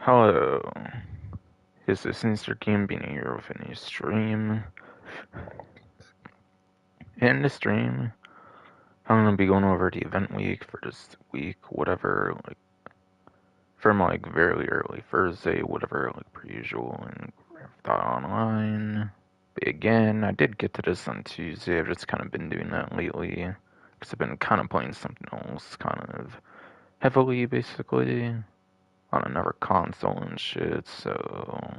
Hello. Is this Mr. Game being here with a new stream? In the stream, I'm gonna be going over the event week for this week, whatever, like, from like very early Thursday, whatever, like per usual, and thought online. But again, I did get to this on Tuesday. I've just kind of been doing that lately, because I've been kind of playing something else, kind of heavily, basically, on another console and shit, so.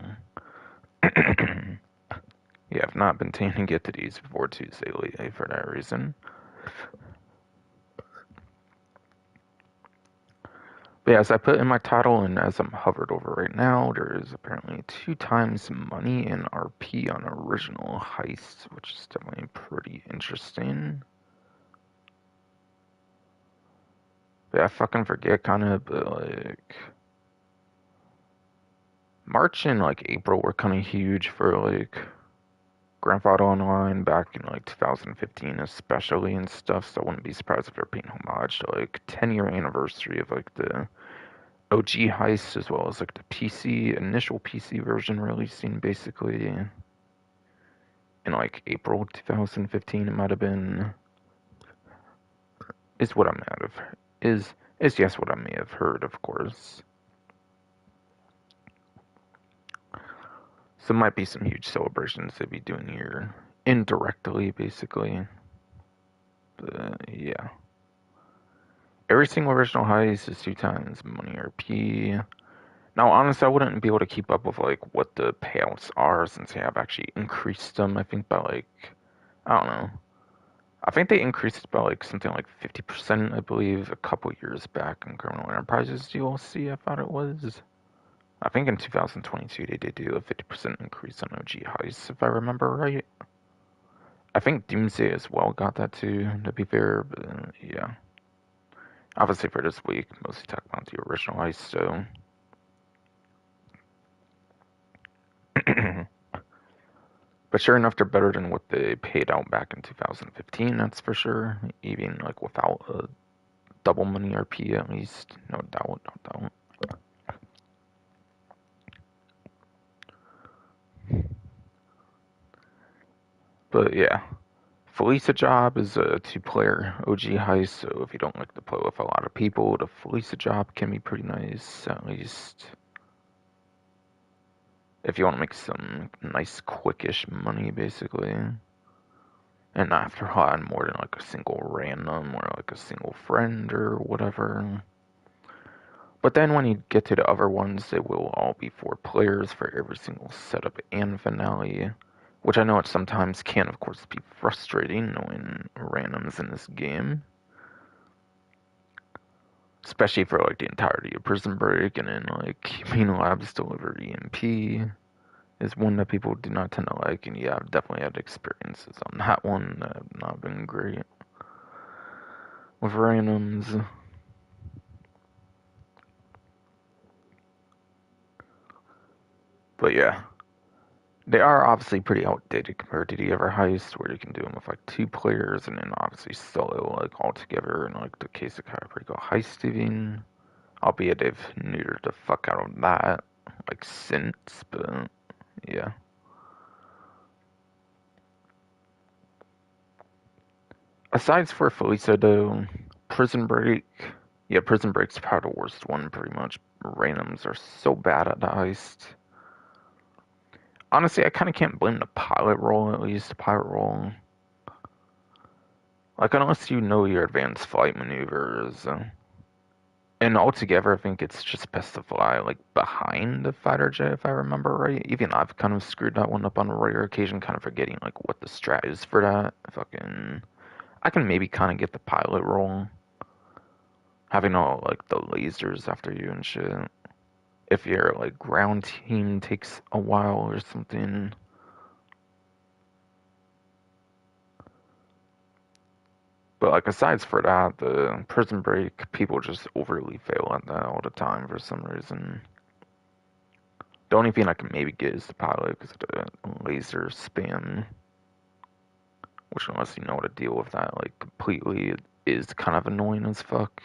Yeah, I've not been tending to get to these before Tuesday lately for that reason. But yeah, as I put in my title and as I'm hovered over right now, there is apparently 2 times money in RP on original Heists, which is definitely pretty interesting. But yeah, I fucking forget kind of, but like March and like April were kind of huge for like Grand Theft Auto Online back in like 2015 especially and stuff, so I wouldn't be surprised if they're paying homage to like 10-year anniversary of like the OG Heist as well as like the initial PC version releasing basically in like April 2015. It might have been is what I might have is yes what I may have heard, of course. So it might be some huge celebrations they'd be doing here indirectly, basically. But yeah. Every single original heist is 2 times money RP. Now, honestly, I wouldn't be able to keep up with like what the payouts are since they have actually increased them. I think by like I don't know. I think they increased by like something like 50%, I believe, a couple years back in Criminal Enterprises DLC. I thought it was. I think in 2022 they did do a 50% increase on OG Heists, if I remember right. I think Doomsday as well got that too, to be fair, but yeah. Obviously for this week, mostly talk about the original Heist, so. But sure enough, they're better than what they paid out back in 2015, that's for sure. Even like without a double money RP at least. No doubt, no doubt. But yeah, Felisa Job is a 2-player OG heist, so if you don't like to play with a lot of people, the Felisa Job can be pretty nice, at least. If you want to make some nice, quickish money, basically. And not have to rely on more than like a single random or like a single friend or whatever. But then when you get to the other ones, they will all be 4 players for every single setup and finale. Which I know it sometimes can, of course, be frustrating knowing randoms in this game. Especially for like the entirety of Prison Break, and then like Humane Labs Delivered EMP is one that people do not tend to like, and yeah, I've definitely had experiences on that one that have not been great with randoms. But yeah, they are obviously pretty outdated compared to the other heists, where you can do them with like 2 players, and then obviously solo like all together in like the case of Kayabriko Heist even. Albeit they've neutered the fuck out of that, like, since, but yeah. Aside for Felisa, though, Prison Break, yeah, Prison Break's probably the worst one, pretty much. Randoms are so bad at the heist. Honestly, I kind of can't blame the pilot role, at least. The pilot role. Like, unless you know your advanced flight maneuvers. And altogether, I think it's just best to fly, like, behind the fighter jet, if I remember right. Even I've kind of screwed that one up on a rare occasion, kind of forgetting, like, what the strat is for that. I can maybe kind of get the pilot role. Having all, like, the lasers after you and shit. If your, like, ground team takes a while or something. But, like, aside for that, the Prison Break, people just overly fail at that all the time for some reason. The only thing I can maybe get is the pilot because of the laser spam. Which, unless you know how to deal with that, like, completely, is kind of annoying as fuck.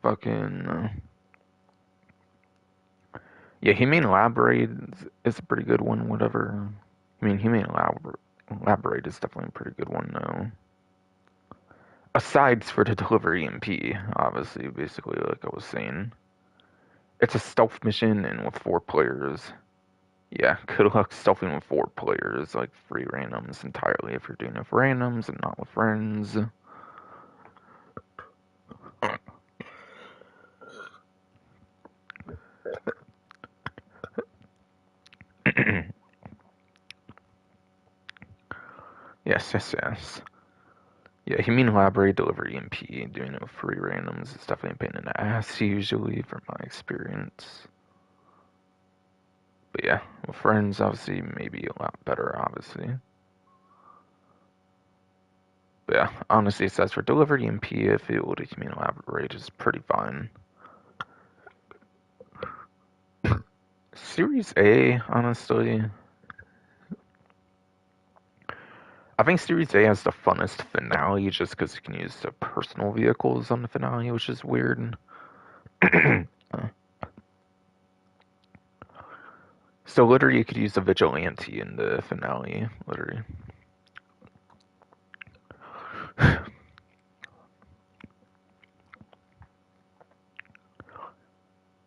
fucking yeah, Humane Elaborate is a pretty good one. Whatever. I mean, Elaborate is definitely a pretty good one though. Asides for the delivery MP, obviously, basically, like I was saying, it's a stealth mission and with 4 players. Yeah, good luck stealthing with 4 players, like free randoms entirely if you're doing it with randoms and not with friends. Yes. Yeah, he mean elaborate, deliver EMP, doing it with free randoms is definitely a pain in the ass usually from my experience. But yeah, with friends obviously maybe a lot better obviously. But yeah, honestly it says for deliver EMP if it would mean elaborate is pretty fine. Series A, honestly, I think Series A has the funnest finale just because you can use the personal vehicles on the finale, which is weird. So literally you could use the vigilante in the finale, literally.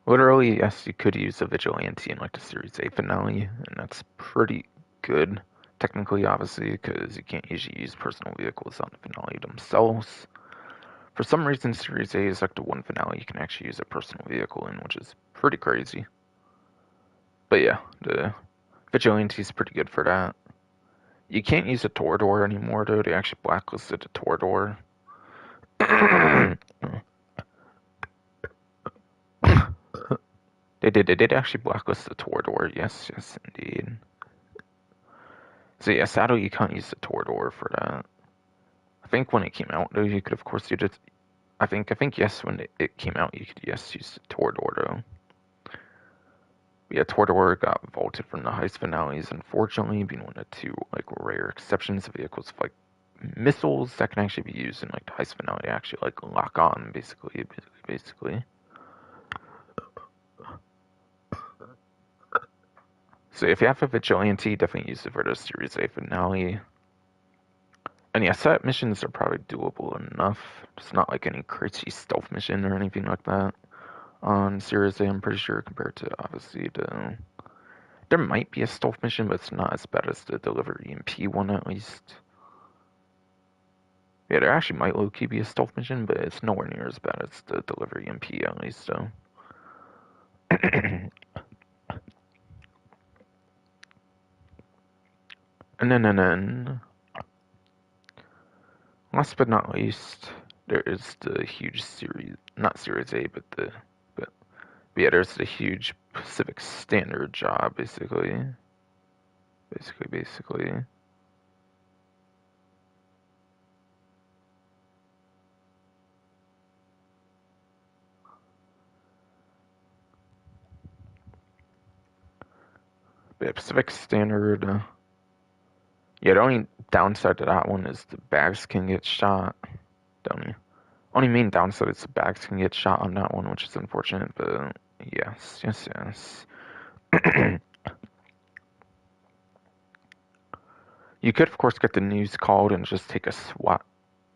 Literally, yes, you could use a vigilante in like the Series A finale, and that's pretty good. Technically, obviously, because you can't usually use personal vehicles on the finale themselves. For some reason, Series A is like the one finale you can actually use a personal vehicle in, which is pretty crazy. But yeah, the vigilante is pretty good for that. You can't use a Torador anymore, though. They actually blacklisted the Torador. They did actually blacklist the Torador. Yes, indeed. So yeah, sadly you can't use the Torador for that. I think when it came out, though, you could of course use it. I think yes, when it came out, you could yes use the Torador though. But yeah, Torador got vaulted from the heist finales, unfortunately, being one of 2 like rare exceptions of vehicles with, like missiles that can actually be used in like the heist finale to actually like lock on, basically. So if you have a vigilante, definitely use it for the Series A finale. And yeah, set missions are probably doable enough. It's not like any crazy stealth mission or anything like that. On Series A, I'm pretty sure, compared to obviously the. There might be a stealth mission, but it's not as bad as the deliver EMP one at least. Yeah, there actually might low key be a stealth mission, but it's nowhere near as bad as the deliver EMP at least, so. And then, last but not least, there is the huge series, not Series A, but yeah, there's the huge Pacific Standard job, basically. But yeah, Pacific Standard. Yeah, the only downside to that one is the bags can get shot. The only main downside is the bags can get shot on that one, which is unfortunate. But yes. You could, of course, get the news called and just take a SWAT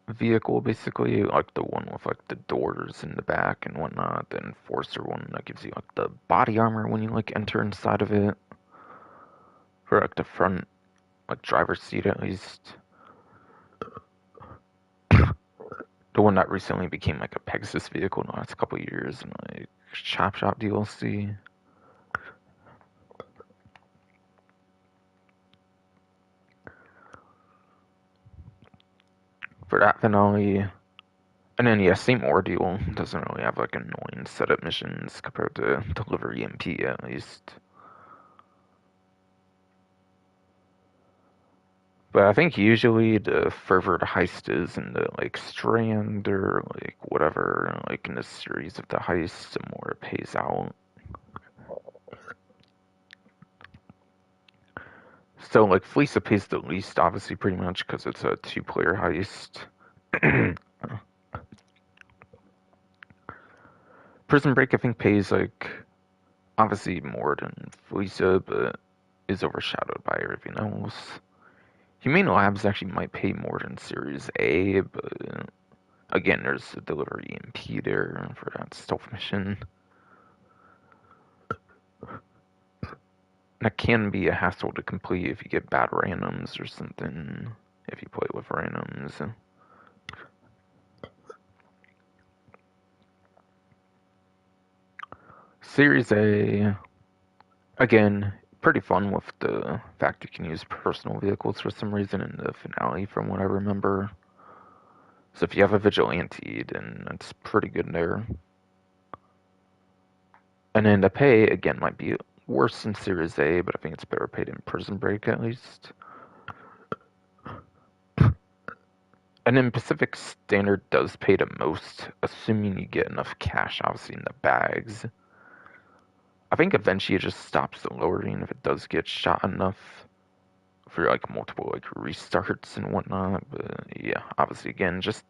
vehicle, basically, like the one with like the doors in the back and whatnot. The enforcer one that gives you like the body armor when you like enter inside of it, for like the front like driver's seat at least. The one that recently became like a Pegasus vehicle in the last couple of years, and like Chop Shop DLC. For that finale. And then yeah, same ordeal. Doesn't really have like annoying setup missions compared to Deliver EMP at least. But I think usually the further the heist is in the like strand or like whatever, like in the series of the heists, the more it pays out. So like Fleesa pays the least, obviously, pretty much because it's a 2-player heist. Prison Break, I think, pays like obviously more than Felicia, but is overshadowed by everything else. Humane Labs actually might pay more than Series A, but again, there's a delivery EMP there for that stealth mission. That can be a hassle to complete if you get bad randoms or something, if you play with randoms. Series A, again, pretty fun with the fact you can use personal vehicles for some reason in the finale, from what I remember. So if you have a vigilante, then it's pretty good there. And then the pay, again, might be worse than Series A, but I think it's better paid in Prison Break at least. And then Pacific Standard does pay the most, assuming you get enough cash, obviously, in the bags. I think eventually it just stops lowering if it does get shot enough for like multiple like restarts and whatnot. But yeah, obviously, again, just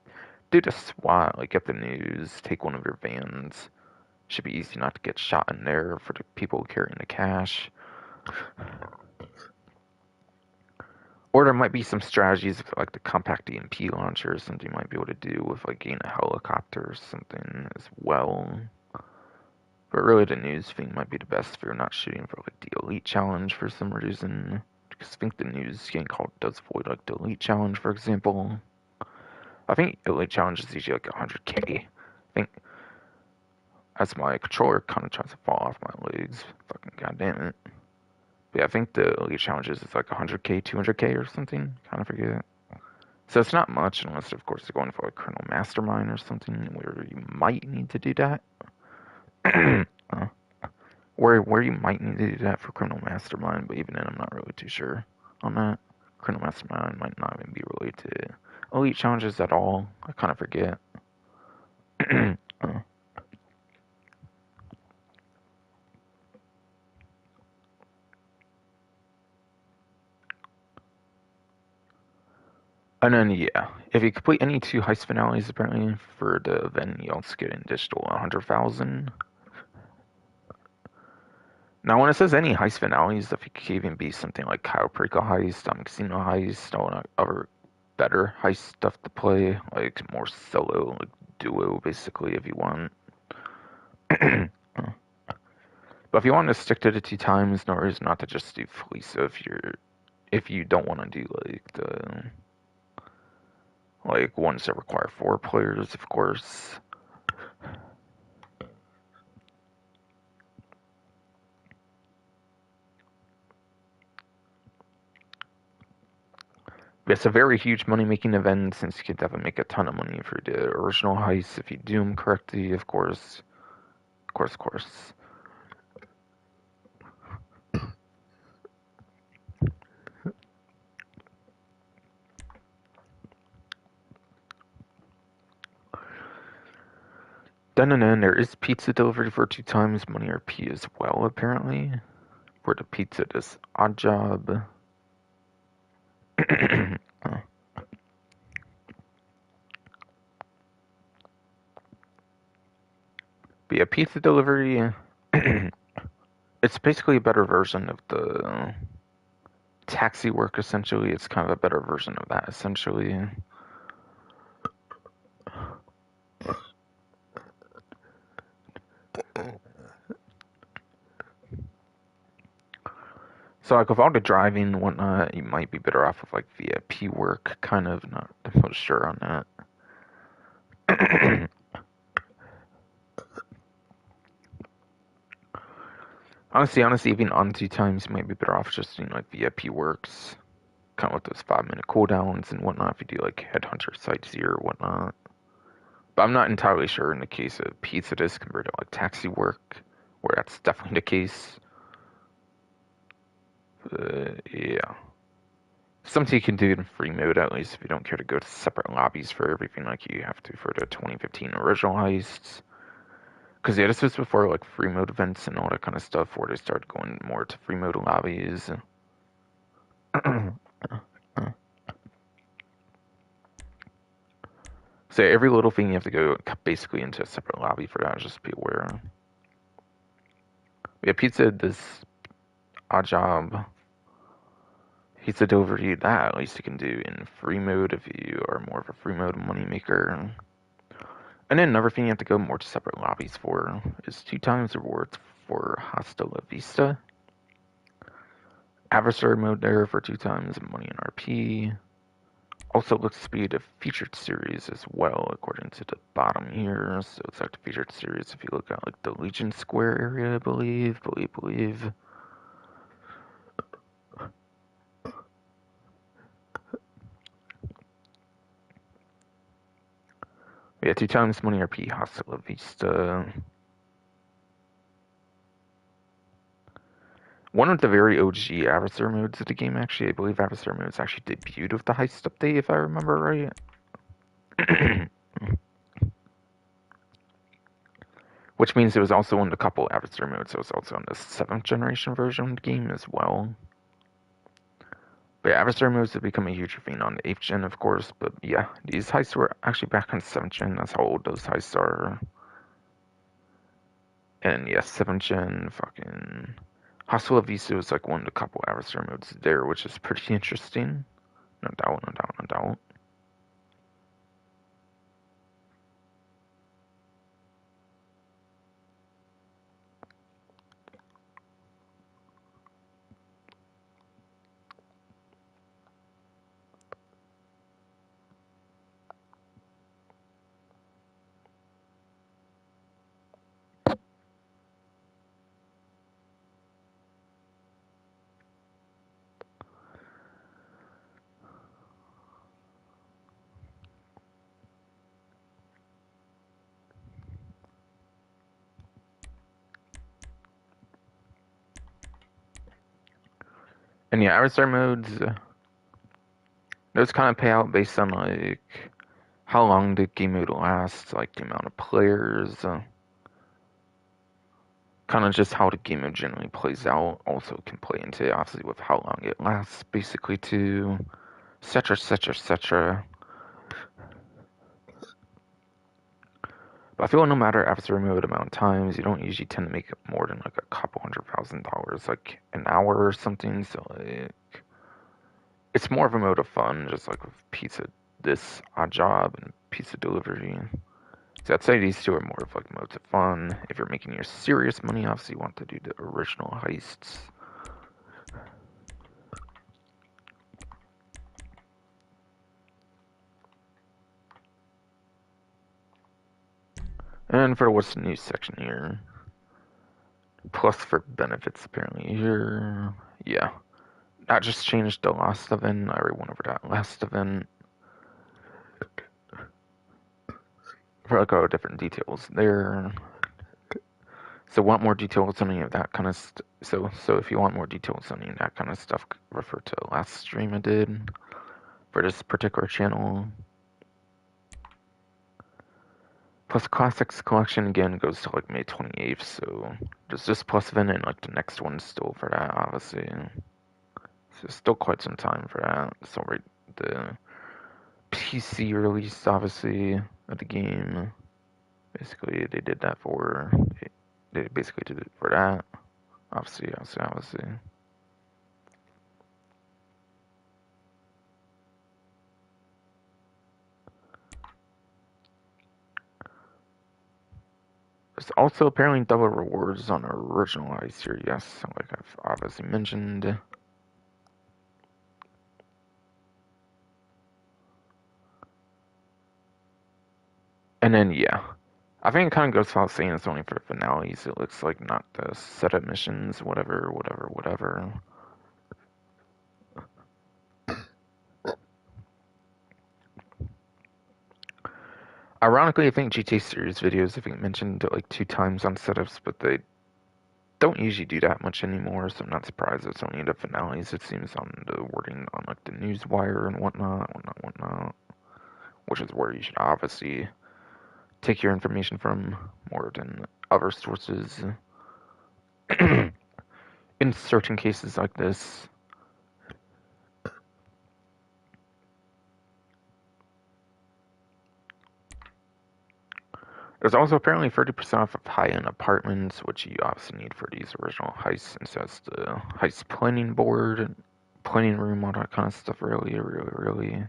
do the SWAT, like get the news, take one of your vans. Should be easy not to get shot in there for the people carrying the cash. Or there might be some strategies with like the compact EMP launcher or something you might be able to do with like getting a helicopter or something as well. But really the news thing might be the best if you're not shooting for like the elite challenge for some reason. Because I think the news game called does void like the elite challenge, for example. I think elite challenge is usually like 100k. I think as my controller kind of tries to fall off my legs. Fucking goddamn it. But yeah, I think the elite challenges is like 100k, 200k or something. Kind of forget. So it's not much unless, of course, you're going for like Colonel Mastermind or something where you might need to do that. Where you might need to do that for Criminal Mastermind, but even then, I'm not really too sure on that. Criminal Mastermind might not even be related to Elite Challenges at all. I kind of forget. And then, yeah, if you complete any two heist finales, apparently, for the event, you also get an additional 100,000. Now, when it says any heist finales, if it could even be something like Chiropractor Heist, Casino Heist, or other better heist stuff to play, like more solo, like duo, basically, if you want. But if you want to stick to the 2 times, no reason not to just do Felisa if you don't want to do like the ones that require 4 players, of course. It's a very huge money-making event since you can definitely make a ton of money for the original heists if you do them correctly, of course. Of course. Then there is pizza delivery for 2 times money RP as well, apparently. For the pizza, this odd job. But yeah, pizza delivery, it's basically a better version of the taxi work, essentially. It's kind of a better version of that, essentially. So, like, with all the driving and whatnot, you might be better off with, like, VIP work, kind of. Not the most sure on that. Honestly, even on 2 times, you might be better off just doing, like, VIP works. Kind of with those 5-minute cooldowns and whatnot, if you do, like, Headhunter Sightseer or whatnot. But I'm not entirely sure in the case of Pizza Disc compared to, like, taxi work, where that's definitely the case. Yeah. Something you can do in free mode, at least, if you don't care to go to separate lobbies for everything like you have to for the 2015 original heists. Because, yeah, this was before, like, free mode events and all that kind of stuff, where they started going more to free mode lobbies. So every little thing you have to go basically into a separate lobby for that. Just be aware. Yeah, pizza did this odd job. Pizza delivery, that at least you can do in free mode if you are more of a free mode moneymaker. And then another thing you have to go more to separate lobbies for is 2 times rewards for Hasta La Vista. Adversary mode there for 2 times money and RP. Also looks to be the featured series as well, according to the bottom here. So it's like the featured series if you look at like the Legion Square area, I believe. Yeah, 2 times money RP, Hasta La Vista. One of the very OG adversary modes of the game, actually. I believe adversary modes actually debuted with the Heist update, if I remember right. Which means it was also in a couple adversary modes. It was also in the 7th generation version of the game as well. But yeah, adversary modes have become a huge thing on the 8th gen, of course. But yeah, these heists were actually back on 7th gen. That's how old those heists are. And yeah, 7th gen, fucking Hostel of Visa was like one of the couple adversary modes there, which is pretty interesting. No doubt, no doubt, no doubt. And yeah, adversary modes, those kind of pay out based on like how long the game mode lasts, like the amount of players, kind of just how the game mode generally plays out. Also can play into obviously with how long it lasts, basically too, etc., etc., etc. But I feel no matter adversary mode amount of times, you don't usually tend to make more than like a couple $100,000, like an hour or something. So like, it's more of a mode of fun, just like with pizza, this odd job and pizza delivery. So I'd say these two are more of like modes of fun. If you're making your serious money, obviously you want to do the original heists. And for what's new section here, plus for benefits apparently here, yeah. That just changed the last event. I already went over that last event. For like all different details there. So want more details on any of that kind of so if you want more details on any of that kind of stuff, refer to the last stream I did for this particular channel. Plus Classics collection again goes to like May 28th, so there's this plus event and like the next one still for that, obviously. So still quite some time for that. So right, the PC release obviously of the game. Basically they did that for they basically did it for that. Obviously. There's also apparently double rewards on original Heist here, yes, like I've obviously mentioned. And then, yeah. I think it kind of goes without saying it's only for finales. It looks like not the setup missions, whatever. Ironically, I think GTA series videos have been mentioned like 2 times on setups, but they don't usually do that much anymore, so I'm not surprised it's only the finales, it seems, on the wording on like the newswire and whatnot, which is where you should obviously take your information from more than other sources. In certain cases like this. There's also apparently 30% off of high-end apartments, which you obviously need for these original heists, since that's the heist planning board, and planning room, all that kind of stuff. Really, really, really.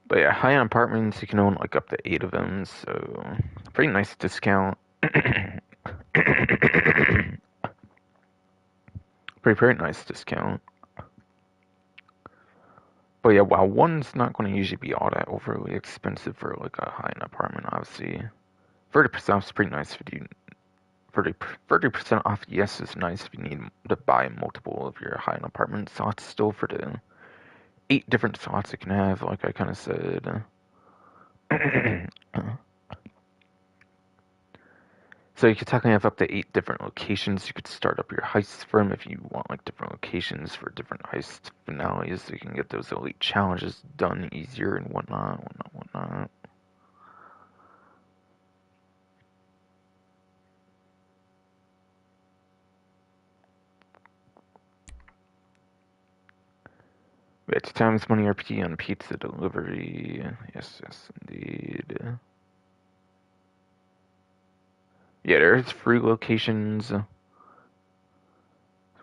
But yeah, high-end apartments, you can own like up to 8 of them, so pretty nice discount. Pretty nice discount. But yeah, while one's not going to usually be all that overly expensive for like a high-end apartment, obviously 30% off is pretty nice if you 30% off. Yes, is nice if you need to buy multiple of your high-end apartment slots. Still, for the 8 different slots it can have, like I kind of said. So you could technically have up to 8 different locations. You could start up your heists from if you want like different locations for different heist finales. So you can get those elite challenges done easier and whatnot. Yeah, 2 times money RP on pizza delivery. Yes, indeed. Yeah, there's free locations,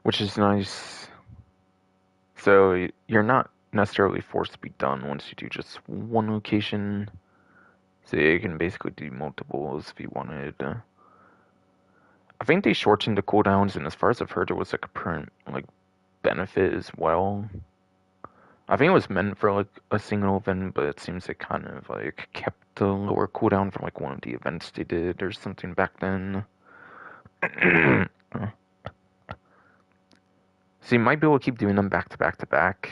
which is nice. So you're not necessarily forced to be done once you do just one location. So you can basically do multiples if you wanted. I think they shortened the cooldowns, and as far as I've heard, it was like a permanent like benefit as well. I think it was meant for like a single event, but it seems they kind of like kept the lower cooldown from like one of the events they did or something back then. So you might be able to keep doing them back to back to back.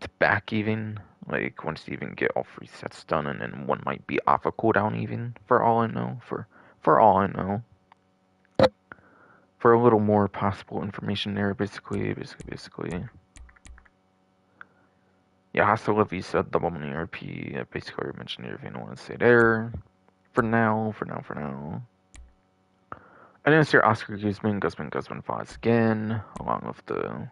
To back even. Like once you even get all 3 sets done, and then one might be off a cooldown even, for all I know. For all I know. For a little more possible information there, basically. Yeah, hostile if you said double money RP. Basically, I mentioned everything I want to say there. For now. And then it's your Oscar Guzman files again, along with the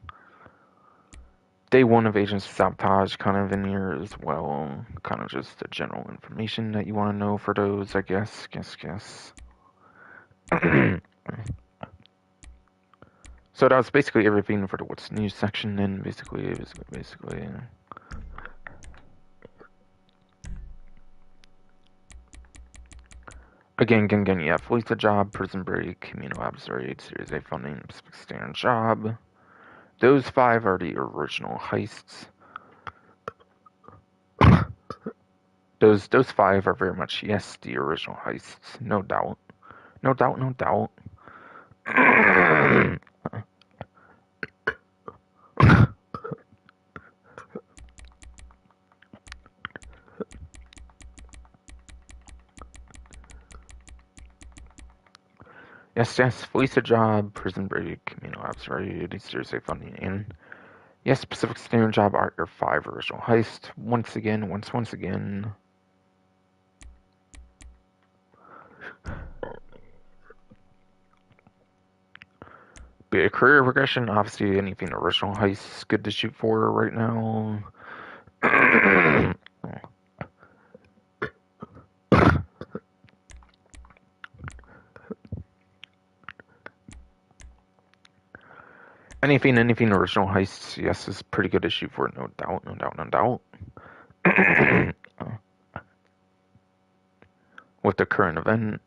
day 1 of Agents of Sabotage kind of in here as well. Kind of just the general information that you want to know for those, I guess. So that was basically everything for the What's New section, and basically. Again, yeah, Felicia job, prison break, Camino Observate, Series A funding, Pacific Standard job. Those 5 are the original heists. Those 5 are very much, yes, the original heists, no doubt. Yes, Felicia job, prison break, Camino Observate, Series A funding, and yes, Pacific Standard job are your 5 original heists. Once again. Be a career progression, obviously anything original heist is good to shoot for right now. Anything original heists, yes, is pretty good to shoot for, no doubt. With the current event.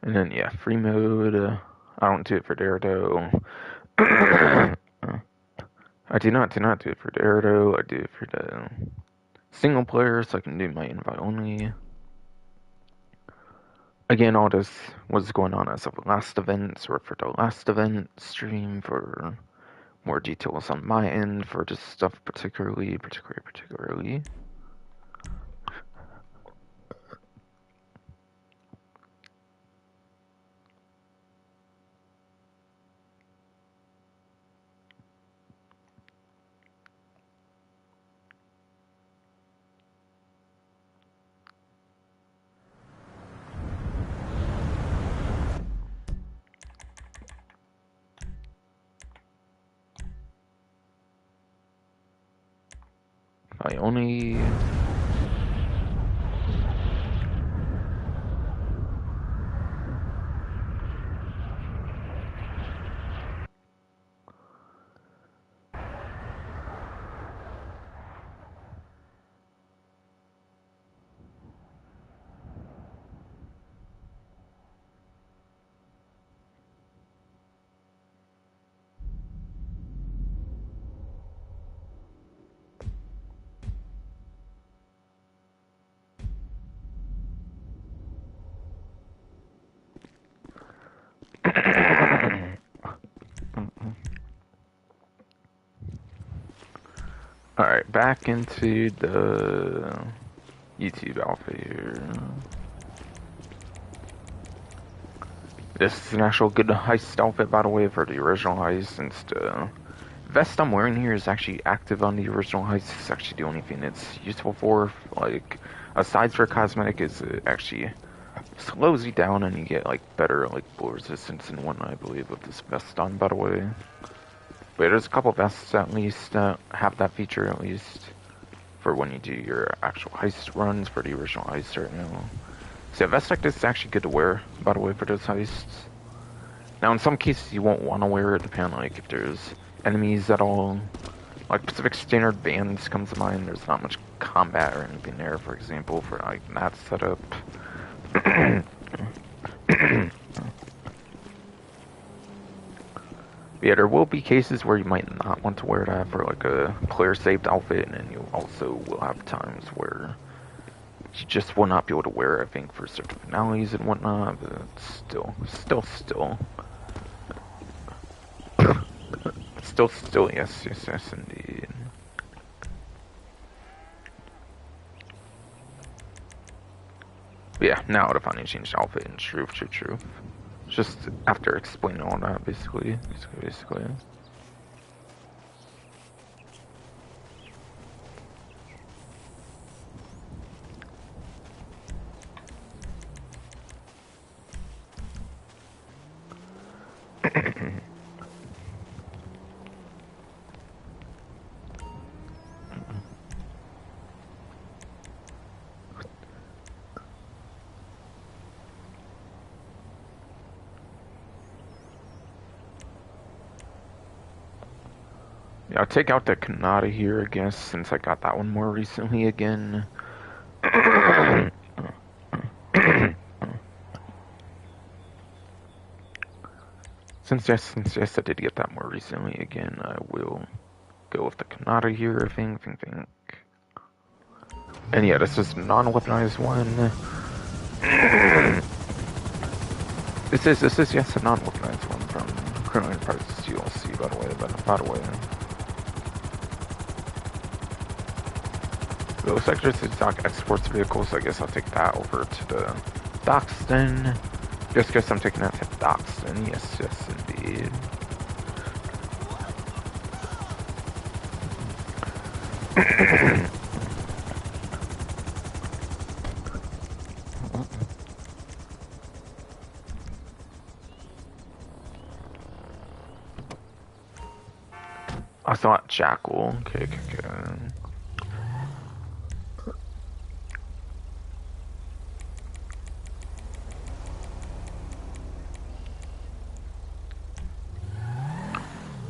And then, yeah, free mode. I don't do it for there, though. I do not do it for the Erdo. I do it for the single player, so I can do my invite only. Again, all this was going on as of the last event, or for the last event stream for more details on my end for this stuff particularly. I only... Alright, back into the YouTube alpha here. This is an actual good heist outfit, by the way, for the original heist, since the vest I'm wearing here is actually active on the original heist. It's actually the only thing it's useful for. Like, aside for cosmetic, is it actually slows you down and you get, like, better, like, blow resistance and whatnot, I believe, with this vest on, by the way. But there's a couple vests, at least, that have that feature, at least, for when you do your actual heist runs for the original heist right now. So a vest like this is actually good to wear, by the way, for those heists. Now, in some cases, you won't want to wear it, depending on, like, if there's enemies at all. Like, Pacific Standard Bands comes to mind. There's not much combat or anything there, for example, for, like, that setup. Yeah, there will be cases where you might not want to wear that for, like, a player-saved outfit, and then you also will have times where you just will not be able to wear it, I think, for certain finales and whatnot, but still, yes, indeed. But yeah, now to finally change the outfit in truth. Just after explaining all that, basically. Yeah, I'll take out the Kanata here, I guess, since I got that one more recently again. Since yes, I did get that more recently again, I will go with the Kanata here, I think. And yeah, this is non-weaponized one. This is yes, a non-weaponized one from Criminal Enterprises DLC, by the way, It looks like there's a dock exports vehicle, so I guess I'll take that over to the Doxton. Just guess I'm taking that to Doxton. Yes, indeed. I thought Jackal. Okay.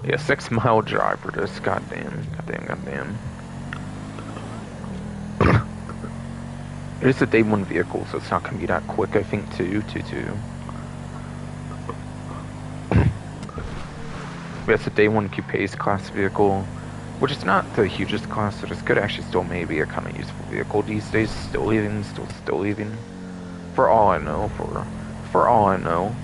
Yeah, 6-mile drive for this. Goddamn. It is a day 1 vehicle, so it's not gonna be that quick, I think, too. It's a day 1 coupe's class vehicle. which is not the hugest cost, so this could actually still maybe a kind of useful vehicle these days. Still leaving, still leaving. For all I know, for all I know.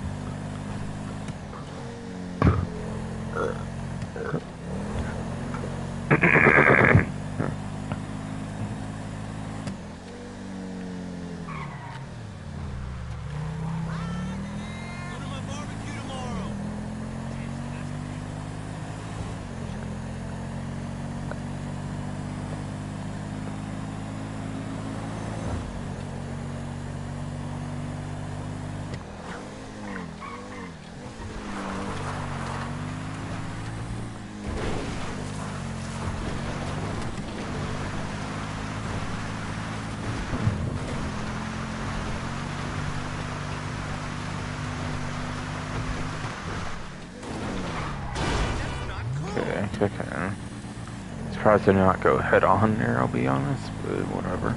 Okay. Surprised to not go head on there, I'll be honest, but whatever.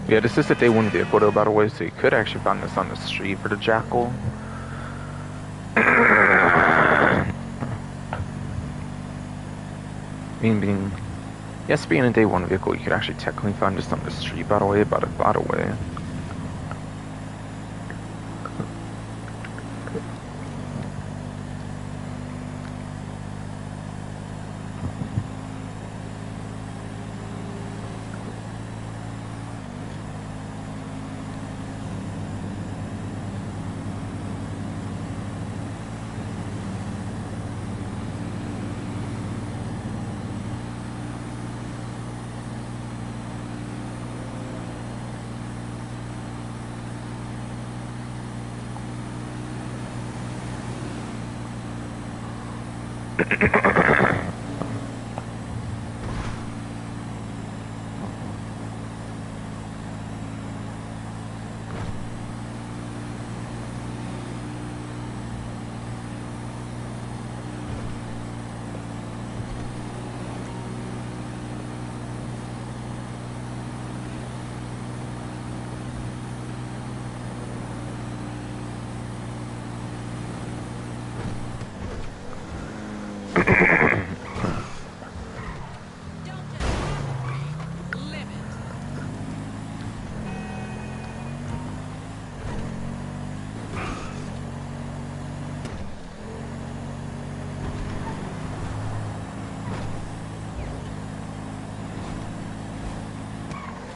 Yeah, this is a day one vehicle though, by the way, so you could actually find this on the street for the Jackal. Being yes, being a day one vehicle, you could actually technically find this on the street, by the way.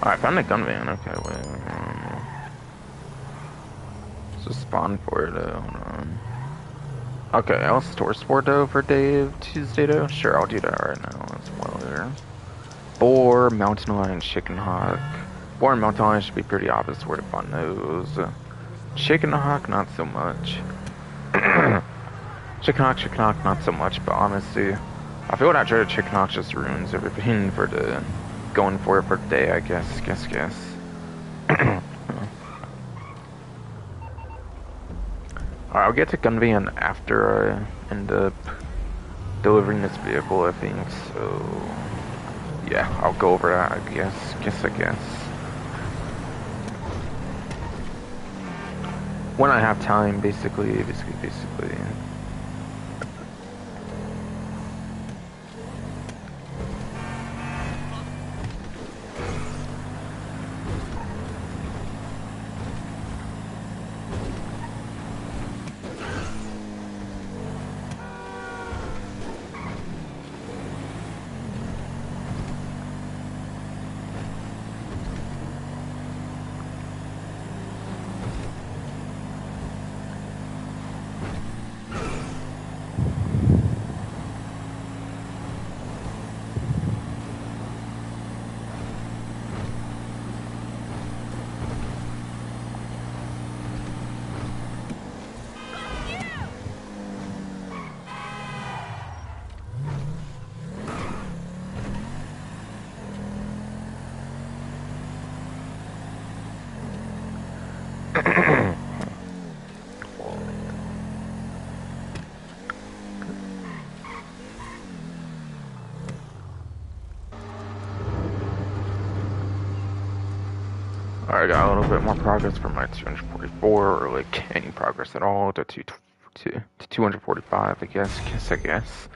Alright, found the gun van. Okay, wait. It's a spawn for it, though. Hold on. Okay, I'll store sport though for Dave Tuesday though. Sure, I'll do that right now as well there. Boar, mountain lion, chicken hawk. Boar and mountain lion should be pretty obvious where to find those. Chicken hawk, not so much. Chicken hawk, not so much. But honestly, I feel that dreaded chicken hawk just ruins everything for the going for it for the day. I guess. Alright, I'll get to gun van after I end up delivering this vehicle, I think. So yeah, I'll go over that. I guess. When I have time, basically. Alright, got a little bit more progress from my 244, or like any progress at all, to to 245, I guess.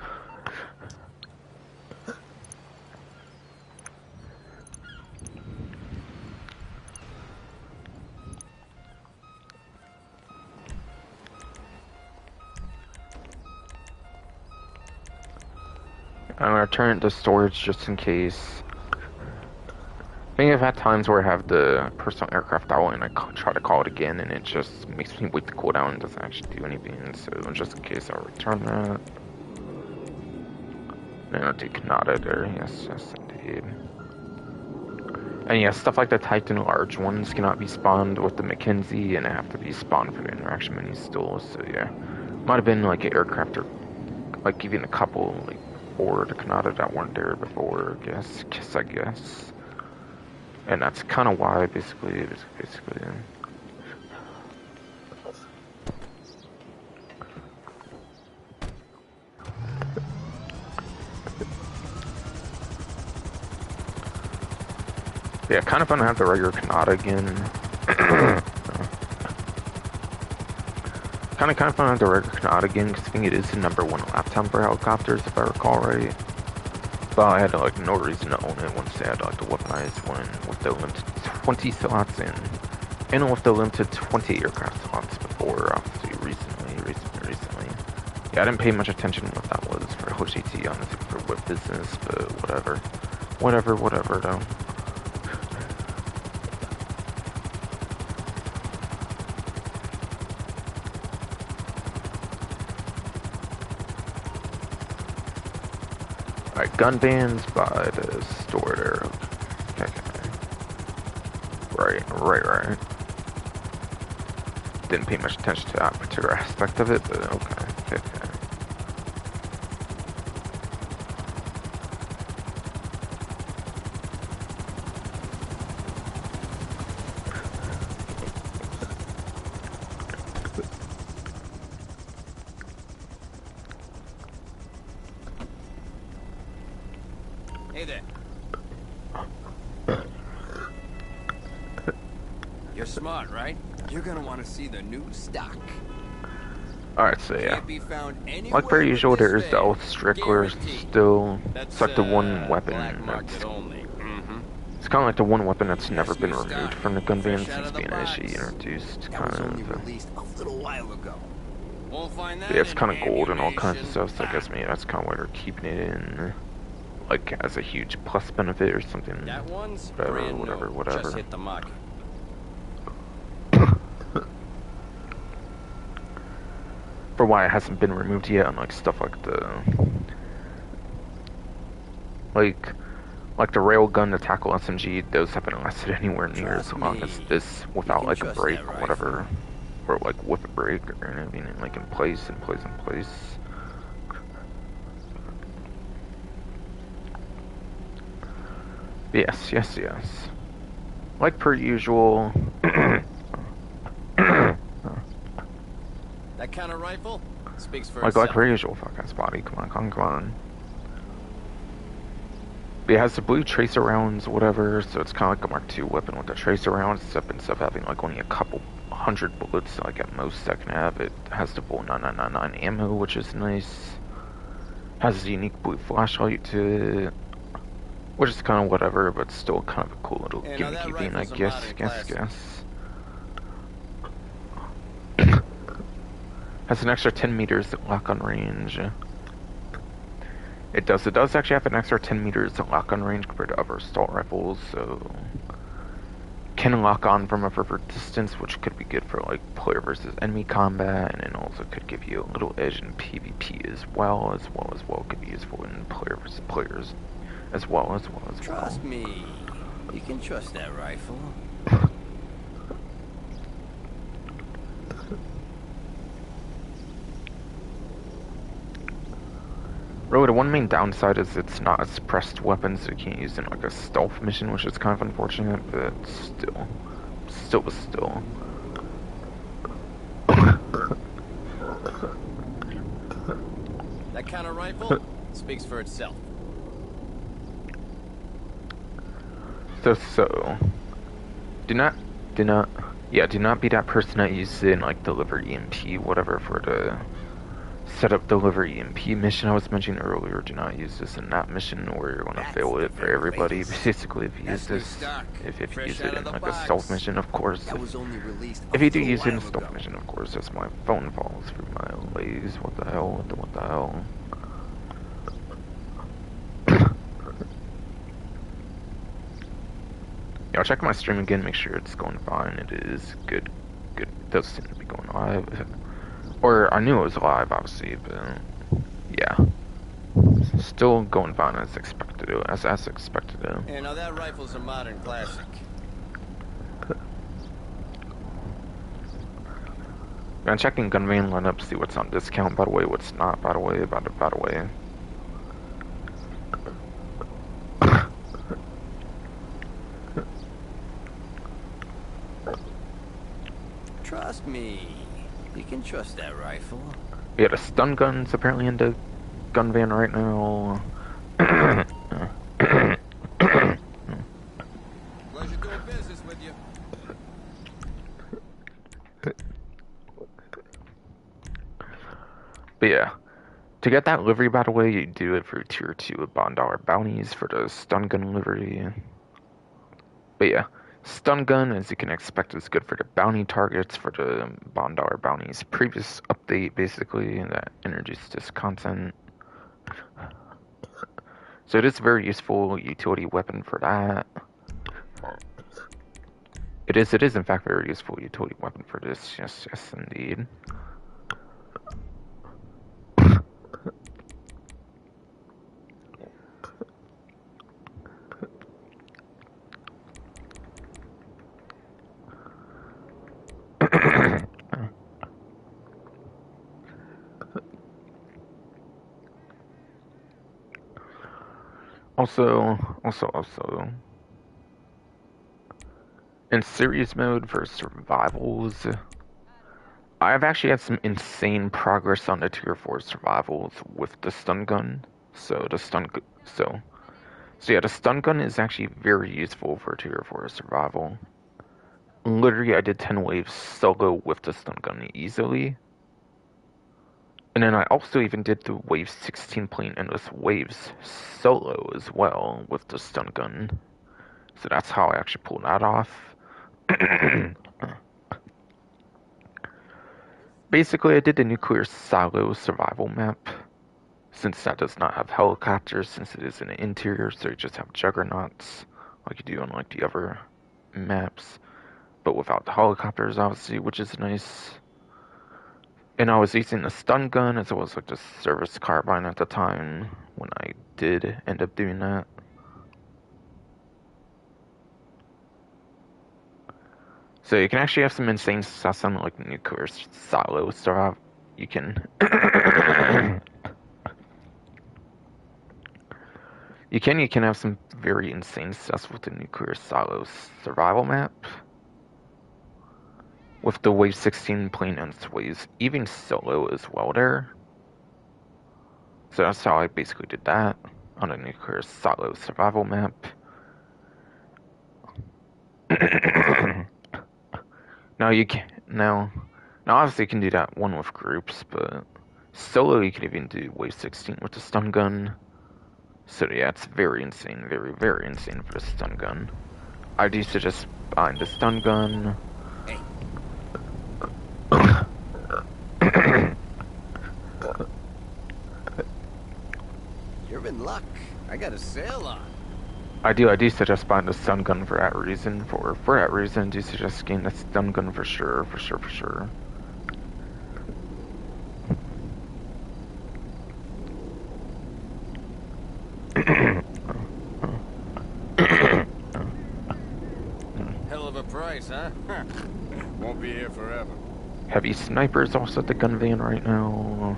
I'm gonna turn it to storage just in case. I think I've had times where I have the personal aircraft out and I try to call it again and it just makes me wait the cooldown and doesn't actually do anything, so just in case I'll return that. And I'll do Kanata there, yes, indeed. And yeah, stuff like the Titan large ones cannot be spawned with the Mackenzie and have to be spawned for the interaction menu still, so yeah. Might have been like an aircraft or like even a couple like before the Kanata that weren't there before, I guess. And that's kind of why, basically. Yeah, kind of fun to have the regular Kanata again. kind of fun to have the regular Kanata again, because I think it is the #1 lap time for helicopters, if I recall right. But I had like no reason to own it once they had like the weaponized one with the limited 20 slots in, and with the limited 20 aircraft slots before, obviously recently. Yeah, I didn't pay much attention what that was for HGT, honestly, for whip business, but whatever though. Alright, gun bans by the stored arrow. Okay. Right. Didn't pay much attention to that particular aspect of it, but okay. Hey there. You're smart, right? You're gonna want to see the new stock. Alright, so yeah. Like per usual, there is the Oath Strickler still. It's like the one weapon that's... It's kind of like the one weapon that's never been removed from the gun ban since being initially introduced, kind of. Yeah, it's kind of gold and all kinds of stuff, so I guess maybe that's kind of why they're keeping it in. Like, as a huge plus benefit or something. Whatever. Just hit the muck. For why it hasn't been removed yet, and like stuff like the like the railgun, the tackle SMG, those haven't lasted anywhere near as long as this without like a break or whatever, or like with a break or anything, like in place. Yes. Like per usual. That kind of rifle speaks for like itself. per usual, fuck-ass body. Come on. But it has the blue tracer rounds, whatever, so it's kind of like a Mark II weapon with the tracer rounds, except instead of having like only a couple hundred bullets, like at most that can have, it has the full 9999 ammo, which is nice. Has a unique blue flashlight to it, which is kind of whatever, but still kind of a cool little gimmicky thing, I guess. Has an extra 10 meters that lock on range. It does actually have an extra 10 meters that lock on range compared to other assault rifles, so can lock on from a further distance, which could be good for like player versus enemy combat, and it also could give you a little edge in PvP as well could be useful in player versus players as well. Trust me, you can trust that rifle. Really, the one main downside is it's not a suppressed weapon, so you can't use it in like a stealth mission, which is kind of unfortunate, but still. That kind of rifle speaks for itself. So, do not Yeah, do not be that person that uses it in like deliver EMP, whatever, for the setup deliver EMP mission I was mentioning earlier. Do not use this in that mission or you're gonna That's fail the it for very everybody. latest. Basically, if you use That's new this, stock. if you Fresh use it out of in the like a stealth box. mission, of course. That was only released a If you do little use it in a while stealth ago. mission, of course, as my phone falls through my legs. What the hell? What the hell? Yeah, I'll check my stream again, make sure it's going fine. It is good. Good. It does seem to be going live. Or I knew it was live, obviously, but yeah. Still going fine as expected, as expected. Yeah, now that rifle's a modern classic. I'm checking gun van lineup, see what's on discount, by the way, what's not, by the way, by the way. Trust me. You can trust that rifle. Yeah, the stun gun's apparently in the gun van right now. Pleasure doing business with you. But yeah, to get that livery, by the way, you do it for tier 2 of $1 bounties for the stun gun livery. But yeah, stun gun, as you can expect, is good for the bounty targets, for the $1 bounties. Previous update, basically, that introduced this content. So it is a very useful utility weapon for that. It is in fact a very useful utility weapon for this. Yes, yes, indeed. Also, in series mode for survivals, I've actually had some insane progress on the tier 4 survivals with the stun gun. So yeah, the stun gun is actually very useful for tier 4 survival. Literally, I did 10 waves solo with the stun gun easily. And then I also even did the wave 16 plane endless waves solo as well with the stun gun. So that's how I actually pulled that off. Basically, I did the nuclear silo survival map. Since that does not have helicopters, since it is in the interior, so you just have juggernauts, like you do on like the other maps, but without the helicopters, obviously, which is nice. And I was using the stun gun as well as like the service carbine at the time when I did end up doing that. So you can actually have some insane success on like nuclear silo stuff. You can you can have some very insane success with the nuclear silo survival map. With the wave 16 plane and waves, even solo as well there. So that's how I basically did that on a nuclear silo survival map. Now you can now obviously you can do that one with groups, but solo you can even do wave 16 with the stun gun. So yeah, it's very insane, very insane for the stun gun. I do suggest buying the stun gun. Hey. You're in luck. I got a sale on. I do suggest buying the stun gun for that reason. For that reason, I do suggest getting the stun gun for sure. Hell of a price, huh? Won't be here forever. Heavy snipers also at the gun van right now.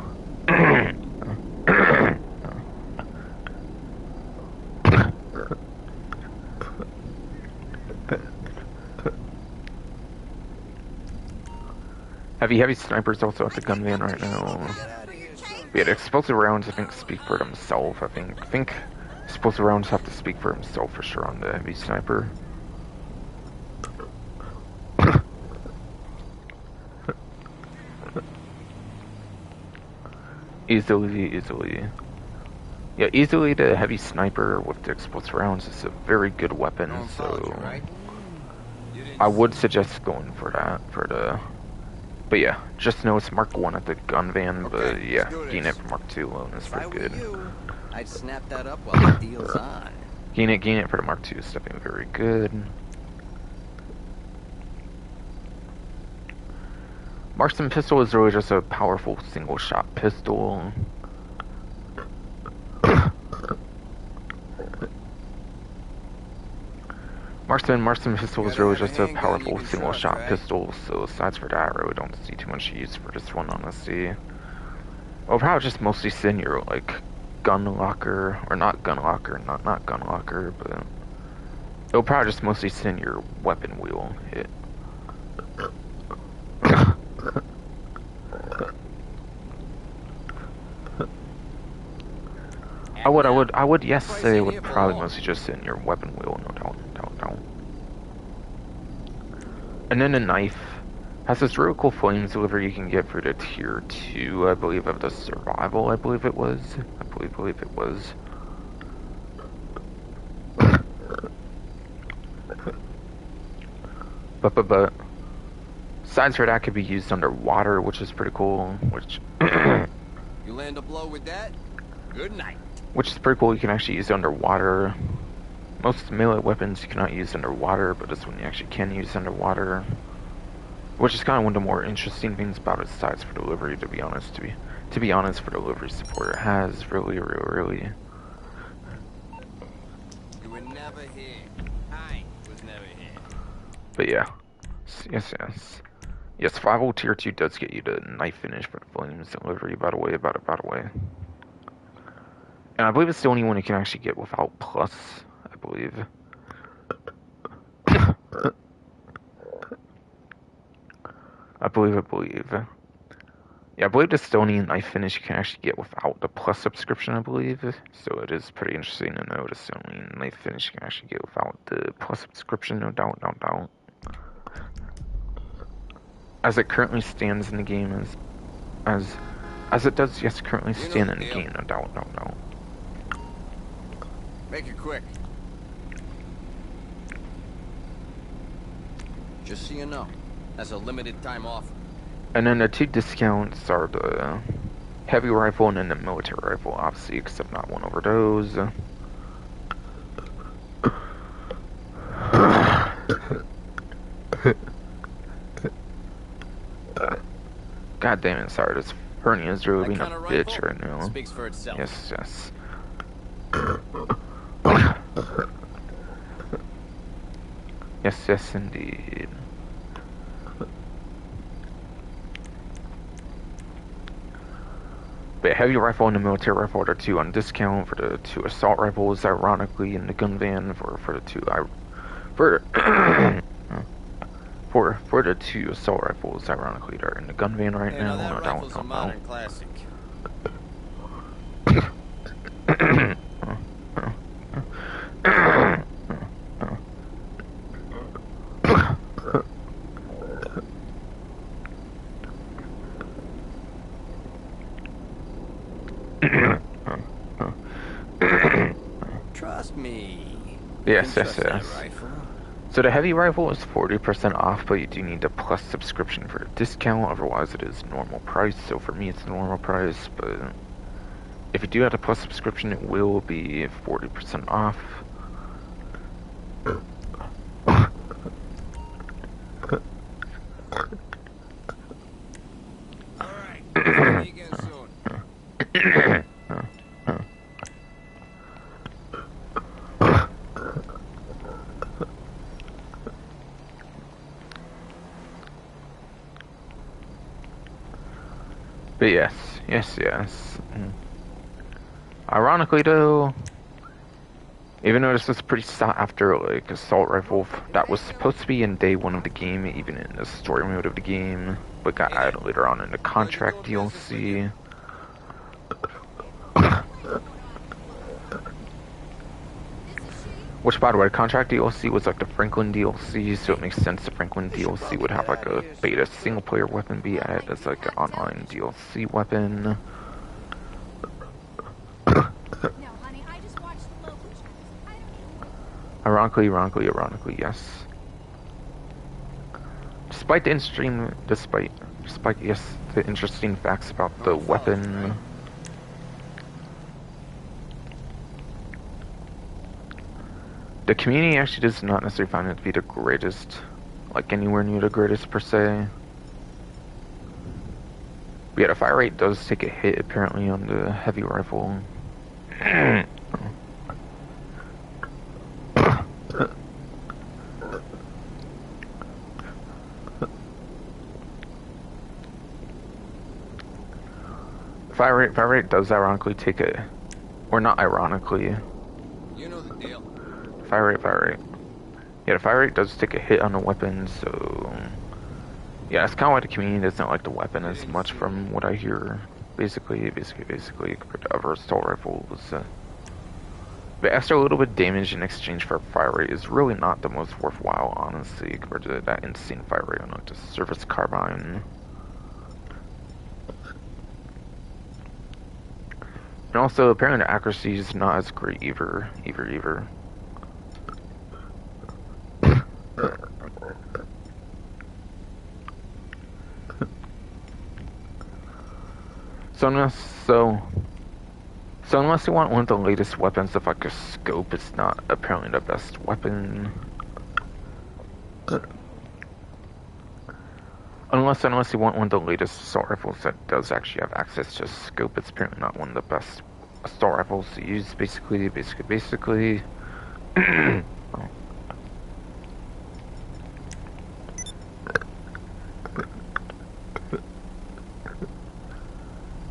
Heavy snipers also at the gun van right now. Yeah, the explosive rounds I think speak for themselves. I think explosive rounds have to speak for himself for sure on the heavy sniper. Easily. Yeah, easily the heavy sniper with the explosive rounds is a very good weapon, No one followed you, so right? You didn't I would see. suggest going for that, but yeah, just know it's Mark 1 at the gun van, Okay, but let's yeah, do gain this. it for Mark 2 alone is If I very were good. you, I'd snap that up while the deal's on. Gain it for the Mark 2 is definitely very good. Marksman pistol is really just a powerful single shot pistol. Marksman You pistol is gotta really have a just a handgun you powerful can single trust, shot right? pistol, so aside for that, I really don't see too much use for this one, honestly. I'll probably just mostly send your, like, gun locker, or not gun locker, not gun locker, but it'll probably just mostly send your weapon wheel hit. Act now. I would, That yes, price say it ain't would here for probably long. mostly just send your weapon wheel, no doubt, no doubt, no doubt. And then the knife has this really cool flames delivery you can get for the tier 2, I believe, of the survival, I believe it was. I believe it was. But sides for that could be used underwater, which is pretty cool, which You land a blow with that? Good night. which is pretty cool. You can actually use underwater. Most melee weapons you cannot use underwater, but this one you actually can use underwater. Which is kind of one of the more interesting things about its size for delivery, to be honest. To be honest, for delivery support, it has really. You were never here. I was never here. But yeah, yes. Yes, 5 tier 2 does get you the knife finish for the flames delivery, by the way, about a way. And I believe it's the only one you can actually get without plus, I believe. I believe. Yeah, I believe the Stony knife finish you can actually get without the plus subscription, I believe. So it is pretty interesting to know the Stony knife finish you can actually get without the plus subscription, no doubt. As it currently stands in the game, as it does, yes, currently You know stand the in the deal. game, no doubt. Make it quick. Just so you know, that's a limited time offer. And then the 2 discounts are the heavy rifle and then the military rifle, obviously, except not one over those. God damn it, sorry, this hernia is really That being a kind of bitch rifle right now. speaks for itself. Yes. Yes, indeed. But heavy rifle and the military rifle are 2 on discount for the 2 assault rifles, ironically, in the gun van for the 2 for for the 2 assault rifles, ironically, they're in the gun van right Hey, now. now that No rifle's a doubt. modern classic. Trust me. You can trust that Yes. rifle. So the heavy rifle is 40% off, but you do need a plus subscription for the discount, otherwise it is normal price. So for me it's normal price, but if you do have a plus subscription it will be 40% off. Alright, see me again soon. But yes. Ironically though, even though this was pretty sought after, like, assault rifle that was supposed to be in day 1 of the game, even in the story mode of the game, but got Hey there. added later on in the Good to contract do business with you. DLC. Which, by the way, contract DLC was like the Franklin DLC, so it makes sense the Franklin We should DLC probably would have get like out of a here, beta shouldn't we? single player weapon be added as like an online DLC weapon. Ironically, yes. Despite the the interesting facts about the weapon. The community actually does not necessarily find it to be the greatest, like anywhere near the greatest per se. But yeah, the fire rate does take a hit apparently on the heavy rifle. Fire rate does ironically take a, or not ironically. You know the deal. Fire rate. Yeah, the fire rate does take a hit on the weapon, so yeah, that's kind of why the community doesn't like the weapon as much from what I hear. Basically, compared to other assault rifles. But extra a little bit of damage in exchange for fire rate is really not the most worthwhile, honestly, compared to that insane fire rate on like the service carbine. And also, apparently the accuracy is not as great either. So unless you want one of the latest weapons of like a scope, it's not apparently the best weapon. Unless you want one of the latest assault rifles that does actually have access to a scope, it's apparently not one of the best assault rifles to use. Basically.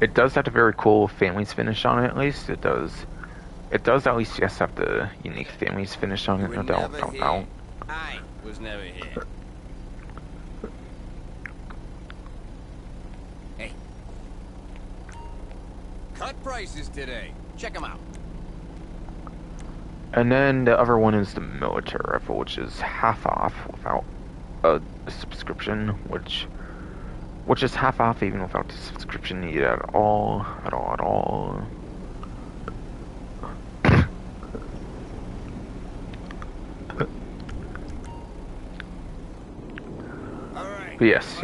It does have a very cool families finish on it, at least. It does at least, yes, have the unique families finish on it, no doubt. I was never here. Hey. Cut prices today. Check them out. And then the other one is the military rifle, which is half off without a subscription, which is half off even without the subscription needed at all. But yes.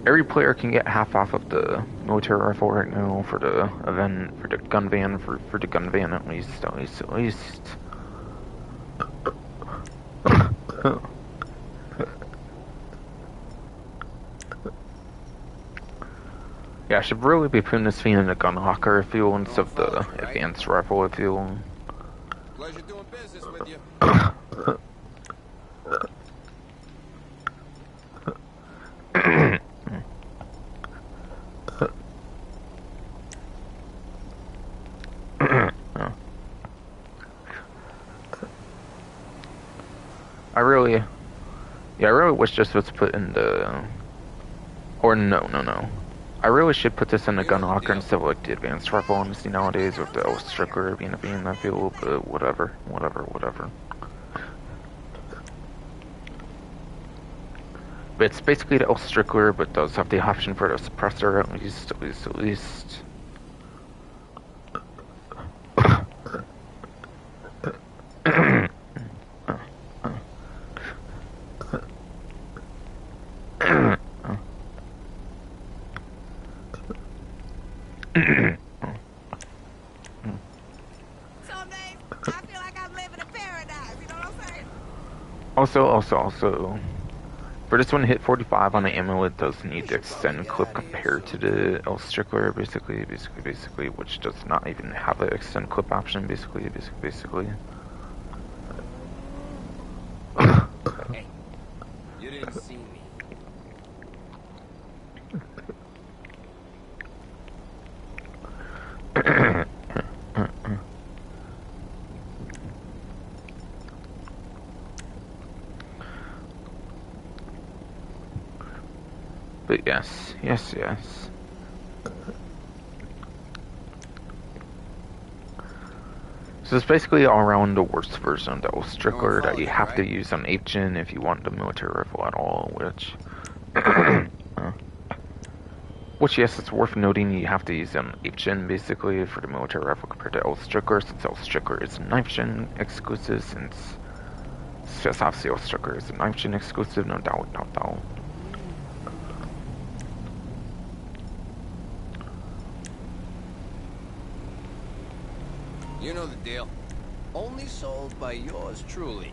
Every player can get half off of the military rifle right now for the event, for the gun van at least. Yeah, I should really be putting this thing in the gun locker, I feel, instead of the advanced rifle, I feel. Pleasure doing business with you. I really wish this was put in the, or no. I really should put this in the gun locker instead of like the advanced rifle, honestly, nowadays, with the Strickler being in that field, but whatever. But it's basically the Strickler, but does have the option for the suppressor, at least. Also, for this one, hit 45 on the ammo, it does need the extend clip compared to the L Strickler, basically, which does not even have an extend clip option, basically. Hey, you didn't see me. But yes. So it's basically all around the worst version of the old Strickler that you have to use on 8th gen if you want the military rifle at all, which Which, yes, it's worth noting you have to use an 8th gen basically for the military rifle compared to L-Striker, since L-Striker is 9th gen exclusive, since just obviously L-Striker is a 9th gen exclusive, no doubt, no doubt. You know the deal. Only sold by yours truly.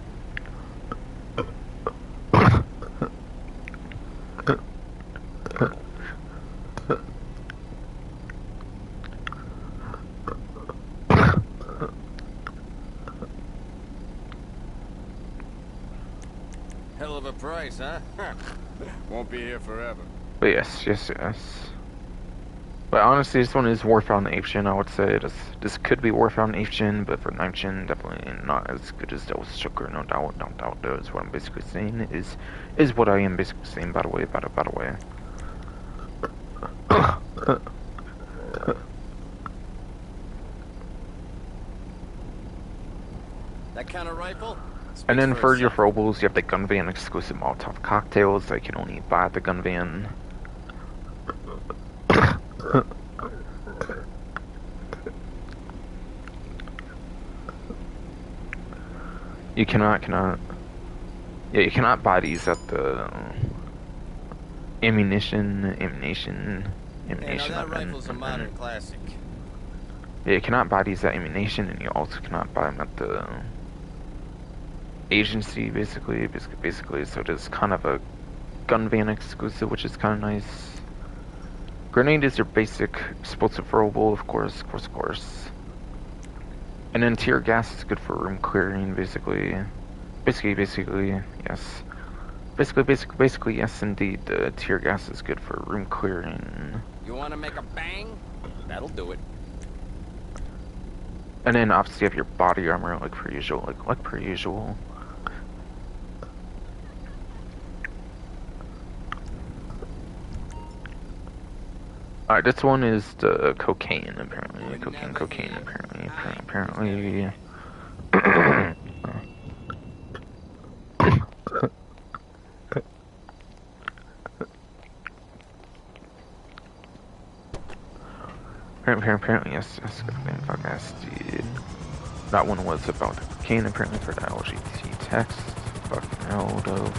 Hell of a price, huh? Won't be here forever. But yes, yes, yes. But honestly, this one is worth on the 8th gen, I would say. This could be worth on 8th gen, but for 9th gen, definitely not as good as those Sugar, no doubt, no doubt. That is what I'm basically saying, is what I am basically saying, by the way, by the way. That kind of rifle? And then for your itself. throwables, you have the gun van exclusive Molotov cocktails that you can only buy at the gun van. You cannot, yeah, you cannot buy these at the ammunition. Yeah, that rifle's a modern classic. Yeah, you cannot buy these at ammunition, and you also cannot buy them at the agency, basically. So it is kind of a gun van exclusive, which is kind of nice. Grenade is your basic explosive throwable, of course. And then tear gas is good for room clearing, basically, yes. Basically, yes, indeed. The tear gas is good for room clearing. You want to make a bang? That'll do it. And then obviously you have your body armor, like per usual, like per usual. Alright, this one is the cocaine, apparently. Cocaine, apparently. Apparently, yes, goddamn fuck ass, dude. That one was about the cocaine, apparently, for the LGBT text. Fucking Eldo.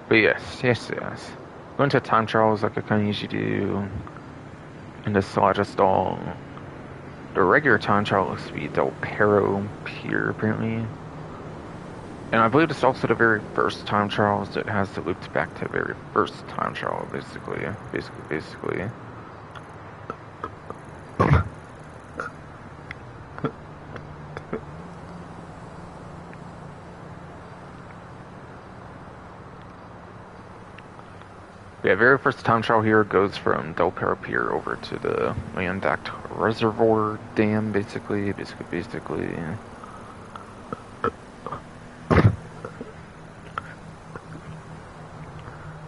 But yes. Going to time trials like I kind of usually do. And this Sabotage stall. The regular time trial looks to be Del Perro Pier, apparently. And I believe it's also the very first time trials that has the looped back to the very first time trial, basically. Yeah, very first time trial here goes from Del Perro Pier over to the Landact Reservoir Dam, basically.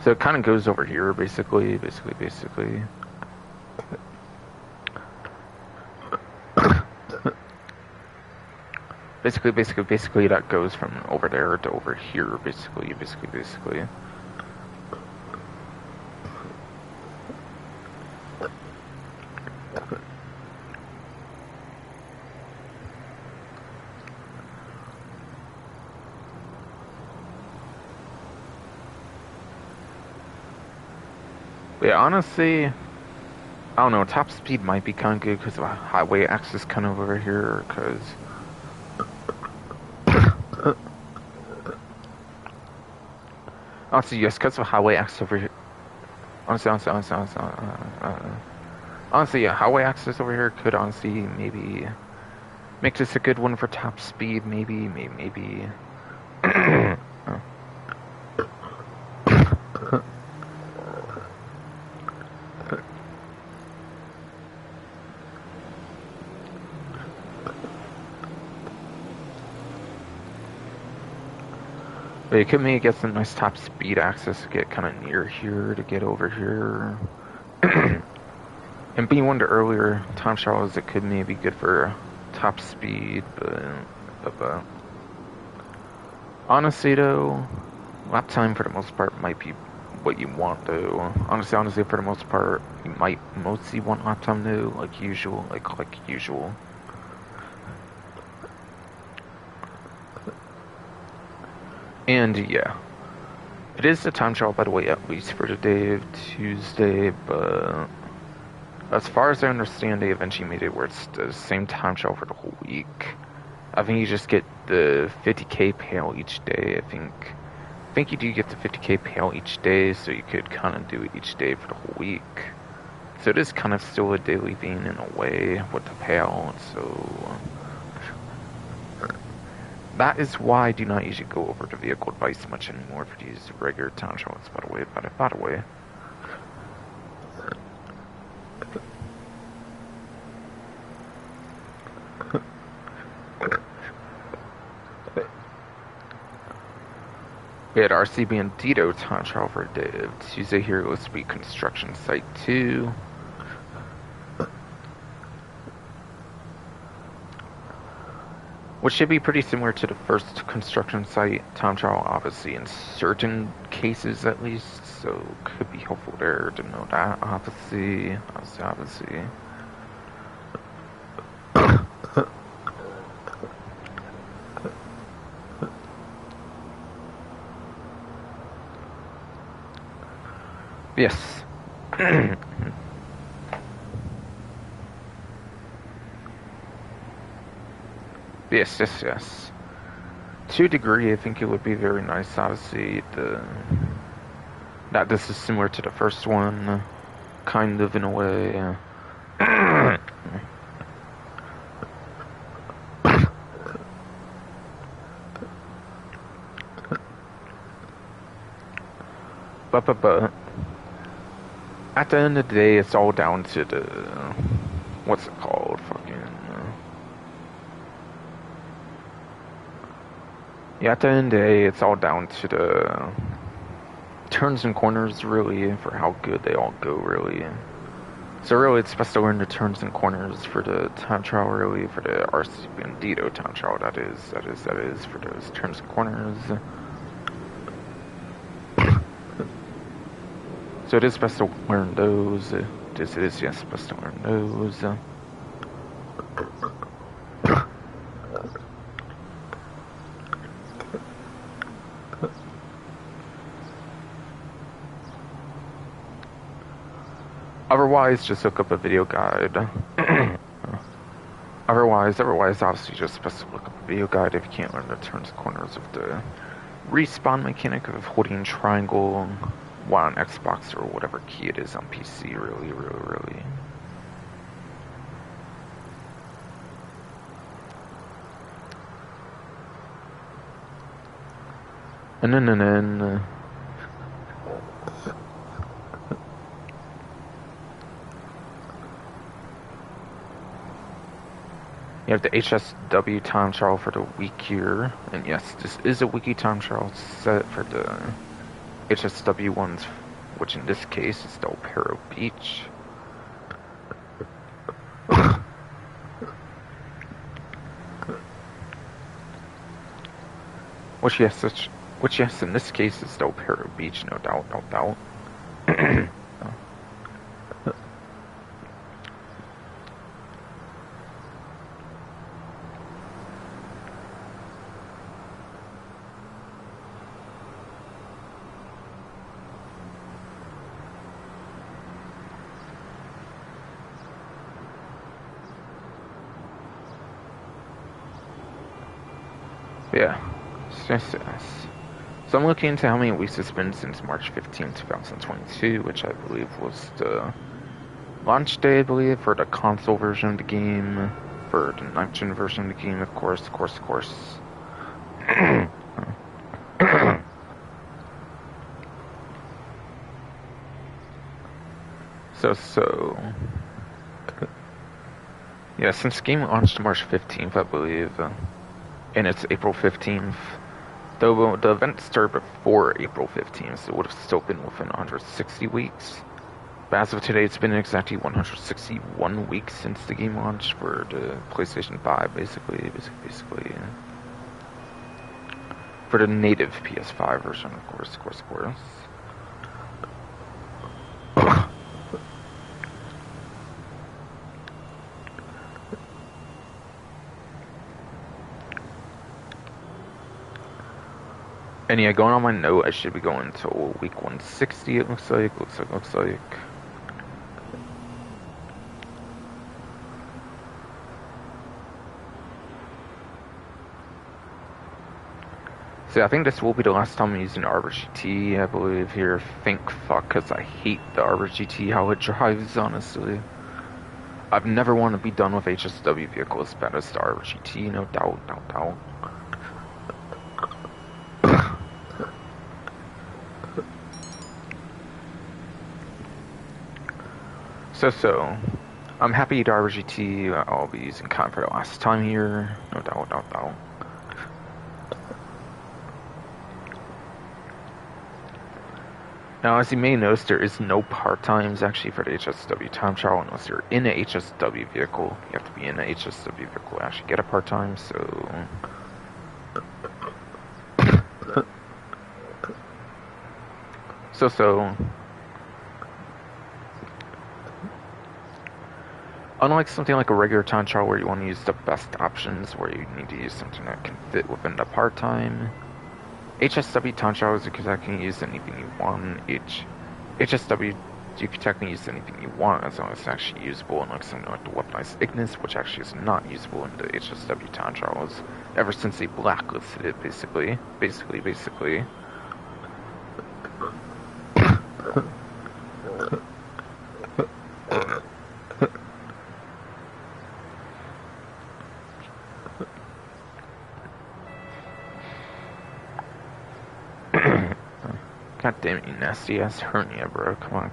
So it kind of goes over here, basically. Basically, that goes from over there to over here, basically. Yeah, honestly, I don't know, top speed might be kind of good because of highway access kind of over here, because... Honestly, yes, because of highway access over here. Honestly, yeah, highway access over here could honestly maybe make this a good one for top speed. Maybe. But it could maybe get some nice top speed access to get kind of near here to get over here. And being one of the earlier time trials, it could maybe be good for top speed, but honestly though, lap time for the most part might be what you want though. Honestly, for the most part, you might mostly want lap time though, like usual, like usual. And yeah, it is the time trial by the way, at least for today of Tuesday, but as far as I understand, they eventually made it where it's the same time trial for the whole week. I think you just get the 50k pail each day. I think you do get the 50k pail each day, so you could kind of do it each day for the whole week. So it is kind of still a daily thing in a way with the pail. So that is why I do not usually go over the vehicle advice much anymore for these regular town trials. By the way. We had RCB and Dito time trial for Dave. Tuesday here was to be construction site 2. Which should be pretty similar to the first construction site time trial, obviously, in certain cases at least. So could be helpful there to know that, obviously. Yes. Yes. To a degree, I think it would be very nice, obviously, that this is similar to the first one, kind of in a way. But at the end of the day, it's all down to the what's it called? Yeah, at the end of the day, it's all down to the turns and corners, really, for how good they all go, really. So really, it's best to learn the turns and corners for the time trial, really, for the RC Bandito time trial, that is, for those turns and corners. So it is best to learn those. It is, yes, best to learn those. Otherwise, just look up a video guide. Otherwise, obviously, just best to look up a video guide if you can't learn the turns and corners of the respawn mechanic of holding triangle while on Xbox or whatever key it is on PC, really. And then you have the HSW time trial for the week here. And yes, this is a wiki time trial set for the HSW ones, which in this case is Del Perro Beach. Which yes, in this case is Del Perro Beach, no doubt. Yeah. Yes. So I'm looking into how many weeks it's been since March 15th, 2022, which I believe was the launch day, I believe, for the console version of the game, for the next-gen version of the game, of course. So, yeah, since the game launched March 15th, I believe, and it's April 15th, though the event started before April 15th, so it would have still been within 160 weeks. But as of today, it's been exactly 161 weeks since the game launched for the PlayStation 5, basically. For the native PS5 version, of course. And yeah, going on my note, I should be going until week 160, it looks like. So I think this will be the last time I'm using the Arbor GT, I believe, here. Thank fuck, because I hate the Arbor GT, how it drives, honestly. I've never wanted to be done with HSW vehicles better as the Arbor GT, no doubt. So, I'm happy the Arbor GT I'll be using kind of for the last time here, no doubt. Now, as you may notice, there is no part times actually for the HSW time trial unless you're in a HSW vehicle. You have to be in a HSW vehicle to actually get a part time, so... So... Unlike something like a regular time trial where you want to use the best options, where you need to use something that can fit within the part time, HSW time trial is because I can use anything you want. HSW, you can technically use anything you want as long as it's actually usable, unlike something like the weaponized Ignis, which actually is not usable in the HSW time trials ever since they blacklisted it, basically. God damn it, you nasty ass hernia, bro. Come on.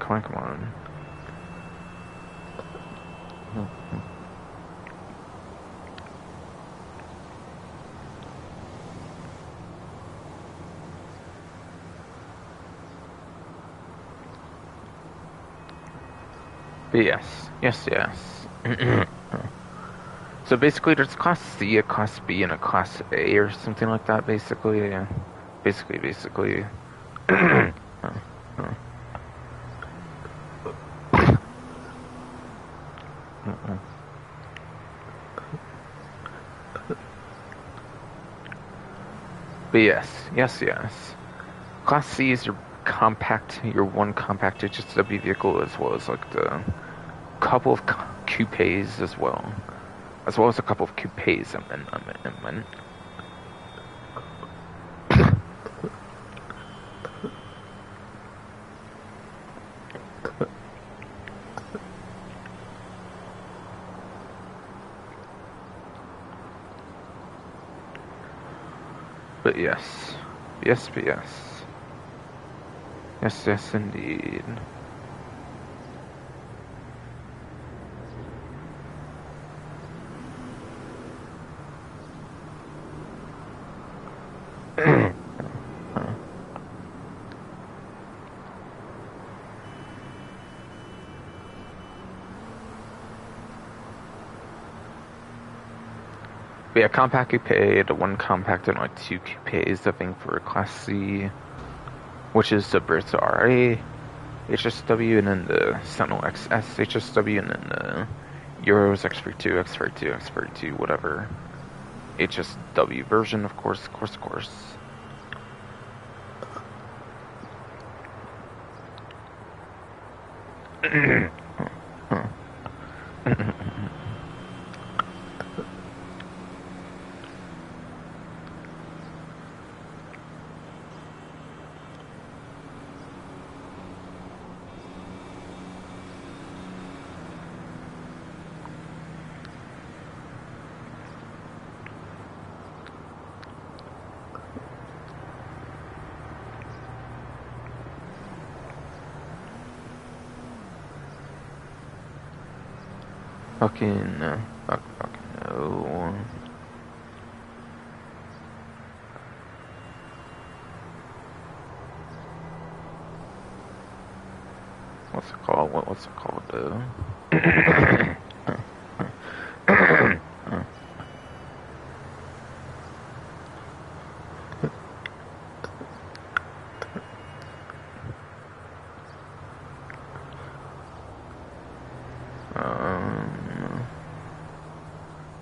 But yes. So basically, there's Class C, a Class B, and a Class A, or something like that, basically. Basically. But yes. Class C is your one compact HSW vehicle, as well as like the couple of coupes as well as a couple of coupes. But yes, indeed. But yeah, compact coupe, the one compact and like two coupes, I think, for Class C, which is the Bertha RA HSW, and then the Sentinel XS HSW, and then the Euros X42, whatever HSW version, of course. Fucking, fucking no. What's it called? What's it called, though?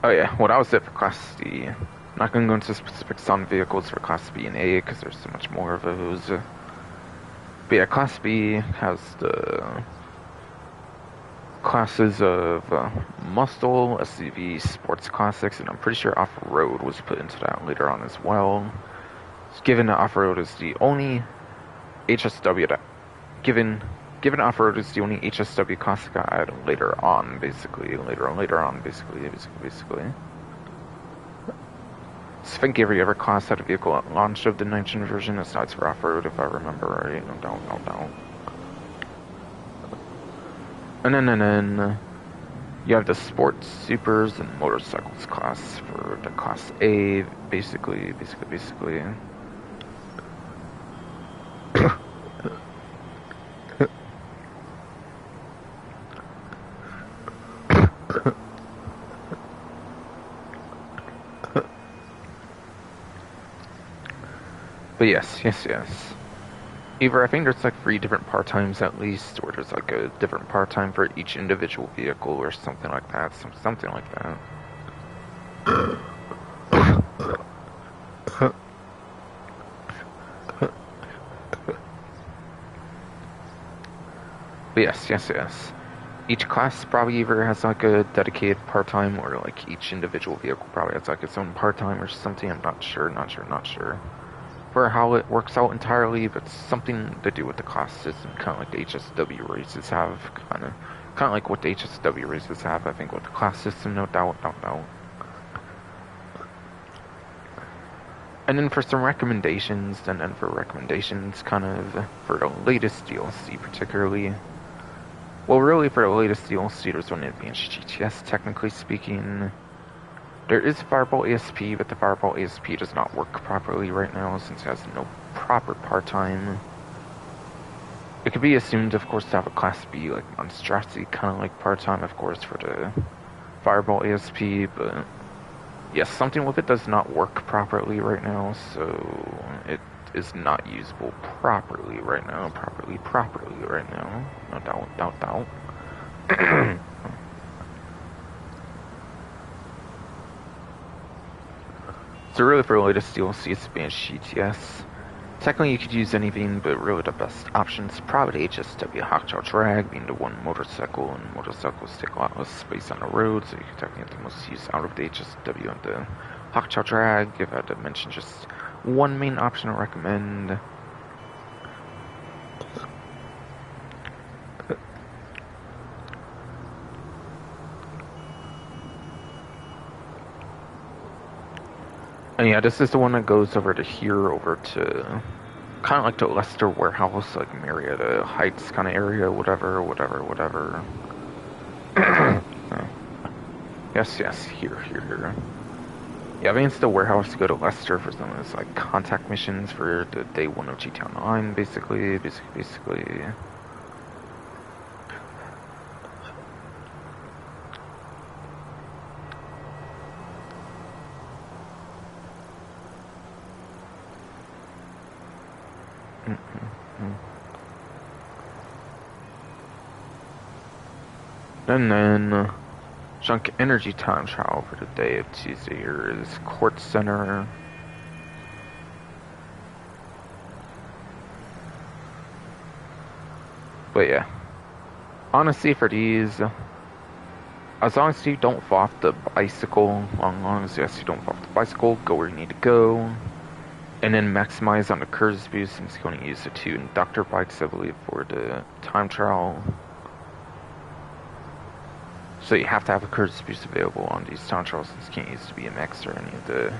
Oh yeah, what I was at for Class C. I'm not going to go into specifics on vehicles for Class B and A because there's so much more of those. But yeah, Class B has the classes of muscle, SUV, sports classics, and I'm pretty sure off-road was put into that later on as well. Given that off-road is the only HSW that given off-road is the only HSW classic I had later on, basically. Later on, basically. So I think every other class had a vehicle at launch of the 19 version, aside for off-road, if I remember right. No doubt. And then you have the sports, supers, and motorcycles class for the Class A, basically. But yes. Either I think there's like 3 different part-times at least, or there's like a different part-time for each individual vehicle or something like that. Something like that. But yes. Each class probably either has like a dedicated part-time or like each individual vehicle probably has like its own part-time or something. I'm not sure for how it works out entirely, but something to do with the class system, kind of like the HSW races have, kind of like what the HSW races have, I think, with the class system, no doubt. And then for some recommendations, kind of for the latest DLC particularly. Well, really, for the latest DLC, there's only Advanced GTS, technically speaking. There is Fireball ASP, but the Fireball ASP does not work properly right now since it has no proper part-time. It could be assumed, of course, to have a Class B, like, monstrosity, kind of like part-time, of course, for the Fireball ASP, but yes, something with it does not work properly right now, so it is not usable properly right now. No doubt. So really for the latest DLC, it's Advanced GTS. Technically you could use anything, but really the best options probably HSW Hawktail Drag, being the one motorcycle, and motorcycles take a lot less space on the road, so you can technically get the most use out of the HSW and the Hawktail Drag. If I had to mention just one main option I recommend. And yeah, this is the one that goes over to here, over to kind of like the Leicester warehouse, like Marietta Heights kind of area, whatever. Yes, here. Yeah, I mean, it's the warehouse to go to Leicester for some of those, like, contact missions for the day 1 of GTA Online, basically. And then, Junk Energy Time Trial for the day of Tuesday here is Court Center. But yeah, honestly, for these, as long as you don't fall off the bicycle, long as you don't fall off the bicycle, go where you need to go, and then maximize on the Curse boost since you're going to use the 2 inductor bikes, I believe, for the time trial. So you have to have a Curse boost available on these time trials since you can't use the BMX or any of the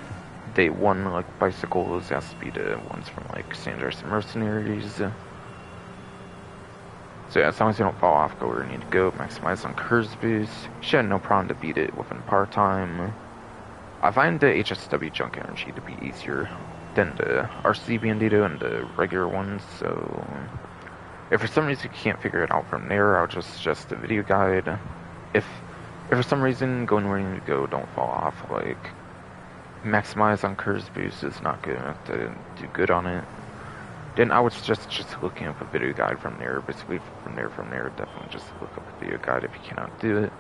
day 1 like bicycles. It has to be the ones from like Sanders and Mercenaries. So yeah, as long as you don't fall off, go where you need to go. Maximize on curse boost. Should have no problem to beat it within par time. I find the HSW junk energy to be easier than the RC Bandito and the regular ones, so if for some reason you can't figure it out from there, I'll just suggest the video guide. If for some reason going where you need to go, don't fall off. Like, maximize on curse boost is not good enough to do good on it. Then I would suggest just looking up a video guide from there. Basically, from there, definitely just look up a video guide if you cannot do it.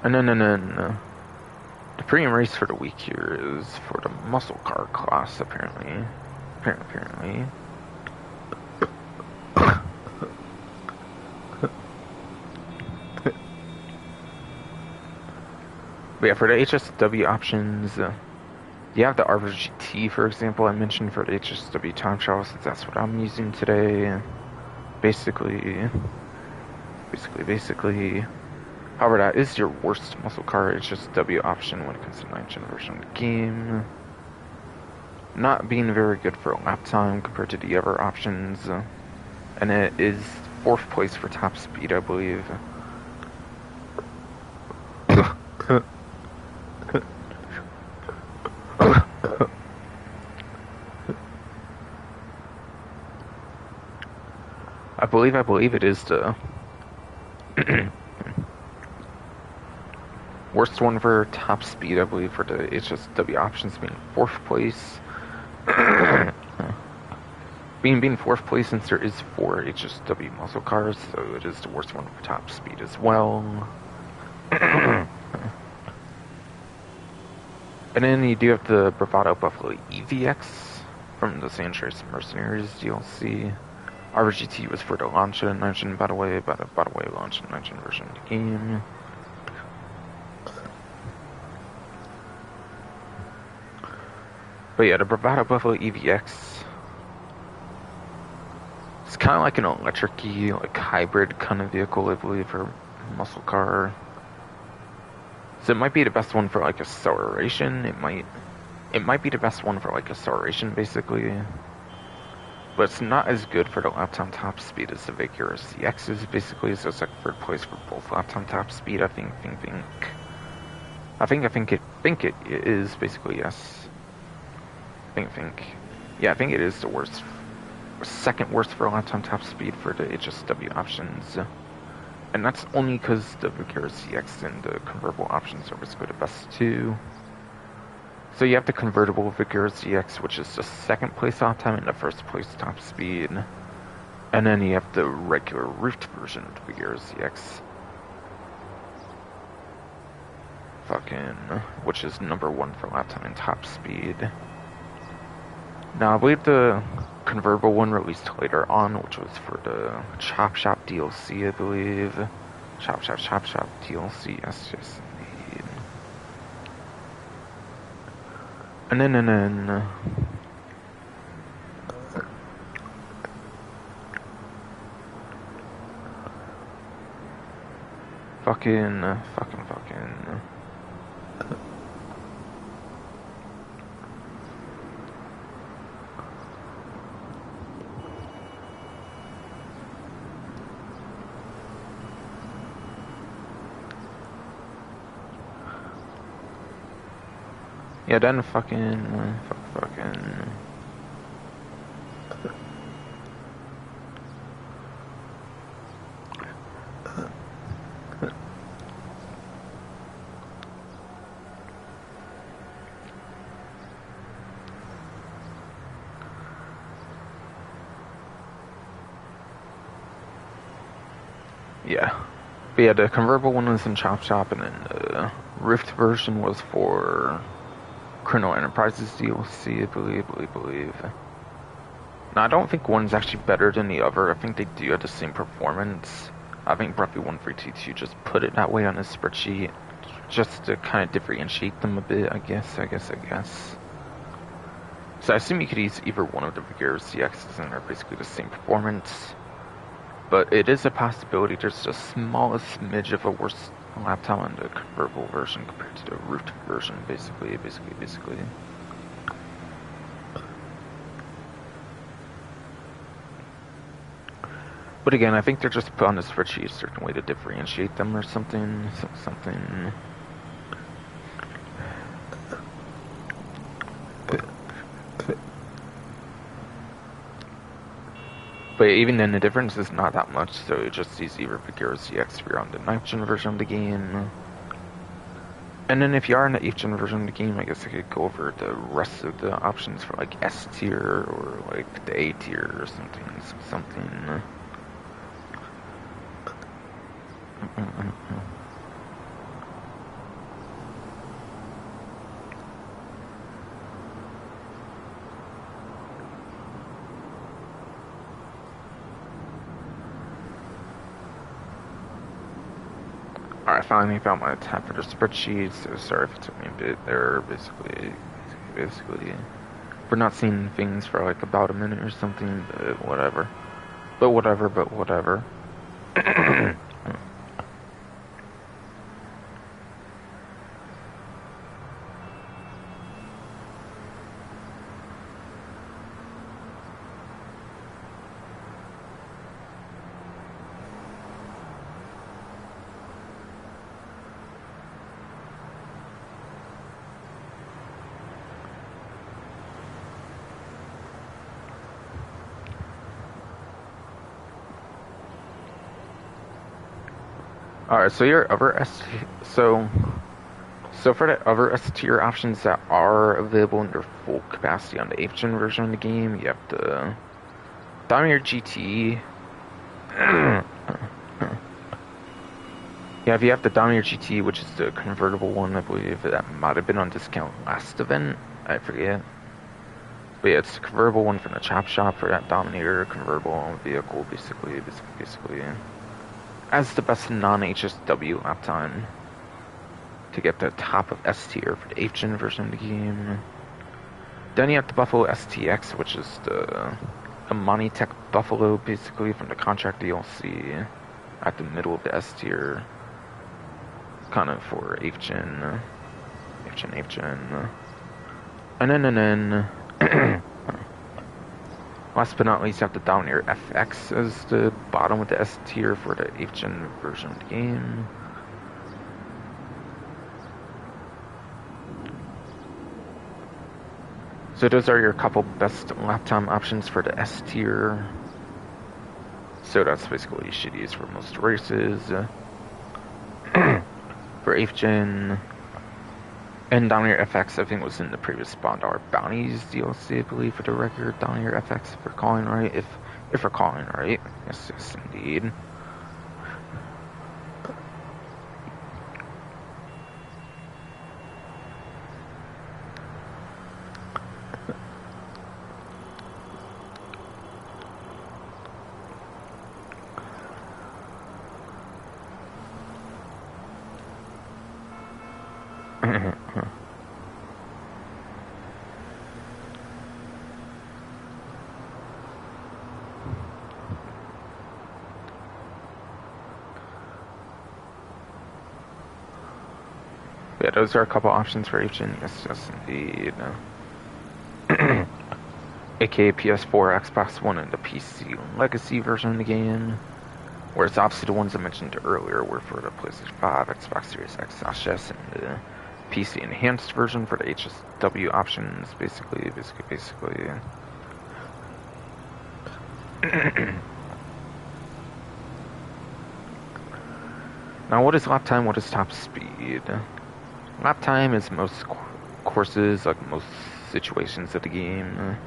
And then the premium race for the week here is for the muscle car class, apparently. Apparently. But yeah, for the HSW options, you have the Arbor GT, for example, I mentioned for the HSW time trial, since that's what I'm using today. Basically. However, that is your worst muscle car HSW option when it comes to 9th gen version of the game. Not being very good for lap time compared to the other options. And it is 4th place for top speed, I believe. I believe it is the worst one for top speed, I believe, for the HSW options being 4th place. being 4th place, since there is 4 HSW muscle cars, so it is the worst one for top speed as well. And then you do have the Bravado Buffalo EVX from the San Andreas Mercenaries DLC. RGT was for the launch of the 9th gen Battle Way launch of the 9th gen version of the game. But yeah, the Bravado Buffalo EVX, it's kind of like an electric-y, like hybrid kind of vehicle, I believe, for muscle car. So it might be the best one for like acceleration. It might be the best one for like acceleration, basically. But it's not as good for the lap time top speed as the Vigor CX is, basically. So it's like 3rd place for both lap time top speed. I think it is, basically, yes. Yeah, I think it is the worst, 2nd worst for lap time top speed for the HSW options. And that's only because the Vigor CX and the convertible options are basically the best too. So you have the convertible Vigor CX, which is the 2nd place lap time and the 1st place top speed. And then you have the regular roofed version of the Vigor CX. Which is number 1 for lap time and top speed. Now, I believe the convertible one released later on, which was for the Chop Shop DLC, I believe. Chop Shop DLC, yes, indeed. And then... Fucking... Yeah, then fucking... Yeah. But yeah, the convertible one was in Chop Shop, and then the Rift version was for Criminal Enterprises DLC, I believe. Now, I don't think one's actually better than the other. I think they do have the same performance. I think Breathy 1322 just put it that way on his spreadsheet, just to kind of differentiate them a bit, I guess. So I assume you could use either one of the Vigor CXs, and they're basically the same performance. but it is a possibility there's the smallest smidge of a worse lap time on the convertible version compared to the root version, basically. But again, I think they're just put on the spreadsheet a certain way to differentiate them or something. But even then, the difference is not that much, so it just sees either Vigero CX if you're on the 9th gen version of the game. And then if you are in the 8th gen version of the game, I guess I could go over the rest of the options for like S tier or like the A tier or something. Alright, finally found my tab for the spreadsheet, so sorry if it took me a bit there, basically, we're not seeing things for like about a minute or something, but whatever. Alright, so your other so for the other S tier options that are available in their full capacity on the 8th gen version of the game, you have the Dominator GT. Yeah, if you have the Dominator GT, which is the convertible one, I believe that might have been on discount last event. I forget. But yeah, it's the convertible one from the chop shop for that Dominator convertible vehicle, basically. As the best non-HSW lap time to get the top of S tier for the 8th gen version of the game. Then you have the Buffalo STX, which is the Amani Tech Buffalo, basically, from the contract DLC at the middle of the S tier. Kind of for 8th gen. And then last but not least, you have the Dominator FX as the bottom of the S tier for the 8th gen version of the game. So those are your couple best lap time options for the S tier. So that's basically shittiest for most races. For 8th gen. And Dominator FX, I think, was in the previous Bond R Bounties DLC, I believe, for the record. Dominator FX, if recalling right. If recalling right. Yes, indeed. Yeah, those are a couple options for each, and yes, indeed. AKA PS4, Xbox One, and the PC Legacy version of the game. Whereas obviously the ones I mentioned earlier were for the PlayStation 5, Xbox Series X, HS, and the PC Enhanced version for the HSW options, basically. Now, what is lap time? What is top speed? Lap time is most courses, like most situations of the game.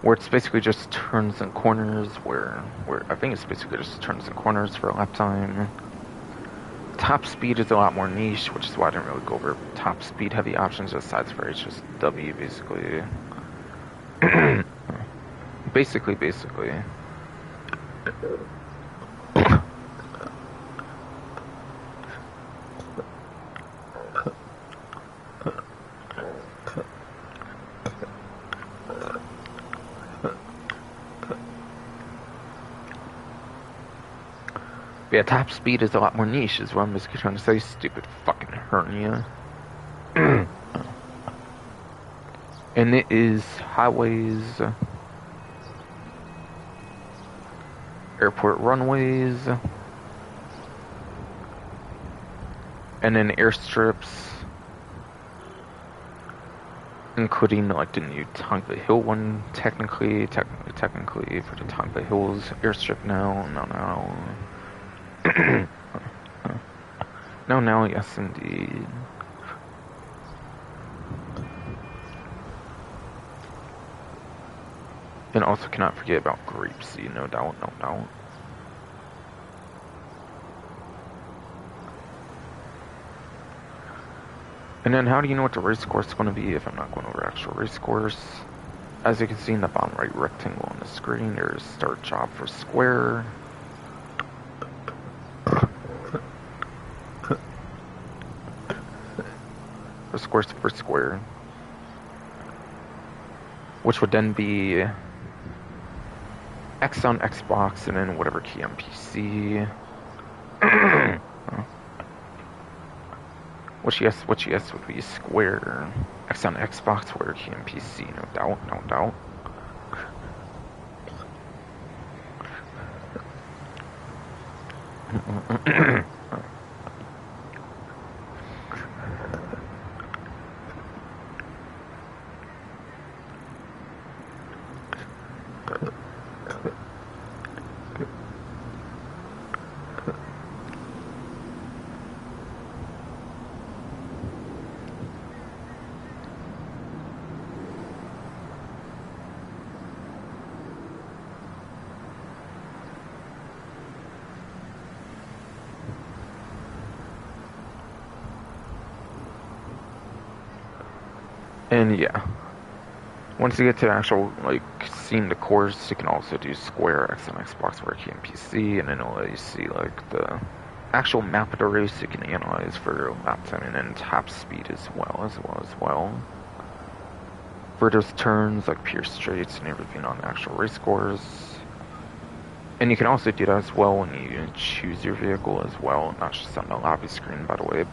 Where it's basically just turns and corners, where I think it's basically just turns and corners for a lap time. Top speed is a lot more niche, which is why I didn't really go over top speed heavy options aside for HSW, basically. basically. Yeah, top speed is a lot more niche, is what I'm basically trying to say. Stupid fucking hernia. And it is highways, airport runways, and then airstrips, including like the new Tonga Hill one, technically for the Tonga Hills airstrip now. No, yes indeed. And also cannot forget about Grapeseed, no doubt. And then how do you know what the race course is going to be if I'm not going over actual race course? As you can see in the bottom right rectangle on the screen, there's start job for square. For square. Which would then be X on Xbox and then whatever key on PC. Which yes would be square. X on Xbox, whatever key on PC, no doubt. And yeah, once you get to the actual, like, seeing the course, you can also do square, X on Xbox, where key on PC, and then it'll let you see, like, the actual map of the race you can analyze for lap time, and then top speed as well. For those turns, like pure straights and everything on the actual race course. And you can also do that as well when you choose your vehicle as well, not just on the lobby screen, by the way.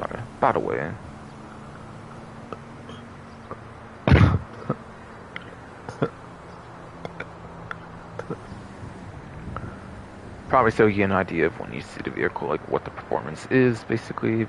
Probably so you get an idea of when you see the vehicle, like what the performance is, basically.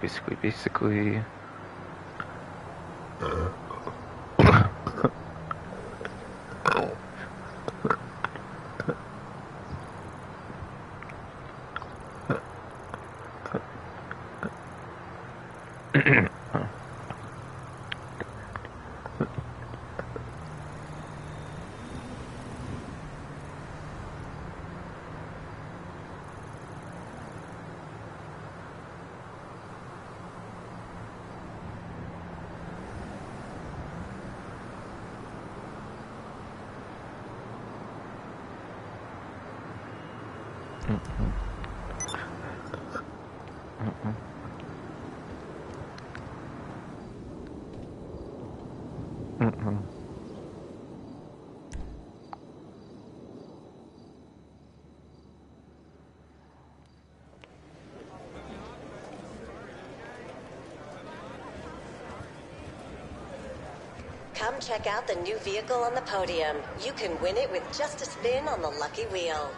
Come check out the new vehicle on the podium. You can win it with just a spin on the lucky wheel.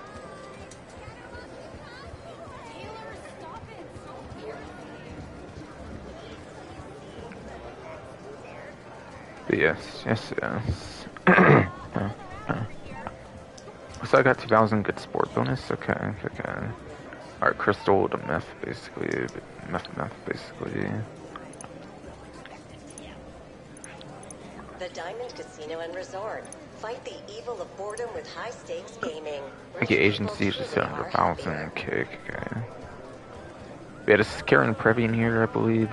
Yes. So I got 2,000 good sport bonus. Okay. Alright, crystal to meth, basically. Meth, basically. The Diamond Casino and Resort. Fight the evil of boredom with high-stakes gaming. Okay, agency just 700,000. Okay. Yeah, this is Karen Prevy in here, I believe.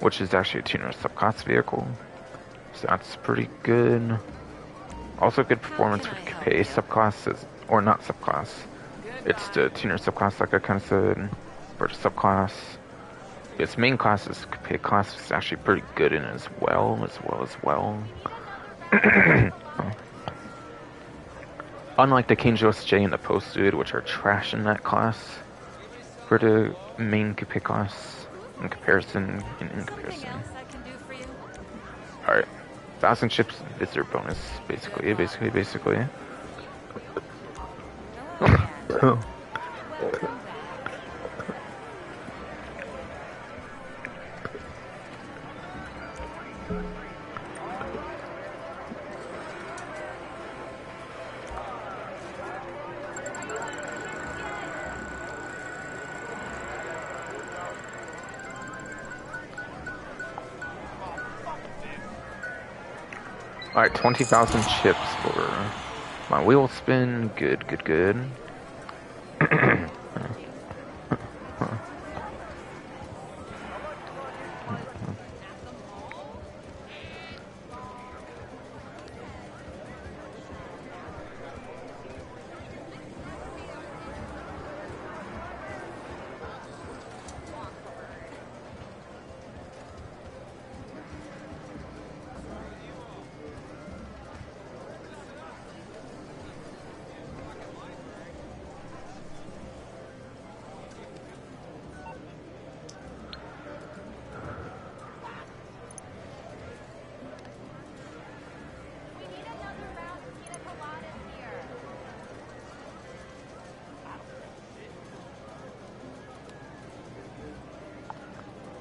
Which is actually a tuner subclass vehicle. So that's pretty good. Also good performance for Coupe subclasses, or not subclass. It's the tuner subclass, like I kind of said, for the subclass. Its main class is Coupe class, is actually pretty good in it as well. Unlike the Kangel SJ and the Posted, which are trash in that class, for the main coupe class, in comparison. Alright. Thousand chips visitor bonus, basically. Alright, 20,000 chips for my wheel spin. Good.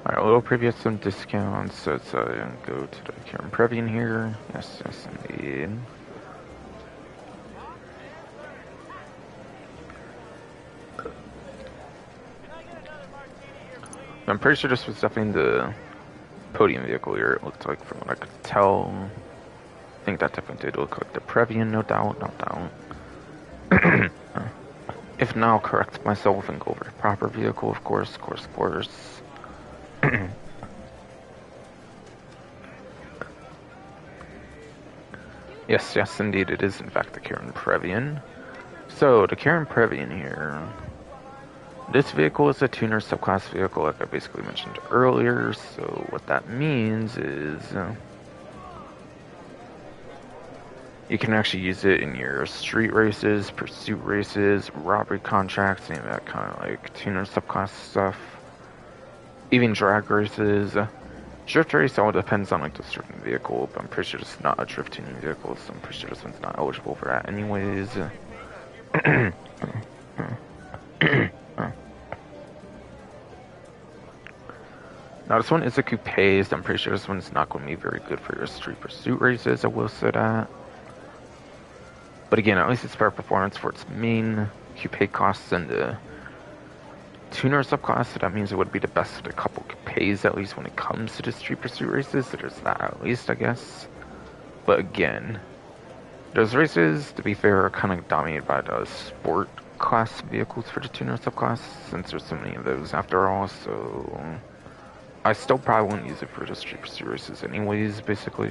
Alright, a little preview some discounts, so let's go to the Karen Previan here. Yes, indeed. I'm pretty sure this was definitely the podium vehicle here, it looked like, from what I could tell. I think that definitely did look like the Previan, no doubt. If now, I'll correct myself and go over the proper vehicle, of course. Yes, indeed, it is in fact the Karen Previan. So, the Karen Previan here. This vehicle is a tuner subclass vehicle, like I basically mentioned earlier, so what that means is you can actually use it in your street races, pursuit races, robbery contracts, any of that kind of like tuner subclass stuff. Even drag races. Drift race all depends on like the certain vehicle, but I'm pretty sure it's not a drift tuning vehicle, so I'm pretty sure this one's not eligible for that anyways. Now this one is a coupe, so I'm pretty sure this one's not going to be very good for your street pursuit races, I will say that. But again, at least it's better performance for its main coupe costs and the tuner subclass, so that means it would be the best of the couple coupes, at least when it comes to the street pursuit races, so there's that at least, I guess. But again, those races, to be fair, are kind of dominated by the sport class vehicles for the tuner subclass, since there's so many of those after all, so I still probably won't use it for the street pursuit races anyways, basically.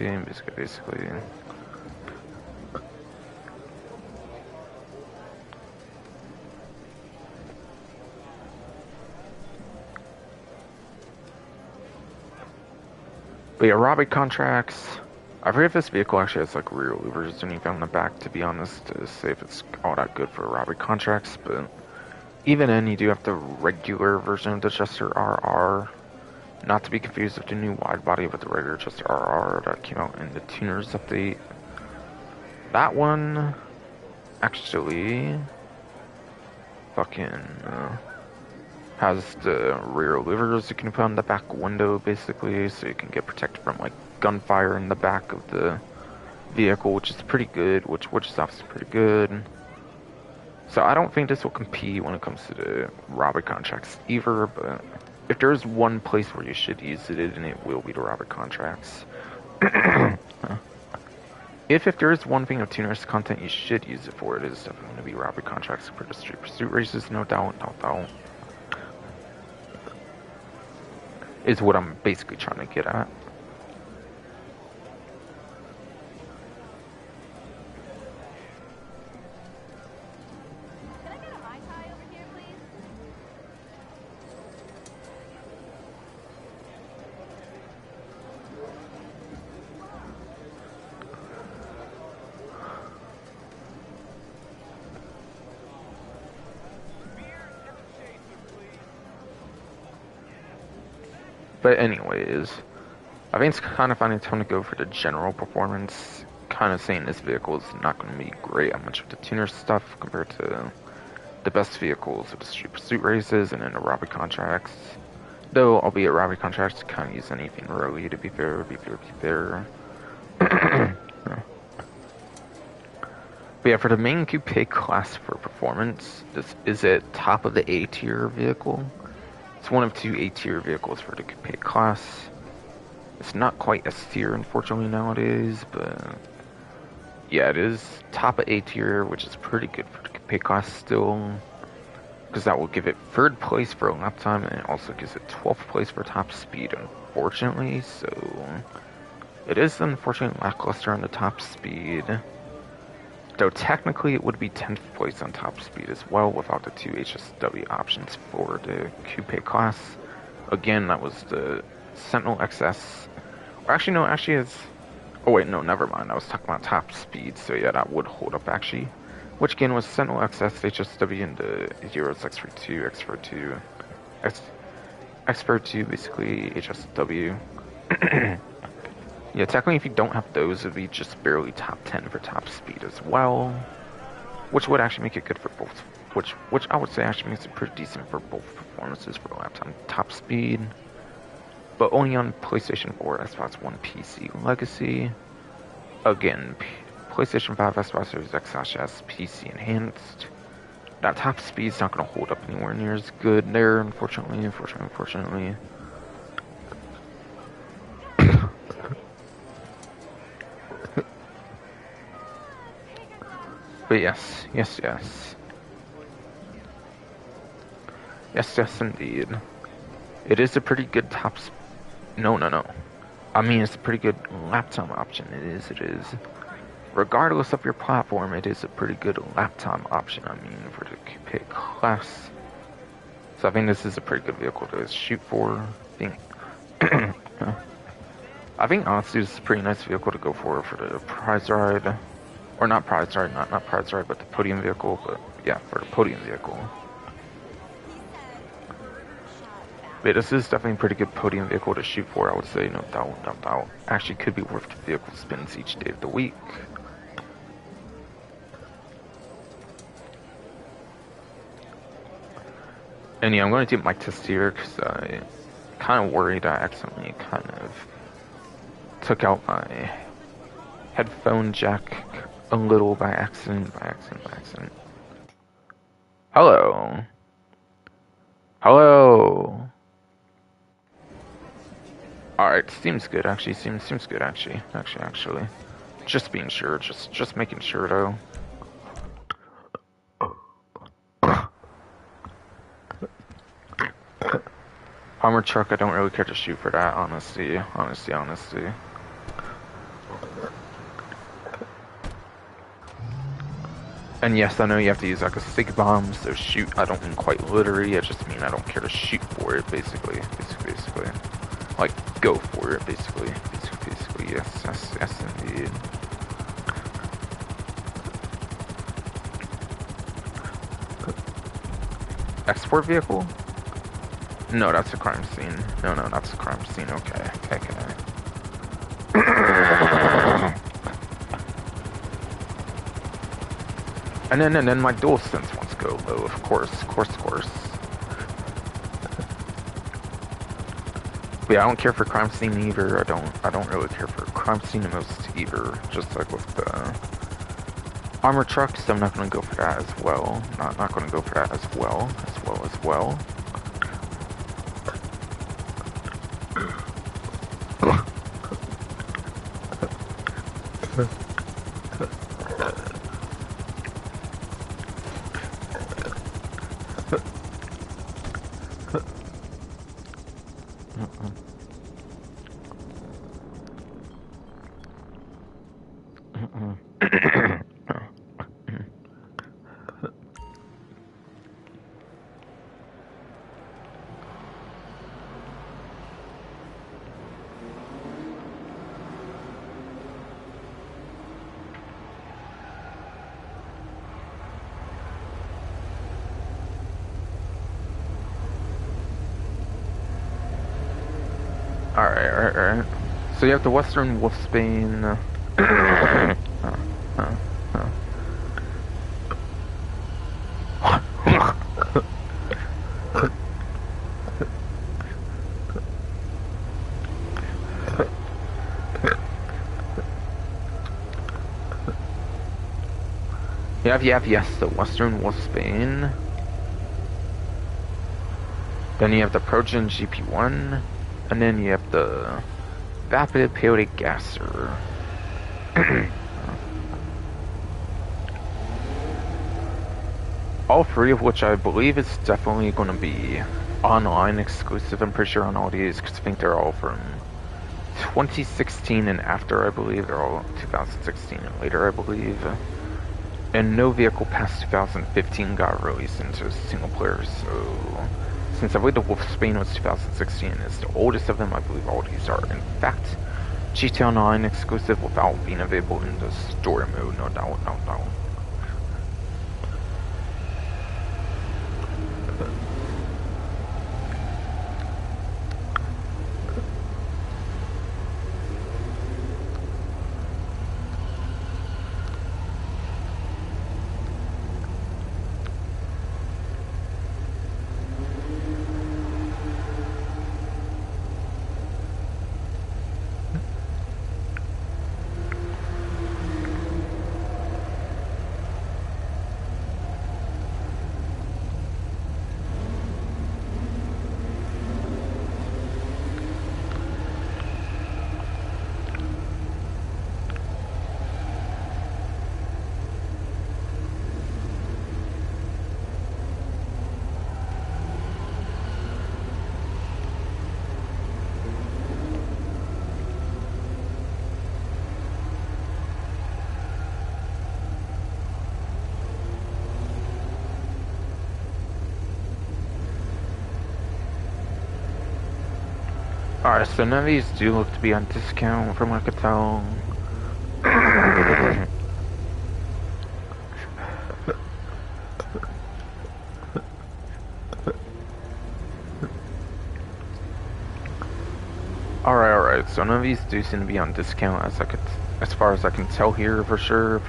But yeah, robbery contracts. I forget if this vehicle actually has like rear louvers or anything on the back, to be honest, to say if it's all that good for robbery contracts, but even then, you do have the regular version of the Chester RR. Not to be confused with the new wide body with the regular Chester RR that came out in the tuners update. That one actually fucking has the rear louvers you can put on the back window, basically, so you can get protected from like gunfire in the back of the vehicle, which is pretty good, which is obviously pretty good. So I don't think this will compete when it comes to the robbery contracts either, but if there's one place where you should use it, and it will be the robbery contracts. If there is one thing of tuners content you should use it for, it is definitely going to be robbery contracts for the street pursuit races, no doubt. Is what I'm basically trying to get at. Can I get a Mai Tai over here, please? But anyways, I think it's kind of finding time to go for the general performance. Kind of saying this vehicle is not going to be great at much of the tuner stuff compared to the best vehicles of the street pursuit races and in the robbery contracts. Though, albeit robbery contracts kind of use anything really, to be fair, But yeah, for the main coupe class for performance, this is a top of the A tier vehicle. It's one of 2 A tier vehicles for the coupe class. It's not quite S tier, unfortunately, nowadays, but yeah, it is top of A tier, which is pretty good for the coupe class still, because that will give it 3rd place for lap time, and it also gives it 12th place for top speed, unfortunately, so it is unfortunately lackluster on the top speed. Though technically it would be 10th place on top speed as well without the 2 HSW options for the coupe class. Again, that was the Sentinel XS. Or actually, no, it's... Oh wait, no, never mind. I was talking about top speed, so yeah, that would hold up actually. Which again was Sentinel XS, HSW, and the Heroes X42, X42, X42, basically HSW. Yeah, technically if you don't have those, it would be just barely top 10 for top speed as well. Which would actually make it good for both. Which I would say actually makes it pretty decent for both performances for lap time top speed. But only on PlayStation 4, Xbox One, PC Legacy. Again, PlayStation 5, Xbox Series X/S, PC Enhanced. That top speed's not going to hold up anywhere near as good there, unfortunately. But yes. Yes, indeed. It is a pretty good top... No. I mean, it's a pretty good lap time option. It is. Regardless of your platform, it is a pretty good lap time option, I mean, for the coupe class. So I think this is a pretty good vehicle to shoot for. I think honestly this is a pretty nice vehicle to go for the prize ride. Or not prize ride, not prize ride, but the podium vehicle. But yeah, for the podium vehicle. But this is definitely a pretty good podium vehicle to shoot for, I would say, no doubt. Actually could be worth the vehicle spins each day of the week. And yeah, I'm going to do my test here because I kind of worried I accidentally kind of took out my headphone jack a little by accident. Hello. Alright, seems good actually, seems good actually. Just being sure, just making sure though. Armored truck, I don't really care to shoot for that, honestly. And yes, I know you have to use like a stick bomb, so shoot, I don't mean quite literally, I just mean I don't care to shoot for it, basically. Like, go for it, basically, yes, indeed. Export vehicle? No, that's a crime scene. No, that's a crime scene, okay. And then my dual sense wants to go low, of course. But yeah, I don't care for crime scene either. I don't really care for crime scene the most either. Just like with the armor trucks, I'm not gonna go for that as well. Not gonna go for that as well. Alright. So you have the Western Wolfsbane. Yes, the Western Wolfsbane. Then you have the Progen GP1, and then you have the Vapid Peyote Gasser. All three of which I believe is definitely going to be online exclusive. I'm pretty sure on all these, because I think they're all from 2016 and after, I believe. They're all 2016 and later, I believe. And no vehicle past 2015 got released into single player, so since I believe the Wolfsbane was 2016 and is the oldest of them, I believe all these are in fact GTA Online exclusive without being available in the story mode, no doubt. Alright, so none of these do look to be on discount from what I could tell. Alright, so none of these do seem to be on discount as far as I can tell here for sure.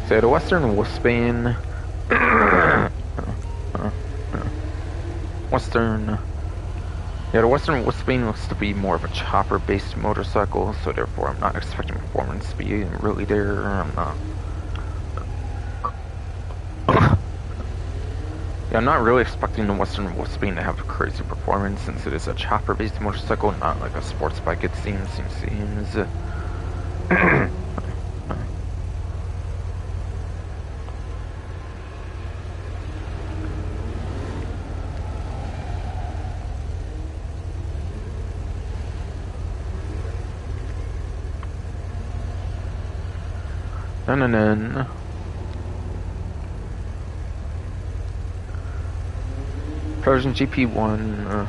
So the Western Wolfsbane, the Western Wolfsbane looks to be more of a chopper-based motorcycle, so therefore I'm not expecting performance to be really there. I'm not really expecting the Western Wolfsbane to have crazy performance since it is a chopper-based motorcycle, not like a sports bike it seems. No. Persian GP1,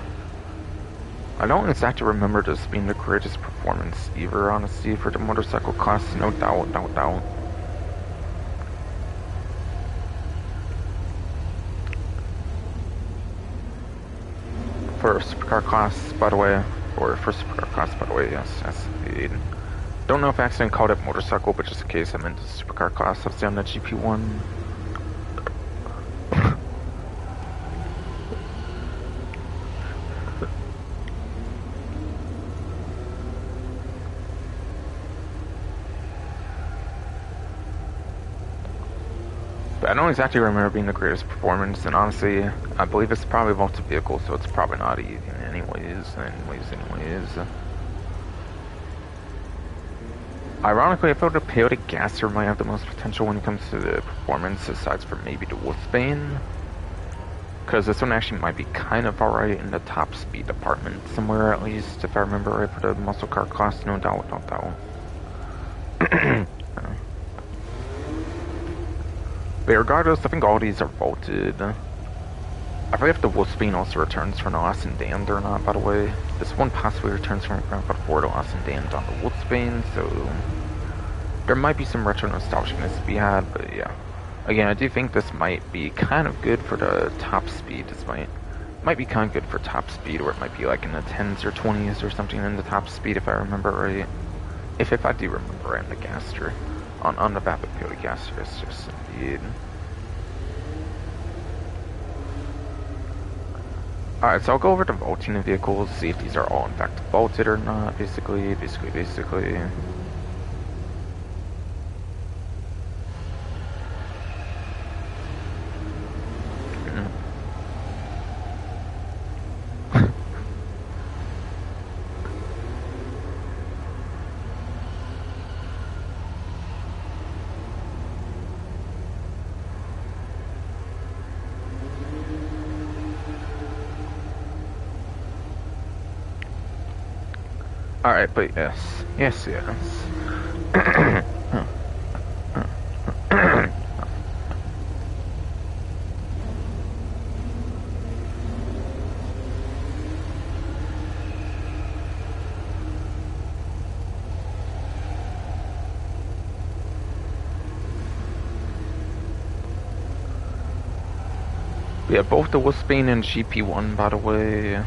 I don't exactly remember this being the greatest performance either, honestly, for the motorcycle class, no doubt. For supercar class, by the way, yes, indeed. Don't know if I accidentally called it motorcycle, but just in case I meant the supercar class, I'll stay on the GP1. But I don't exactly remember being the greatest performance, and honestly, I believe it's probably multi-vehicle, so it's probably not easy anyways. Ironically, I feel the Peyote Gasser might have the most potential when it comes to the performance, aside from maybe the Wolfsbane. Because this one actually might be kind of alright in the top speed department, somewhere at least, if I remember right, for the muscle car class, no doubt. But regardless, I think all these are vaulted. I forget if the Wolfsbane also returns for the last and damned or not, by the way. This one possibly returns from Grand Theft Auto Lost and Damned on the Wolfsbane, so there might be some retro nostalgicness to be had, but yeah. Again, I do think this might be kind of good for the top speed. This might be kind of good for top speed, or it might be like in the 10s or 20s or something in the top speed if I remember right. If I do remember right, in the Gaster. On the Vapid Peyote Gaster, it's just indeed. Alright, so I'll go over the vaulting of vehicles, see if these are all in fact vaulted or not, basically. Alright, but yes. Yeah, both the Wolfsbane and GP1, by the way.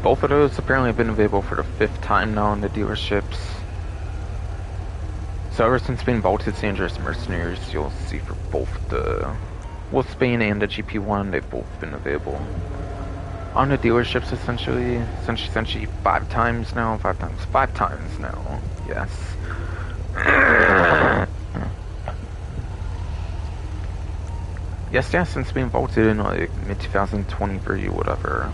Both of those apparently have been available for the 5th time now in the dealerships. So ever since being vaulted Dangerous Mercenaries, you'll see for both the Wolfsbane and the GP1, they've both been available on the dealerships essentially 5 times now, yes. yes, since being vaulted in like mid-2023, whatever.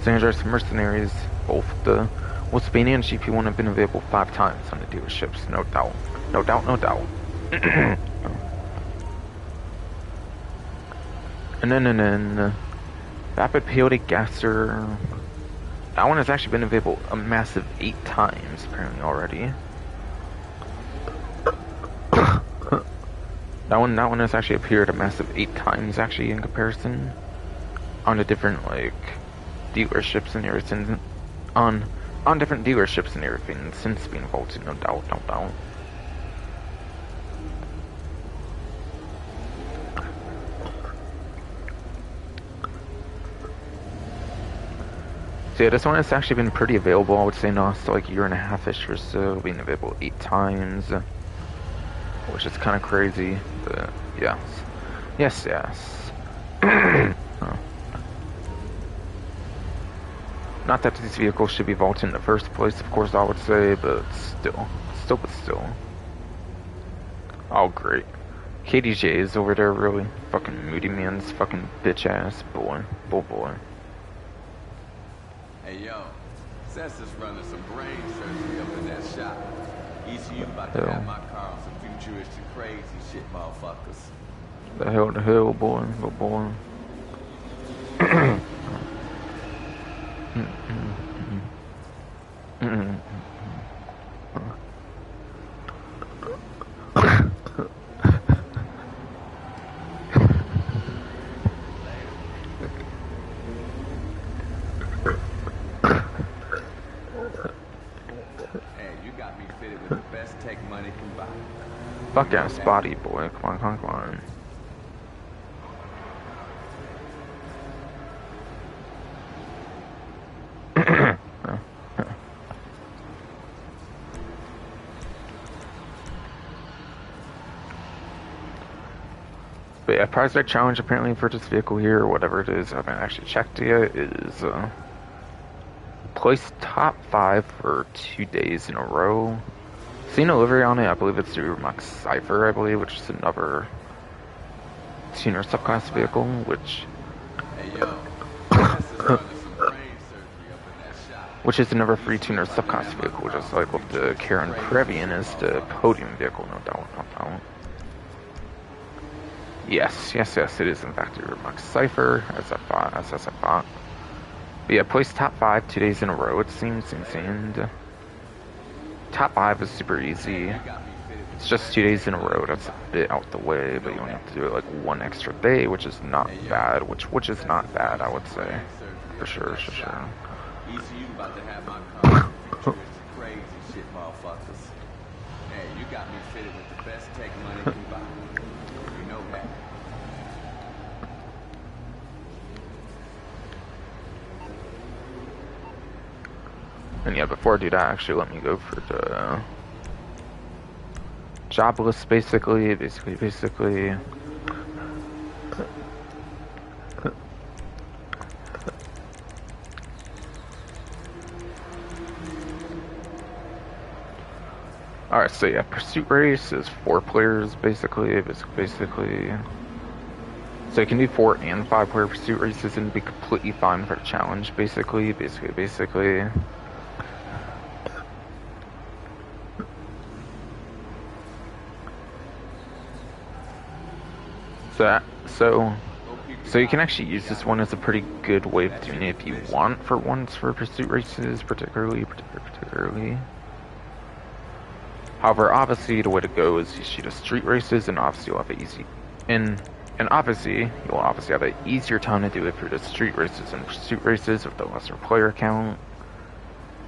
Dangerous Mercenaries, both the Wolfsbane and GP1 have been available 5 times on the dealerships, no doubt. And then Vapid Peyote Gaster, that one has actually been available a massive 8 times apparently already. that one has actually appeared a massive 8 times actually in comparison on the different like dealerships and everything, on different dealerships and everything since being vaulted, no doubt. So yeah, this one has actually been pretty available, I would say now, so like a year and a half-ish or so, being available 8 times, which is kind of crazy, but yes. Not that these vehicles should be vaulted in the first place, of course, I would say, but still. Oh, great. KDJ is over there, really. Fucking Moody Man's fucking bitch-ass boy. Boy. Hey, yo. Cesar's running some brain surgery up in that shop. ECU about to have my car on some futuristic crazy shit, motherfuckers. The hell, boy. Good boy. Fuck ass body, boy. Come on. But yeah, price tag challenge apparently for this vehicle here, or whatever it is, I haven't actually checked yet, is place top 5 for 2 days in a row. Seen a livery on it, I believe it's through Max Cypher, I believe, which is another tuner subclass vehicle, which which is another free tuner subclass vehicle, just like what the Karen Previan is the podium vehicle, no doubt. Yes, it is in fact through Max Cypher, as I thought. But yeah, place top 5 2 days in a row, it seems insane. Top 5 is super easy. It's just 2 days in a row, that's a bit out the way, but you only have to do it like 1 extra day, which is not bad, which is not bad, I would say. For sure. ECU about to have my car some futuristic crazy shit, motherfuckers. Hey, you got me fitted with the best tech money can buy. You know that. And yeah, before I do that, actually let me go for the job list, basically. Alright, so yeah, Pursuit Race is 4 players, basically. So you can do 4 and 5 player Pursuit Races and be completely fine for the challenge, basically. So you can actually use this one as a pretty good way of doing it if you want for once for Pursuit Races, particularly. However, obviously the way to go is you shoot a Street Races, and obviously you'll have an easy you'll obviously have an easier time to do it for the Street Races and Pursuit Races with the lesser player count.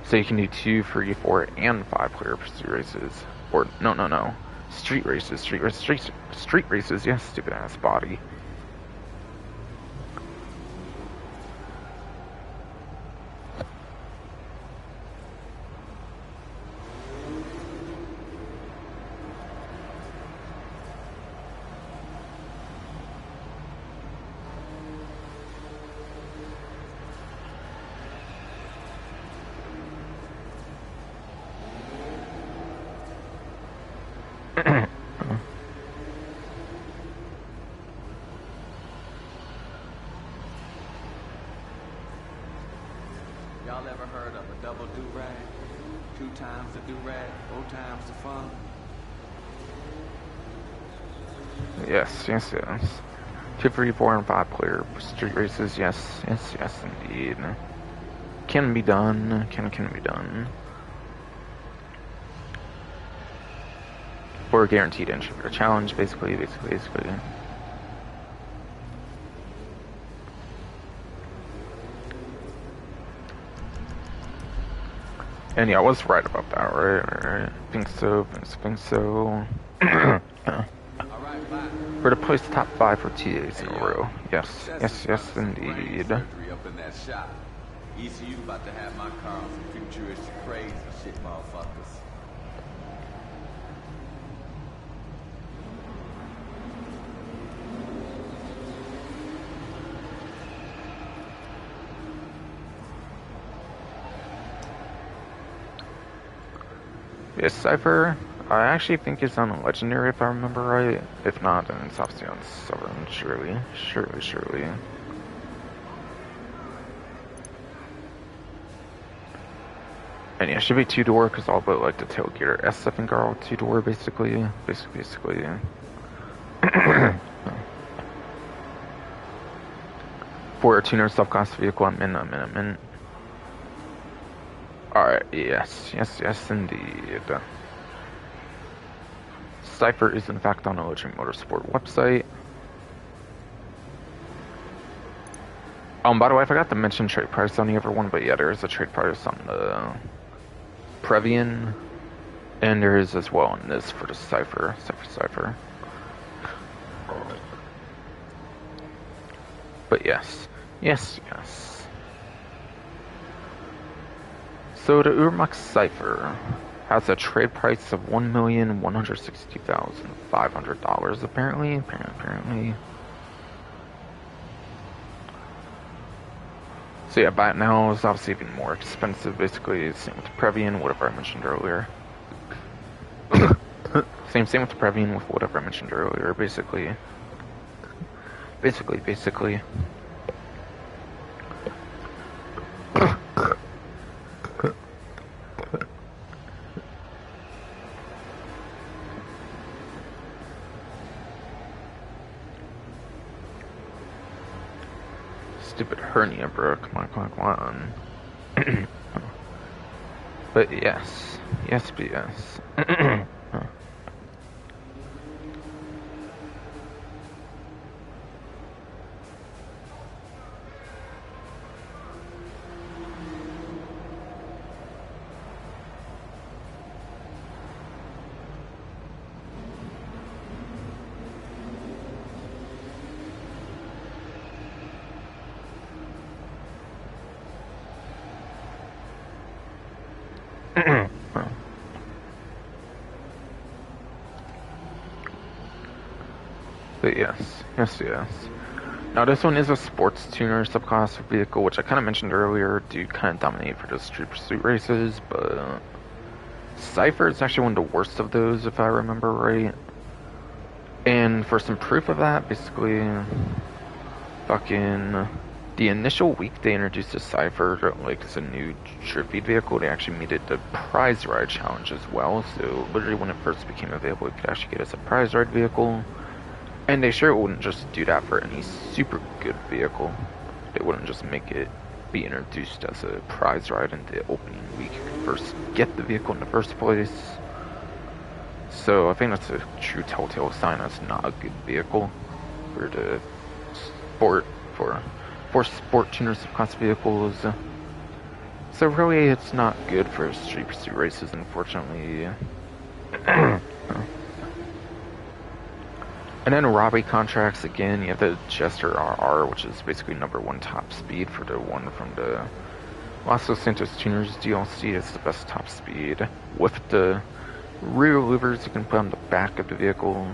So you can do 2, 3, 4, and 5 player Pursuit Races. Or no. Street Races, yes, stupid ass body. Y'all ever heard of a double do-rag? 2 times the do-rag, 4 times the fun? Yes. 2, 3, 4, and 5 player Street Races, yes, indeed. Can be done, can be done. For a guaranteed entry for a challenge, basically. And yeah, I was right about that, right? Think so. For to place top 5 for 2 days in a row. Yes, indeed. ECU about to have my car on some futuristic crazy shit, motherfuckers. Yes, Cypher, I actually think it's on a Legendary if I remember right. If not, then it's obviously on Sovereign, surely. And yeah, it should be 2-door, because all but like the tailgater S, I think, are all 2-door, basically. For a tuner self-cost vehicle, I'm in. Alright, yes, indeed. Cypher is in fact on a Legend Motorsport website. By the way, I forgot to mention trade price on the other one, but yeah, there is a trade price on the Previan, and there is as well on this for the Cypher. But yes. So the Urmax Cypher has a trade price of $1,162,500 apparently. So yeah, buy it now is obviously even more expensive, basically. Same with the Previan, whatever I mentioned earlier. Same with the Previan with whatever I mentioned earlier, basically. Stupid hernia, bro. Come on. But yes. But yes. Now this one is a sports tuner subclass vehicle, which I kind of mentioned earlier, do kind of dominate for the street pursuit races, but Cypher is actually one of the worst of those, if I remember right. And for some proof of that, basically, fucking the initial week they introduced the Cypher, like as a new trophy vehicle, they actually made it the prize ride challenge as well. So literally when it first became available, it could actually get us a prize ride vehicle. And they sure wouldn't just do that for any super good vehicle. They wouldn't just make it be introduced as a prize ride in the opening week. You could first get the vehicle in the first place. So I think that's a true telltale sign that's not a good vehicle for the sport, for sport tuner subclass vehicles. So really it's not good for street pursuit races, unfortunately. And then robbery contracts, again, you have the Jester RR, which is basically #1 top speed for the one from the Los Santos Tuners DLC. It's the best top speed. With the rear louvers you can put on the back of the vehicle.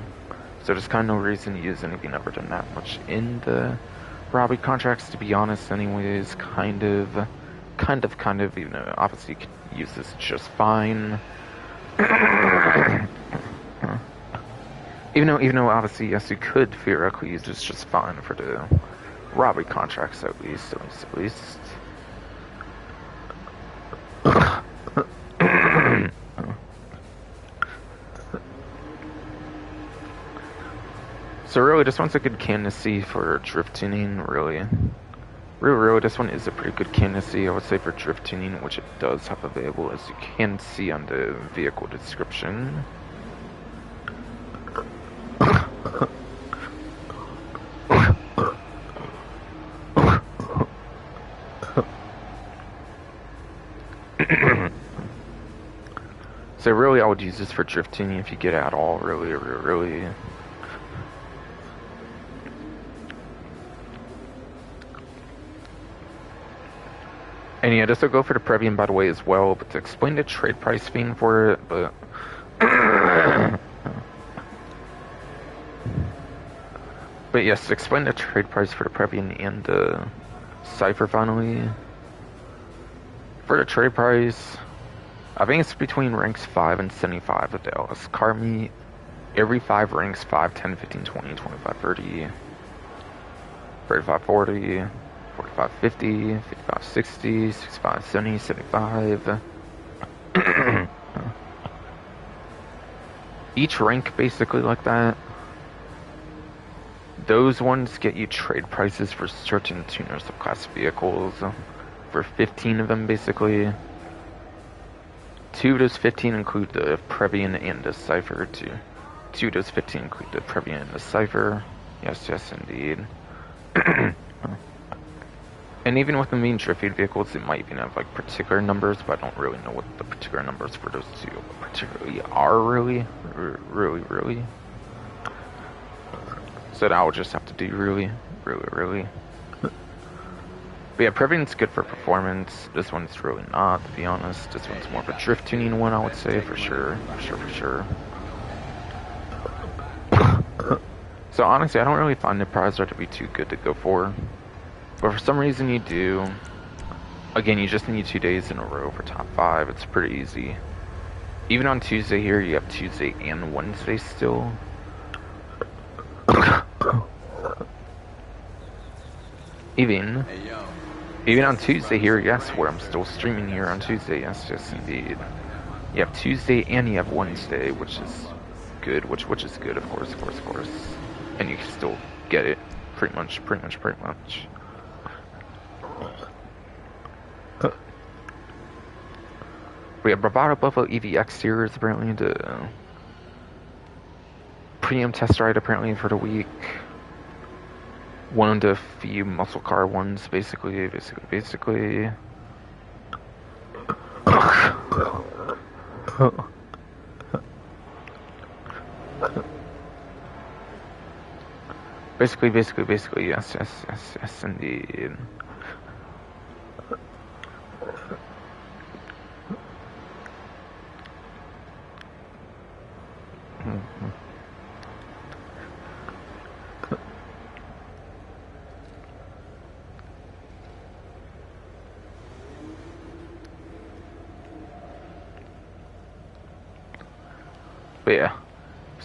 So there's kind of no reason to use anything other than that much in the robbery contracts, to be honest, anyways. Kind of, even though obviously you could use this just fine. Even though obviously, yes, you could theoretically use this just fine for the robbery contracts at least. So really, this one's a good candidacy for drift tuning, really. Really, this one is a pretty good candidacy, I would say, for drift tuning, which it does have available, as you can see on the vehicle description. So really, I would use this for drift tuning if you get it at all, really. And yeah, this will go for the Previan, by the way, as well, but to explain the trade price thing for it, but... But yes, to explain the trade price for the Previan and the Cypher, finally. For the trade price, I think it's between ranks 5 and 75 with the LS car meet. Every 5 ranks, 5, 10, 15, 20, 25, 30, 35, 40, 45, 50, 55, 60, 65, 70, 75. Each rank basically like that. Those ones get you trade prices for certain tuner subclass vehicles. For 15 of them, basically. 2 of those 15 include the Previan and the Cypher. 2 of those 15 include the Previan and the Cypher. Yes, indeed. And even with the main trophy vehicles, it might even have like particular numbers, but I don't really know what the particular numbers for those 2 particularly are, really. So that I'll just have to do really. But yeah, Previan's good for performance. This one's really not, to be honest. This one's more of a drift tuning one, I would say, for sure. So honestly, I don't really find the prize ride to be too good to go for. But for some reason you do. Again, you just need 2 days in a row for top 5. It's pretty easy. Even on Tuesday here, you have Tuesday and Wednesday still. Even on Tuesday here, yes, where I'm still streaming here on Tuesday, yes, indeed. You have Tuesday and you have Wednesday, which is good, which is good, of course. And you can still get it, pretty much. We have Bravado Buffalo EVX here is apparently the premium test ride apparently for the week. One of the few muscle car ones, basically. Basically, yes, indeed.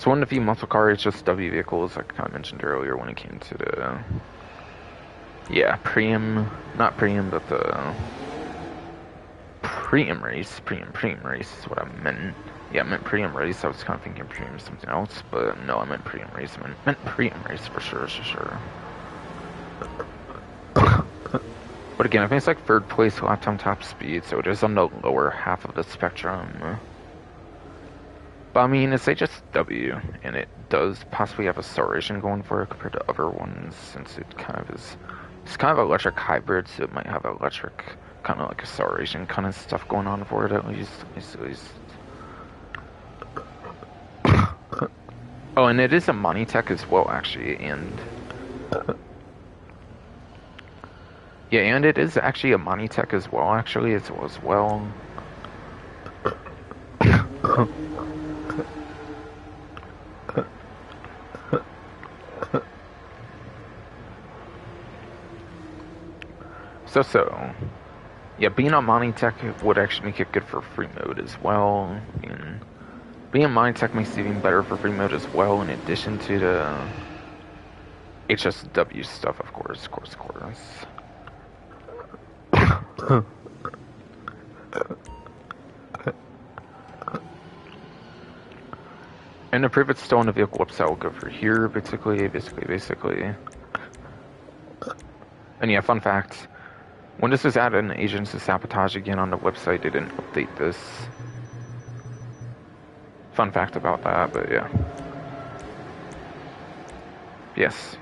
It's one of the few muscle car HSW vehicles, like I kind of mentioned earlier when it came to the, yeah, not Preem, but the Preem race is what I meant. Yeah, I meant Preem race. I was kind of thinking Preem something else, but no, I meant Preem race. I meant Preem race for sure. But again, I think it's like third place lap time top speed, so it is on the lower half of the spectrum. But I mean, it's HSW, and it does possibly have acceleration going for it compared to other ones, since it kind of is, it's kind of electric hybrid, so it might have electric kind of like acceleration kind of stuff going on for it at least. Oh, and it is a Monitech as well, actually, and yeah, and it is actually a Monitech as well, actually, as well. So, yeah, being on Monitech would actually make it good for free mode as well. And being on Monitech makes it even better for free mode as well, in addition to the HSW stuff, of course. And to prove it's still in the vehicle website, we'll go for here, basically. And yeah, fun fact, when this was added in Agents of Sabotage again on the website, they didn't update this. Fun fact about that, but yeah. Yes.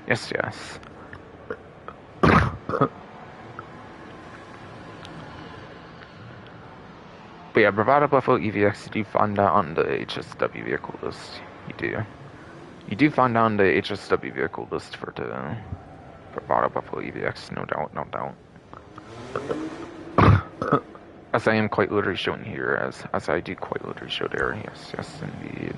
But yeah, Bravado Buffalo EVX, you do find that on the HSW vehicle list. You do. You do find that on the HSW vehicle list for the Bravado Buffalo EVX, no doubt. As I am quite literally shown here, as I do quite literally show there, yes, indeed.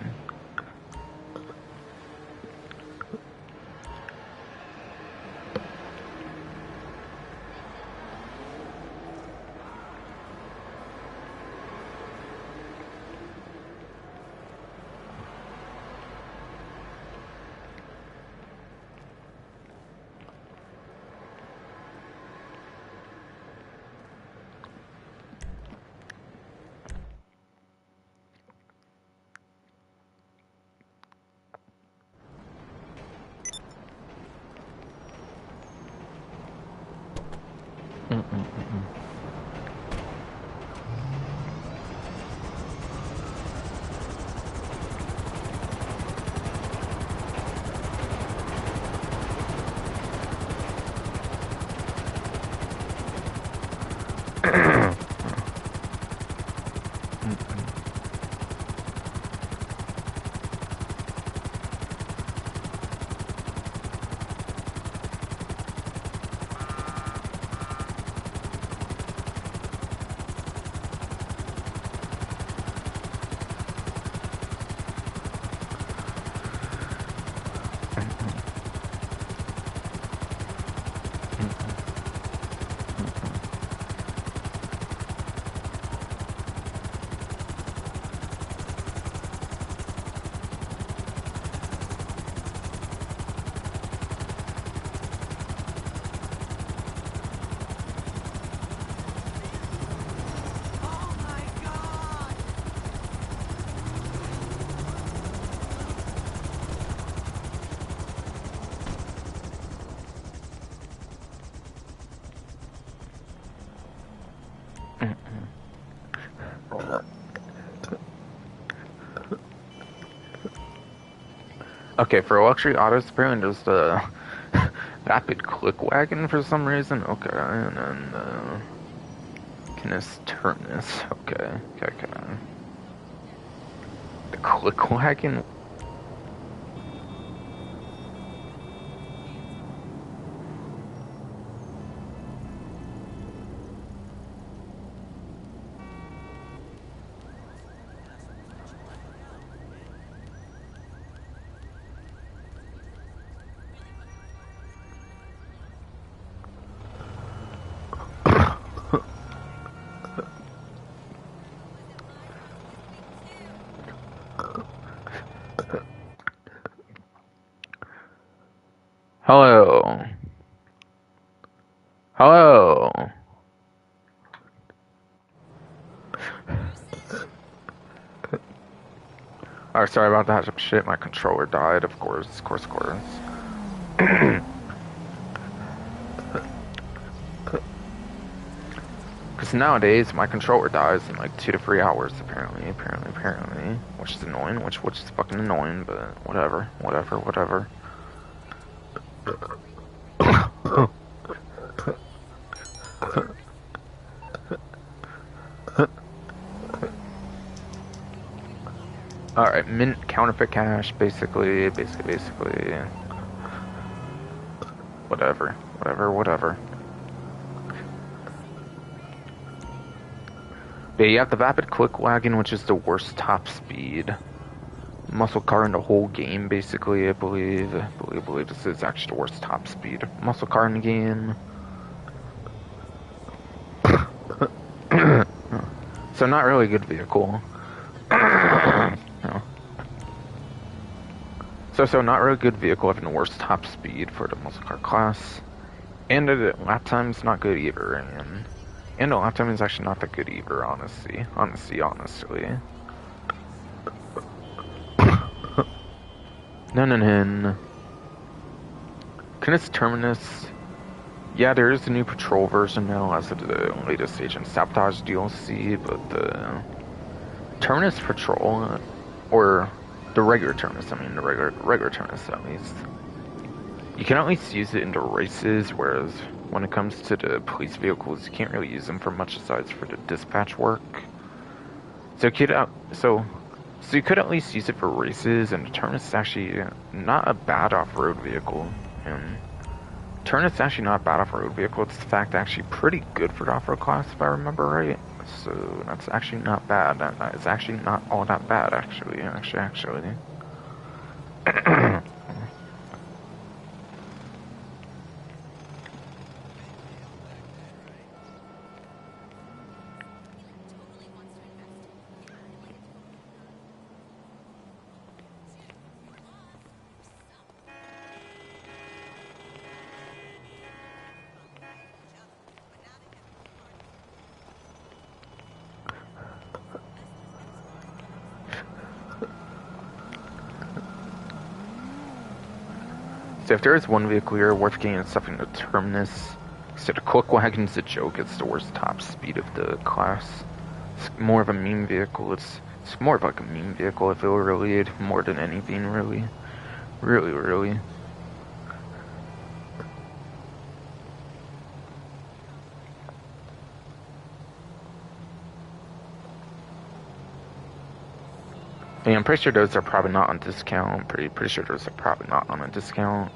Okay, for luxury autos, apparently there's the rapid click wagon for some reason. Okay, and then Canis Turnus. Okay. The click wagon. Hello. Hello. Oh, sorry about that. Shit, my controller died. Of course. Because nowadays, my controller dies in like 2 to 3 hours, apparently. Which is annoying, which is fucking annoying, but whatever. Alright, mint counterfeit cash, basically. Whatever. But you have the Vapid Click Wagon, which is the worst top speed muscle car in the whole game, basically. I believe this is actually the worst top speed muscle car in the game. So not really a good vehicle. No. So not really good vehicle having the worst top speed for the muscle car class. And the lap time's not good either, and the lap time is actually not that good either, honestly. No. Canis Terminus. Yeah, there is a new patrol version now as of the latest Agent Sabotage DLC, but the Terminus Patrol, or the regular Terminus, the regular Terminus at least, you can at least use it in the races, whereas when it comes to the police vehicles, you can't really use them for much aside for the dispatch work. So you could at least use it for races, and the Terminus is actually not a bad off-road vehicle. And Terminus is actually not a bad off-road vehicle. It's in fact actually pretty good for the off-road class, if I remember right. So that's actually not bad. It's actually not all that bad, actually. So if there is one vehicle here worth getting stuff in the Terminus, so the Click Wagon's a joke. It's the worst top speed of the class. It's more of a meme vehicle. It's more of like a meme vehicle, I feel, really, more than anything, really. Really. I mean, I'm pretty sure those are probably not on discount. Pretty sure those are probably not on a discount.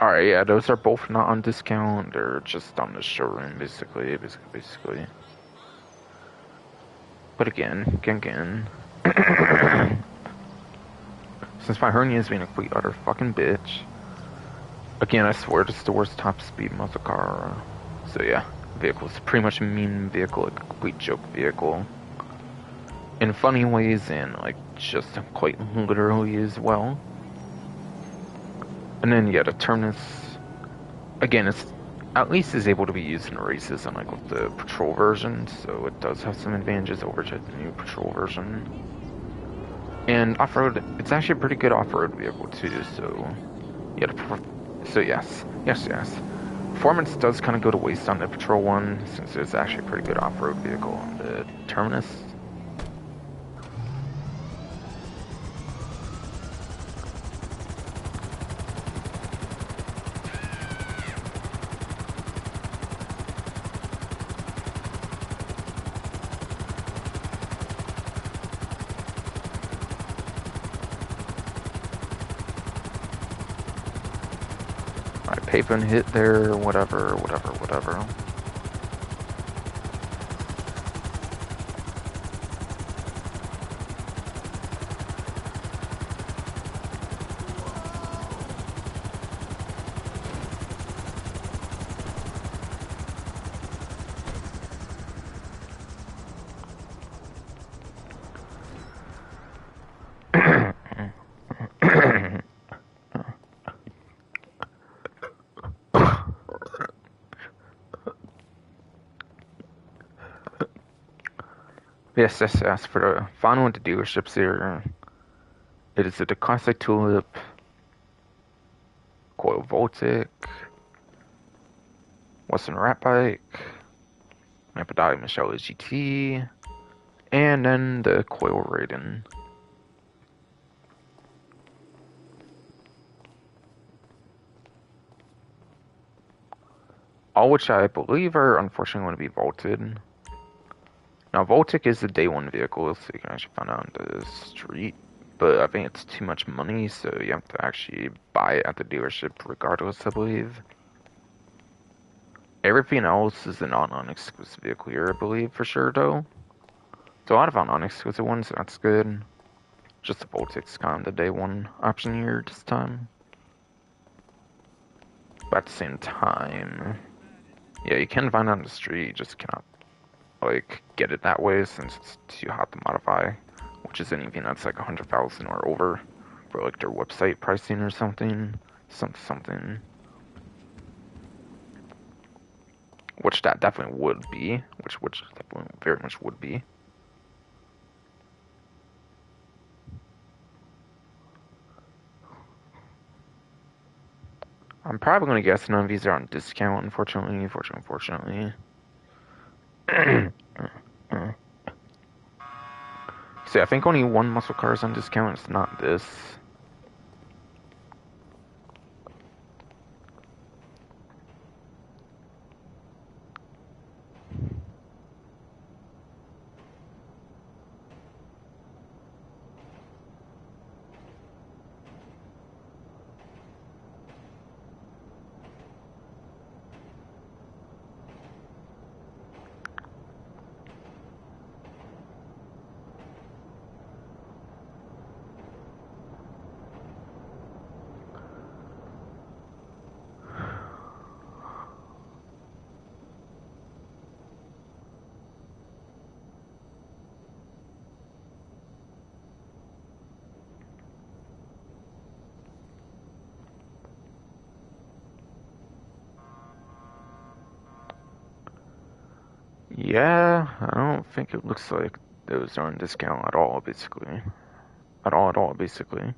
Alright, yeah, those are both not on discount. They're just on the showroom, basically. But again. Since my hernia is being a complete utter fucking bitch. Again, I swear this is the worst top speed muscle car. So yeah, vehicle is pretty much a meme vehicle, like a complete joke vehicle. In funny ways and like just quite literally as well. And then yeah, the Terminus, again, it's at least is able to be used in races, unlike with the patrol version, so it does have some advantages over to the new patrol version. And off-road, it's actually a pretty good off-road vehicle too, so yeah, yes. Performance does kind of go to waste on the patrol one, since it's actually a pretty good off-road vehicle on the Terminus. Pavement hit there, whatever. Yes. For the final of the dealerships here, it is the Classic Tulip, Coil Voltic, Western Rat Bike, Lampadati Michelle GT, and then the Coil Raiden. All which I believe are unfortunately going to be vaulted. Now, Voltic is the day one vehicle, so you can actually find out on the street. But I think it's too much money, so you have to actually buy it at the dealership regardless, I believe. Everything else is a non-exclusive vehicle here, I believe, for sure, though. So a lot of non-exclusive ones, so that's good. Just the Voltic's kind of the day one option here this time. But at the same time, yeah, you can find it on the street, you just cannot, like, get it that way since it's too hot to modify. Which is anything that's like 100,000 or over for like their website pricing or something. Something. Which that definitely would be. Which definitely very much would be. I'm probably gonna guess none of these are on discount, unfortunately. See, I think only one muscle car is on discount, it's not this. Yeah, I don't think it looks like those are on discount at all, basically. At all, basically.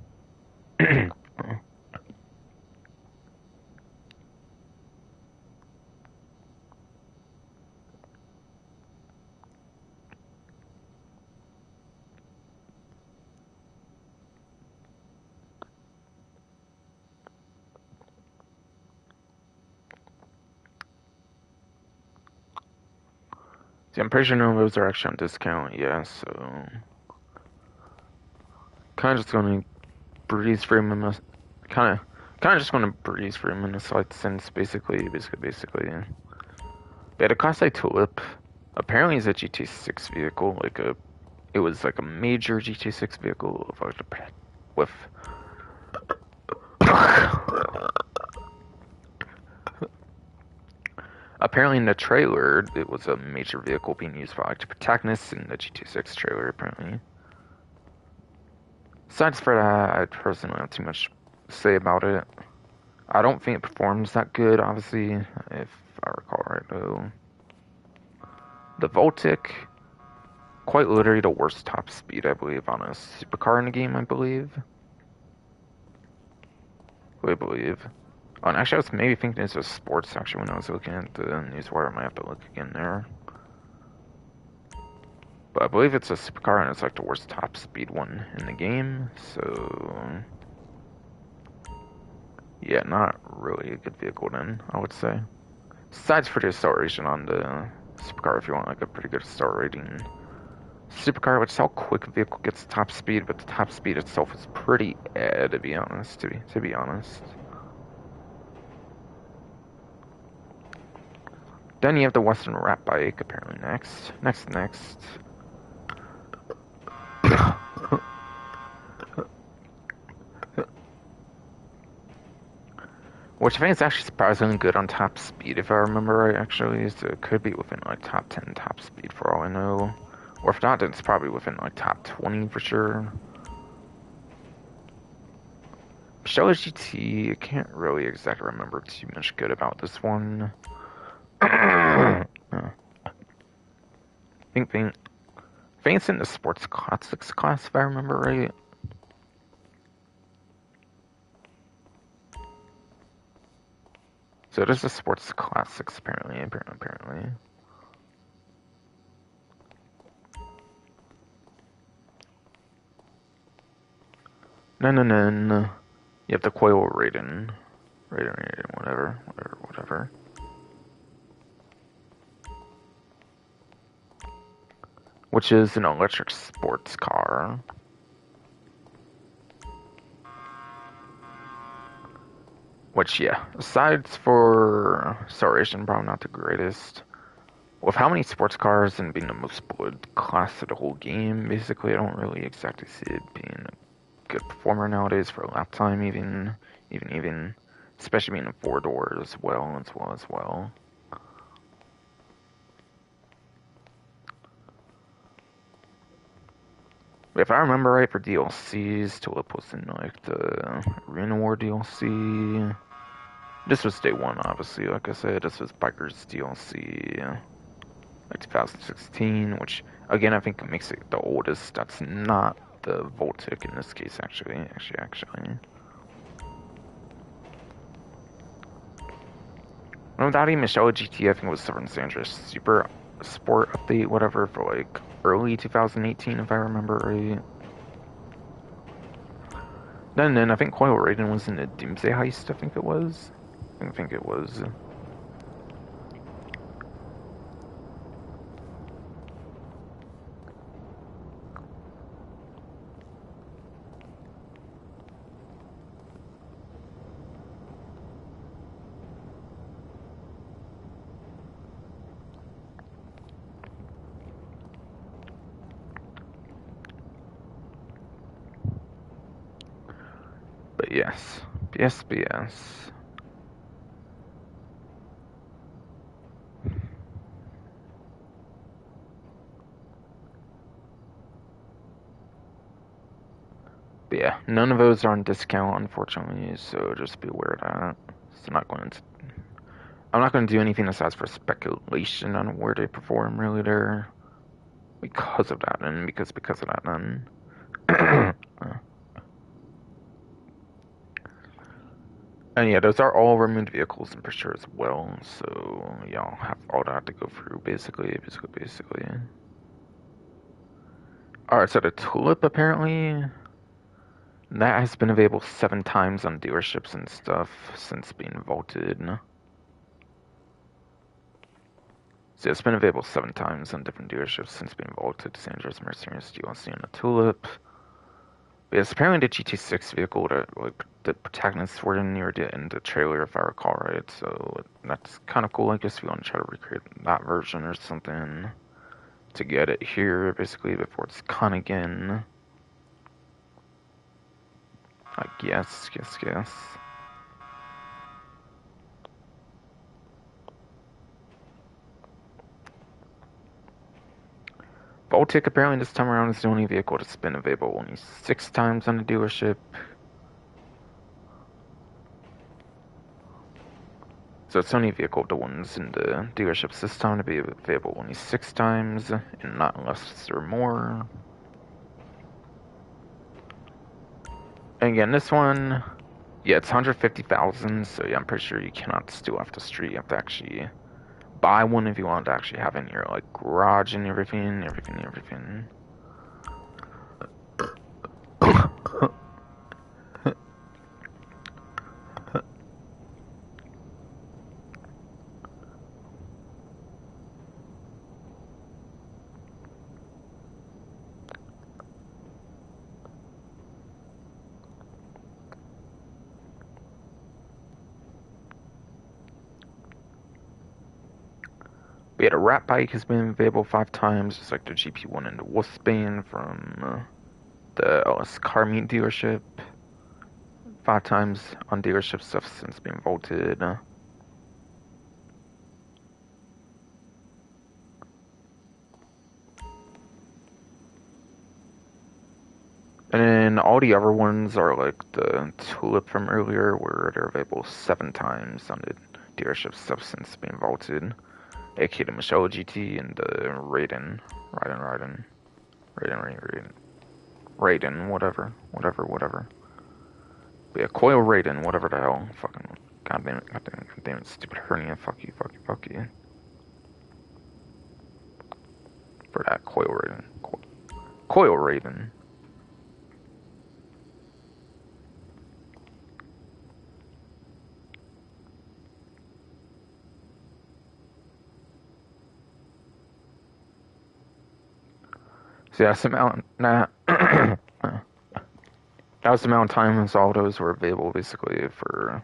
See, I'm pretty sure none of those are actually on discount, yeah, so... Kinda just gonna breeze through them in a... Kinda just gonna breeze through them in a slight sense, basically. Yeah, the Classic Tulip apparently is a GT6 vehicle, it was like a major GT6 vehicle with apparently in the trailer, it was a major vehicle being used by like the protagonists in the GT6 trailer, apparently. Besides for that, I personally don't have too much to say about it. I don't think it performs that good, obviously, if I recall right, though. The Voltic, quite literally the worst top speed, I believe, on a supercar in the game, I believe. Oh, and actually, I was maybe thinking this was sports, actually, when I was looking at the newswire. I might have to look again there. But I believe it's a supercar, and it's like the worst top speed one in the game, so... Yeah, not really a good vehicle then, I would say. Besides for the acceleration on the supercar, if you want like a pretty good star rating. Supercar, which is how quick a vehicle gets top speed, but the top speed itself is pretty to be honest, to be honest. Then you have the Western Rat Bike, apparently next. Which I think is actually surprisingly good on top speed, if I remember right, actually. So it could be within like top 10 top speed for all I know. Or if not, then it's probably within like top 20 for sure. Show GT, I can't really exactly remember too much good about this one. think it's in the Sports Classics class, if I remember right. So it is the Sports Classics, apparently. No. You have the coil rating. Whatever. Which is an electric sports car. Which, yeah, aside for acceleration, probably not the greatest. With how many sports cars and being the most bullet class of the whole game, basically, I don't really exactly see it being a good performer nowadays for a lap time, even, especially being a four-door as well. If I remember right, for DLCs, Tulip was in like the Arena War DLC. This was day one, obviously. Like I said, this was Biker's DLC, like 2016, which again I think makes it the oldest. That's not the Voltic in this case, actually. Without even Michelle GT, I think it was Seven Sanders Super Sport update, whatever, for like early 2018, if I remember right. Then I think Coil Raiden was in the Doomsday Heist, I think it was. But yes. But yeah, none of those are on discount, unfortunately, so just be aware of that. I'm not going to do anything aside for speculation on where they perform, really, there. Because of that, then. And yeah, those are all removed vehicles in picture as well, so y'all have all that to go through, basically. Alright, so the Tulip, apparently, that has been available 7 times on dealerships and stuff since being vaulted. So it's been available 7 times on different dealerships since being vaulted. Sandra's Mercenaries DLC on the Tulip. But yes, apparently the GT6 vehicle that like the protagonists were in the trailer, if I recall right. So that's kind of cool. I guess if you want to try to recreate that version or something to get it here, basically before it's gone again. I guess. Baltic apparently this time around is the only vehicle that's been available only 6 times on the dealership. So it's only vehicle the ones in the dealerships this time to be available only 6 times and not less or more. And again, this one, yeah, it's 150,000, so yeah, I'm pretty sure you cannot steal off the street. You have to actually buy one if you want to actually have it in your like garage and everything. We had a Rat Bike has been available 5 times, just like the GP1 and the Wolfsbane from the LS Car Meet dealership. 5 times on dealership stuff since being vaulted. And then all the other ones are like the Tulip from earlier, where they're available 7 times on the dealership stuff since being vaulted. aka the Michelle GT and the Raiden. Raiden, whatever. But yeah, Coil Raiden, whatever the hell. Fucking, goddamn it, stupid hernia, fuck you. For that, Coil Raiden. Coil Raiden. So yeah, some out, nah. That was the amount of time Saldos were available basically for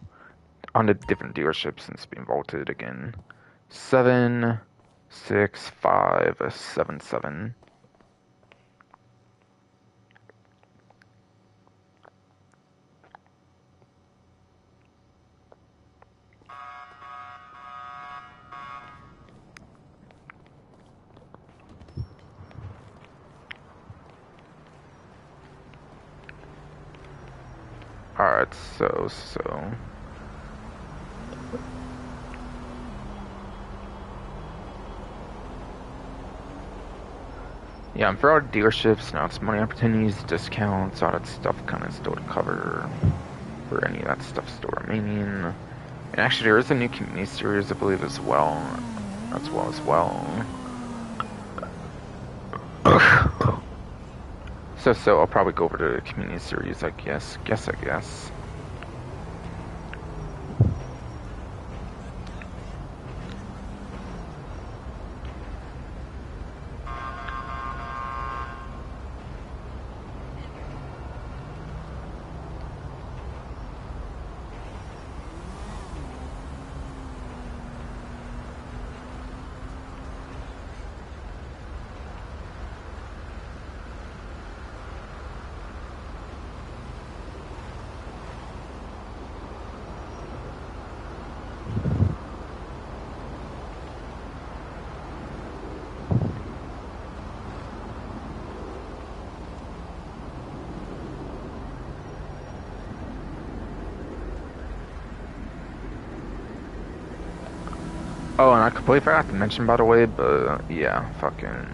on the different dealerships since being vaulted again. 7, 6, 5, 7, 7. Alright, so. Yeah, and for our dealerships, now it's money opportunities, discounts, all that stuff kind of still to cover for any of that stuff still remaining. And actually, there is a new community series, I believe, as well. As well. So I'll probably go over to the community series, I guess. Oh, and I completely forgot to mention, by the way, but yeah, fucking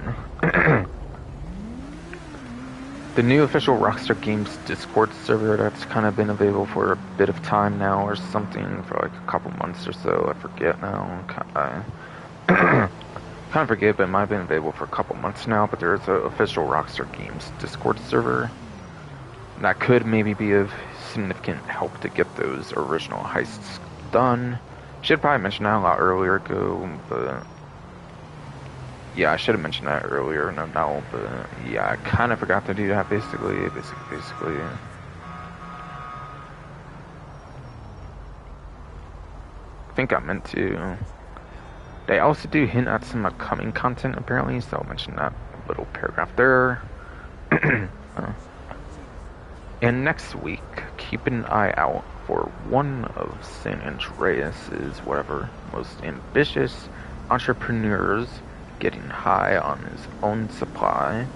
the new official Rockstar Games Discord server that's kind of been available for a bit of time now, or something, for like a couple months or so. I forget now. Kind of forget, but it might have been available for a couple months now. But there is an official Rockstar Games Discord server that could maybe be of significant help to get those original heists done. Should probably mention that a lot earlier ago, but yeah, I should have mentioned that earlier, no doubt, but yeah, I kind of forgot to do that basically. I think I meant to. They also do hint at some upcoming content apparently, so I'll mention that little paragraph there. And next week, keep an eye out for one of San Andreas's most ambitious entrepreneurs getting high on his own supply.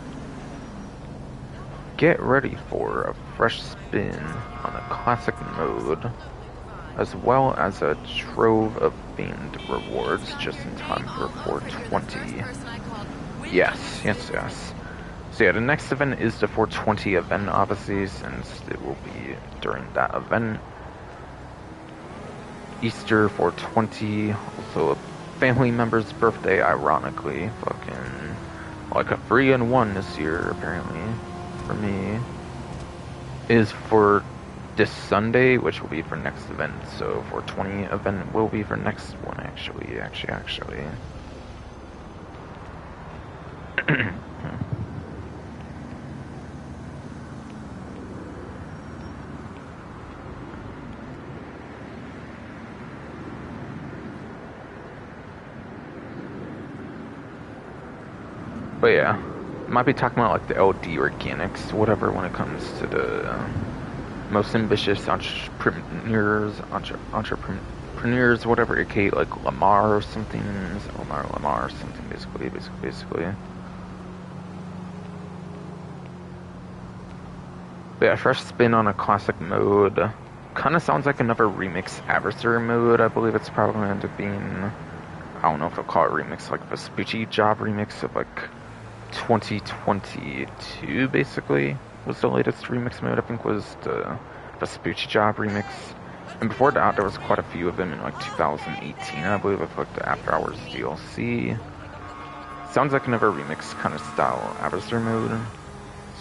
Get ready for a fresh spin on a classic mode, as well as a trove of themed rewards just in time for 420. Yes. So yeah, the next event is the 420 event, obviously, since it will be during that event. Easter 420, also a family member's birthday, ironically. Fucking, like a 3-in-1 this year, apparently, for me. Is for this Sunday, which will be for next event. So 420 event will be for next one, actually. But yeah, might be talking about like the LD organics, whatever, when it comes to the most ambitious entrepreneurs, whatever, aka like Lamar or something, basically. But yeah, fresh spin on a classic mode. Kind of sounds like another remix adversary mode. I believe it's probably going to end up being, I don't know if I'll call it remix, like Vespucci job remix of like 2022, basically, was the latest remix mode. I think was the Sabotage remix. And before that, there was quite a few of them in like 2018, I believe, with like the After Hours DLC. Sounds like another remix kind of style adversary mode.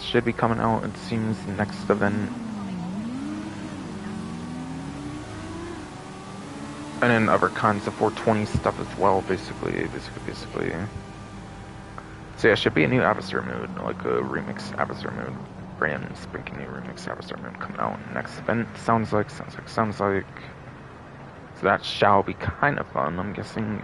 Should be coming out, it seems, next event. And then other kinds of 420 stuff as well, basically. So yeah, should be a new adversary mode, like a remix adversary mode. Brand spanking new remix adversary mode coming out next event. Sounds like. So that shall be kind of fun, I'm guessing.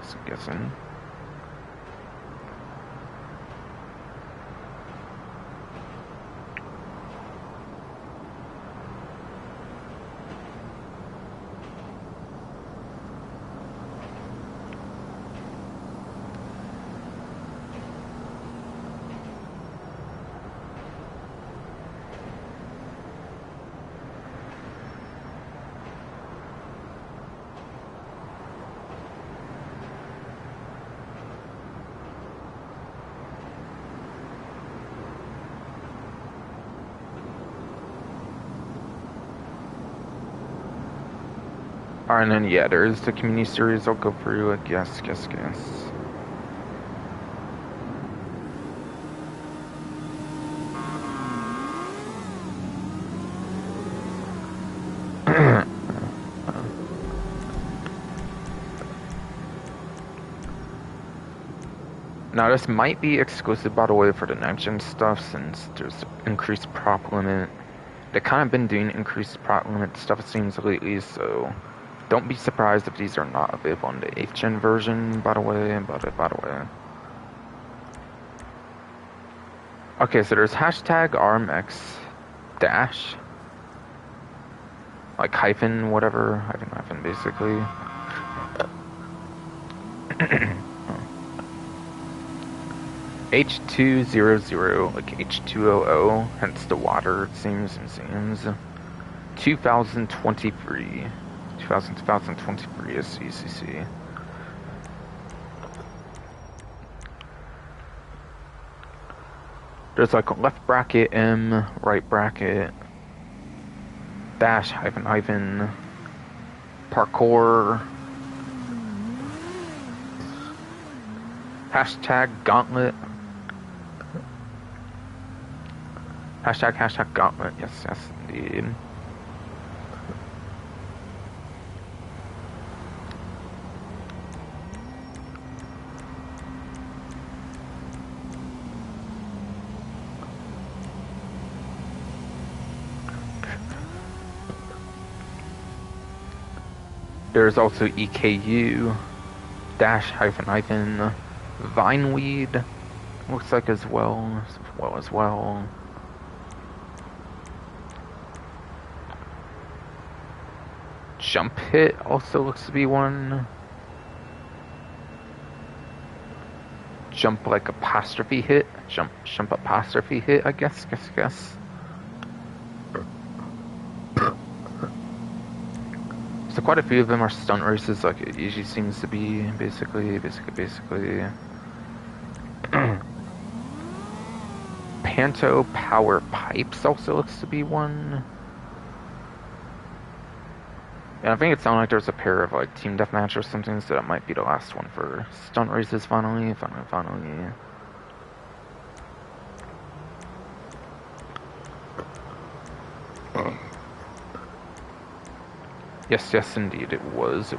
Alright, and then yeah, there is the community series I'll go through, I guess. Now this might be exclusive, by the way, for the next-gen stuff, since there's increased prop limit. They've kind of been doing increased prop limit stuff, it seems, lately, so don't be surprised if these are not available on the 8th gen version, by the way. Okay, so there's hashtag RMX dash, like hyphen, whatever, hyphen, basically. H200, like H200, hence the water, it seems. 2023 is CCC. There's like left bracket M, right bracket, dash, hyphen, parkour, hashtag gauntlet, hashtag gauntlet, yes, indeed. There's also EKU, dash, hyphen, Vineweed, looks like as well. Jump Hit also looks to be one. Jump like apostrophe hit. Jump apostrophe hit, I guess. So quite a few of them are stunt races, like it usually seems to be, basically. Panto Power Pipes also looks to be one. And I think it sounded like there's a pair of like Team Deathmatch or something, so that might be the last one for stunt races finally. Yes, indeed, it was.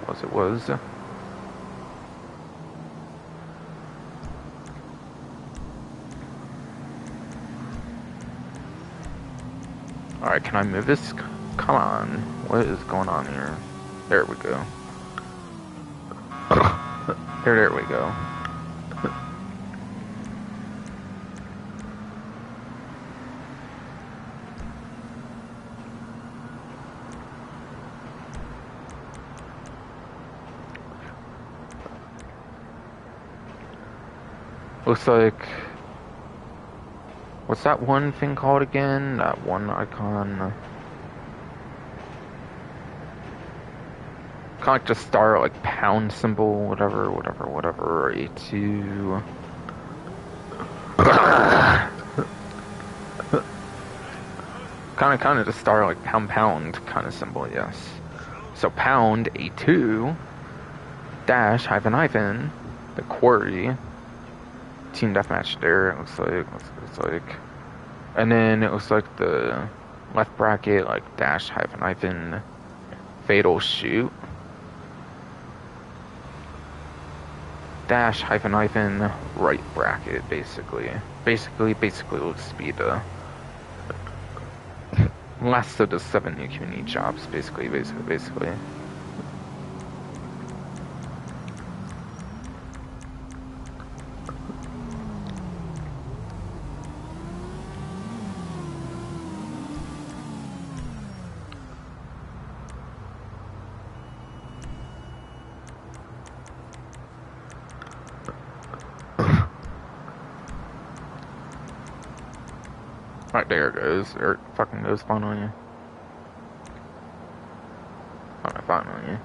Alright, can I move this? Come on. What is going on here? There we go. There we go. Looks like... What's that one thing called again? That one icon... Kind of like the star, like pound symbol, whatever, A2... Kind of the star, like pound kind of symbol, yes. So pound A2 dash hyphen the quarry team deathmatch there. It looks like, and then it looks like the left bracket like dash hyphen fatal shoot dash hyphen right bracket basically looks to be the last of the 7 new community jobs basically. Right there it goes. Or fucking goes spawn on you. Oh, I spawn on you.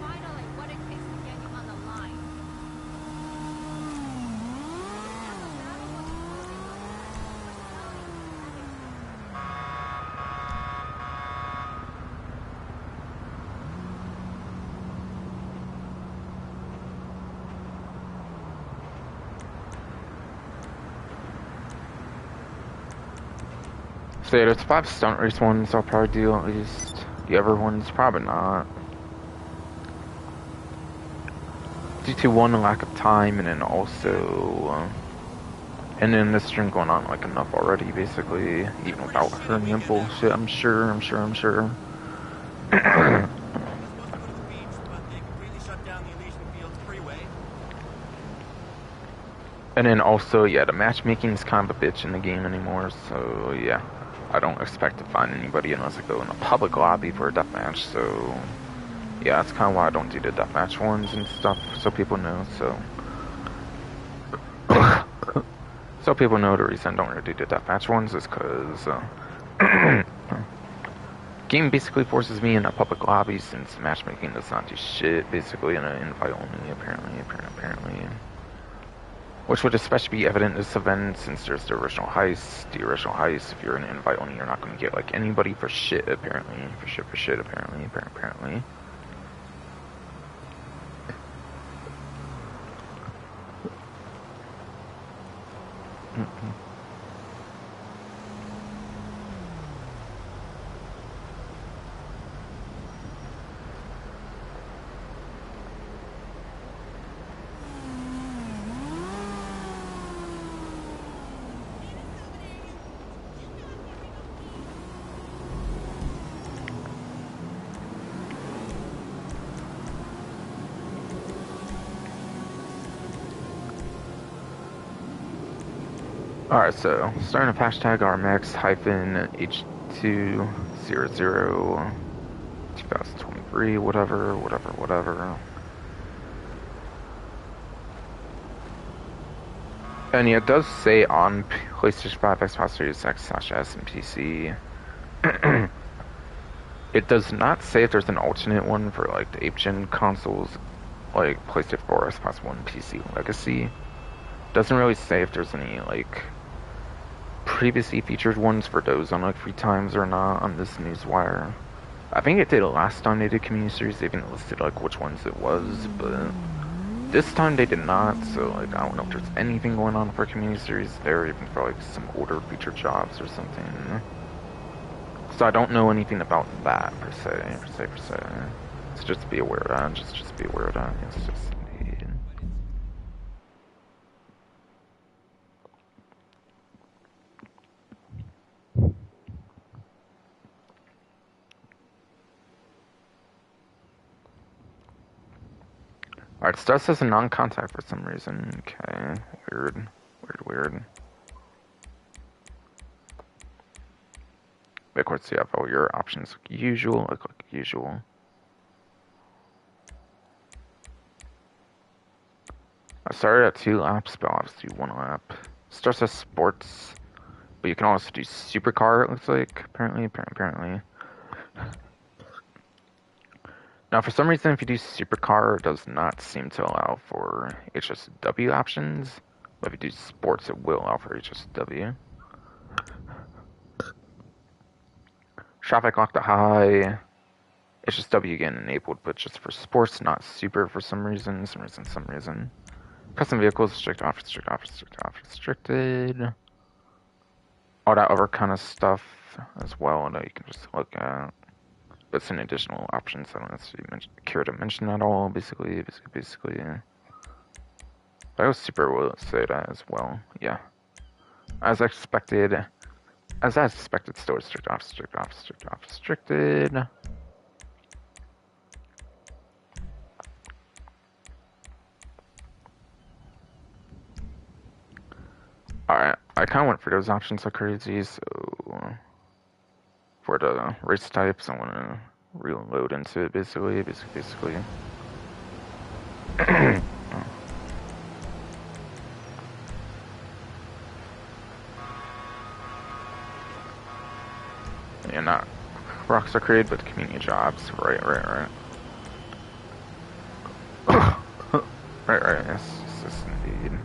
Finally, what it takes to get you on the line. So yeah, there's 5 stunt race ones I'll probably do at least. The other ones, probably not. Due to one, lack of time, and then also... and then this string going on like enough already, basically. Even without hurting and bullshit, I'm sure. And then also, yeah, the matchmaking is kind of a bitch in the game anymore, so yeah. I don't expect to find anybody unless I go in a public lobby for a deathmatch, so... yeah, that's kind of why I don't do the deathmatch ones and stuff, so people know, so... so people know the reason I don't really do the deathmatch ones is because, game basically forces me in a public lobby since matchmaking does not do shit, basically, in an invite only, apparently. Which would especially be evident in this event since there's the original heist. The original heist, if you're in an invite only, you're not going to get like anybody for shit, apparently. For shit, apparently. Alright, so starting with hashtag RMX -H200 2023, whatever. And yeah, it does say on PlayStation 5, Xbox Series X/S and PC. It does not say if there's an alternate one for like the 8th-gen consoles, like PlayStation 4, Xbox One, PC Legacy. Doesn't really say if there's any like previously featured ones for those on like free times or not on this newswire. I think it did last time they did community series, they even listed like which ones it was, but this time they did not, so like I don't know if there's anything going on for community series there, even for like some older featured jobs or something. So I don't know anything about that per se. So just be aware of that, just be aware of that. It's just alright, starts as a non-contact for some reason. Okay, weird. But of course, you have all your options like usual, like usual. I started at 2 laps, but I'll have to do 1 lap. Starts as sports, but you can also do supercar, it looks like, apparently. Now, for some reason, if you do supercar, it does not seem to allow for HSW options. But if you do sports, it will allow for HSW. Traffic lock to high. HSW again enabled, but just for sports, not super for some reason. Some reason. Custom vehicles, restricted, off, restricted, off, restricted, off, restricted. All that other kind of stuff as well that you can just look at. But some additional options I don't necessarily care to mention at all, basically. But I was super will say that as well, yeah. As expected, still restricted, off, restricted, off, restricted, off, restricted. Alright, I kind of went for those options like crazy, so for the race types, I want to reload into it, basically. Yeah, not Rockstar created, but community jobs. Right. right, yes, indeed.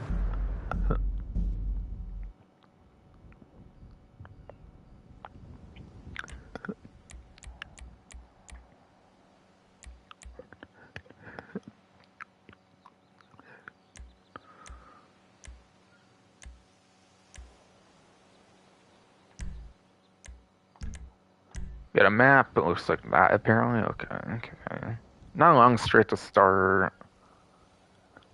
Got a map, it looks like that apparently. Okay. Not a long straight to start.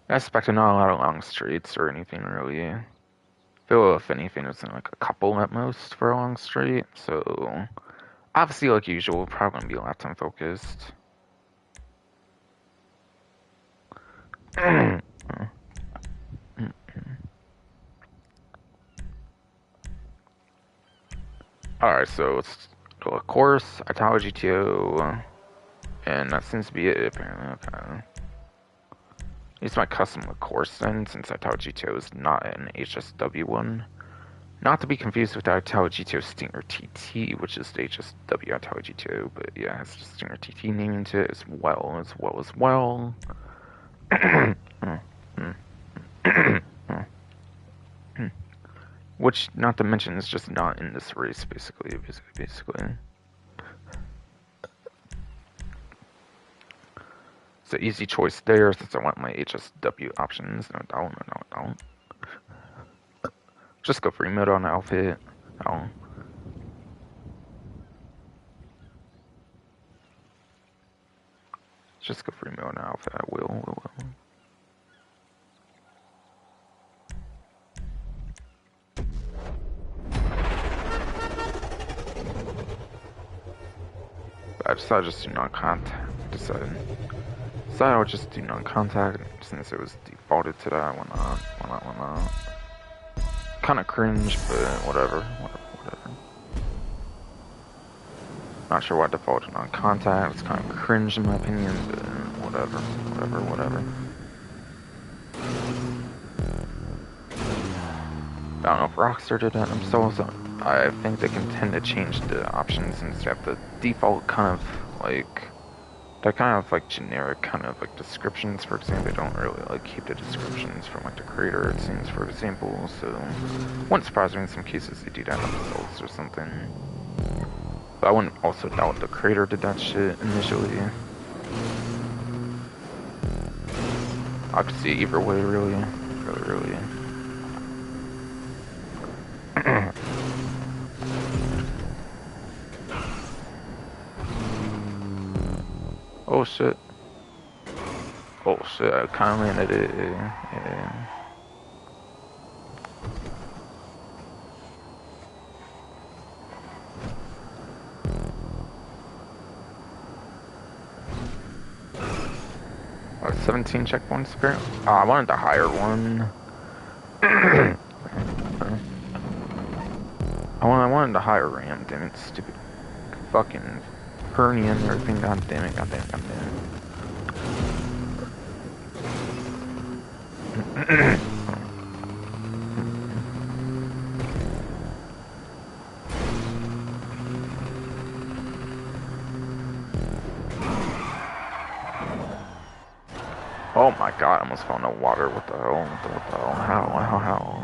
I expect not a lot of long streets or anything really. I feel if anything it's in like a couple at most for a long straight, so obviously like usual, probably gonna be lap time focused. Alright, so let's go a course, Italia GTO, and that seems to be it apparently. Okay. Use my custom course then, since Italia GTO is not an HSW one. Not to be confused with the Italia GTO Stinger TT, which is the HSW Italia GTO, but yeah, it has the Stinger TT naming to it as well. Which, not to mention, is just not in this race, basically. It's an easy choice there, since I want my HSW options. No doubt. Just go free mode on the outfit. No. Just go free mode on the outfit. I will. I decided just do non-contact. Decided I would just do non-contact since it was defaulted to that. Why not? Kind of cringe, but whatever. Not sure why I defaulted non-contact. It's kind of cringe in my opinion, but whatever. I don't know if Rockstar did that themselves. I think they can tend to change the options since they have the default kind of like, they're kind of like generic kind of like descriptions. For example, they don't really like keep the descriptions from like the creator, it seems, for example. So wouldn't surprise me in some cases they do that themselves or something. But I wouldn't also doubt the creator did that shit initially. I could see either way, really. Oh shit, I kinda landed it, yeah. Oh, 17 checkpoints apparently? Oh, I wanted the higher one. I wanted the higher ramp, damn it, stupid fucking hernia and everything, god damn it. god, I almost fell in the water. What the hell? What the hell? How?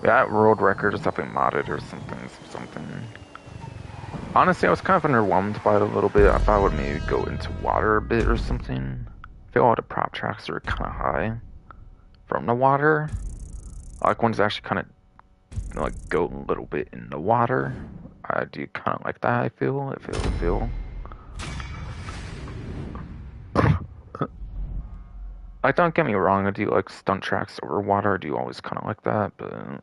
Yeah, that world record is definitely modded or something. Honestly, I was kind of underwhelmed by it a little bit. I thought I would maybe go into water a bit or something. I feel all the prop tracks are kind of high from the water. I like ones that actually kind of like go a little bit in the water. I do kind of like that. I feel. Like, don't get me wrong. I do like stunt tracks over water. I do always kind of like that, but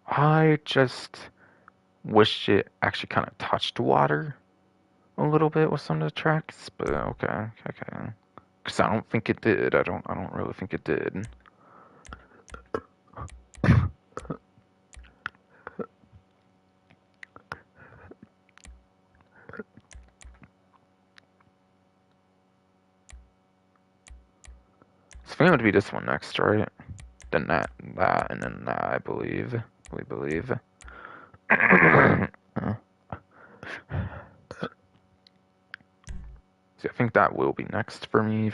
I just wish it actually kind of touched water a little bit with some of the tracks. But okay. Because I don't think it did. I don't really think it did. It's going to be this one next, right? Then that, and then that, I believe. We believe. See, I think that will be next for me.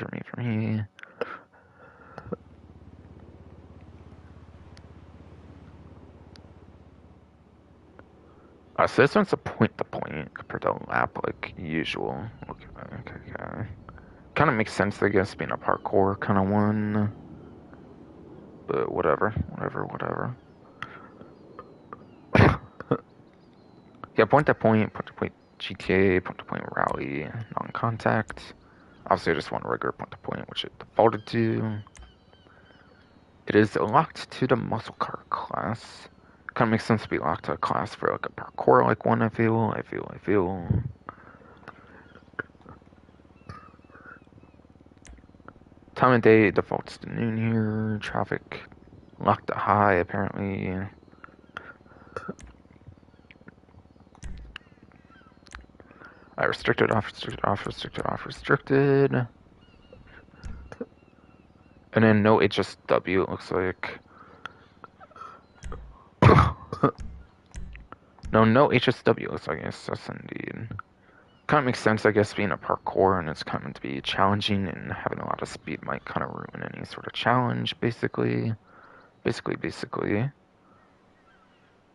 So this one's a point-to-point compared to a lap like usual. Okay. Kind of makes sense, I guess, being a parkour kind of one. But whatever. Yeah, point-to-point GTA, point-to-point rally, non-contact. Obviously, I just want regular point-to-point, which it defaulted to. It is locked to the muscle car class. Kind of makes sense to be locked to a class for like a parkour like one. I feel. Time of day defaults to noon here. Traffic locked to high apparently. Restricted off. And then no HSW, it looks like. No HSW, looks like. Yes, indeed. Kind of makes sense, I guess, being a parkour and it's kind of to be challenging, and having a lot of speed might kind of ruin any sort of challenge, basically.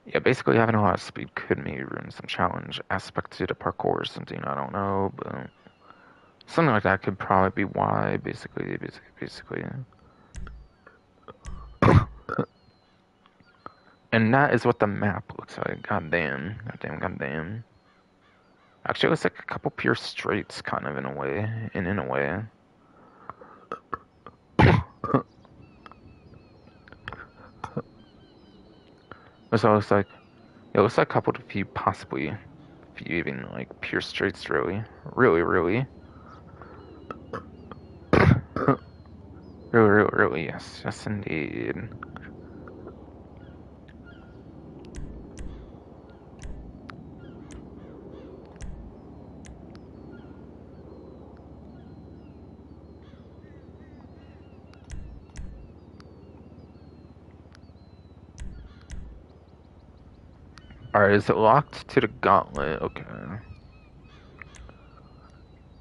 Yeah, basically having a lot of speed could maybe ruin some challenge aspect to the parkour or something, I don't know, but something like that could probably be why, basically. And that is what the map looks like. Goddamn. Actually, it looks like a couple pure straights, kind of, in a way. It looks like a couple to few, possibly, a few even, like, pure straights, really. Really. Really, yes, indeed. Alright, is it locked to the gauntlet? Okay.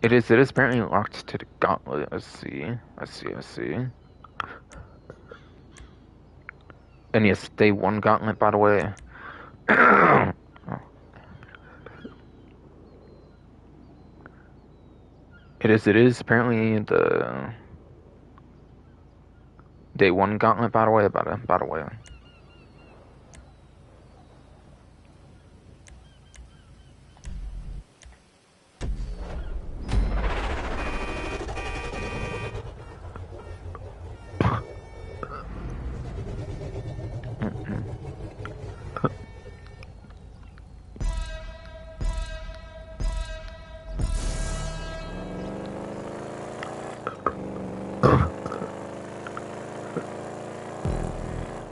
It is apparently locked to the gauntlet. I see. And yes, day one gauntlet, by the way. It is apparently the day one gauntlet, by the way.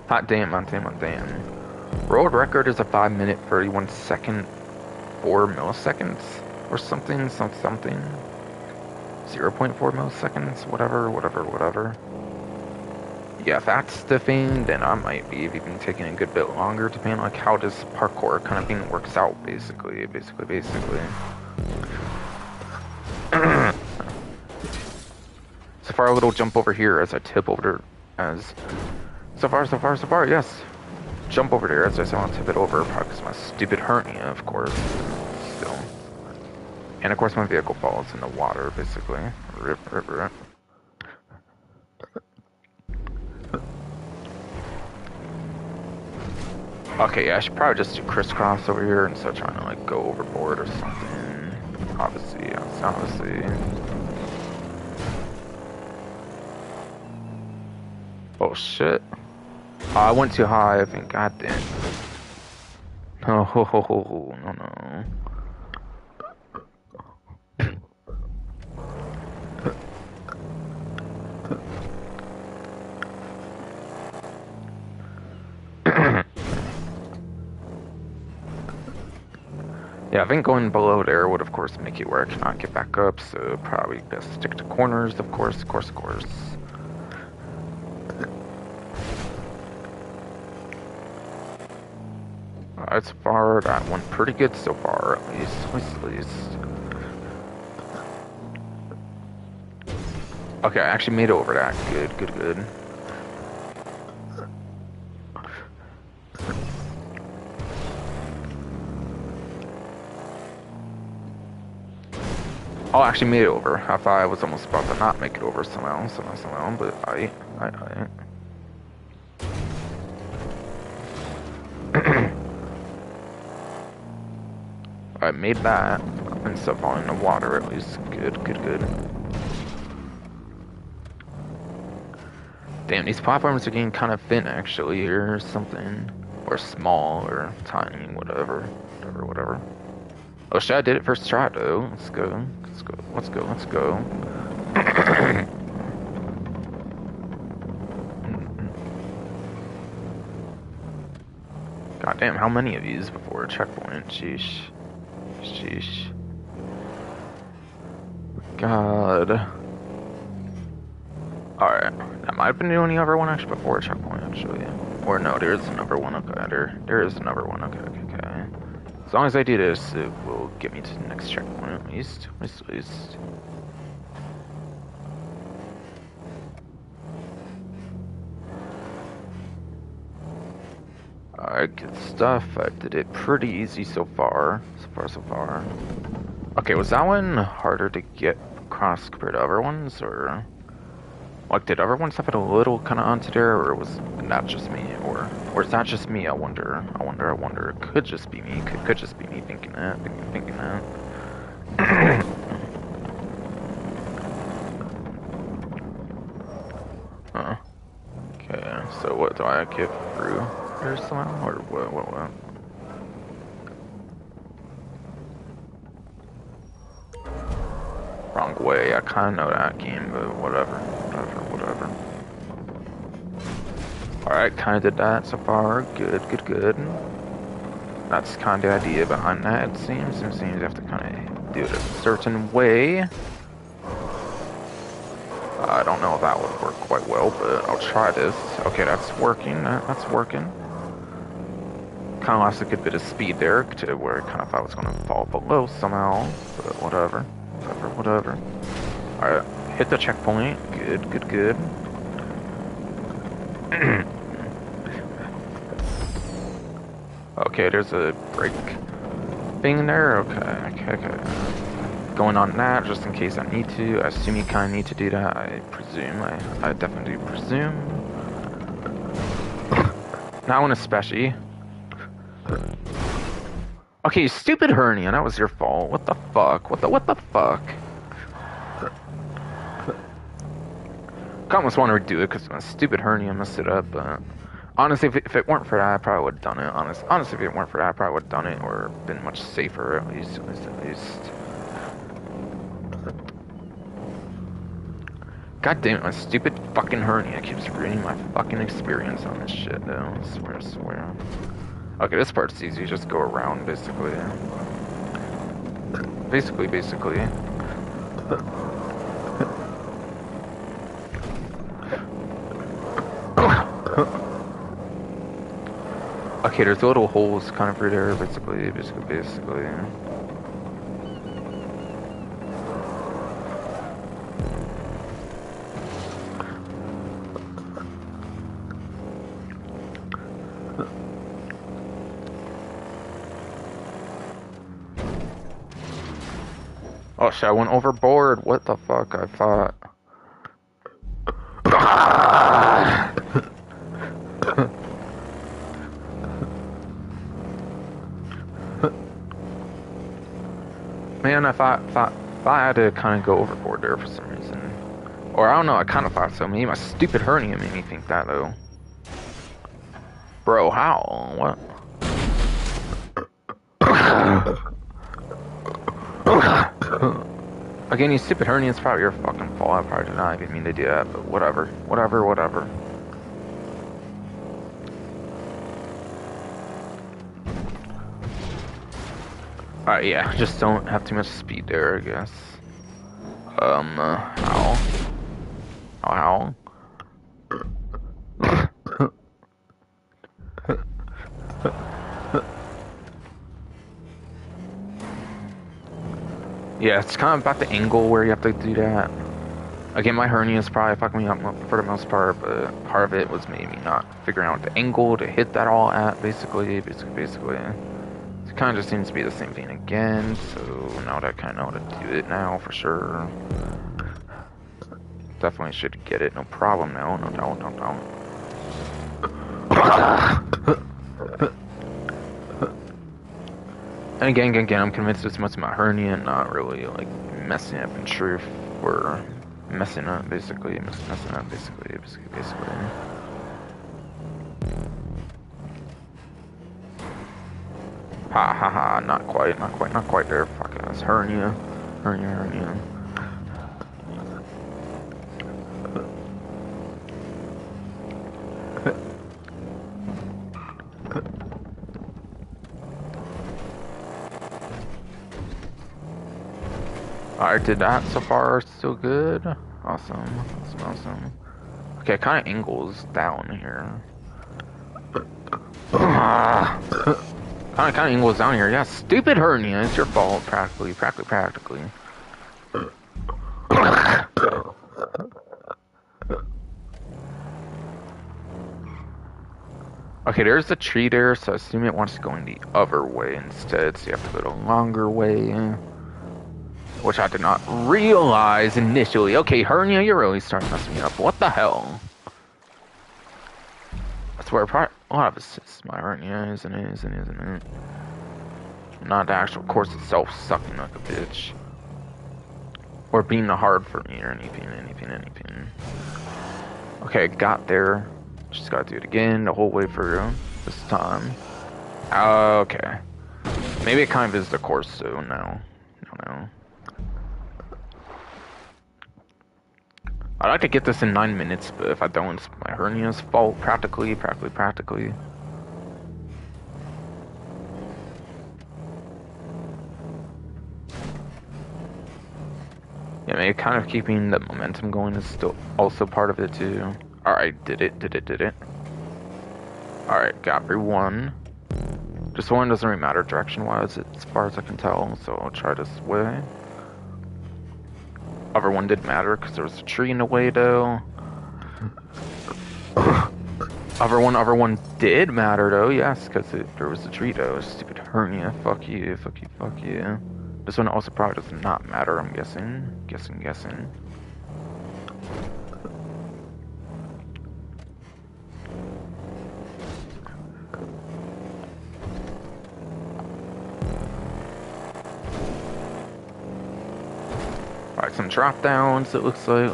Hot damn. World record is a 5 minute 31 second 4 milliseconds or something. 0.4 milliseconds, whatever. Yeah, if that's the thing, then I might be even taking a good bit longer, depending on like how this parkour kind of thing works out, basically. far, a little jump over here as I tip over as... So far, yes. Jump over there as I want to tip it over, probably because of my stupid hernia, of course. Still. And of course my vehicle falls in the water, basically. Rip. Okay, yeah, I should probably just do crisscross over here instead of trying to, like, go overboard or something. Obviously, yes, obviously. Oh, shit. Oh, I went too high, I think. God damn. No, no. Yeah, I think going below there would, of course, make it where I cannot get back up, so probably best stick to corners, of course. Alright, so far, that went pretty good so far, at least. Okay, I actually made it over that. Good. Oh, I actually made it over. I thought I was almost about to not make it over somehow, but I. I made that, and stuff on the water at least. Good. Damn, these platforms are getting kind of thin actually, or something. Or small, or tiny, whatever. Oh shit, I did it first try though. Let's go. God damn, how many of these before a checkpoint? Sheesh. God. Alright. That might have been the only other one actually before a checkpoint, actually. Or no, there is another one. Okay, there is another one. Okay. As long as I do this, it will get me to the next checkpoint at least. Alright, good stuff. I did it pretty easy so far. Okay, was that one harder to get across compared to other ones, or... Like, did other ones have it a little kind of onto there, or was that just me? Or is that just me? I wonder. It could just be me. Could just be me thinking that. Huh. Okay, so what, do I get through there somehow? Or what? Wrong way. I kind of know that game, but whatever. Alright, kind of did that so far. Good. That's kind of the idea behind that, it seems. It seems you have to kind of do it a certain way. I don't know if that would work quite well, but I'll try this. Okay, that's working. Kind of lost a good bit of speed there to where I kind of thought I was going to fall below somehow, but whatever. Alright, hit the checkpoint. Good. Okay, there's a brake thing there. Okay. Going on that, just in case I need to. I assume you kind of need to do that. I presume. I definitely presume. That one especially. Okay, stupid hernia. That was your fault. What the fuck? What the fuck? I almost want to redo it because my stupid hernia messed it up, but honestly, if it weren't for that, I probably would have done it. Honestly, if it weren't for that, I probably would have done it, or been much safer, at least. God damn it, my stupid fucking hernia keeps ruining my fucking experience on this shit, though. I swear. Okay, this part's easy, just go around, basically. Basically. Okay, there's little holes kind of through there, basically. Oh shit, I went overboard. What the fuck? I thought. Man, I thought I had to kind of go overboard there for some reason. Or I don't know, I kind of thought so. Maybe my stupid hernia made me think that though. Bro, how? What? Again, you stupid hernia, it's probably your fucking fault. I probably did not even mean to do that, but whatever. Whatever, whatever. Alright, yeah, just don't have too much speed there, I guess. How? How? Yeah, it's kind of about the angle where you have to do that. Again, my hernia is probably fucking me up for the most part, but part of it was maybe not figuring out the angle to hit that all at, basically. It kind of just seems to be the same thing again, so now that I kind of know how to do it now, for sure. Definitely should get it, no problem now, no doubt, no doubt. And again, I'm convinced it's mostly my hernia and not really, like, messing up in truth, or messing up, basically. Ha ha ha, not quite there. Fuck ass. Hernia. Alright, did that so far, still good. Awesome. Okay, kind of angles down here. Kind of angles down here. Yeah, stupid hernia. It's your fault, practically. Okay, there's the tree there, so I assume it wants to go in the other way instead, so you have to go the longer way. Which I did not realize initially. Okay, hernia, you're really starting to mess me up. What the hell? I swear, a lot of it's my hernia, isn't it? Not the actual course itself sucking like a bitch. Or being hard for me or anything. Okay, got there. Just gotta do it again the whole way through this time. Okay. Maybe it kind of is the course, so no. I'd like to get this in 9 minutes, but if I don't, it's my hernia's fault, practically. Yeah, maybe kind of keeping the momentum going is still also part of it too. Alright, did it. Alright, got through one. Just one doesn't really matter direction-wise, as far as I can tell, so I'll try this way. Other one did matter, because there was a tree in the way, though. Other one did matter, though, yes, because there was a tree, though. Stupid hernia, fuck you. This one also probably does not matter, I'm guessing. Guessing. Alright, some drop downs, it looks like.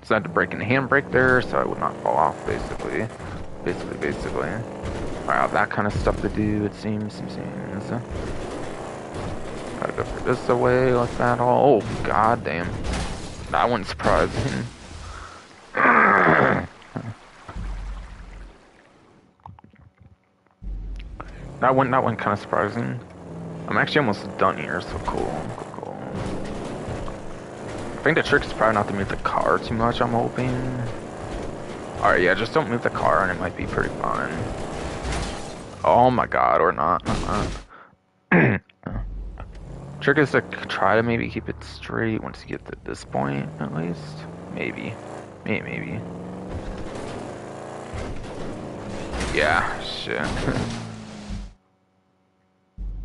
So I had to break in the handbrake there, so I would not fall off, basically. Wow, that kind of stuff to do, it seems. Gotta go for this away, like that all. Oh, god damn. That one's surprising. That one kind of surprising. I'm actually almost done here, so cool. I think the trick is probably not to move the car too much, I'm hoping. Alright, yeah, just don't move the car and it might be pretty fine. Oh my god, or not. Trick is to try to maybe keep it straight once you get to this point, at least. Maybe. Yeah, shit.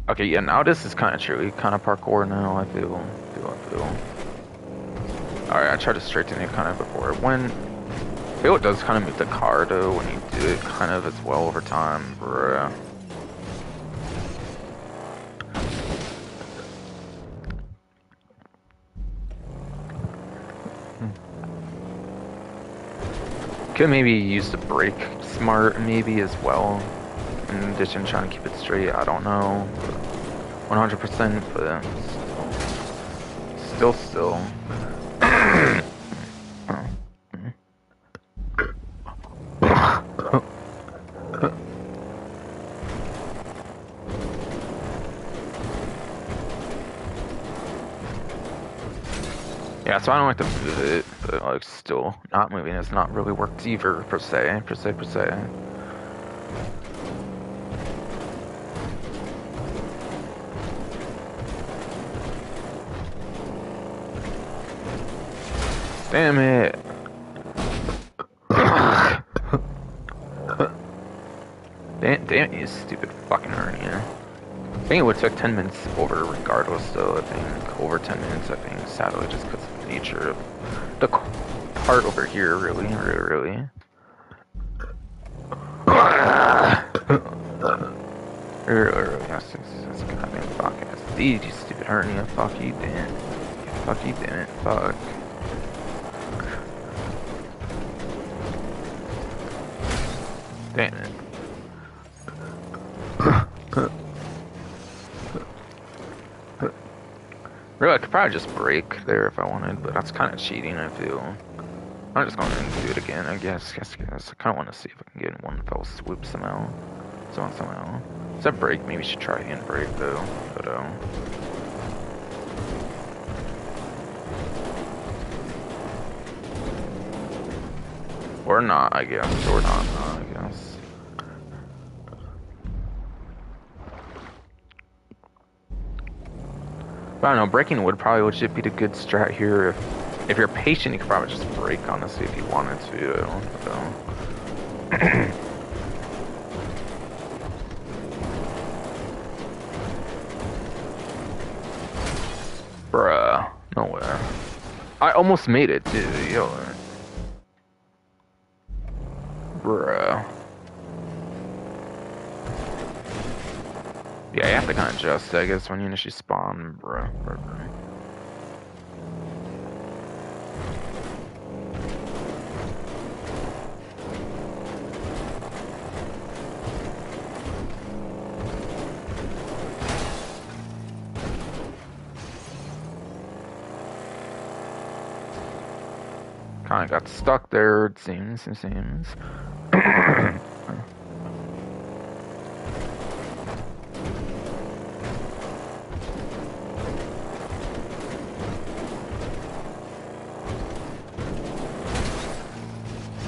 Okay, yeah, now this is kind of true. Kind of parkour now, I feel. Alright, I tried to straighten it kind of before it went. I feel it does kind of move the car, though, when you do it kind of as well over time, bruh. Could maybe use the brake smart, maybe, as well. In addition, trying to keep it straight, I don't know. 100%, but still. Yeah, so I don't like to move it, but like still not moving has not really worked either, per se. Damn it. Damn you stupid fucking hernia. I think it would take 10 minutes over regardless though. I think over 10 minutes, I think, sadly, just because of the nature of the part over here, really. That's goddamn fuck ass. You stupid hernia. Fuck you, damn it. Fuck. Damn it. Really, I could probably just break there if I wanted, but that's kind of cheating, I feel. I'm just going to do it again, I guess. I kind of want to see if I can get in one fell swoop somehow. Instead of break, maybe we should try again break, though. But, or not, I guess. Or not, I guess. But I don't know, breaking would probably legit be the good strat here. If you're patient, you could probably just break, honestly, if you wanted to. Bruh, nowhere. I almost made it, too, yo. Bruh. Yeah, you have to kind of adjust, I guess, when you initially spawn, bruh. Kinda got stuck there, it seems.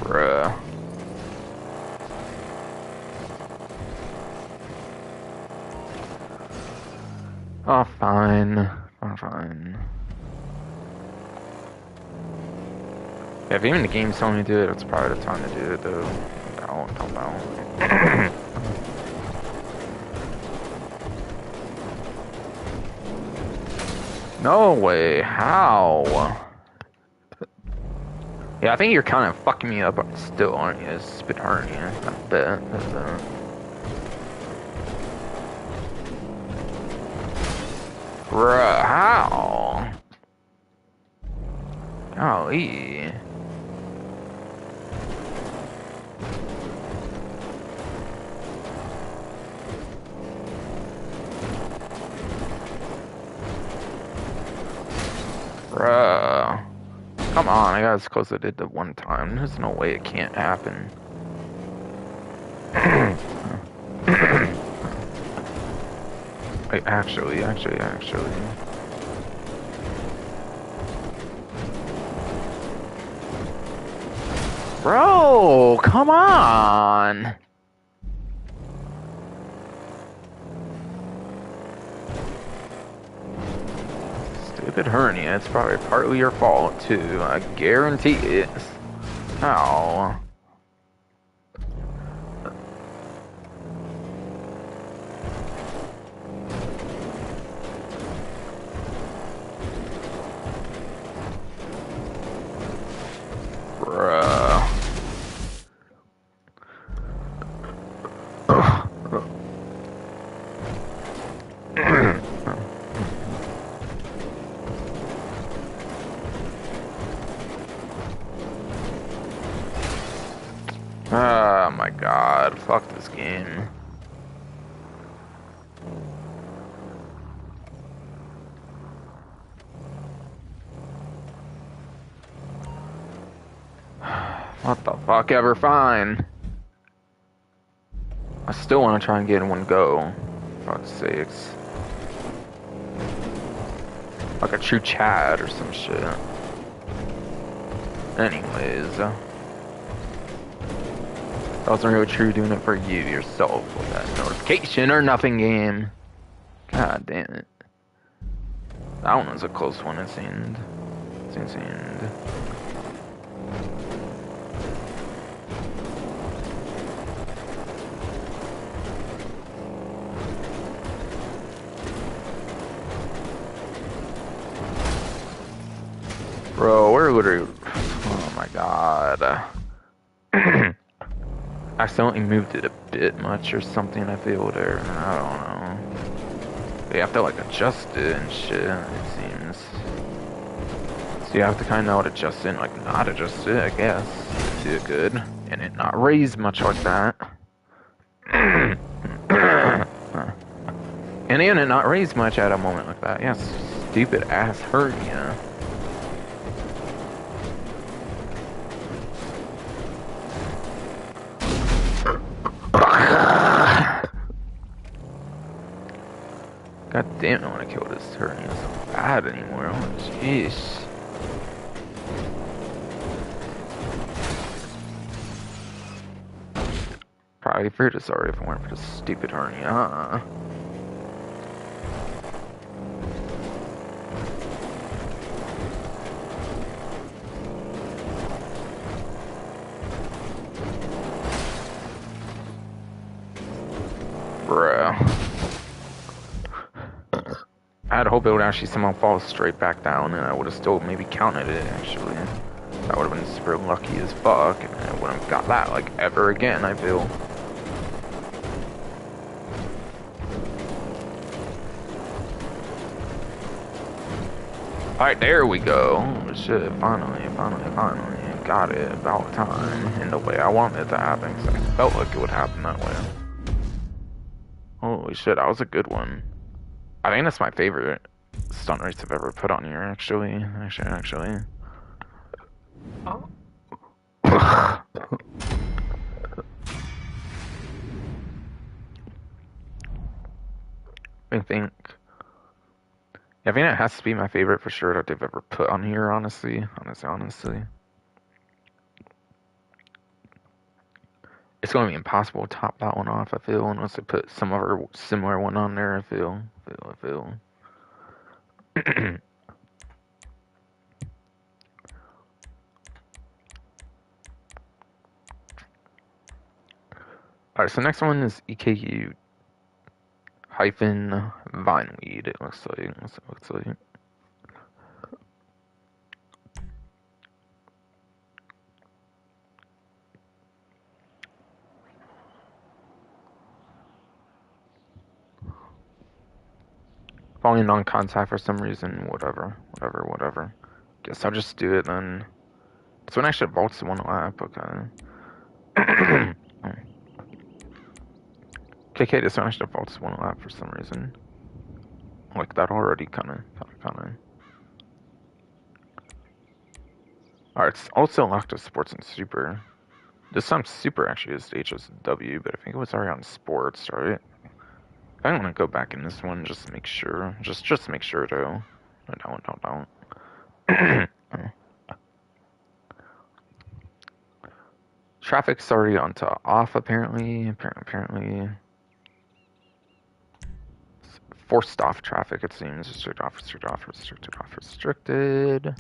Bruh. Oh, fine. Yeah, if even the game's telling me to do it, it's probably the time to do it, though. Don't. No way, how? Yeah, I think you're kind of fucking me up still, aren't you? Spit hernia, I bet. Bruh, how? Golly. Bruh. Come on, I got as close as I did the one time. There's no way it can't happen. Wait, actually. Bro, come on! Stupid hernia, it's probably partly your fault, too. I guarantee it. How? Oh my god, fuck this game. What the fuck ever, fine. I still want to try and get in one go. For fuck's sakes. Like a true Chad or some shit. Anyways. That wasn't really true doing it for you yourself with that notification or nothing game. God damn it. That one was a close one, it seemed. It seemed. Bro, we're literally... Oh my god. Accidentally moved it a bit much or something, I feel there. I don't know. But you have to like adjust it and shit, it seems. So you have to kind of know how to adjust it and like not adjust it, I guess. To do it good. And it not raise much like that. And even it not raise much at a moment like that. Yeah, stupid ass hernia. God damn, I don't want to kill this hernia so bad anymore. Oh, jeez. Probably feel sorry if it weren't for this stupid hernia, huh? Bruh. I had hoped it would actually somehow fall straight back down and I would have still maybe counted it, actually. That would have been super lucky as fuck, and I wouldn't have got that, like, ever again, I feel. Alright, there we go. Oh, shit, finally. Got it, about time. In the way I wanted it to happen, because I felt like it would happen that way. Holy shit, that was a good one. I think that's my favorite stunt race I've ever put on here, actually. Actually. Oh. I think... Yeah, I think it has to be my favorite for sure that they've ever put on here, honestly. Honestly. It's going to be impossible to top that one off, I feel, unless they put some other similar one on there, I feel. Alright, so next one is EKU hyphen Vineweed, it looks like. Falling on contact for some reason, whatever. Guess I'll just do it then. This one actually vaults one lap, okay. KK, this one actually vaults one lap for some reason. Like that already, kinda. Alright, it's also locked to sports and super. This time super actually is HSW, but I think it was already on sports, right? I want to go back in this one just to make sure. Just make sure though. Don't. Traffic's already on to off apparently. Apparently. Forced off traffic, it seems. Restricted.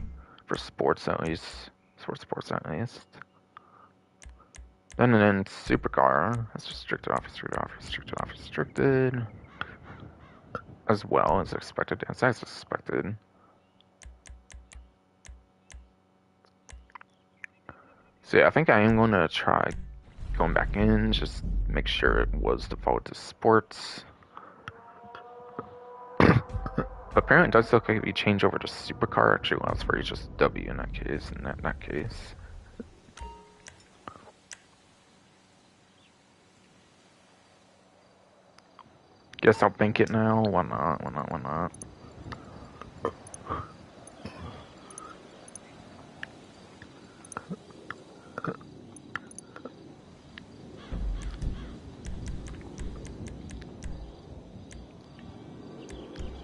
For sports at least. Sports at least. Then supercar. That's restricted. As well as expected. As expected. So yeah, I think I am going to try going back in. Just make sure it was default to sports. Apparently it does look like if you change over to supercar, actually allows for just W in that case, Guess I'll bank it now. Why not? Why not? Why not?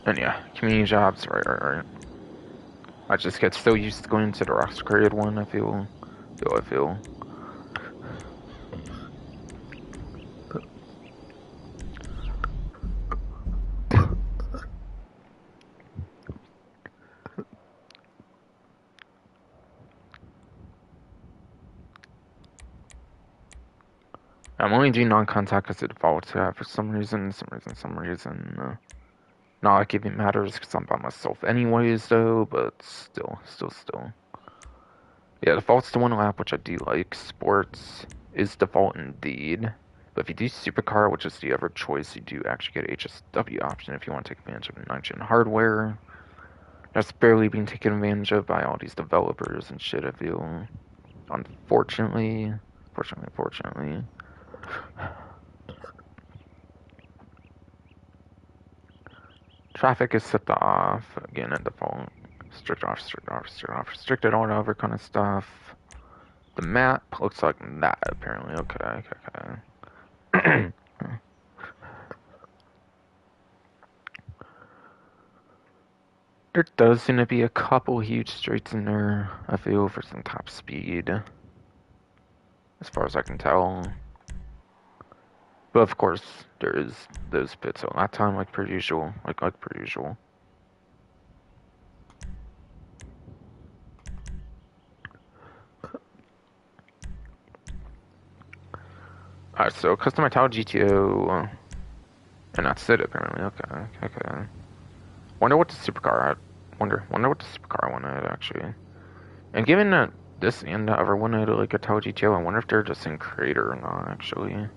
And yeah, community jobs, right. I just get so used to going to the Rocks Created one, I feel. I'm only doing non-contact because it defaults to that for some reason. Not like it even matters because I'm by myself anyways, though, but still. Yeah, defaults to one lap, which I do like. Sports is default indeed. But if you do Supercar, which is the other choice, you do actually get HSW option if you want to take advantage of 9-gen hardware. That's barely being taken advantage of by all these developers and shit, I feel. Unfortunately. Fortunately. Traffic is set to off, again at default. Strict off, restricted, all that other kind of stuff. The map looks like that, apparently. Okay. There does seem to be a couple huge straights in there, I feel, for some top speed. As far as I can tell. But of course, there is those bits at that time, like per usual. Like per usual. Alright, so custom Vitality GTO, and that's it apparently. Okay. Wonder what the supercar wonder what the supercar wanted actually. And given that this and the other one had like a Tau GTO, I wonder if they're just in creator or not actually.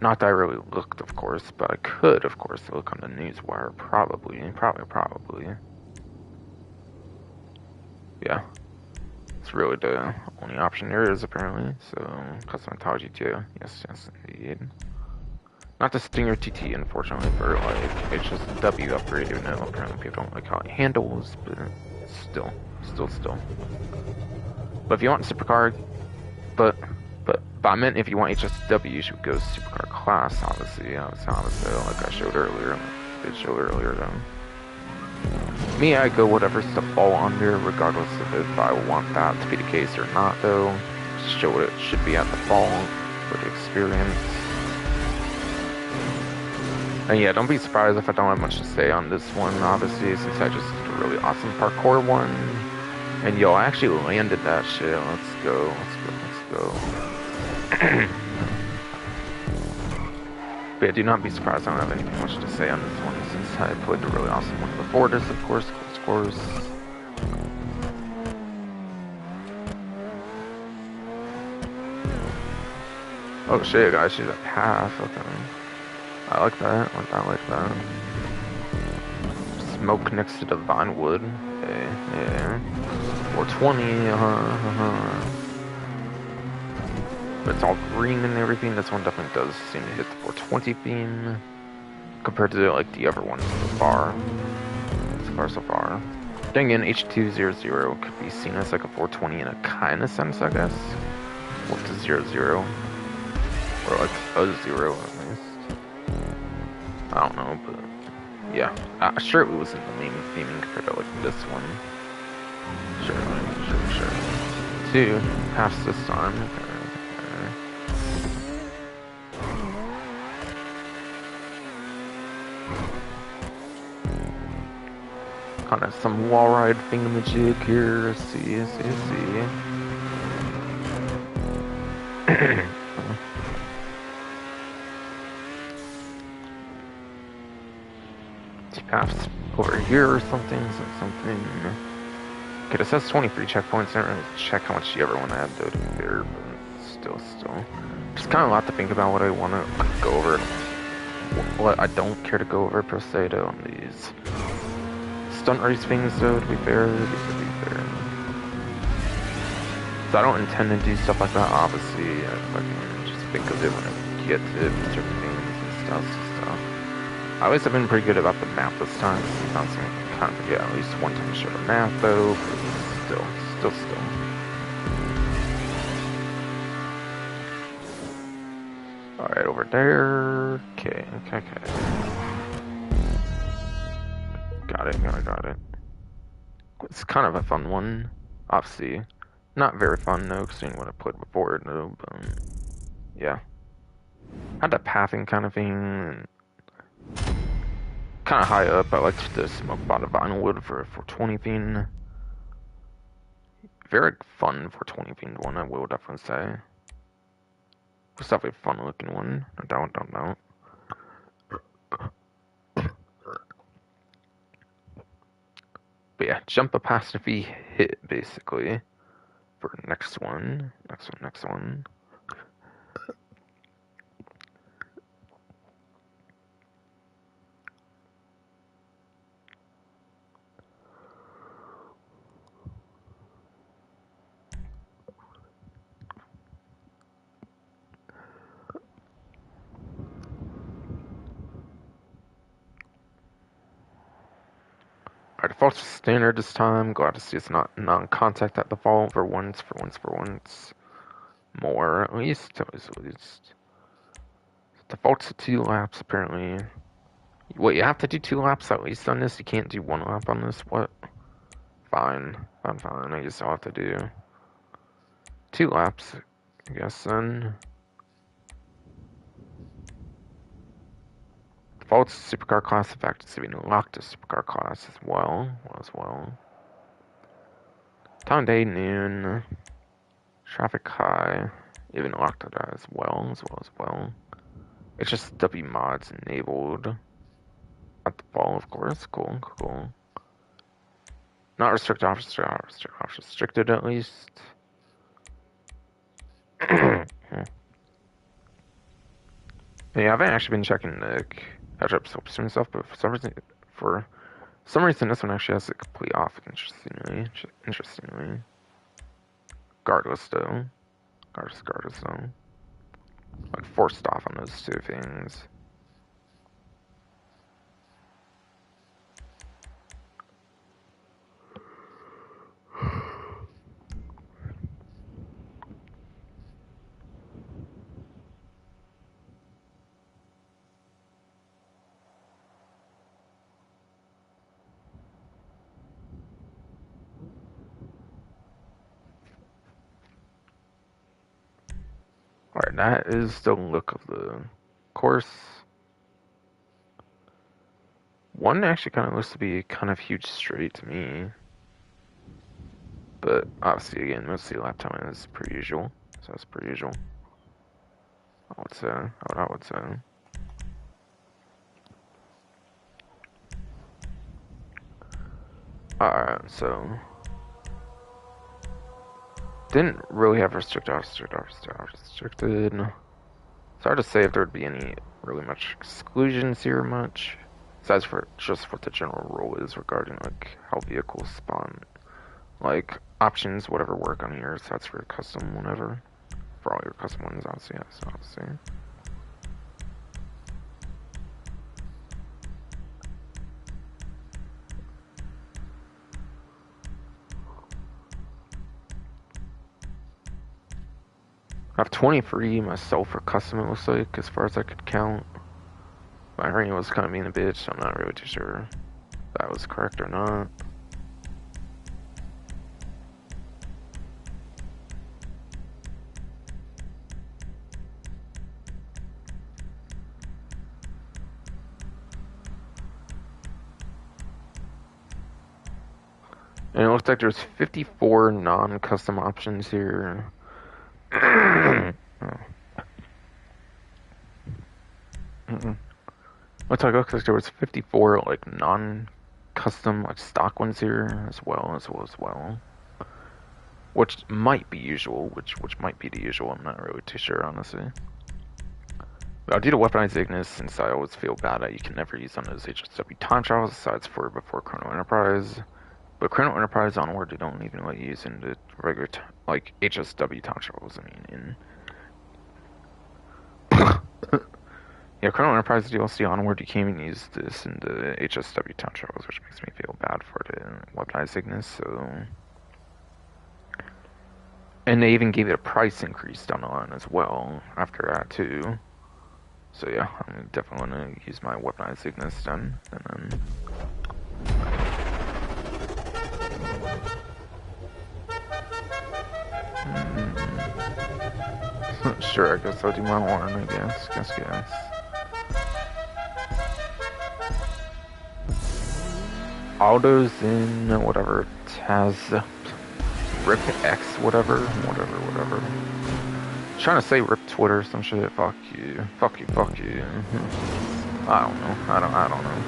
Not that I really looked, of course, but I could, of course, look on the newswire. Probably. Yeah. It's really the only option there is, apparently. So, custom Tau GTO. Yes, indeed. Not the Stinger TT, unfortunately, for like it's just a W upgrade, even though apparently people don't like how it handles, but still. But if you want supercar, but I meant if you want HSW, you should go supercar class, obviously, like I showed earlier. Me, I go whatever's default under, regardless of if I want that to be the case or not, though. Just show what it should be at default for the experience. And yeah, don't be surprised if I don't have much to say on this one, obviously, since I just did a really awesome parkour one. And yo, I actually landed that shit. Let's go. But yeah, do not be surprised I don't have anything much to say on this one, since I played the really awesome one before this, of course, close scores. Oh shit, guys, she's at half, okay. I like that. Smoke next to the Vinewood. Yeah. 420, But it's all green and everything. This one definitely does seem to hit the 420 theme compared to like the other ones so far. Then again, H200 could be seen as like a 420 in a kind of sense, I guess. 4-0-0. Or like a 0 at least. I don't know, but yeah. Sure it was in the main theming compared to like this one. Sure. 2 halves this time. Okay. Kind of some wall ride thingamajig here. See. Paths over here or something. Okay, this has 23 checkpoints. I don't really check how much the other one had though to be fair, but still. Just kind of a lot to think about what I want to go over. What I don't care to go over per se though on these stunt race things though, to be fair. So I don't intend to do stuff like that, obviously. I fucking just think of it when I get to certain things and stuff. At least I've been pretty good about the map this time. Found some kind of, yeah, at least one time to show the map though, but still. Alright, over there. Okay. Got it. It's kind of a fun one. Obviously, not very fun though, seeing what I played before though, but yeah. Had that pathing kind of thing. Kind of high up. I liked the smoke bottom vinyl wood for a 420 thing. Very fun 420 themed one, I will definitely say. It's definitely a fun looking one. Don't doubt. But yeah, jump a past if he hit basically. For next one. Next one. Our default's standard this time. Glad to see it's not non-contact at default for once. More, at least. Default's to 2 laps, apparently. Wait, you have to do 2 laps at least on this? You can't do 1 lap on this? What? Fine. I guess I'll have to do 2 laps, I guess, then. Default's supercar class. In fact, it's even locked to supercar class as well. Time of day, noon. Traffic high. Even locked to that as well. It's just W mods enabled. At the ball, of course. Cool. Not restricted, restricted at least. Yeah, I haven't actually been checking the catch-up soaps and stuff, but for some reason this one actually has it complete off, interestingly. Regardless though. Like forced off on those 2 things. Alright, that is the look of the course. One actually kind of looks to be kind of huge straight to me. But obviously, again, mostly lap time is per usual. So that's per usual. I would say. Alright, so. Didn't really have restricted. It's hard to say if there'd be any really much exclusions here much. Besides for just what the general rule is regarding like how vehicles spawn. Like options, whatever work on here, so that's for your custom whatever. For all your custom ones, obviously, yes, obviously. I have 23 myself for custom, it looks like, as far as I could count. My ring was kind of being a bitch, so I'm not really too sure if that was correct or not. And it looks like there's 54 non-custom options here. Looks like there was 54 like non-custom like stock ones here as well. Which might be usual, which might be the usual. I'm not really too sure, honestly. But I'll do the weaponized Ignis since I always feel bad that you can never use on those HSW time trials aside for before Chrono Enterprise. But Chrono Enterprise onward, they don't even let you use in the regular like HSW time trials. I mean, in Yeah, Colonel Enterprise DLC Onward, you can't even use this in the HSW town travels, which makes me feel bad for the weaponized Cygnus, so... And they even gave it a price increase down the line as well, after that too. So yeah, I'm definitely gonna use my weaponized Cygnus then, and then... Sure, I guess I'll do my horn, I guess. Guess. Aldo's in whatever Taz Rip X whatever. Trying to say Rip Twitter or some shit. Fuck you. Fuck you. I don't know. I don't know.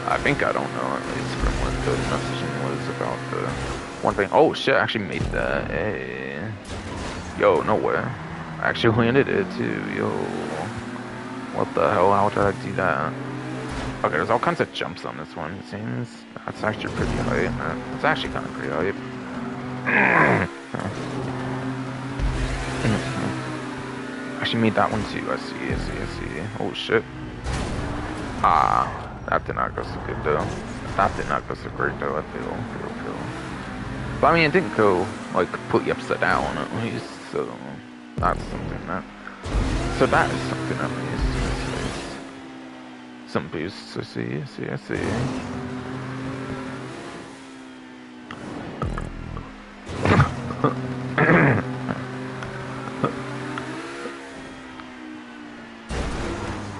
I think I don't know, at least from what the messaging was about the one thing. Oh shit, I actually made that. Hey. Yo, no way. I actually landed it too, yo. What the hell? How did I do that? Okay, there's all kinds of jumps on this one, it seems. That's actually pretty hype. It's actually kind of pretty hype. Actually made that one too. I see. Oh shit. That did not go so good though. That did not go so great though, I feel. But I mean, it didn't go, like, completely upside down at least, so that's something that... So that is something at least. Some boosts, I see.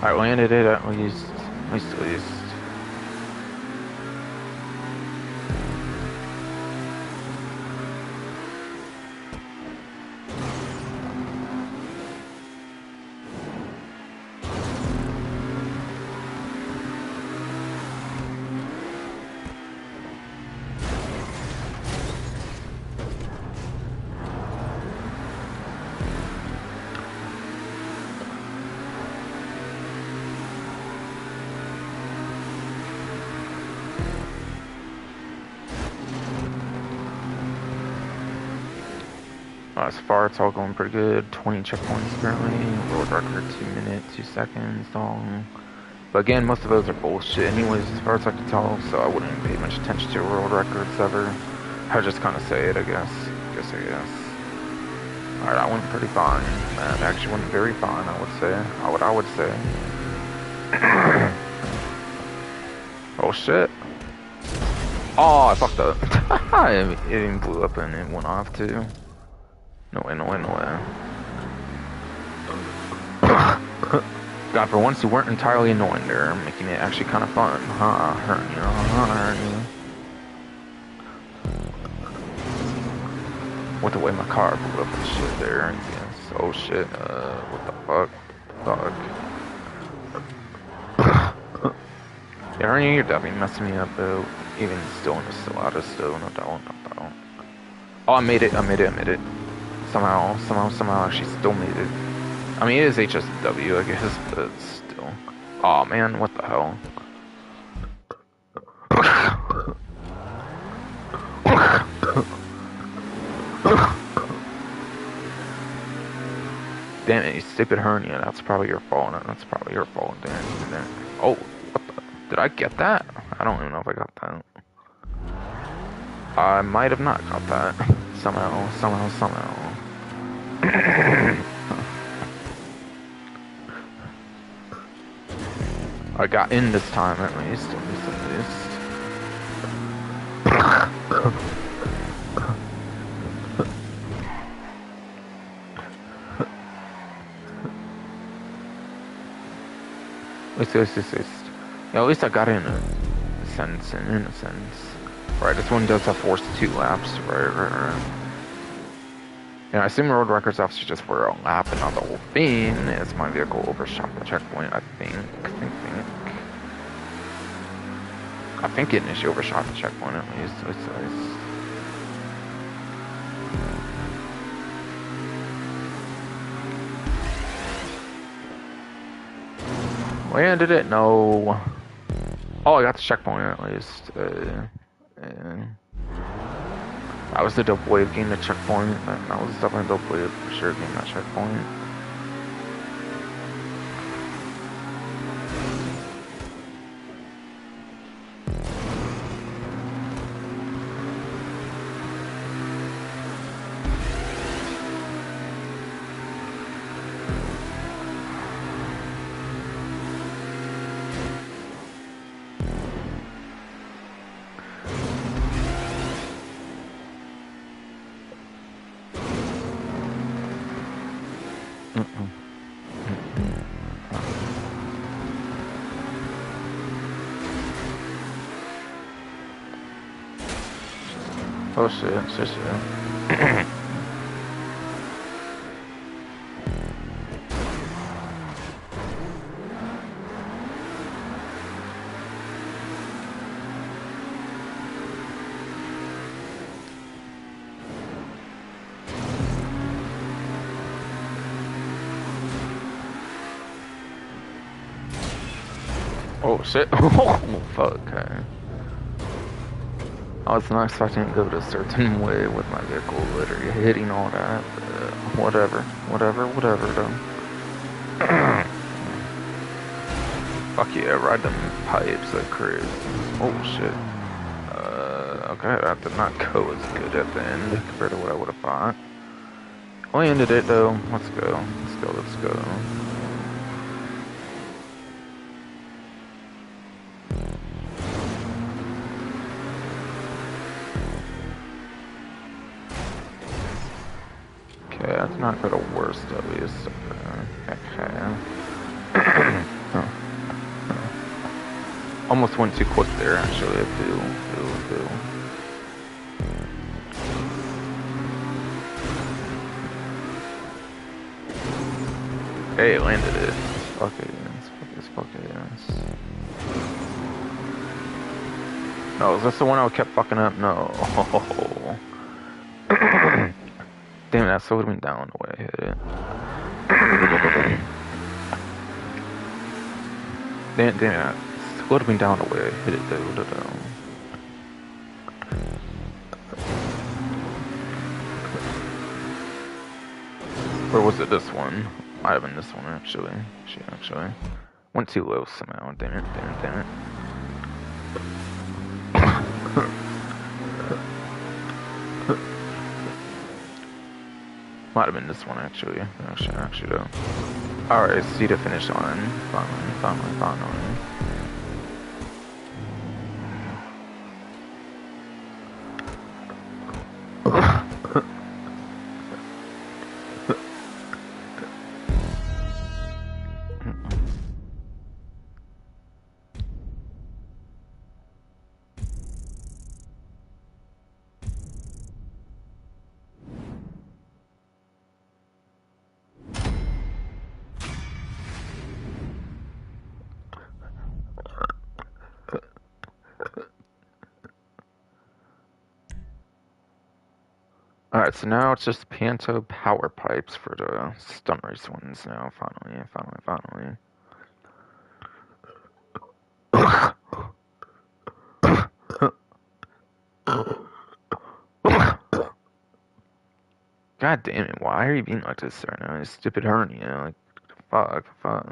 I landed it at least. So far, it's all going pretty good. 20 checkpoints apparently. World record 2 minutes, 2 seconds long. But again, most of those are bullshit anyways, as far as I can tell, so I wouldn't pay much attention to world records ever. I'd just kind of say it, I guess. Alright, that went pretty fine. That actually went very fine, I would say. I would say. Oh shit. Oh, I fucked up. It even blew up and it went off too. No way. God, for once you weren't entirely annoying there, making it actually kind of fun. Hurting you. With the way my car blew up and shit there, I guess. Oh shit, what the fuck? Yeah, Ernie, you're definitely messing me up though. Even still in the Stellatus though, no doubt. Oh, I made it. Somehow I actually still made it. I mean, it is HSW, I guess, but still. Oh man, what the hell? Damn it, you stupid hernia. That's probably your fault. Damn. Oh, what the? Did I get that? I don't even know if I got that. I might have not got that. Somehow. I got in this time at least. Yeah, at least I got in a sense. Right, this one does have forced 2 laps. Right. Yeah, I assume road records obviously just for a lap and not the whole thing. As my vehicle overshot the checkpoint, I think it initially overshot the checkpoint at least. Landed it? No. Oh, I got the checkpoint at least. I was the dope way of getting the checkpoint. That was definitely a dope way of for sure getting that checkpoint. Oh shit. Oh shit. Oh fuck. Okay. I was not expecting to go to a certain way with my vehicle literally hitting all that, but whatever. Whatever though. Fuck yeah, ride them pipes like crazy. Oh shit. Okay, that did not go as good at the end compared to what I would have thought. We ended it though. Let's go. Let's go. Okay, that's not the worst at least. Okay. Huh. Almost went too quick there actually. Boo. Hey, landed it. Fuck it. No, is this the one I kept fucking up? No. Damn it, that slowed me down the way I hit it. Damn it, that slowed me down the way I hit it though. Or was it this one? Might have been this one actually. Shit, actually. Went too low somehow. Damn it. Might have been this one actually. Actually though. Alright, see the finish line. Finally. Alright, so now it's just Panto power pipes for the stunt race ones now, finally. God damn it, why are you being like this right now? You stupid hernia, like, fuck.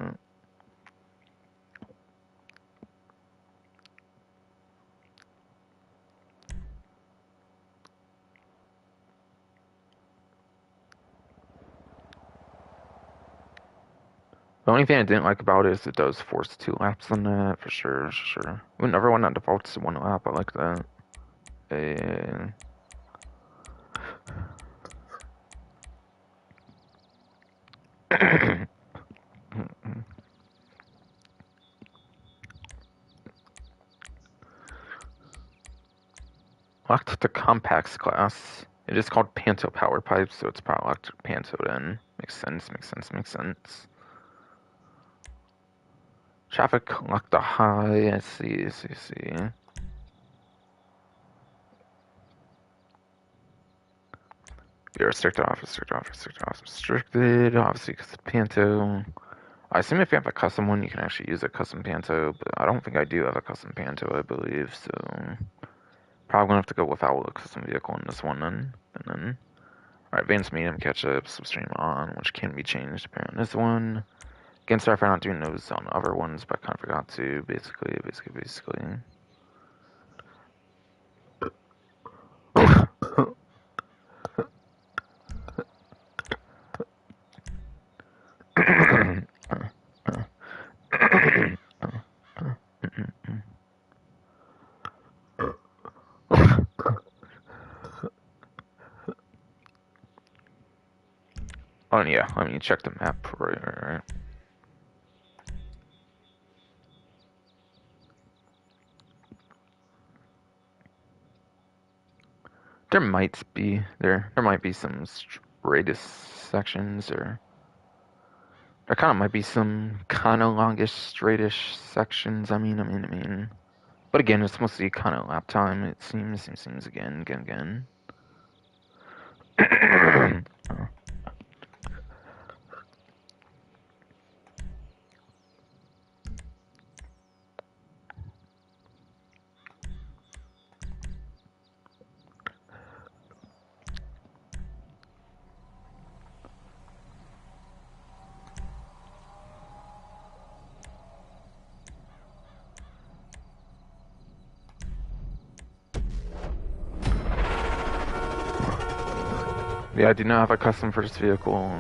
The only thing I didn't like about it is it does force 2 laps on that, for sure. Whenever one that defaults to 1 lap, I like that. And... Locked to compacts class. It is called Panto power pipes, so it's probably locked to Panto then. Makes sense. Traffic locked to high. I see. You're restricted off. Restricted, obviously, because of Panto. I assume if you have a custom one, you can actually use a custom Panto, but I don't think I do have a custom Panto, I believe, so... Probably gonna have to go without a custom vehicle in this one then. And then, alright, advanced medium catch-up, slipstream on, which can be changed apparently on this one. Again, sorry for not doing those on other ones, but I kind of forgot to, basically. Oh yeah, let me check the map. Right. There might be some straightest sections, or there kind of might be some kind of longish straightish sections. I mean. But again, it's mostly kind of lap time. It seems again. Yeah, I do not have a custom for this vehicle.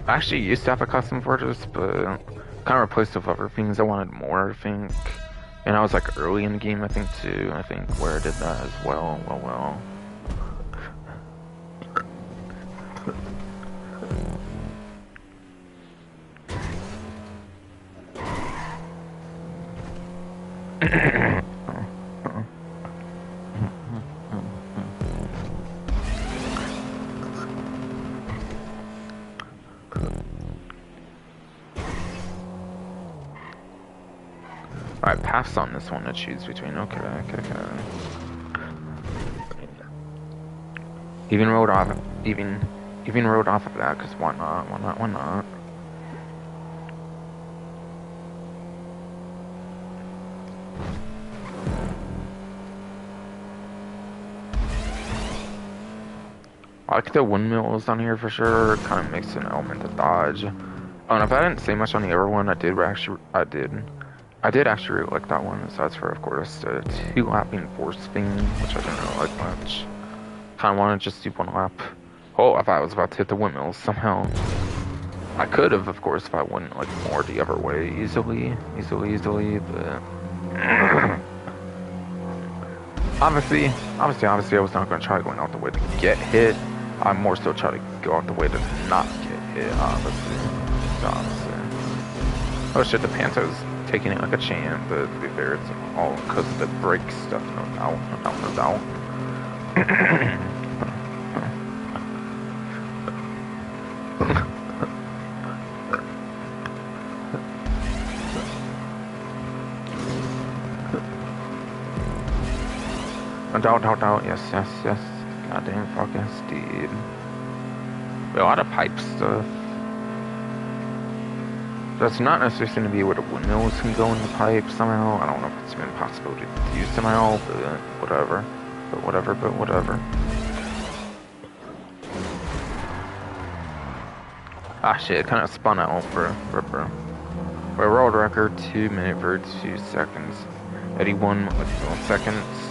I actually used to have a custom for this, but kind of replaced with other things. I wanted more, I think. And I was like early in the game, I think, too. I think where I did that as well. Well. Alright, paths on this one to choose between. Okay. Even rode off of that, because why not? I like the windmills on here for sure. It kind of makes an element of dodge. Oh, and if I didn't say much on the other one, I did actually really like that one. Aside for, of course, the 2-lapping force thing, which I didn't really like much. Kind of want to just do 1 lap. Oh, I thought I was about to hit the windmills somehow. I could have, of course, if I went like more the other way easily, but obviously, I was not going to try going out the way to get hit. I'm more so trying to go out the way to not get hit, obviously. Oh shit, the Panto's taking it like a champ, but to be fair, it's all because of the brake stuff, no doubt. No doubt, yes. Goddamn fucking Steve. A lot of pipe stuff. That's not necessarily going to be where the windmills can go in the pipe somehow. I don't know if it's even possible to use somehow, but whatever. Ah shit, it kind of spun out for a world record, 2 minutes 32 seconds. 81 milliseconds.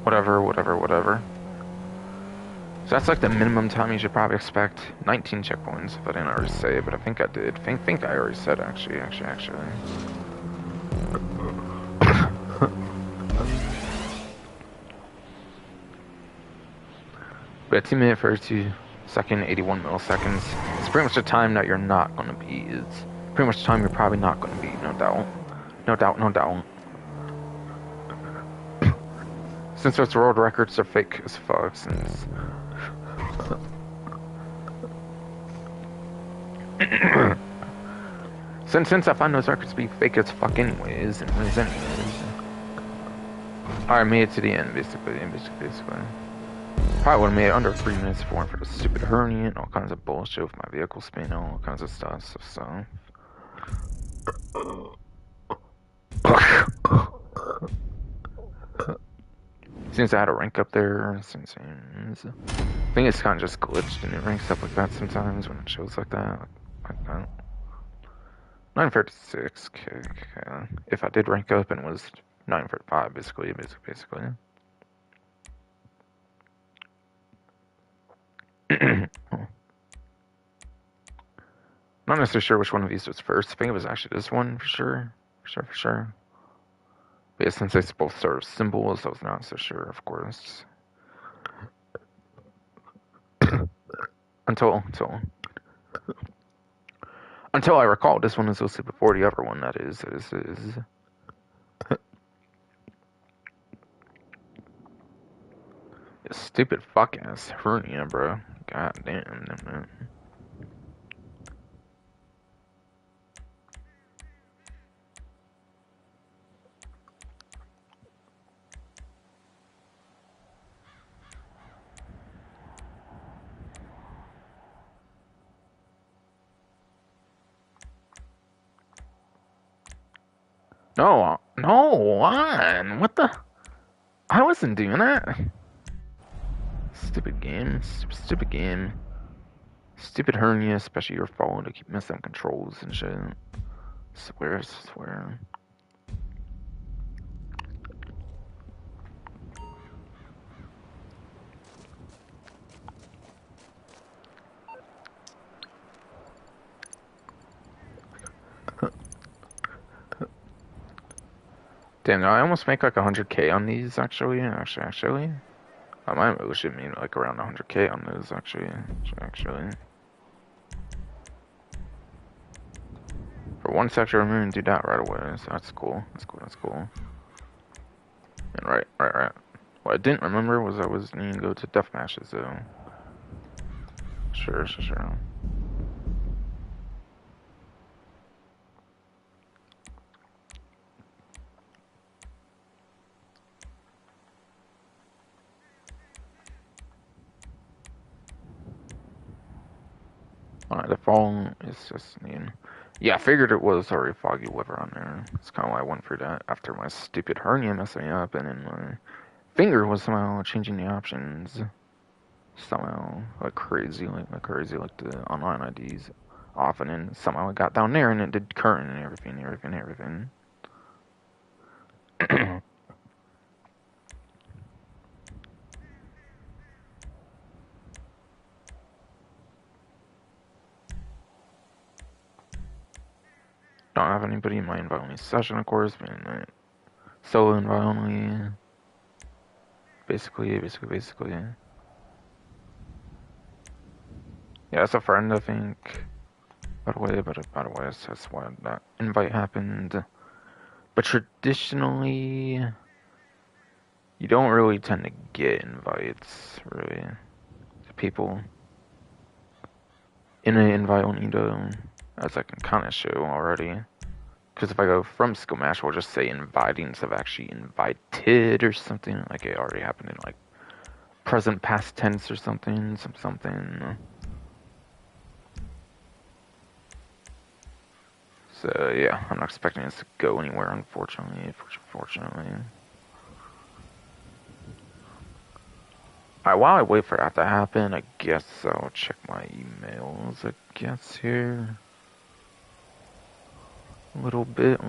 Whatever. So that's like the minimum time you should probably expect. 19 checkpoints, if I didn't already say it, but I think I did. Think I already said actually. But 2 minutes 32 second, 81 milliseconds. It's pretty much the time that you're not gonna beat. It's pretty much the time you're probably not gonna beat, no doubt. Since those world records are fake as fuck, since I find those records to be fake as fuck anyways. I made it to the end, basically. Probably would have made it under 3 minutes for the stupid hernia and all kinds of bullshit with my vehicle spin, all kinds of stuff, Seems I had a rank up there. Seems. I think it's kind of just glitched and it ranks up like that sometimes when it shows like that. Like that. 936. Okay. If I did rank up and it was 945, basically. Not necessarily sure which one of these was first. I think it was actually this one for sure. For sure. But yeah, since they both start with symbols, I was not so sure, of course. Until I recall, this one is listed before the other one. That is. Stupid fuck ass hernia, bro. God damn, man. No, on. What the? I wasn't doing that. Stupid game. Stupid game. Stupid hernia, especially your phone to keep messing up controls and shit. Swear. Damn, I almost make like 100k on these, actually. I might really should make like around 100k on those, actually. For one sector, I'm gonna do that right away, so that's cool. And right. What I didn't remember was I was needing to go to death matches, though. Sure. Alright, the phone is just needing... Yeah, I figured it was already foggy weather on there. That's kind of why I went for that after my stupid hernia messing me up, and then my finger was somehow changing the options. Somehow, like crazy, like the online IDs often, and somehow I got down there and it did current and everything. Don't have anybody in my invite only session, of course, but in my solo invite only. Basically. Yeah, it's a friend, I think. By the way, that's why that invite happened. But traditionally, you don't really tend to get invites, really, to people in an invite only, though, as I can kind of show already. Because if I go from skill match, we'll just say inviting instead of actually invited or something. Like it already happened in like present past tense or something. So yeah, I'm not expecting this to go anywhere, unfortunately. Alright, while I wait for that to happen, I guess I'll check my emails, here. A little bit.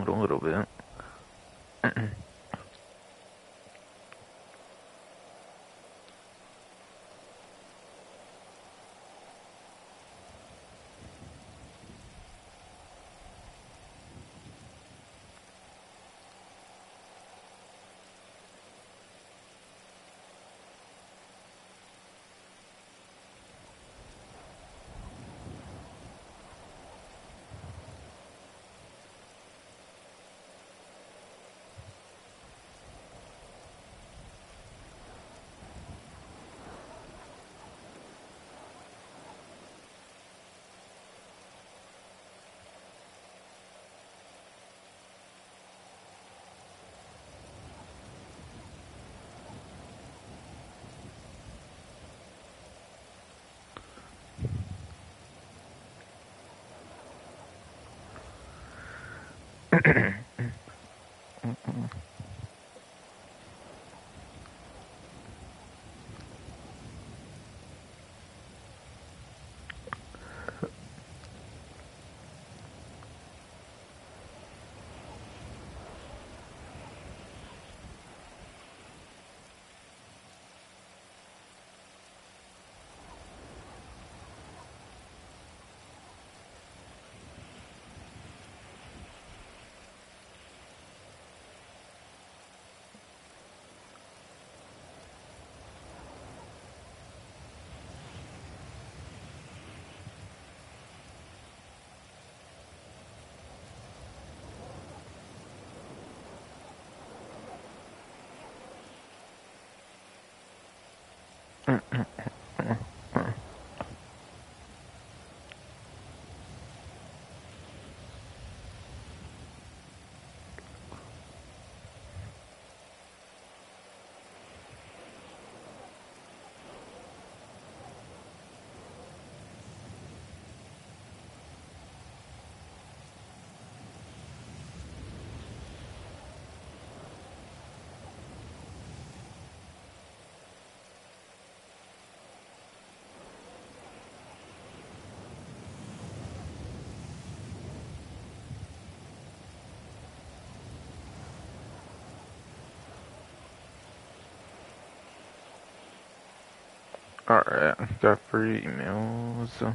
Alright, got 3 emails.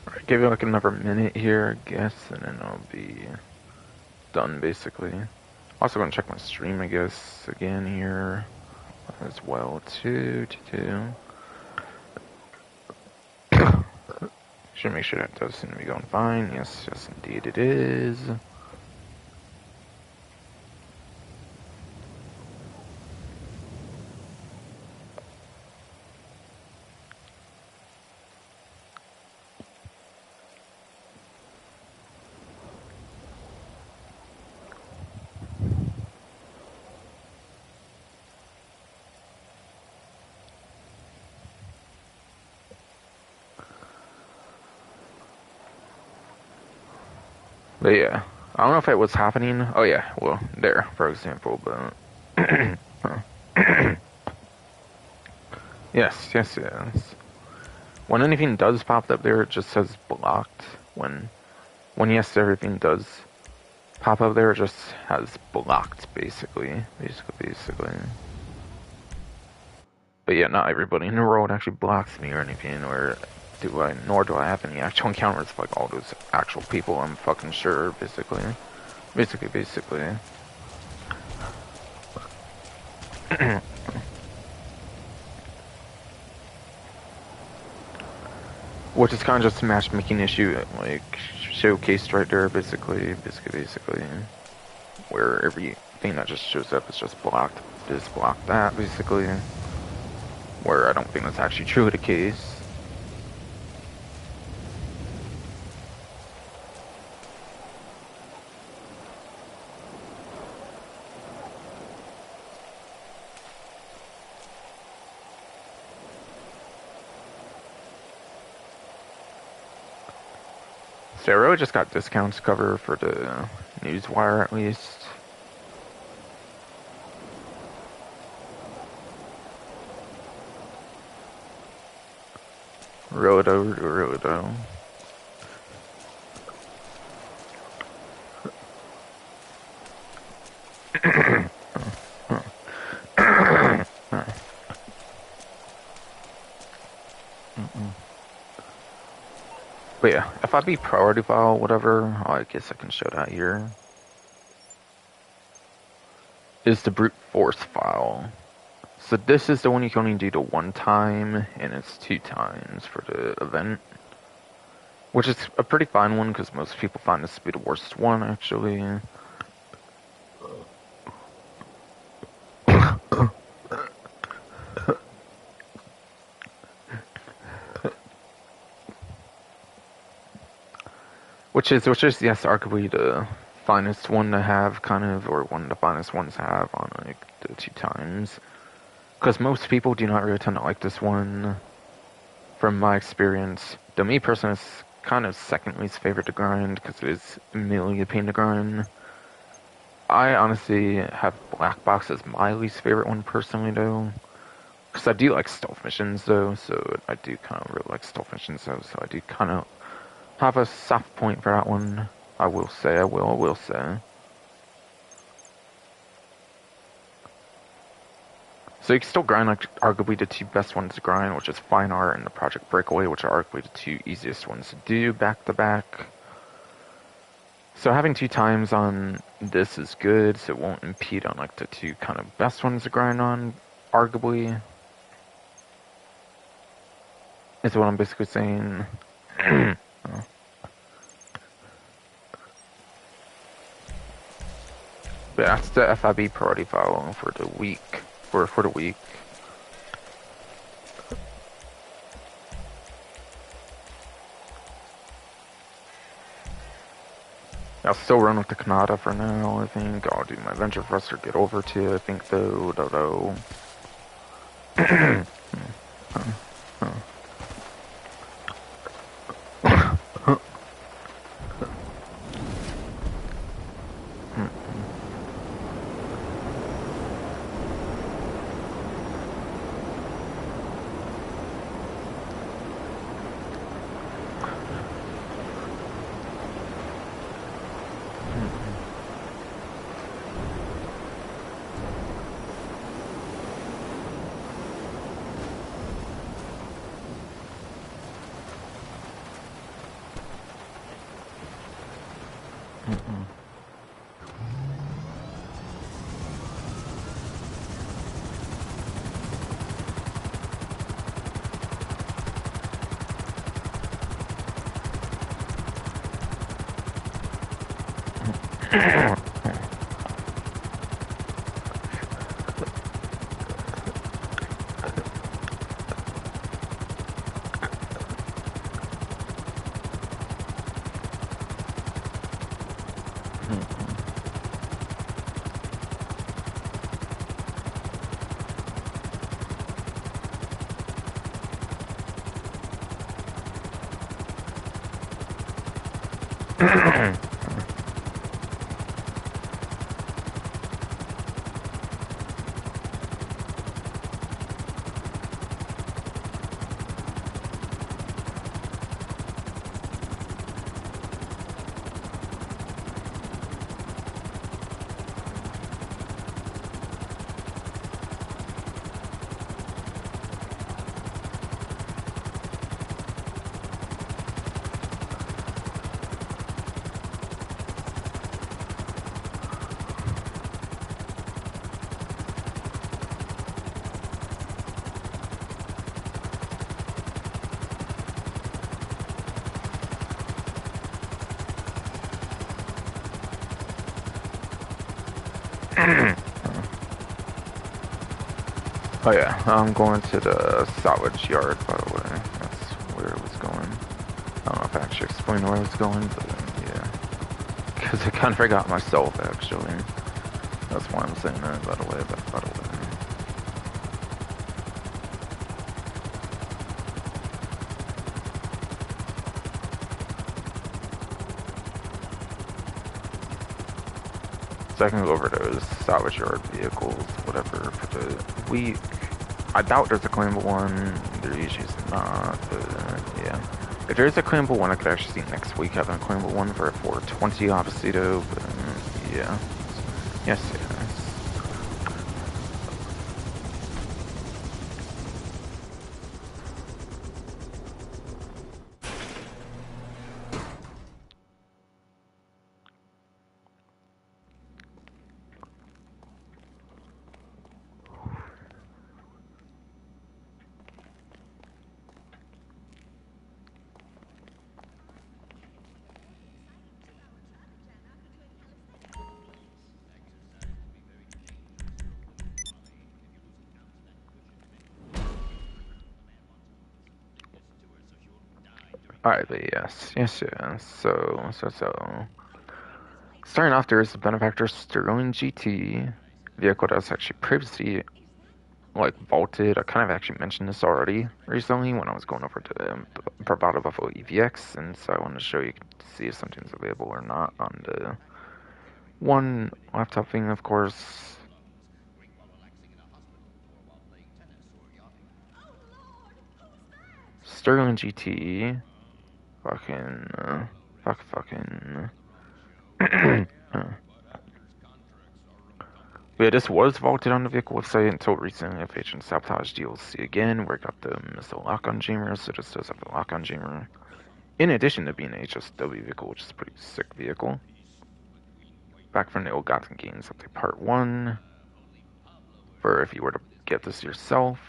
Alright, give it like another minute here, I guess, and then I'll be done basically. Also gonna check my stream, I guess, again here as well too. Should make sure that does seem to be going fine. Yes, indeed it is. But yeah, I don't know if it was happening. Oh yeah, well, there, for example, but... yes. When anything does pop up there, it just says blocked. When yes, everything does pop up there, it just has blocked, basically. But yeah, not everybody in the world actually blocks me or anything, nor do I have any actual encounters with like all those actual people, I'm fucking sure, basically. Which is kind of just a matchmaking issue, like, showcased right there, basically. Where everything that just shows up is just blocked. Just block that, basically. Where I don't think that's actually truly the case. So I really just got discounts cover for the Newswire, at least. Rodo. But yeah, if I be priority file, whatever, I guess I can show that here. Is the brute force file. So this is the one you can only do the one time, and it's 2 times for the event. Which is a pretty fine one, because most people find this to be the worst one, actually. Which is yes, arguably the finest one to have, kind of, or one of the finest ones to have on like the 2 times. Because most people do not really tend to like this one, from my experience. Though me personally, it's kind of second least favorite to grind because it is immediately a pain to grind. I honestly have Black Box as my least favorite one personally, though. Because I do like stealth missions, though, so I do kind of really like stealth missions, though, so I do kind of have a soft point for that one. I will say. So you can still grind like arguably the 2 best ones to grind, which is Fine Art and the Project Breakaway, which are arguably the 2 easiest ones to do back to back. So having 2 times on this is good, so it won't impede on like the 2 kind of best ones to grind on, arguably. Is what I'm basically saying. But that's the FIB priority file for the week. For the week. I'll still run with the Kanata for now, I think. I'll do my Venture Thruster, get over to, I think, though, Oh yeah, I'm going to the salvage yard, by the way. That's where it was going. I don't know if I actually explained where I was going, but yeah. Because I kind of forgot myself, actually. That's why I'm saying that, by the way, by the way. So I can go over those salvage yard vehicles, whatever, for the week. I doubt there's a claimable one. There usually is not, but yeah. If there is a claimable one, I could actually see next week having a claimable one for a 420, obviously, though, but yeah. Yes, yes. Alright, but yes. So. Starting off, there is the benefactor Sterling GT vehicle that was actually previously like vaulted. I kind of actually mentioned this already recently when I was going over to Bravado Buffalo EVX, and so I wanted to show you to see if something's available or not on the one laptop thing, of course. Sterling GT, fucking, fucking. Yeah, this was vaulted on the vehicle website until recently. I've featured Sabotage DLC again, where I got the missile lock-on jammer, so this does have the lock-on jammer. In addition to being an HSW vehicle, which is a pretty sick vehicle. Back from the old Gotham games up to part 1, for if you were to get this yourself.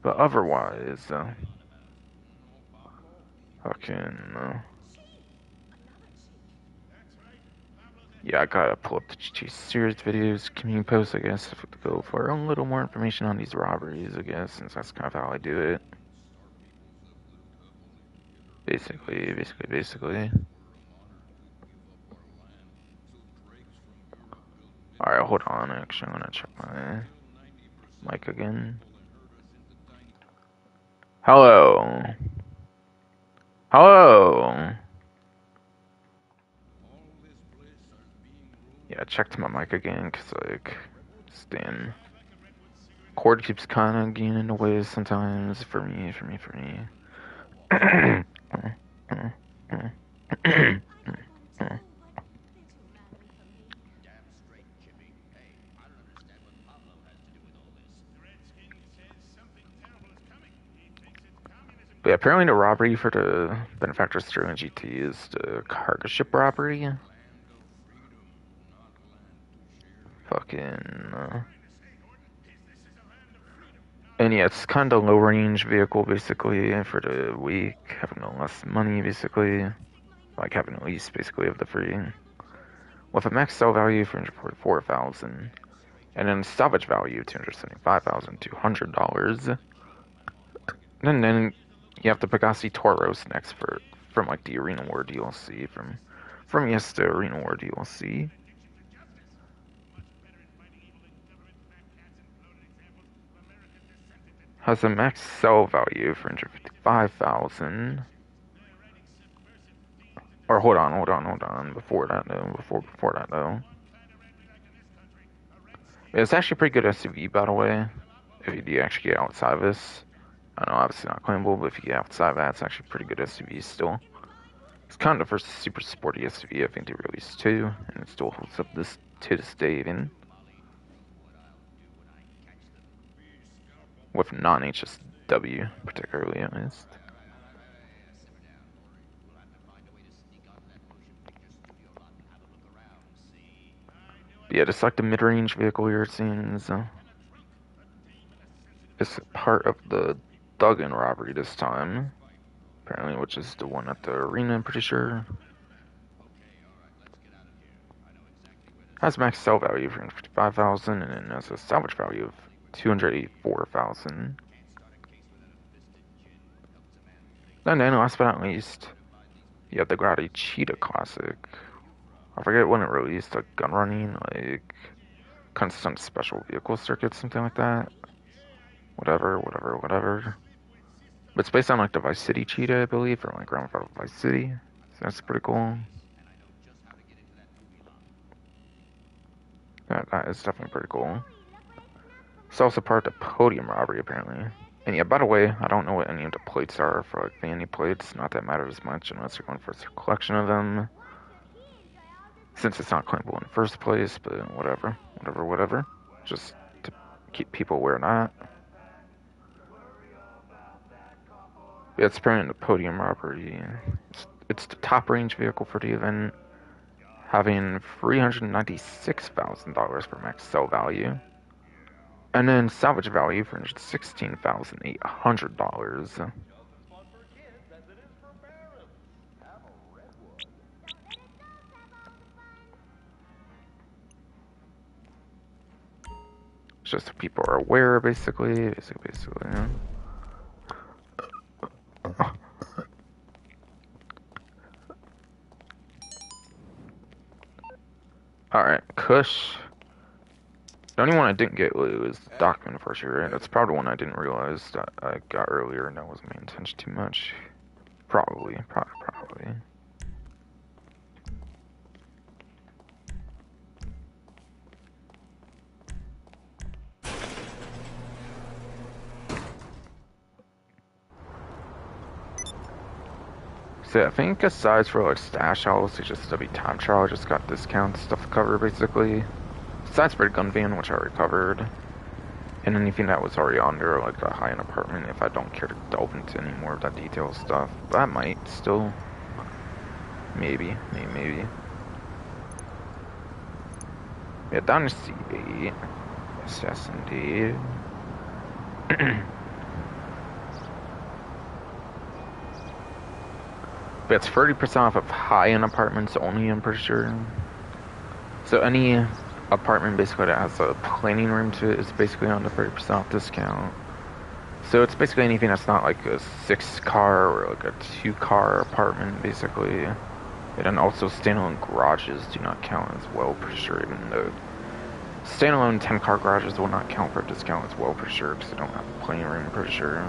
But otherwise, yeah, I gotta pull up the GT series videos, community posts, I guess, to go for a little more information on these robberies, I guess, since that's kind of how I do it. Basically. Alright, hold on, actually, I'm gonna check my mic again. Hello? Yeah, I checked my mic again, cause like, this damn cord keeps kinda getting in the way sometimes for me. But yeah, apparently the robbery for the benefactor Sterling GT is the cargo ship robbery. And yeah, it's kind of low range vehicle basically for the week, having no less money basically, like having the least basically of the free, with a max sell value of $344,000, and then salvage value of $275,200. And then you have the Pegassi Toros next from like the Arena War DLC from yes the Arena War DLC. Has a max sell value of $355,000. Or hold on. Before that though. It's actually a pretty good SUV, by the way. If you do actually get outside of this. I know, obviously not claimable, but if you get outside of that, it's actually a pretty good SUV still. It's kind of the first super sporty SUV I think they released too, and it still holds up to this day even. With non-HSW, particularly at least. But yeah, just like the mid-range vehicle here, it seems. It's part of the Duggan robbery this time, apparently, which is the one at the arena, I'm pretty sure. Has max sell value of $355,000, and then has a salvage value of $284,000. And then, last but not least, you have the Grotti Cheetah Classic. I forget when it released, like gun running, like constant special vehicle circuit, something like that. Whatever. But it's based on like the Vice City Cheetah, I believe, or like Grand Theft Auto Vice City. So that's pretty cool. That is definitely pretty cool. It's also part of the podium robbery, apparently. And yeah, by the way, I don't know what any of the plates are for like vanity plates. Not that matters much unless you're going for a collection of them. Since it's not claimable in the first place, but whatever. Just to keep people aware of that. Yeah, it's apparently the podium robbery. It's the top range vehicle for the event, having $396,000 for max sell value. And then salvage value for $16,800. Just so people are aware, basically. Alright, Kush. The only one I didn't get was the document for sure. That's probably one I didn't realize that I got earlier and I wasn't paying attention too much. Probably. So I think aside for like stash house, it's just every time trial just got discount stuff covered basically. Besides for the gun van, which I already covered. And anything that was already on there, like a high-end apartment, if I don't care to delve into any more of that detailed stuff. But I might still. Maybe. Yeah, down to C8. Yes, indeed. But it's 30% off of high-end apartments only, I'm pretty sure. So any apartment basically that has a planning room to it is basically on the 30% off discount. So it's basically anything that's not like a 6-car or like a 2-car apartment, basically. And then also standalone garages do not count as well, for sure. Even though standalone 10-car garages will not count for a discount as well, for sure, because they don't have a planning room, for sure.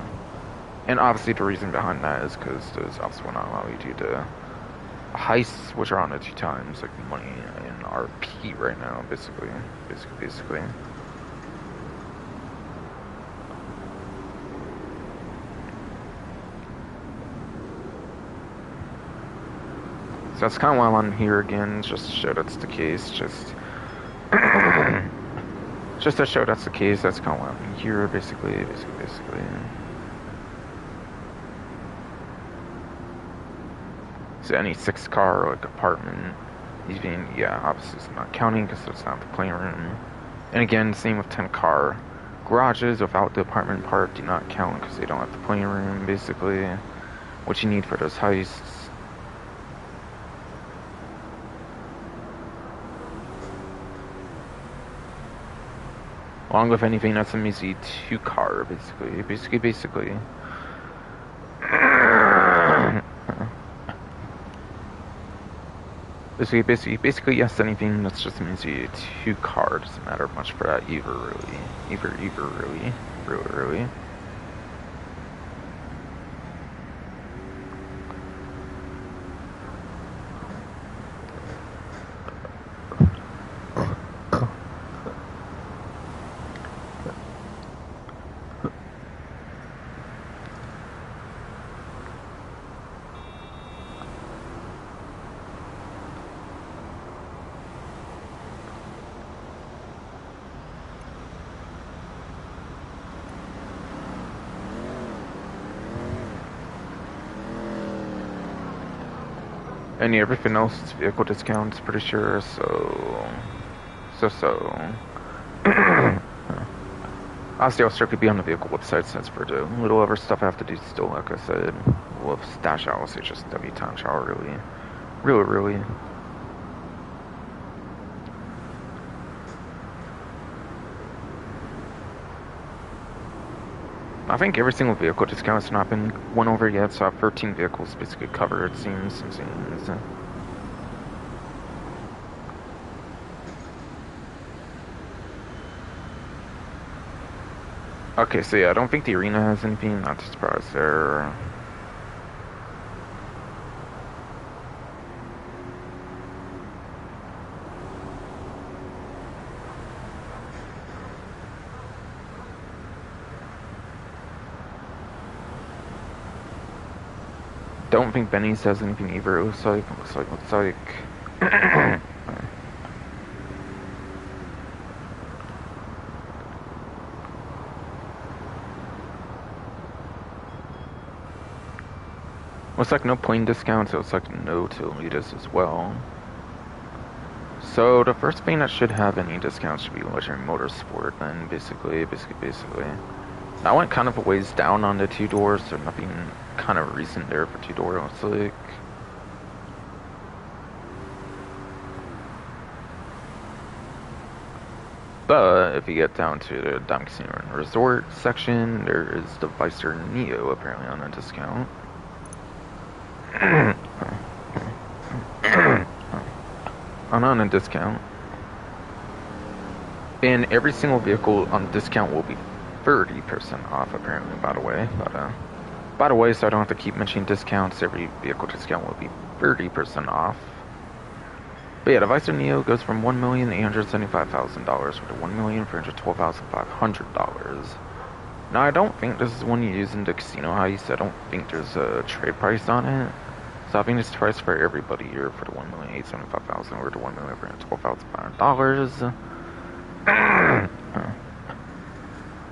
And obviously the reason behind that is because those also will not allow you to do heists, which are on it 2 times, like money and RP right now, basically. So that's kind of why I'm here again, just to show that's the case, just to show that's the case, that's kind of why I'm here, basically. So any 6-car like apartment, even, yeah, obviously it's not counting because it's not the playroom. And again, same with 10-car garages without the apartment part do not count because they don't have the playroom, basically, what you need for those heists. Along with anything that's a easy 2-car, basically. Basically, yes, anything that's just an easy 2-car doesn't matter much for that either, really. And everything else is vehicle discounts, pretty sure, so. Obviously, I'll strictly be on the vehicle website since for the little other stuff I have to do still, like I said. With stash hours, it's just every time shower, really. I think every single vehicle discount has not been went over yet, so I have 13 vehicles basically covered, it seems. Okay, so yeah, I don't think the arena has anything, not too surprised there. Don't think Benny's has anything either, it looks like. Looks like no plane discounts, it looks like no to Elitas as well. So the first thing that should have any discounts should be Legendary Motorsport then, basically. I went kind of a ways down on the 2 doors, so nothing kind of recent there for 2-door, it looks like. But if you get down to the Diamond Casino and Resort section, there is the Vicer Neo apparently on a discount. On a discount. And every single vehicle on discount will be 30% off, apparently, by the way. By the way, so I don't have to keep mentioning discounts, every vehicle discount will be 30% off. But yeah, the Vicer Neo goes from $1,875,000 to $1,412,500. Now, I don't think this is one you use in the casino heist. I don't think there's a trade price on it. So I think it's priced for everybody here for the $1,875,000 or the $1,412,500.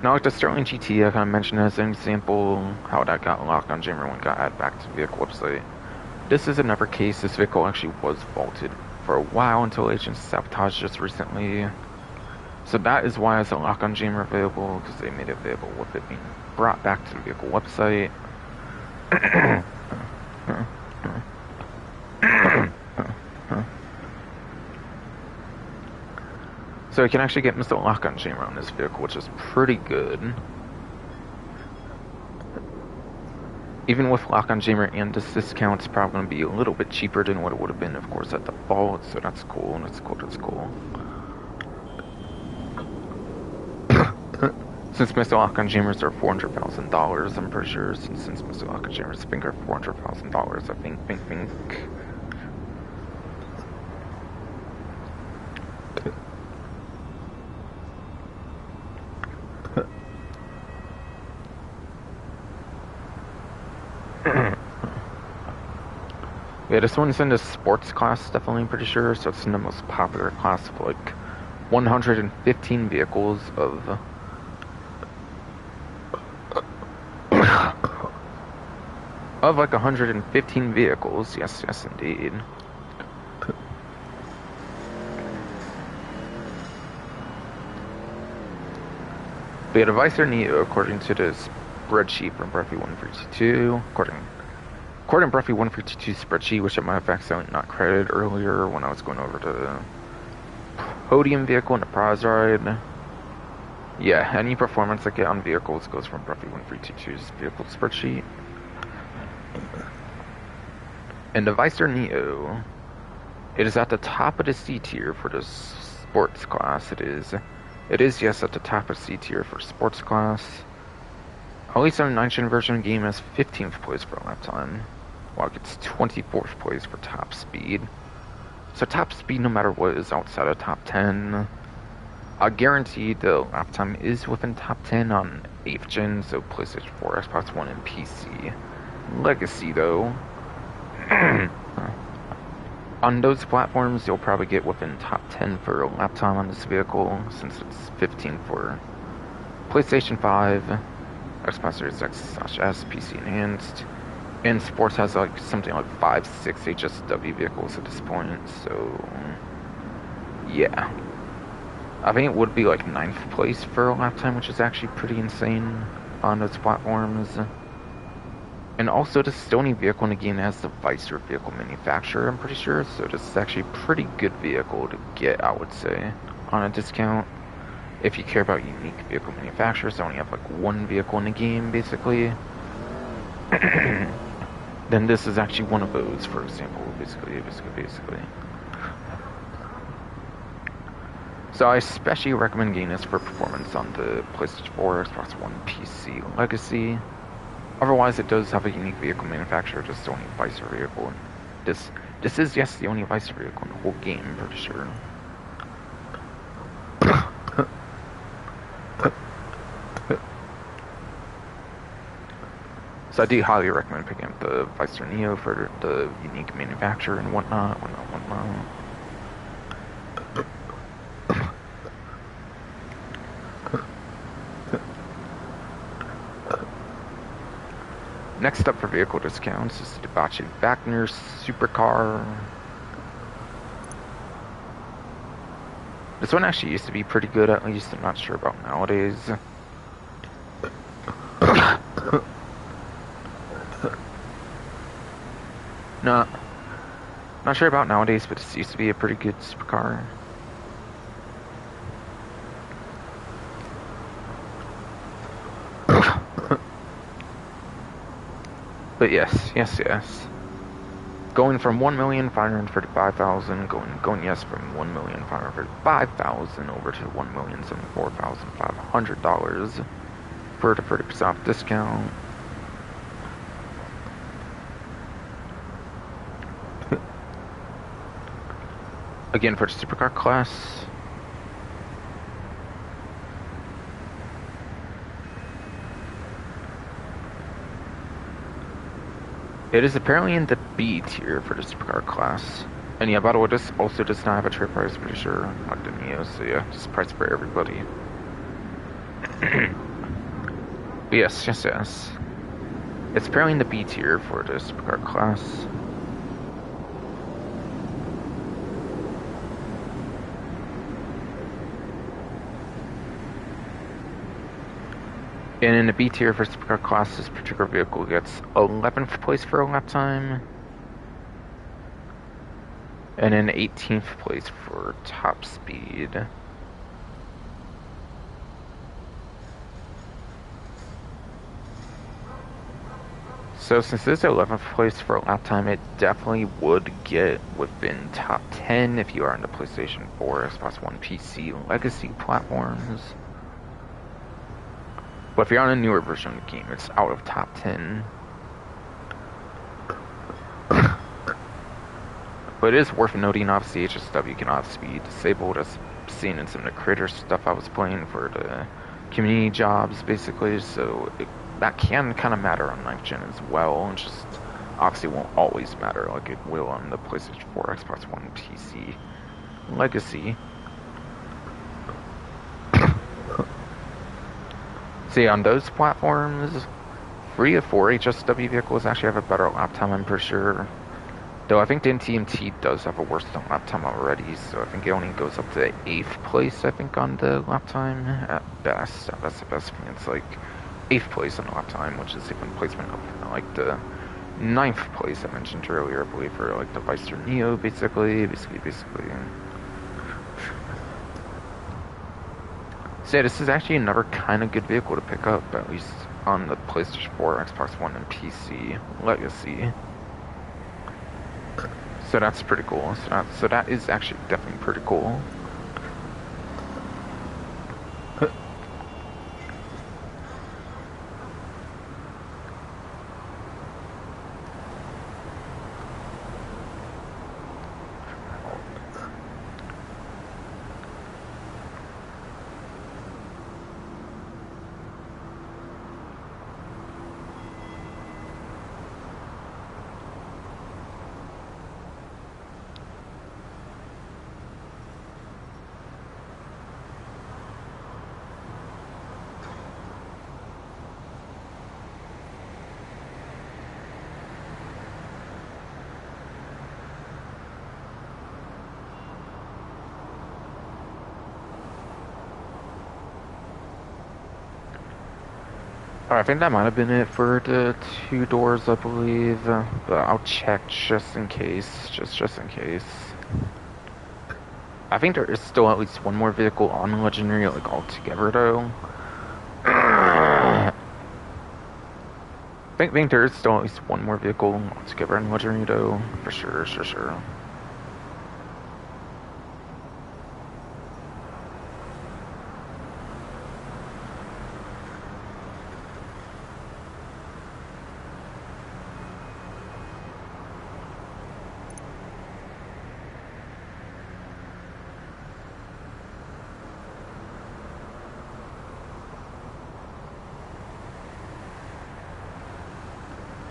Now, like the Sterling GT, I kind of mentioned as an example how that got locked on Jammer when it got added back to the vehicle website. This is another case. This vehicle actually was vaulted for a while until Agents Sabotage just recently. So that is why it's a lock on Jammer available, because they made it available with it being brought back to the vehicle website. So you can actually get Mr. Lock on Jammer on this vehicle, which is pretty good. Even with Lock on Jammer and this discount, it's probably going to be a little bit cheaper than what it would have been, of course, at the vault. So that's cool. That's cool. That's cool. Since Mr. Lock on Jammers are $400,000, I'm pretty sure. Since Mr. Lock on Jammers, I think are $400,000. I think. Yeah, this one's in the sports class, definitely, pretty sure. So it's in the most popular class of like 115 vehicles of like 115 vehicles. Yes, indeed. But yeah, the Vicer Neo, according to the spreadsheet from Breathy 132, according to Breathy 152 spreadsheet, which I might have accidentally not credited earlier when I was going over the podium vehicle and the prize ride. Yeah, any performance I get on vehicles goes from Breathy 132's vehicle spreadsheet. And the Vicer Neo, it is at the top of the C tier for the sports class. It is, yes, at the top of C tier for sports class. At least on the 9th gen version game has 15th place for lap time, while it gets 24th place for top speed. So top speed, no matter what, is outside of top 10. I guarantee the lap time is within top 10 on 8th gen, so PlayStation 4, Xbox One, and PC. Legacy, though, on those platforms, you'll probably get within top 10 for lap time on this vehicle, since it's 15 for PlayStation 5, Xbox Series X/S, PC Enhanced, and Sports has like something like 5-6 HSW vehicles at this point, so yeah. I think it would be like 9th place for a lap time, which is actually pretty insane on those platforms. And also, this is the only vehicle in the game that has the Vicer vehicle manufacturer, I'm pretty sure, so this is actually a pretty good vehicle to get, I would say, on a discount. If you care about unique vehicle manufacturers, they only have like one vehicle in the game, basically. Then this is actually one of those, for example, basically. So I especially recommend getting this for performance on the PlayStation 4, Xbox One, PC, Legacy. Otherwise, it does have a unique vehicle manufacturer, just the only Vicer vehicle. This is, yes, the only Vicer vehicle in the whole game, I'm pretty sure. So I do highly recommend picking up the Vicer Neo for the unique manufacturer and whatnot. Next up for vehicle discounts is the Debauched Wagner Supercar. This one actually used to be pretty good, at least. I'm not sure about nowadays. No, not sure about nowadays, but this used to be a pretty good supercar. But yes. going from 1,535,000, going yes from 1,535,000 over to $1,074,500 for the 30% off discount. Again, for the supercar class, it is apparently in the B tier for the supercar class. And yeah, by the way, this also does not have a trade price, pretty sure, like the Neo, so yeah, just price for everybody. Yes. It's apparently in the B tier for the supercar class. And in the B tier for supercar class, this particular vehicle gets 11th place for a lap time. And in 18th place for top speed. So since this is 11th place for a lap time, it definitely would get within top 10 if you are on the PlayStation 4, Xbox One, PC, Legacy platforms. But if you're on a newer version of the game, it's out of top 10. But it is worth noting, obviously, HSW cannot be disabled, as seen in some of the creator stuff I was playing for the community jobs, basically, so that can kind of matter on 9th gen as well, and just obviously won't always matter like it will on the PlayStation 4, Xbox One, PC, Legacy. See, on those platforms, 3 of 4 HSW vehicles actually have a better lap time, I'm pretty sure. Though I think the NTMT does have a worse lap time already, so I think it only goes up to 8th place, I think, on the lap time at best. That's the best thing. It's like 8th place on the lap time, which is even placement of like the 9th place I mentioned earlier, I believe, for like the Vicer Neo, basically. So yeah, this is actually another kind of good vehicle to pick up, at least on the PlayStation 4, Xbox One, and PC Legacy. So that's pretty cool. So that is actually definitely pretty cool. Alright, I think that might have been it for the 2 doors, I believe. But I'll check just in case. Just in case. I think there is still at least one more vehicle on Legendary, like, altogether, though. I think there is still at least one more vehicle altogether in Legendary, though. For sure.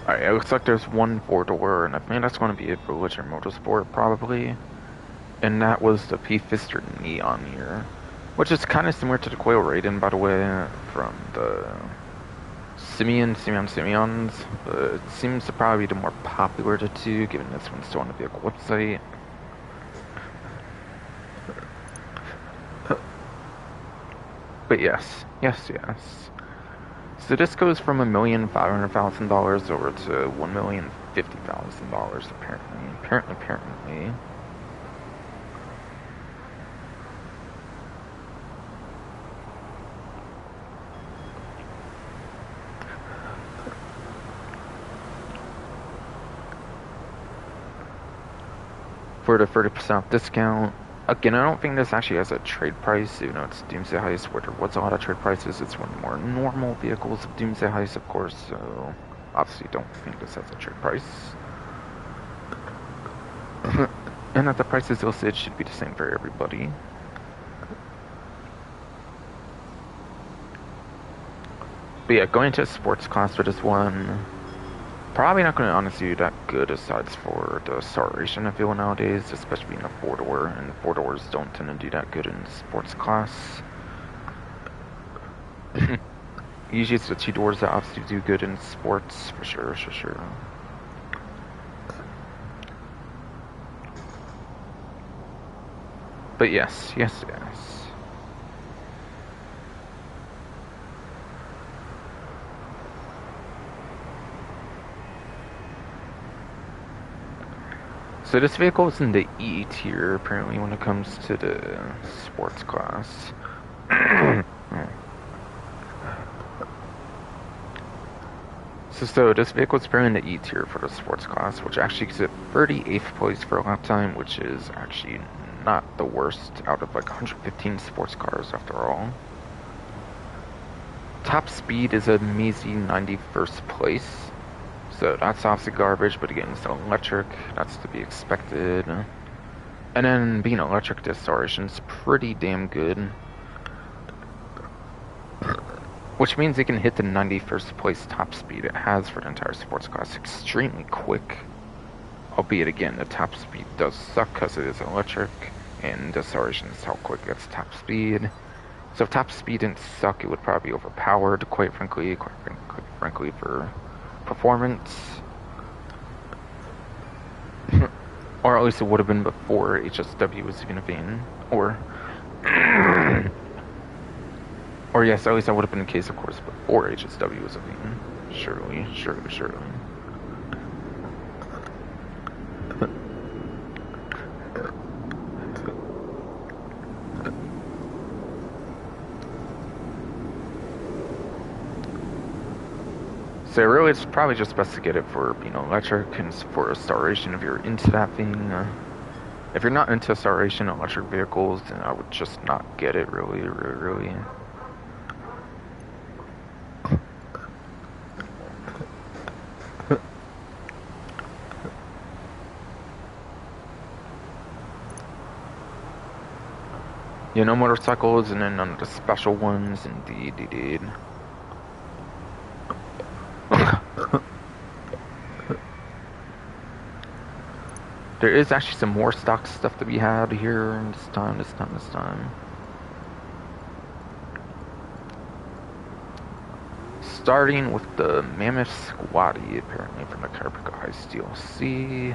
Alright, it looks like there's one 4-door, and I think that's going to be it for Legendary Motorsport, probably. And that was the P-Fister Neon here, which is kind of similar to the Quail Raiden, by the way, from the Simeons. It seems to probably be the more popular of the two, given this one's still on the vehicle website. But yes. So this goes from $1,500,000 over to $1,050,000, apparently. for the 30% off discount. Again, I don't think this actually has a trade price, even though it's Doomsday Heist, where there was a lot of trade prices. It's one of the more normal vehicles of Doomsday Heist, of course, so obviously don't think this has a trade price. And at the prices listed, should be the same for everybody. But yeah, going to a sports class for this one, probably not going to honestly do that good aside for the acceleration I feel nowadays, especially in a 4-door, and 4-doors don't tend to do that good in sports class. Usually it's the 2-doors that obviously do good in sports, for sure. But yes. So this vehicle is in the E tier, apparently, when it comes to the sports class. So this vehicle is apparently in the E tier for the sports class, which actually gives it 38th place for lap time, which is actually not the worst out of like 115 sports cars after all. Top speed is a measly 91st place. So that's obviously garbage, but again, it's an electric, that's to be expected. And then being electric, the acceleration's pretty damn good. Which means it can hit the 91st place top speed it has for the entire sports class extremely quick. Albeit again, the top speed does suck because it is electric, and the acceleration is how quick it's top speed. So if top speed didn't suck, it would probably be overpowered, quite frankly for performance. Or at least it would have been before HSW was even a thing. Or yes, at least that would have been the case, of course, before HSW was a thing. Surely. So really, it's probably just best to get it for being electric and for acceleration if you're into that thing. If you're not into acceleration electric vehicles, then I would just not get it, really. You know, motorcycles, and then none of the special ones, indeed. There is actually some more stock stuff to be had here this time. Starting with the Mammoth Squatty, apparently from the Carpico Heist DLC.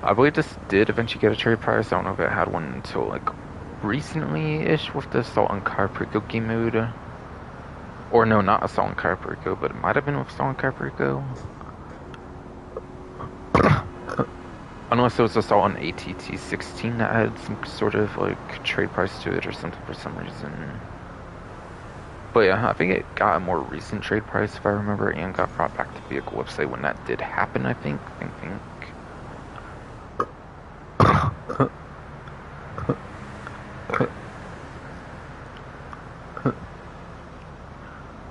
I believe this did eventually get a trade price. I don't know if it had one until like recently-ish with the Assault on Carpico game mode. Or no, not Assault on Carpico, but it might have been with Assault on Carpico. Unless it was Assault on ATT 16 that had some sort of like trade price to it or something for some reason. But yeah, I think it got a more recent trade price if I remember, and got brought back to the vehicle website when that did happen, I think.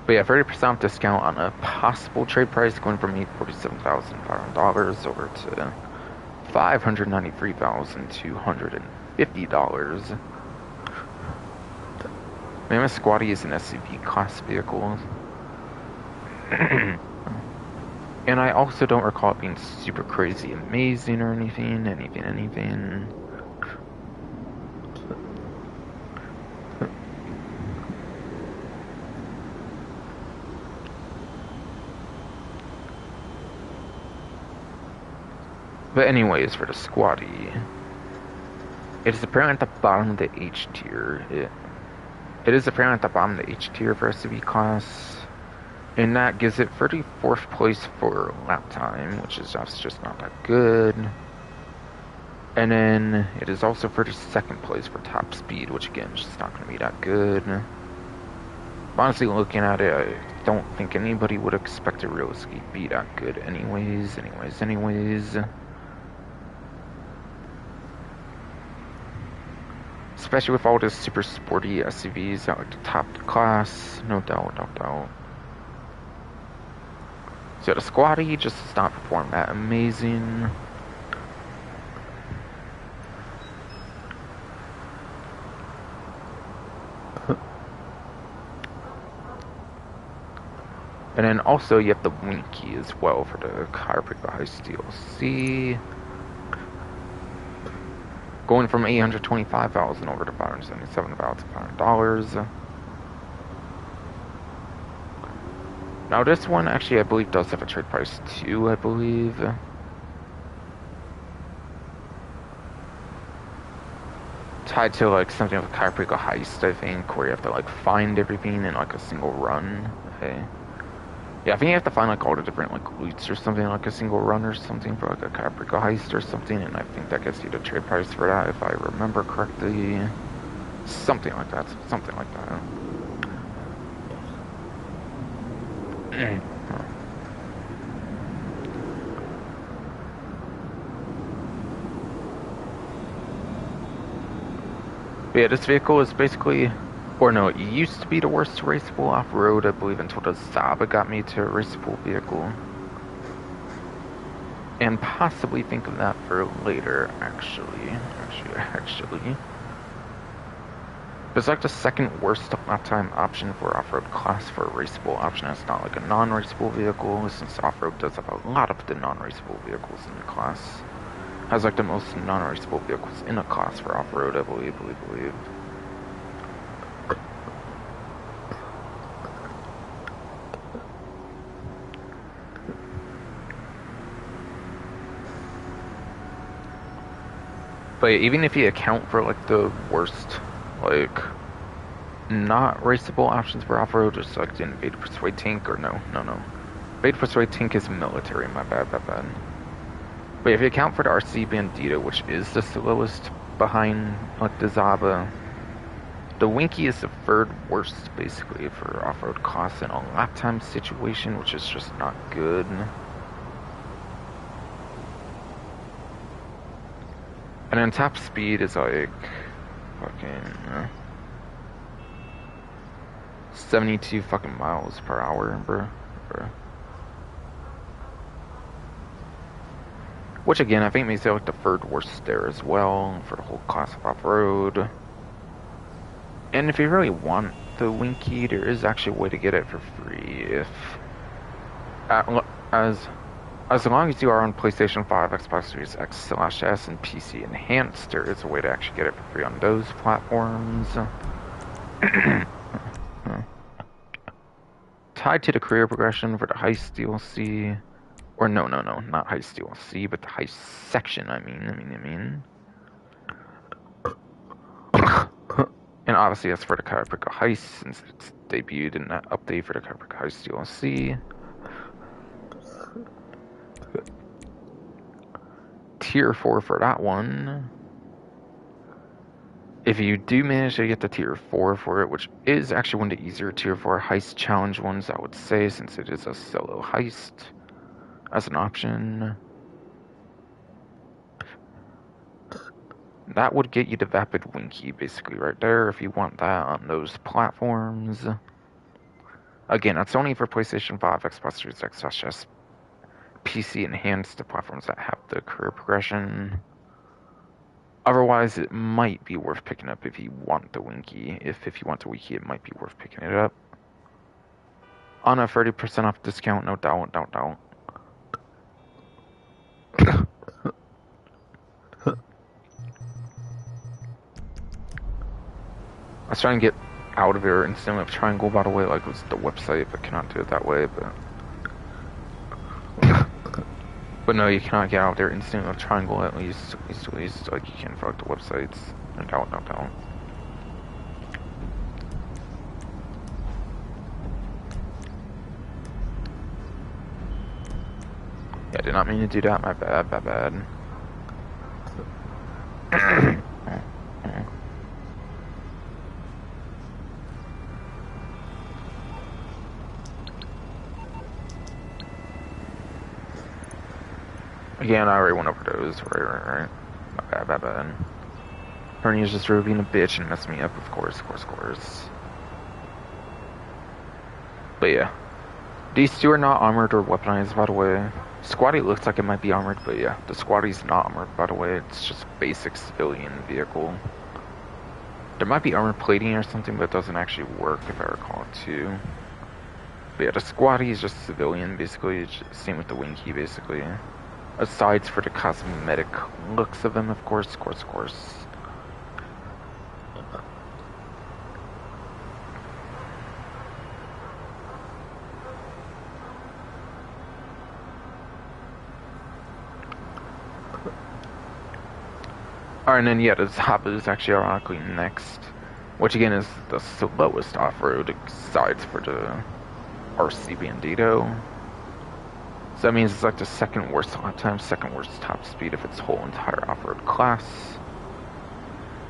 But yeah, 30% discount on a possible trade price going from $847,500 over to $593,250. Mammoth Squatty is an SUV class vehicle. And I also don't recall it being super crazy amazing or anything. But anyways, for the Squatty, it is apparently at the bottom of the H tier. It is apparently at the bottom of the H tier for SUV class, and that gives it 34th place for lap time, which is just not that good. And then it is also 32nd place for top speed, which again is just not going to be that good. Honestly, looking at it, I don't think anybody would expect it realistically be that good anyways. especially with all the super sporty SUVs that like to top the class, no doubt, no doubt. So the squatty just does not perform that amazing. And then also you have the Winky as well for the Chiropractor Heist DLC. Going from $825,000 over to $577,500. Now this one actually I believe does have a trade price too, I believe. Tied to like something like Chiropractor Heist, I think, where you have to like find everything in like a single run. Okay. Yeah, I think you have to find like all the different like loots or something, like a single run or something for like a Chiropractor Heist or something, and I think that gets you the trade price for that if I remember correctly. Something like that. Something like that. But yeah, this vehicle is basically, or no, it used to be the worst raceable off-road, I believe, until the Zaba got me to a raceable vehicle. And possibly think of that for later, actually. But it's like the second worst lap time option for off-road class for a raceable option. It's not like a non-raceable vehicle, since off-road does have a lot of the non-raceable vehicles in the class. Has like the most non-raceable vehicles in a class for off-road, I believe. But even if you account for like the worst, like not raceable options for off-road, just like the Invade Persuade tank, or no. Invade Persuade tank is military, my bad. But if you account for the RC Bandito, which is the slowest behind like the Zaba, the Winky is the third worst basically for off-road costs in a lap time situation, which is just not good. And then top speed is like fucking 72 fucking miles per hour, bro. Which again, I think makes it like the third worst there as well for the whole class of off-road. And if you really want the Winky, there is actually a way to get it for free if as long as you are on PlayStation 5, Xbox Series X/S, and PC Enhanced, there is a way to actually get it for free on those platforms. Tied to the career progression for the Heist DLC, or no, not Heist DLC, but the Heist section, I mean. And obviously that's for the Chiropractor Heist, since it's debuted in that update for the Chiropractor Heist DLC. Tier 4 for that one. If you do manage to get the Tier 4 for it, which is actually one of the easier Tier 4 Heist challenge ones, I would say, since it is a solo heist as an option. That would get you the Vapid Winky, basically, right there, if you want that on those platforms. Again, that's only for PlayStation 5, Xbox Series X/S, PC Enhanced, the platforms that have the career progression. Otherwise, it might be worth picking up if you want the Winky. If you want the Winky, it might be worth picking it up. On a 30% off discount, no doubt. I was trying to get out of here instead of Triangle, by the way, like it was the website, but cannot do it that way, but... But no, you cannot get out there instantly with Triangle, at least, like you can for like the websites. No doubt. Yeah, I did not mean to do that, my bad. Again, I already went over those, right. My bad. Bernie's just really being a bitch and messing me up, of course. But yeah. These two are not armored or weaponized, by the way. Squatty looks like it might be armored, but yeah. The Squatty's not armored, by the way. It's just a basic civilian vehicle. There might be armor plating or something, but it doesn't actually work, if I recall, too. But yeah, the Squatty is just civilian, basically. Same with the Winky, basically. Aside for the cosmetic looks of them, of course. Alright, and then yeah, the Sabotage is actually ironically next. Which again is the slowest off-road, aside for the RC Bandito. So that means it's like the second worst lap time, second worst top speed of its whole entire off-road class.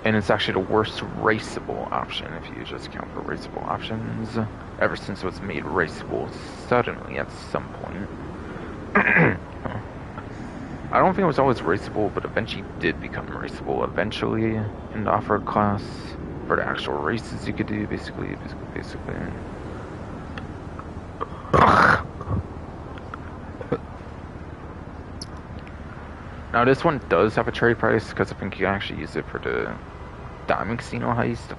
And it's actually the worst raceable option, if you just count for raceable options, ever since it was made raceable suddenly at some point. I don't think it was always raceable, but eventually did become raceable eventually in the off-road class for the actual races you could do, basically. Now this one does have a trade price, because I think you can actually use it for the Diamond Casino Heist, I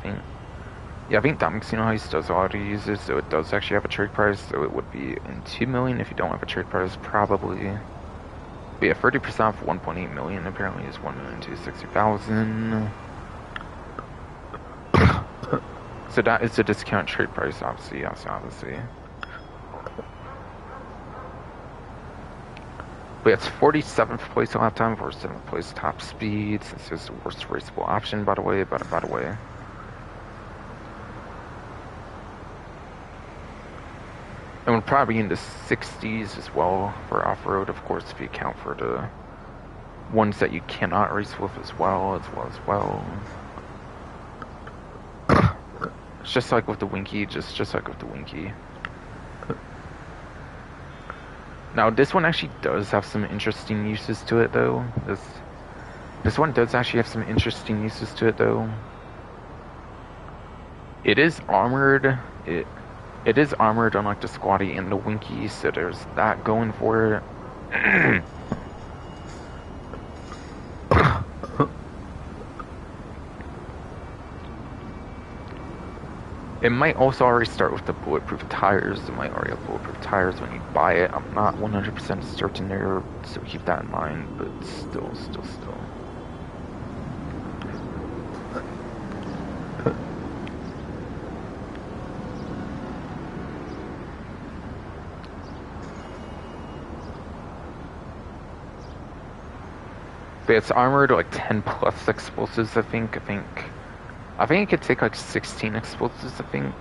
think Diamond Casino Heist does already use it, so it does actually have a trade price, so it would be in 2 million if you don't have a trade price, probably. But yeah, 30% off 1.8 million apparently is 1,260,000. So that is the discount trade price, obviously. But yeah, it's 47th place lap time, 47th place top speed, since it's the worst raceable option, by the way. And we're probably in the 60s as well for off-road, of course, if you account for the ones that you cannot race with as well. It's just like with the Winky, just like with the Winky. Now, this one actually does have some interesting uses to it, though. This one does actually have some interesting uses to it, though. It is armored. It is armored, unlike the Squatty and the Winky, so there's that going for it. It might also already start with the bulletproof tires. It might already have bulletproof tires when you buy it. I'm not 100% certain there, so keep that in mind, but still. But it's armored like 10 plus explosives, I think it could take like 16 explosives, I think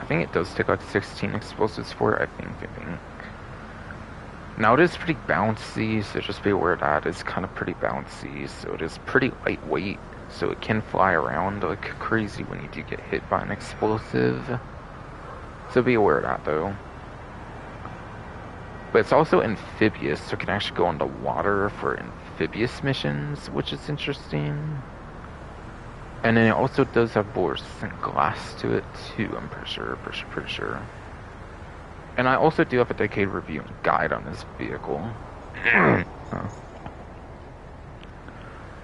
it does take like 16 explosives for it, I think. Now it is pretty bouncy, so just be aware of that. It's kind of pretty bouncy, so it is pretty lightweight, so it can fly around like crazy when you do get hit by an explosive. So be aware of that, though. But it's also amphibious, so it can actually go on the water for amphibious missions, which is interesting. And then it also does have bullet-resistant glass to it too, I'm pretty sure. And I also do have a dedicated review and guide on this vehicle.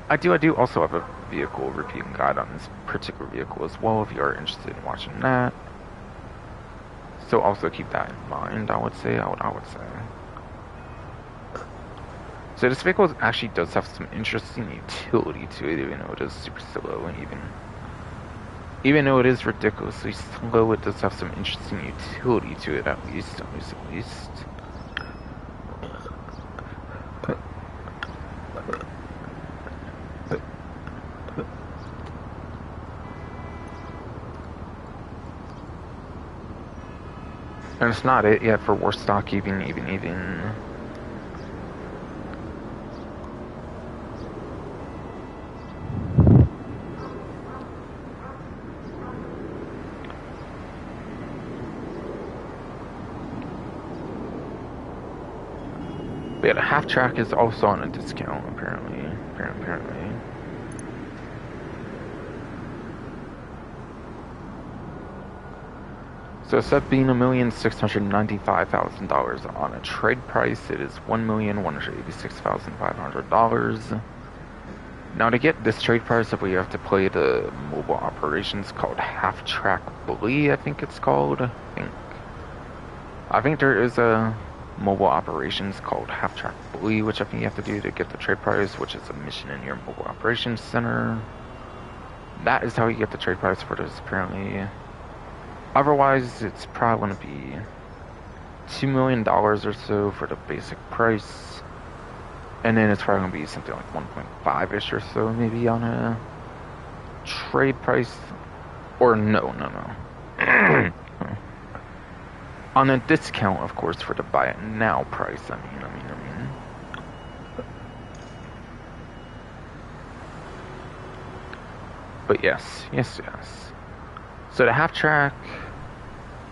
I do also have a vehicle review and guide on this particular vehicle as well, if you are interested in watching that. So also keep that in mind, I would say. So this vehicle actually does have some interesting utility to it, even though it is super slow, and even though it is ridiculously slow, it does have some interesting utility to it, at least. And it's not it yet for Warstock, even. But yeah, the half track is also on a discount, apparently. So instead of being $1,695,000 on a trade price, it is $1,186,500. Now to get this trade price, we have to play the mobile operations called Half Track Bully, I think it's called. I think there is a mobile operations called Half Track Bully, which I think you have to do to get the trade price, which is a mission in your mobile operations center. That is how you get the trade price for this, apparently. Otherwise, it's probably going to be $2 million or so for the basic price. And then it's probably going to be something like 1.5-ish or so, maybe on a trade price. Or no. On a discount, of course, for the buy it now price. I mean. But yes. So the half track,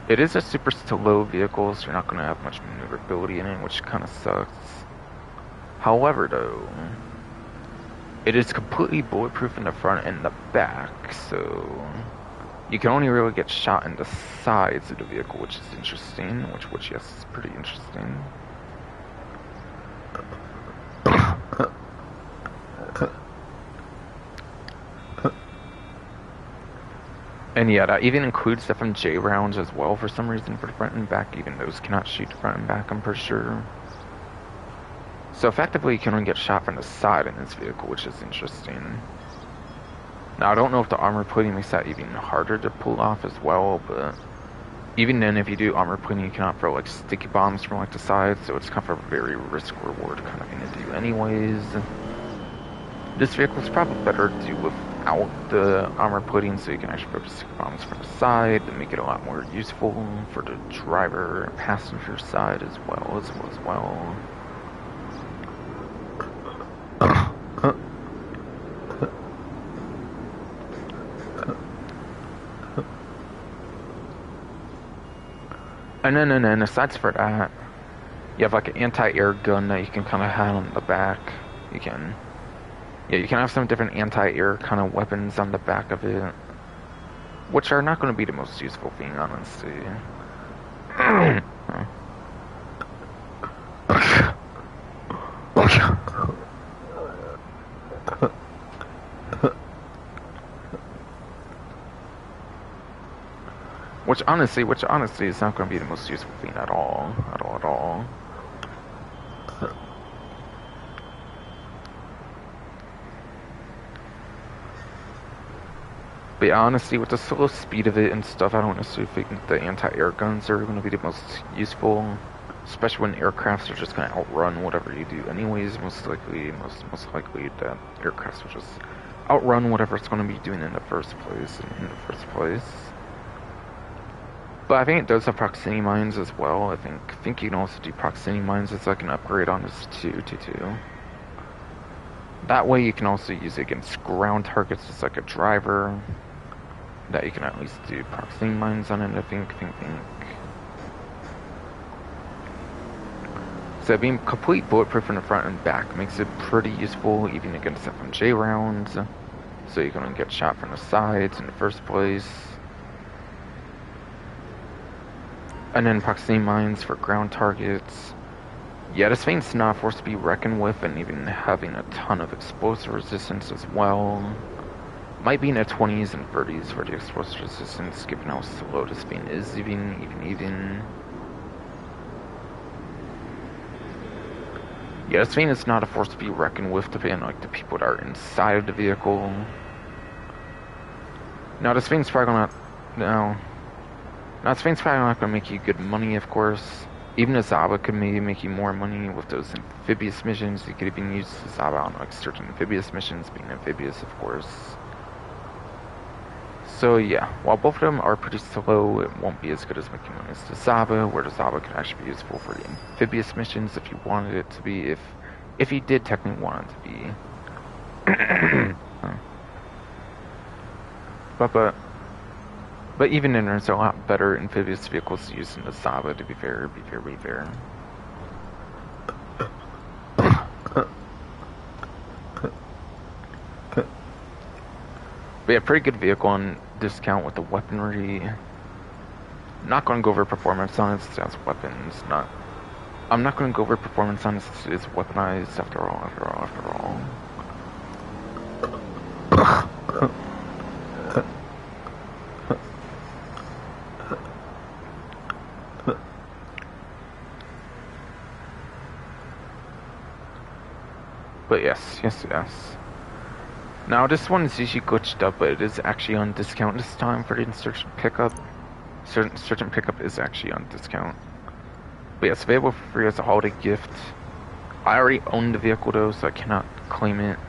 it is a super slow vehicle, so you're not going to have much maneuverability in it, which kind of sucks. However, though, it is completely bulletproof in the front and the back, so you can only really get shot in the sides of the vehicle, which is interesting, which yes, is pretty interesting. And yeah, that even includes FMJ rounds as well for some reason for the front and back. Even those cannot shoot the front and back, I'm pretty sure. So effectively, you can only get shot from the side in this vehicle, which is interesting. Now, I don't know if the armor plating makes that even harder to pull off as well, but even then, if you do armor plating, you cannot throw like sticky bombs from like the side, so it's kind of a very risk-reward kind of thing to do anyways. This vehicle is probably better to do without the armor plating, so you can actually throw sticky bombs from the side and make it a lot more useful for the driver and passenger side as well. And then aside for that, you have like an anti-air gun that you can kind of have on the back. You can have some different anti-air kind of weapons on the back of it, which are not going to be the most useful thing, honestly. Which honestly is not going to be the most useful thing at all. But yeah, honestly, with the slow speed of it and stuff, I don't necessarily think the anti-air guns are going to be the most useful, especially when aircrafts are just going to outrun whatever you do anyways. Most likely that aircrafts will just outrun whatever it's going to be doing in the first place. But I think it does have proximity mines as well. I think you can also do proximity mines as like an upgrade on this too. That way you can also use it against ground targets as like a driver. That you can at least do proximity mines on it, I think. So being complete bulletproof in the front and back makes it pretty useful even against FMJ rounds. So you can only get shot from the sides in the first place. And then proximity mines for ground targets. Yeah, this thing's not a force to be reckoned with, and even having a ton of explosive resistance as well. Might be in the 20s and 30s for the explosive resistance, given how slow this thing is, even. Yeah, this thing is not a force to be reckoned with, depending on like the people that are inside of the vehicle. Now, this thing's probably not going to make you good money, of course. Even a Zaba could maybe make you more money with those amphibious missions. You could even use Zaba on like certain amphibious missions, being amphibious, of course. So yeah, while both of them are pretty slow, it won't be as good as making money as the Zaba, where the Zaba could actually be useful for the amphibious missions if you wanted it to be, if you did technically want it to be. But even then, there's a lot better amphibious vehicles to use in the Zaba, to be fair. But yeah, pretty good vehicle on discount with the weaponry. Not going to go over performance on its as weapons. I'm not going to go over performance on its weaponized after all. But yes. Now this one is usually glitched up, but it is actually on discount this time for the insurgent pickup. Insurgent pickup is actually on discount. But yes, available for free as a holiday gift. I already own the vehicle though, so I cannot claim it.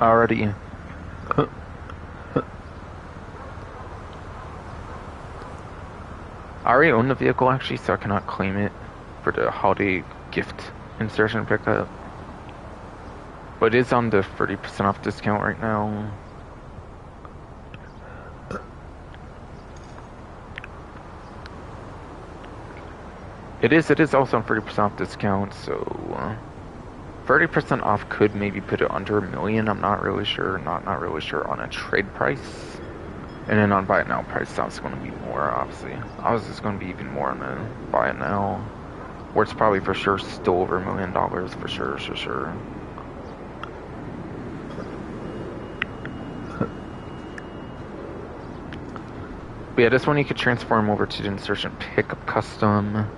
Already. I already own the vehicle actually, so I cannot claim it for the holiday gift insertion pickup. But it is on the 30% off discount right now. It is also on 30% off discount, so 30% off could maybe put it under $1 million. I'm not really sure. Not really sure on a trade price. And then on buy it now price, that's going to be more, obviously. I was just going to be even more on a buy it now. Where it's probably for sure still over $1 million, for sure. But yeah, this one you could transform over to the insertion pickup custom.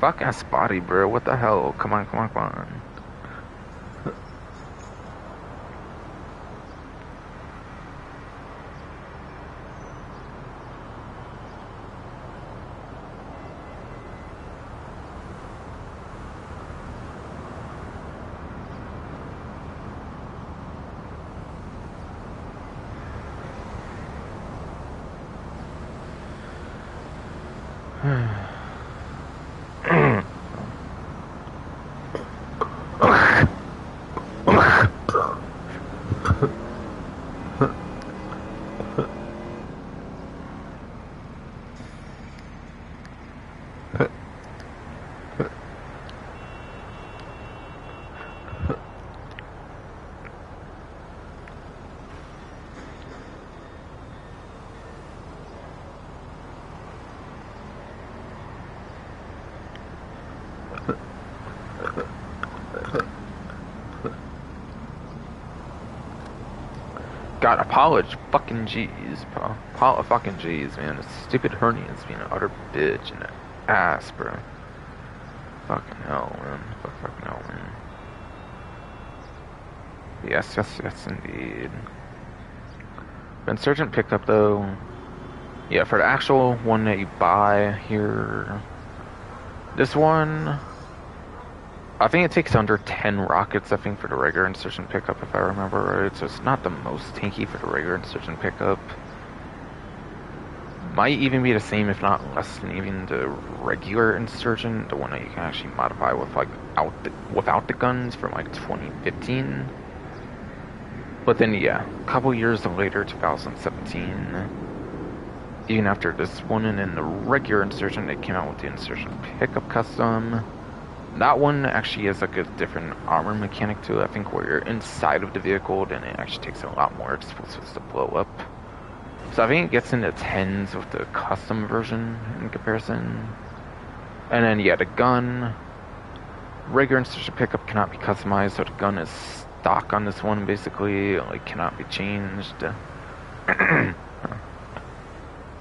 Fuck ass body, bro. What the hell? Come on. God, apology fucking jeez, bro. Fucking jeez, man. This stupid hernia's being an utter bitch and an ass, bro. Fucking hell, man. Fucking hell, man. Yes, indeed. Insurgent picked up, though. Yeah, for the actual one that you buy here. This one, I think it takes under 10 rockets, I think, for the regular insertion pickup, if I remember right. So it's not the most tanky for the regular insertion pickup. Might even be the same, if not less than even the regular insurgent, the one that you can actually modify with without the guns from like 2015. But then yeah, a couple years later, 2017, even after this one and then the regular insurgent, they came out with the insurgent pickup custom. That one actually has like a different armor mechanic to it. I think where you're inside of the vehicle, then it actually takes a lot more explosives to blow up. So I think it gets into tens with the custom version in comparison. And then yeah, the gun, regular insertion pickup cannot be customized, so the gun is stock on this one basically, like cannot be changed.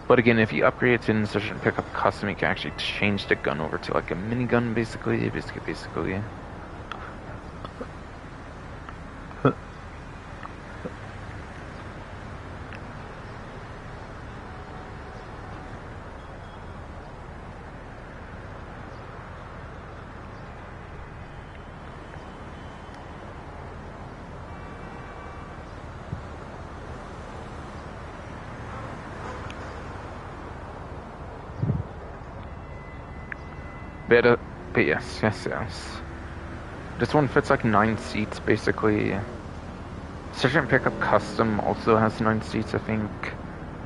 But again, if you upgrade to insertion pickup custom, you can actually change the gun over to like a minigun basically. But yes. This one fits like 9 seats basically. Sergeant Pickup Custom also has 9 seats, I think.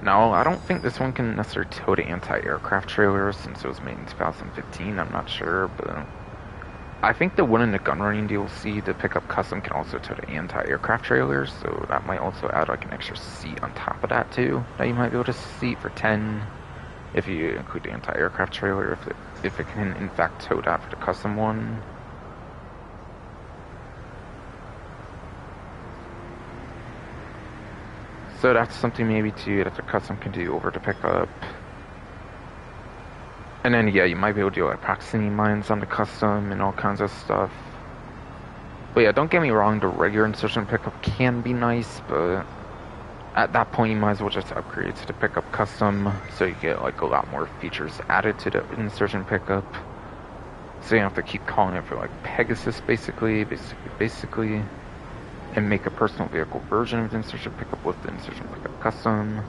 Now, I don't think this one can necessarily tow the anti-aircraft trailers since it was made in 2015. I'm not sure, but I think the one in the gun running DLC, the Pickup Custom, can also tow the anti-aircraft trailers, so that might also add like an extra seat on top of that too, that you might be able to seat for 10 if you include the anti-aircraft trailer, if it can in fact tow that for the custom one. So that's something maybe too that the custom can do over the pickup. And then yeah, you might be able to do like proximity mines on the custom and all kinds of stuff. But yeah, don't get me wrong, the regular insertion pickup can be nice, but at that point you might as well just upgrade to the pickup custom so you get like a lot more features added to the insertion pickup. So you don't have to keep calling it for like Pegasus basically, and make a personal vehicle version of the insertion pickup with the insertion pickup custom.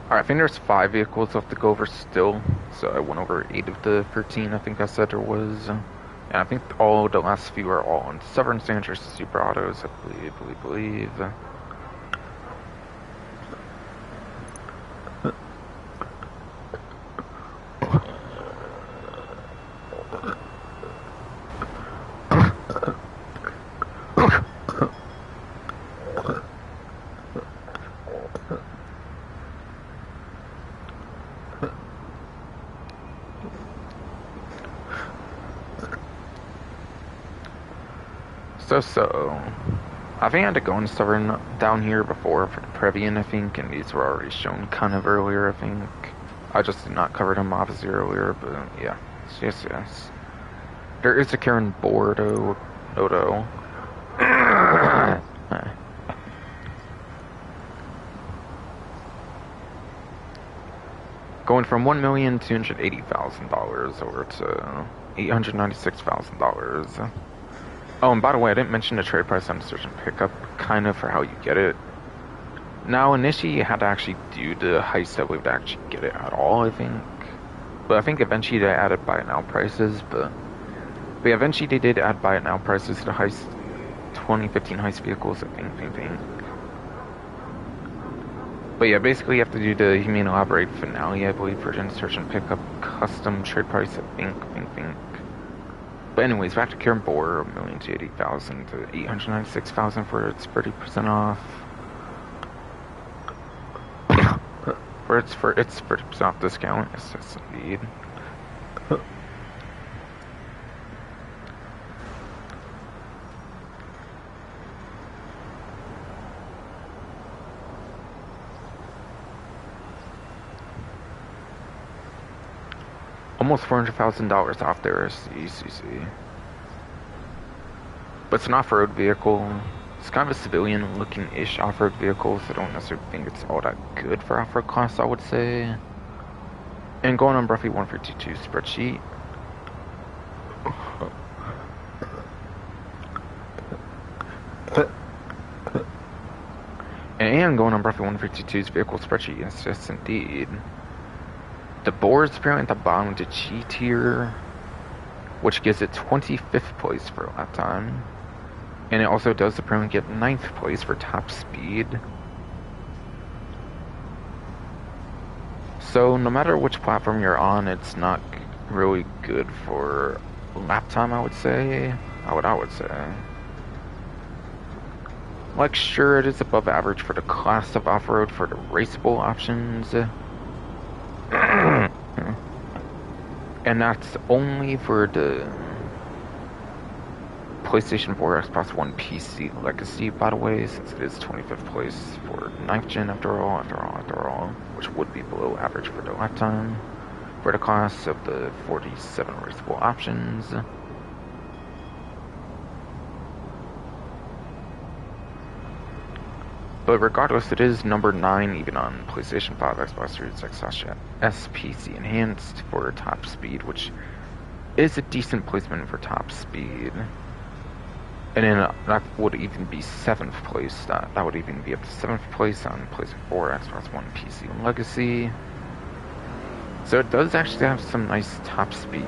Alright, I think there's 5 vehicles left to go over still, so I went over 8 of the 13 I think I said there was. And I think all the last few are all on Sovereign Standards Super Autos, I believe. So, I think I had to go in Sovereign down here before for the Previan, I think, and these were already shown kind of earlier, I think. I just did not cover them obviously earlier, but yeah. Yes. There is a Karen Bordeaux. Going from $1,280,000 over to $896,000. Oh, and by the way, I didn't mention the trade price on the search and pickup, kind of for how you get it. Now, initially, you had to actually do the heist, I believe, to actually get it at all, I think. But I think eventually they added buy it now prices, but yeah, eventually they did add buy it now prices to the heist 2015 heist vehicles, I think. But yeah, basically you have to do the Humane Elaborate finale, I believe, for search and pickup custom trade price, I think. But anyways, back to Karen Bohr, $1,280,000 to $896,000 for its 30% off. for its 30% off discount, yes indeed. Almost $400,000 off there is the ECC. But it's an off-road vehicle. It's kind of a civilian-looking-ish off-road vehicle, so I don't necessarily think it's all that good for off-road class, I would say. And going on roughly 152 spreadsheet. And going on roughly 152's vehicle spreadsheet, yes indeed. The Bohr is apparently at the bottom of the G tier, which gives it 25th place for lap time. And it also does apparently get 9th place for top speed. So no matter which platform you're on, it's not really good for lap time, I would say. I would say. Like, sure, it is above average for the class of off-road for the raceable options. And that's only for the PlayStation 4, Xbox One, PC Legacy, by the way, since it is 25th place for 9th gen after all, which would be below average for the lifetime. For the cost of the 47 raceable options. But regardless, it is number 9 even on PlayStation 5, Xbox Series X, S, PC Enhanced for top speed, which is a decent placement for top speed. And then that would even be 7th place. That would even be up to 7th place on PlayStation 4, Xbox One, PC, and Legacy. So it does actually have some nice top speed.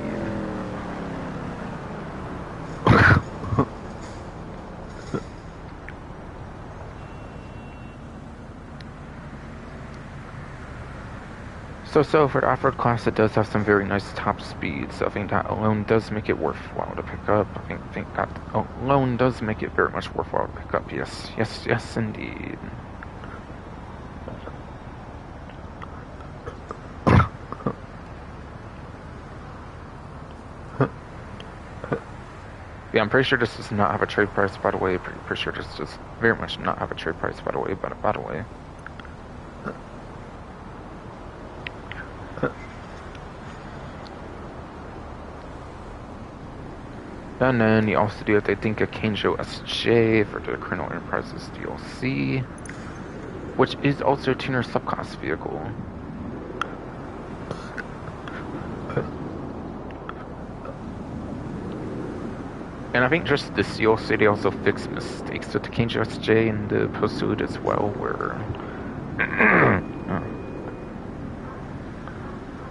So for the off-road class, it does have some very nice top speed, so I think that alone does make it worthwhile to pick up. I think that alone does make it very much worthwhile to pick up, yes, indeed. Yeah, I'm pretty sure this does not have a trade price, by the way. Pretty sure this does very much not have a trade price, by the way, by the way. And then you also do, I think, a Keijo SJ for the Criminal Enterprises DLC, which is also a tuner subclass vehicle. And I think just this DLC, they also fixed mistakes with the Keijo SJ in the post-loot as well,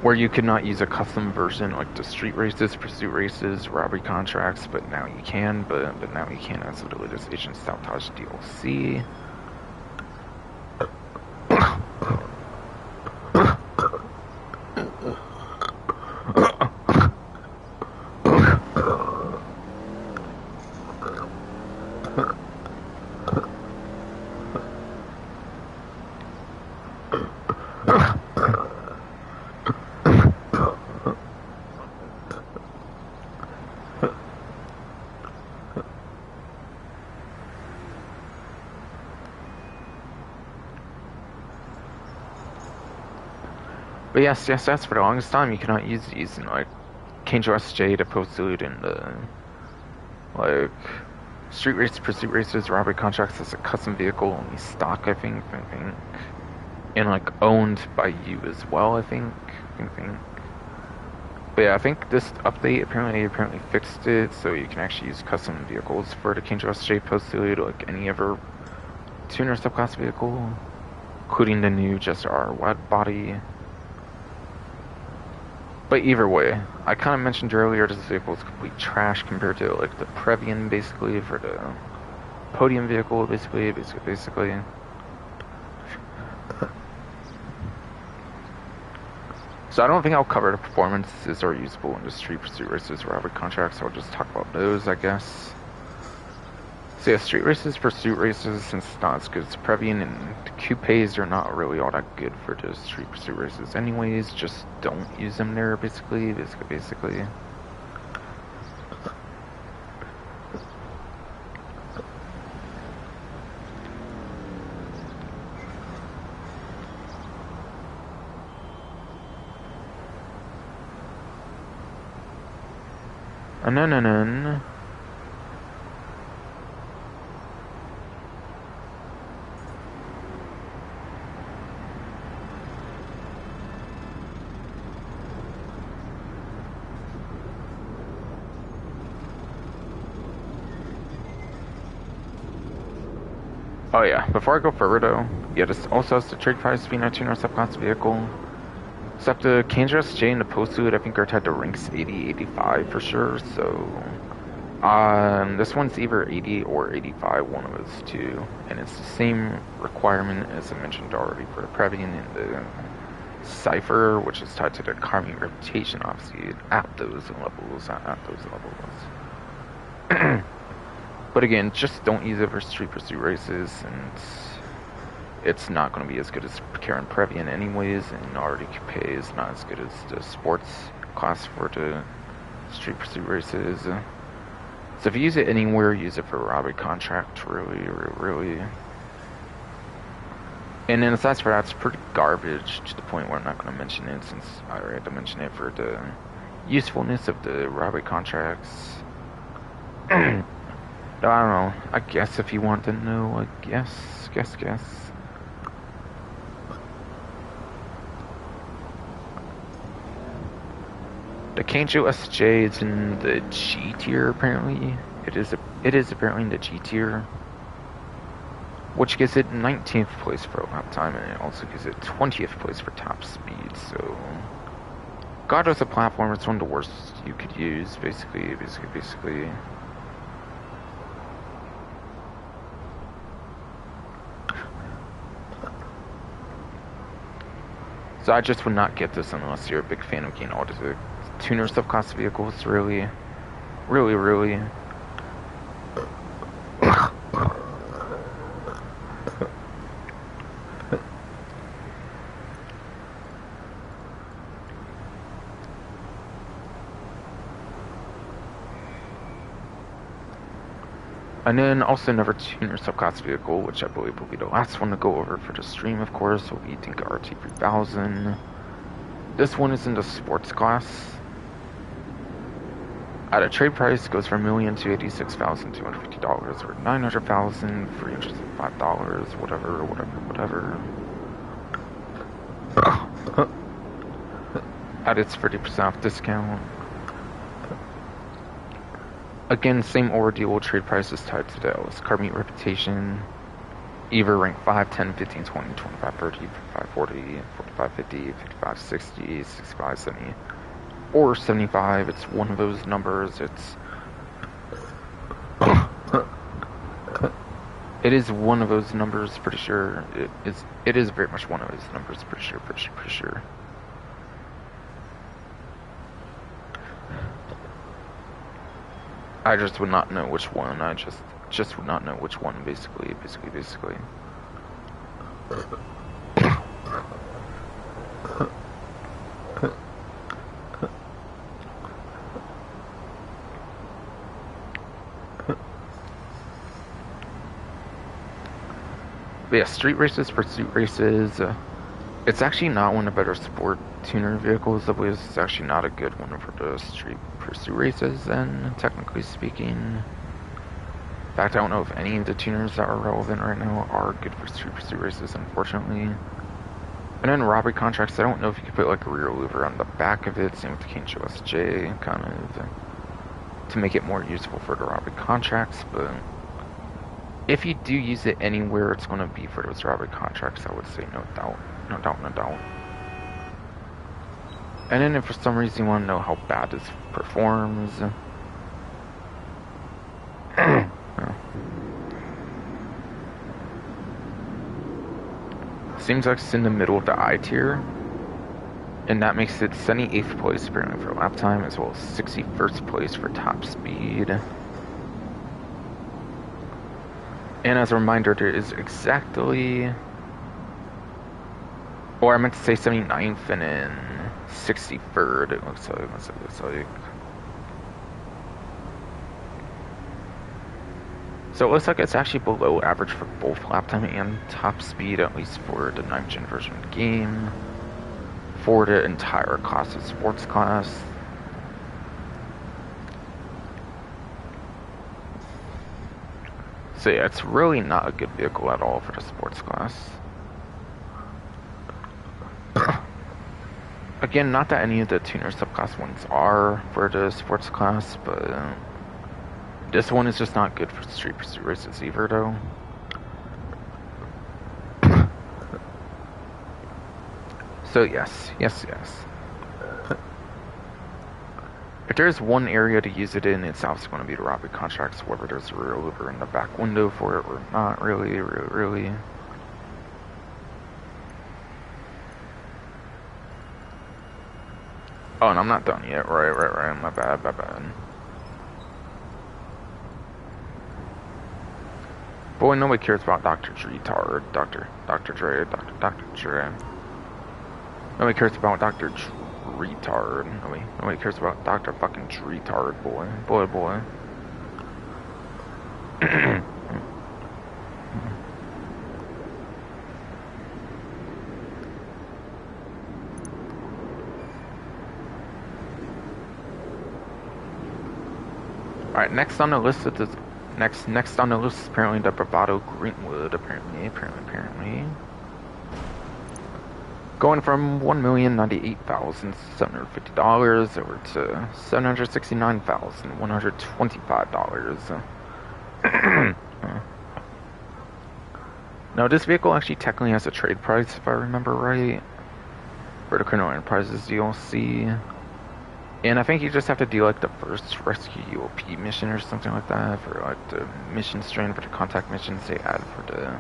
where you could not use a custom version like the street races, pursuit races, robbery contracts, but now you can. But now you can as of the latest Agent Sabotage DLC. But yes, that's for the longest time you cannot use these in like Keijo SJ to post-loot and like street race, pursuit races, robbery contracts as a custom vehicle, only stock, I think, and like owned by you as well, I think. But yeah, I think this update apparently fixed it, so you can actually use custom vehicles for the Keijo SJ post-loot, like any other tuner subclass vehicle, including the new Just R wide body. But either way, I kind of mentioned earlier this vehicle is complete trash compared to like the Previan, basically, for the podium vehicle, basically. So I don't think I'll cover the performances or usable industry pursuit races or robbery contracts. I'll just talk about those, I guess. So yeah, street races, pursuit races, since it's not as good as Previan, and the coupes are not really all that good for the street pursuit races anyways. Just don't use them there, basically. And then oh yeah, before I go further though, yeah, this also has the trade price being a tuner subclass vehicle. Except the Keijo SJ and the post-loot, I think, are tied to ranks 80, 85 for sure, so this one's either 80 or 85, one of those two, and it's the same requirement as I mentioned already for the Previan and the Cypher, which is tied to the Karming reputation, obviously, at those levels. But again, just don't use it for street pursuit races, and it's not going to be as good as Karen Previan anyways, and already Coupe is not as good as the sports class for the street pursuit races. So if you use it anywhere, use it for a robbery contract, really. And then aside for that, it's pretty garbage to the point where I'm not going to mention it since I already had to mention it for the usefulness of the robbery contracts. I don't know. I guess if you want to know, I guess. The Kanjo SJ is in the G tier apparently. It is apparently in the G tier, which gives it 19th place for lap time, and it also gives it 20th place for top speed. So, God as a platform, it's one of the worst you could use, basically. So I just would not get this unless you're a big fan of getting all the tuner subclass vehicles, really. And then also another tuner subclass vehicle, which I believe will be the last one to go over for the stream, of course, will be Tinker RT3000. This one is in the sports class. At a trade price, goes from $1,286,250 or $900,305, whatever. At its 30% off discount. Again, same ordeal, trade prices tied to the LS car meet reputation. Either rank 5, 10, 15, 20, 25, 30, 55, 40, 45, 50, 55, 60, 65, 70, or 75. It's one of those numbers. It is one of those numbers, pretty sure. It is very much one of those numbers, pretty sure. I just would not know which one. I just would not know which one, basically. But yeah, street races, pursuit races. It's actually not one of the better sport tuner vehicles. I believe it's actually not a good one for the street pursuit races, then, technically speaking. In fact, I don't know if any of the tuners that are relevant right now are good for street pursuit races, unfortunately. And then robbery contracts, I don't know if you could put like a rear louver on the back of it, same with the Kanjo SJ, kind of, to make it more useful for the robbery contracts, but if you do use it anywhere, it's going to be for those robbery contracts, I would say, no doubt. And then if for some reason you want to know how bad this performs, seems like it's in the middle of the I tier, and that makes it 78th place apparently for lap time, as well as 61st place for top speed. And as a reminder, there is exactly, or I meant to say 79th and then 63rd, it looks like. So it looks like it's actually below average for both lap time and top speed, at least for the 9th gen version of the game, for the entire class of sports class. So yeah, it's really not a good vehicle at all for the sports class. Again, not that any of the tuner subclass ones are for the sports class, but this one is just not good for street pursuit races either, though. So yes. If there's one area to use it in, it's obviously going to be the robbery contracts, whether there's a rear louver in the back window for it or not, really. Oh, and I'm not done yet. Right. My bad. Boy, nobody cares about Dr. Dre. Nobody cares about Dr. Retard. Nobody cares about Dr. fucking Retard, boy. Alright, next on the list is next on the list is apparently the Bravado Greenwood, apparently. Going from $1,098,750 over to $769,125. Now, this vehicle actually technically has a trade price, if I remember right, for the Criminal Enterprises DLC. And I think you just have to do like the first rescue UOP mission or something like that for like the mission strain for the contact missions they add for the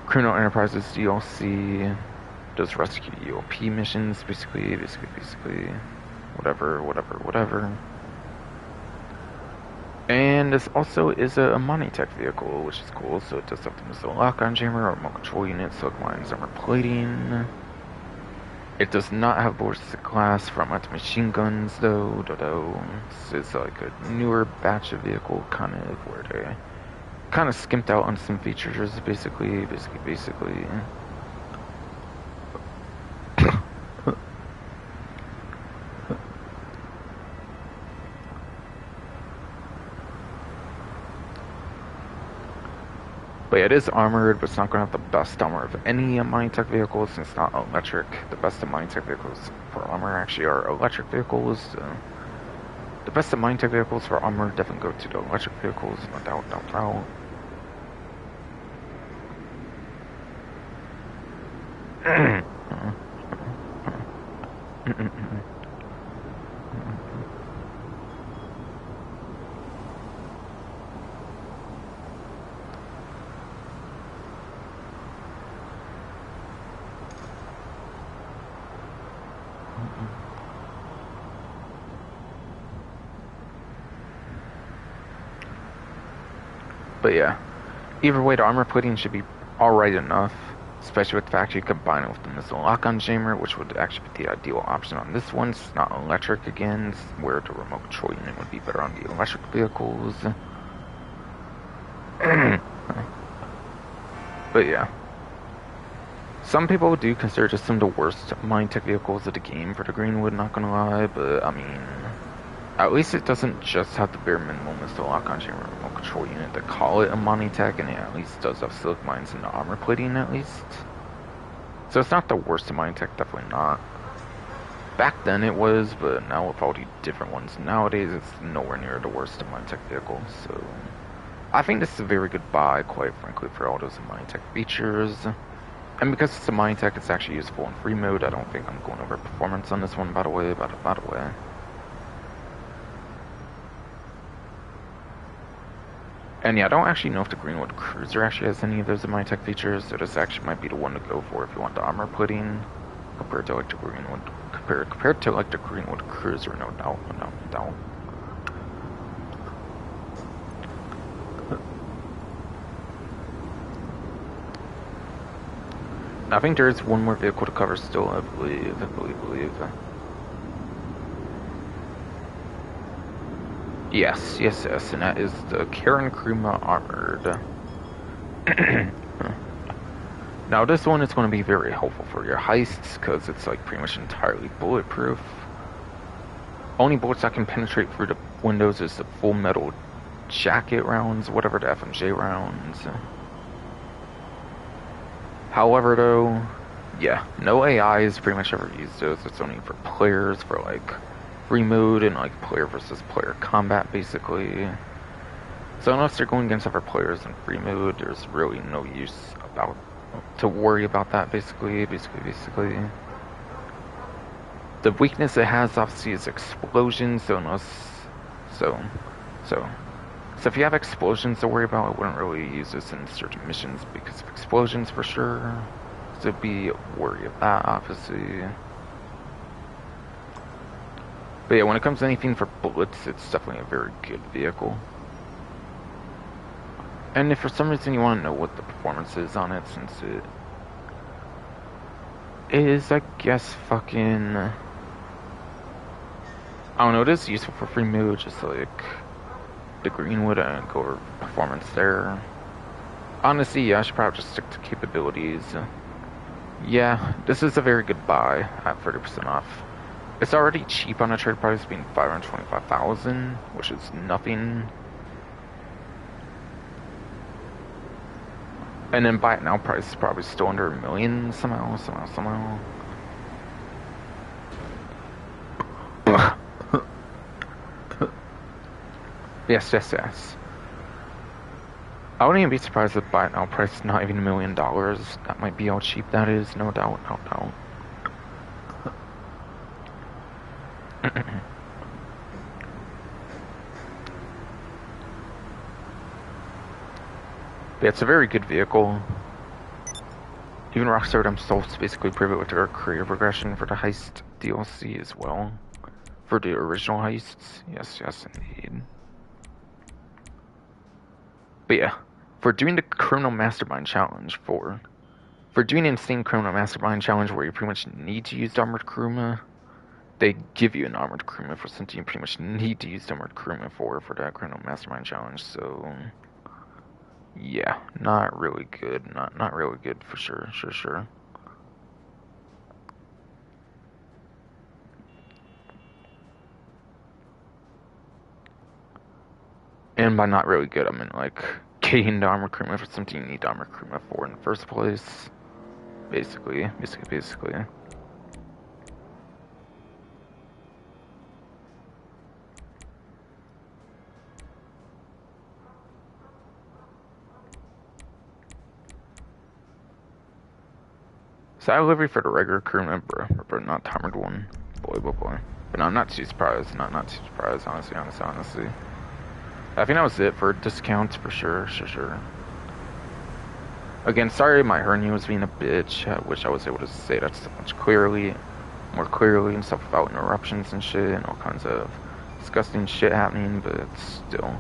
Criminal Enterprises DLC. Those rescue UOP missions, basically, whatever. And this also is a Monitech vehicle, which is cool. So it does have the missile lock-on jammer, remote control unit, silk lines, armor plating. It does not have ballistic glass from anti-machine guns, though. This is like a newer batch of vehicle, kind of where they kind of skimped out on some features, basically. But yeah, it is armored, but it's not going to have the best armor of any Monitech vehicles, since it's not electric. The best of Monitech vehicles for armor actually are electric vehicles. The best of Monitech vehicles for armor definitely go to the electric vehicles, no doubt. But yeah, either way, the armor plating should be alright enough, especially with the fact you combine it with the missile lock-on jammer, which would actually be the ideal option on this one. It's not electric again, where the remote control unit would be better on the electric vehicles. But yeah, some people do consider this some of the worst Monitech vehicles of the game for the Greenwood, not gonna lie, but I mean, at least it doesn't just have the bare minimum missile lock-on jammer remote control unit to call it a Monitech, and it at least does have silk mines and the armor plating at least. So it's not the worst of Monitech, definitely not. Back then it was, but now with all the different ones nowadays, it's nowhere near the worst of Monitech vehicles. So I think this is a very good buy, quite frankly, for all those Monitech features. And because it's a Monitech, it's actually useful in free mode. I don't think I'm going over performance on this one, by the way. And yeah, I don't actually know if the Greenwood Cruiser actually has any of those Monitech features, so this actually might be the one to go for if you want the armor plating compared to like the Greenwood Cruiser, no doubt. I think there's one more vehicle to cover still, I believe. Yes, and that is the Karen Kruma Armored. Now this one is going to be very helpful for your heists, because it's like pretty much entirely bulletproof. Only bullets that can penetrate through the windows is the full metal jacket rounds, whatever, the FMJ rounds. However though, yeah, no AIs pretty much ever use those. It's only for players, for like free mode and like player versus player combat, basically. So unless they're going against other players in free mode, there's really no use to worry about that, basically. The weakness it has obviously is explosions, so if you have explosions to worry about, I wouldn't really use this in certain missions because of explosions for sure. So be worried of that, obviously. But yeah, when it comes to anything for bullets, it's definitely a very good vehicle. And if for some reason you want to know what the performance is on it, since it is, I guess, fucking, I don't know, it is useful for free mode, just like, the Greenwood and go over performance there. Honestly, yeah, I should probably just stick to capabilities. Yeah, this is a very good buy at 30% off. It's already cheap on a trade price, being 525,000, which is nothing. And then buy it now price is probably still under $1 million somehow. Yes. I wouldn't even be surprised if buy it now price is not even $1 million. That might be how cheap that is, no doubt. But it's a very good vehicle. Even Rockstar themselves basically prove it with their career progression for the Heist DLC as well. For the original Heists. Yes, indeed. But yeah, for doing the Criminal Mastermind Challenge, for doing Insane Criminal Mastermind Challenge where you pretty much need to use Armored Kuruma, they give you an Armored Kuruma for something you pretty much need to use Armored Kuruma for that Criminal Mastermind Challenge, so yeah, not really good, not really good for sure. And by not really good, I mean like getting the Armored Kuruma for something you need the Armored Kuruma for in the first place. Basically. So I livery for the regular Kuruma, but not the armored one. Boy. But no, I'm not too surprised. Not too surprised, honestly. I think that was it for discounts for sure. Again, sorry my hernia was being a bitch. I wish I was able to say that so much more clearly and stuff without interruptions and shit and all kinds of disgusting shit happening, but still.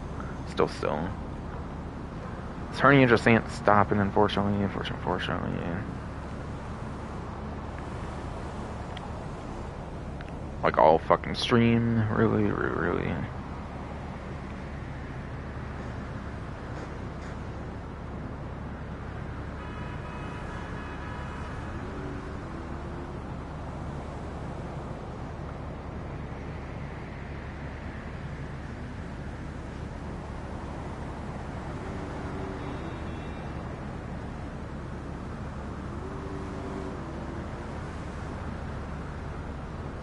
This hernia just ain't stopping, unfortunately. Like all fucking stream, really.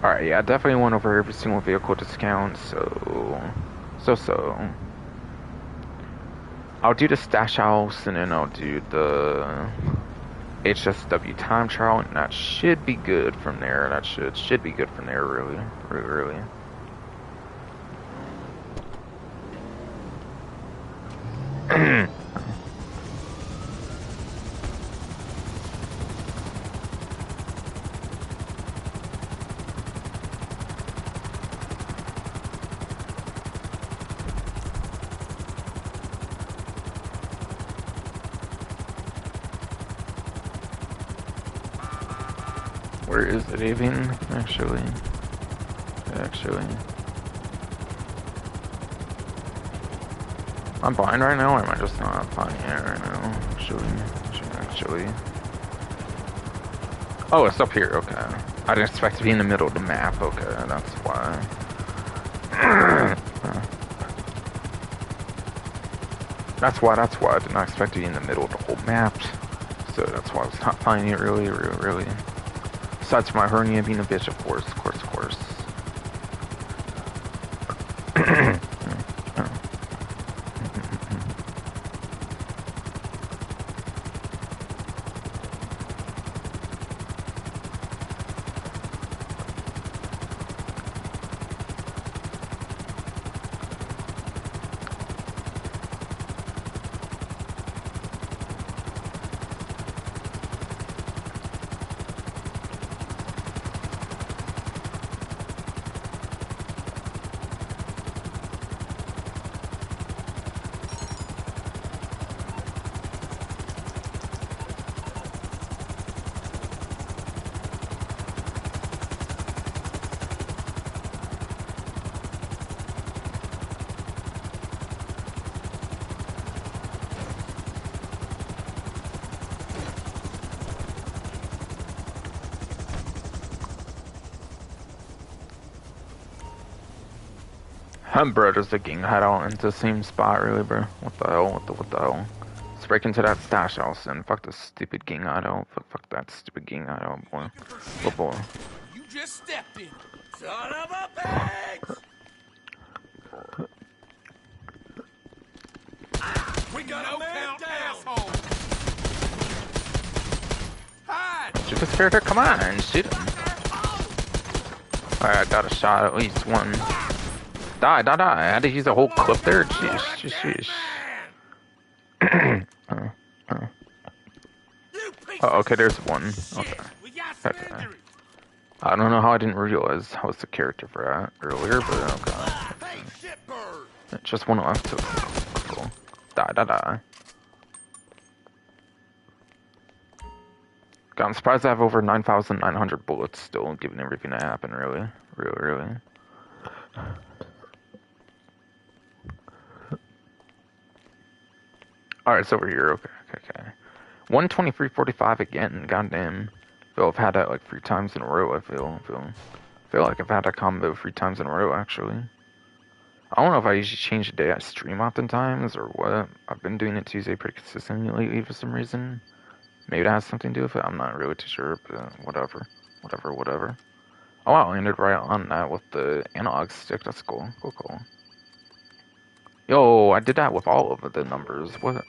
Alright, yeah, I definitely went over every single vehicle discount, so. I'll do the stash house, and then I'll do the HSW time trial, and that should be good from there. That should be good from there, really. Where is it even, actually? I'm blind right now, or am I just not finding it right now? Actually. Oh, it's up here, okay. I didn't expect to be in the middle of the map, okay, that's why. That's why I did not expect to be in the middle of the whole map. So that's why I was not finding it really. Besides for my hernia being a bitch, of course. Bro, just a gang hideout into the same spot, really, bro. What the hell? What the hell? Let's break into that stash house and fuck the stupid gang hideout. Fuck that stupid gang hideout, boy. Oh, boy. You just stepped in. Son of a bitch! We got no a man count down. Asshole. Hide. Shoot this character? Come on, shoot him. Alright, I got a shot, at least one. Die. I had to use a whole clip there. Sheesh. Oh, okay, there's one. Okay. I don't know how I didn't realize I was the character for that earlier, but okay. Just one left. So cool. Die. God, I'm surprised I have over 9,900 bullets still, given everything that happened, really. Alright, it's over here. Okay. 123.45 again. Goddamn. Feel I've had that like 3 times in a row. I feel like I've had that combo 3 times in a row, actually. I don't know if I usually change the day I stream oftentimes or what. I've been doing it Tuesday pretty consistently lately for some reason. Maybe that has something to do with it. I'm not really too sure, but whatever. Oh wow, I ended right on that with the analog stick. That's cool. Cool. Yo, I did that with all of the numbers. What?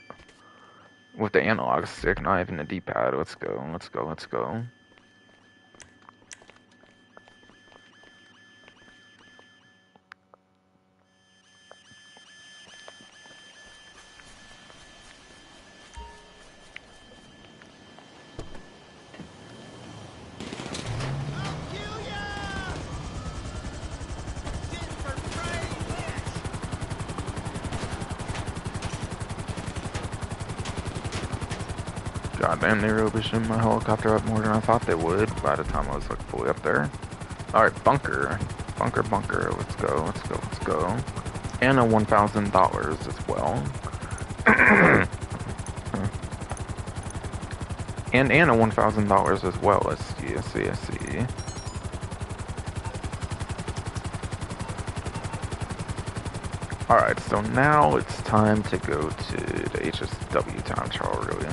With the analog stick, not even the D-pad. Let's go. Goddamn, they really pushing my helicopter up more than I thought they would by the time I was like fully up there. Alright, bunker. Let's go. And a $1,000 as well. and a $1,000 as well. I see. Alright, so now it's time to go to the HSW town hall, really.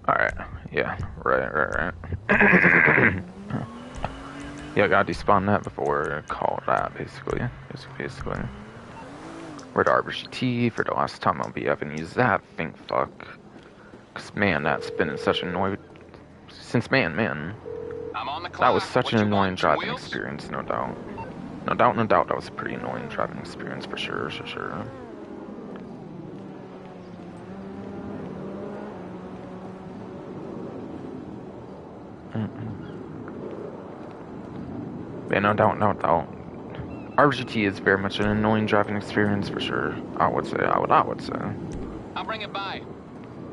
Alright, yeah, right. Yeah, I gotta despawn that before I call that, basically. Red RBGT for the last time I'll be having to use that thing, fuck. Cause man, that's been in such an annoying... Since man. That was such an annoying driving experience, no doubt. No doubt, that was a pretty annoying driving experience for sure. Yeah, no doubt. RGT is very much an annoying driving experience for sure. I would say. I'll bring it by.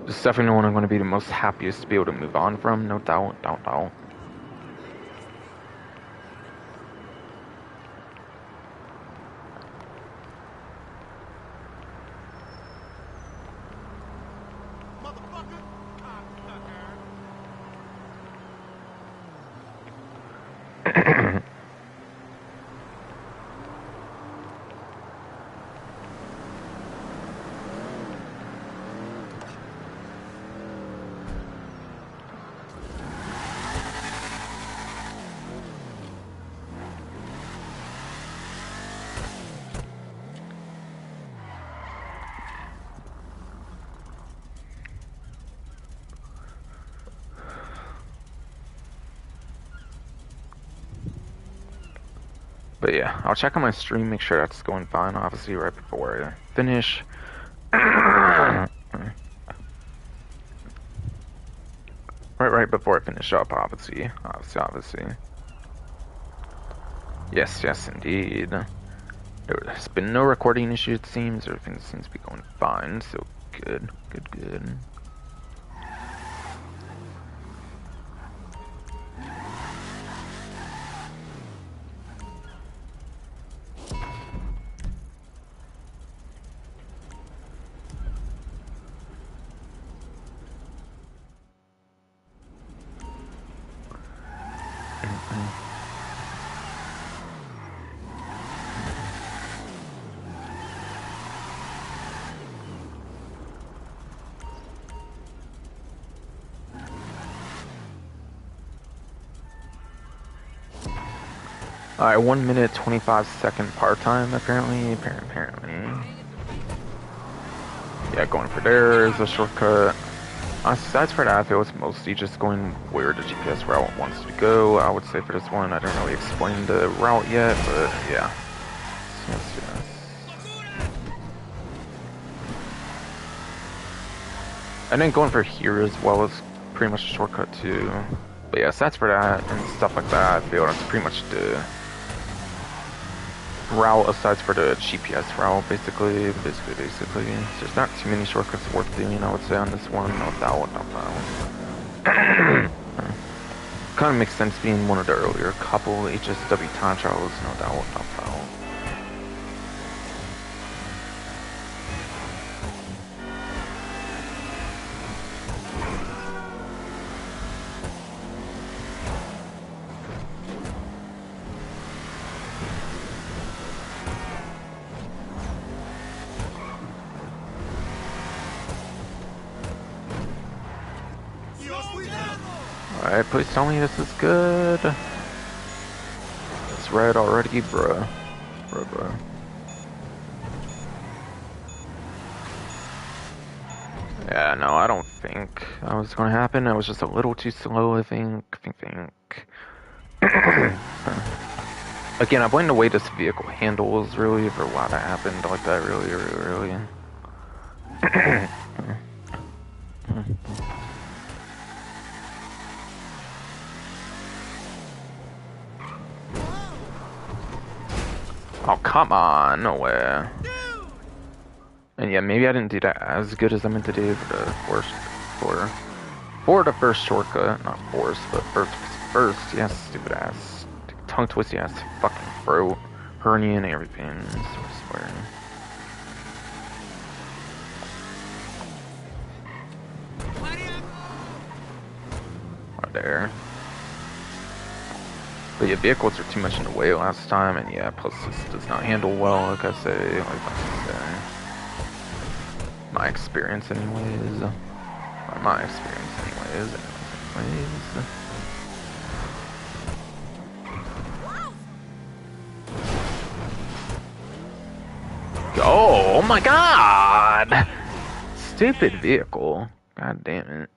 It's definitely one I'm going to be the most happiest to be able to move on from. No doubt. But yeah, I'll check on my stream, make sure that's going fine, obviously, right before I finish. Right before I finish up, obviously. Yes, indeed. There's been no recording issue, it seems. Everything seems to be going fine, so good. Alright, 1 minute 25-second part time apparently. Yeah, going for there is a shortcut. Aside for that, I feel it's mostly just going where the GPS route wants to go. I would say for this one, I didn't really explain the route yet, but yeah. Yes. And then going for here as well is pretty much a shortcut too. But yeah, stats for that and stuff like that, I feel that's pretty much the route aside for the GPS route, basically. There's not too many shortcuts worth doing, I would say, on this one. No doubt. Kind of makes sense being one of the earlier couple HSW time trials, no doubt. Alright, please tell me this is good. It's red already, bruh. Bruh. Yeah, no, I don't think that was gonna happen. I was just a little too slow, I think. Again, I blame the way this vehicle handles, really, for why that happened like that, really. Oh, come on, no way. And yeah, maybe I didn't do that as good as I meant to do for the for the first shortcut. Not force, but first, yes, stupid ass. Tongue twisty ass fucking throat. Hernia and everything, I swear. Right there. But yeah, vehicles are too much in the way last time, and yeah, plus this does not handle well, like I say. My experience anyways. Oh my god! Stupid vehicle. God damn it.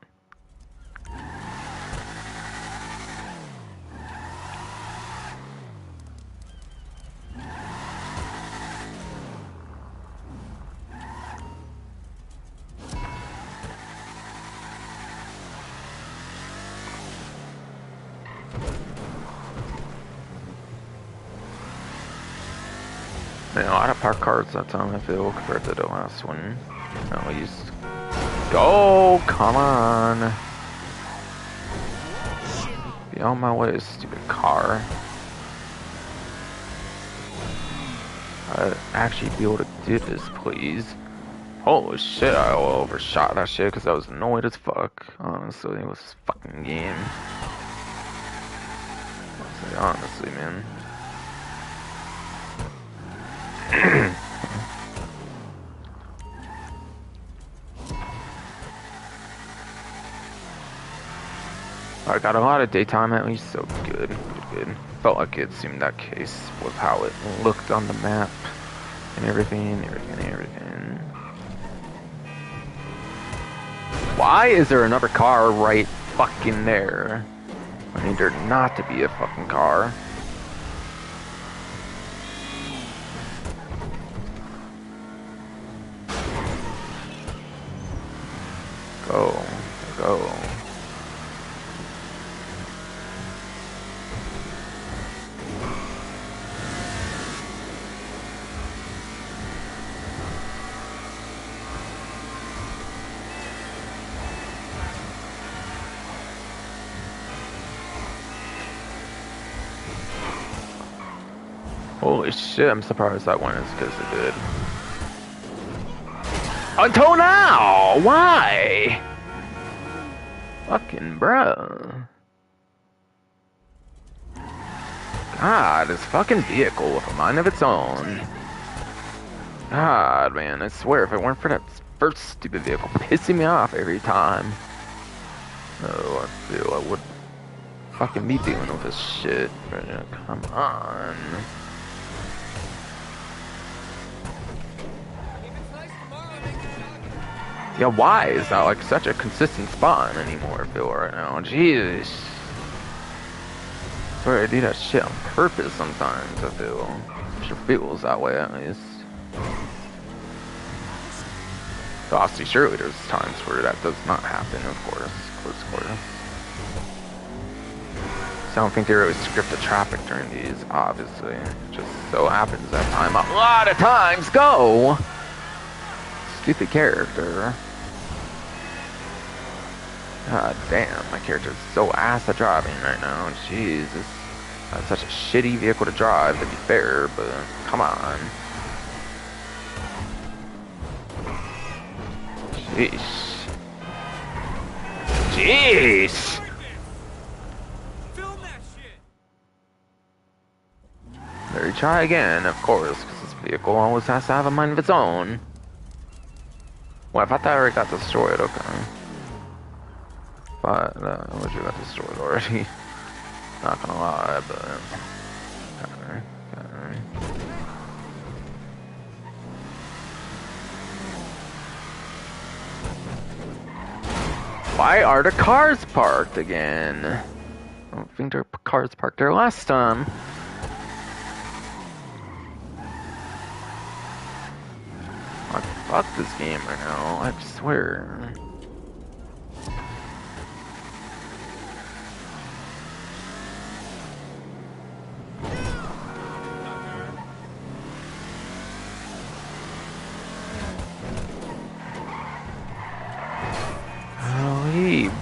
You know, I had park cards that time, I feel, compared to the last one. At least. Go! Come on! Be on my way, stupid car. I'd actually be able to do this, please. Holy shit, I overshot that shit because I was annoyed as fuck. Honestly, it was this fucking game. Honestly, man. I got a lot of daytime at least, so good. Felt like it seemed that case was how it looked on the map and everything. Why is there another car right fucking there? I need there not to be a fucking car. Go. Go. Holy shit, I'm surprised that went as good as it did. Until now! Why? Fucking bro. God, this fucking vehicle with a mind of its own. God, man, I swear, if it weren't for that first stupid vehicle pissing me off every time. Oh, I feel I would fucking be dealing with this shit. Come on. Yeah, why is that like such a consistent spawn anymore, I feel right now? Jeez. I swear I do that shit on purpose sometimes, I feel. It sure feels that way at least. Obviously, surely there's times where that does not happen, of course. Of course. So I don't think they really script the traffic during these, obviously. It just so happens that time a lot of times go! Stupid character. God damn, my character's so ass at driving right now. Jesus. That's such a shitty vehicle to drive, to be fair, but come on. Jeez. Jeez! There you try again, of course, because this vehicle always has to have a mind of its own. Well, I thought that already got destroyed, okay. But, you got destroyed already. Not gonna lie, but... Okay. Why are the cars parked again? I don't think there were cars parked there last time. Like, fuck this game right now, I swear.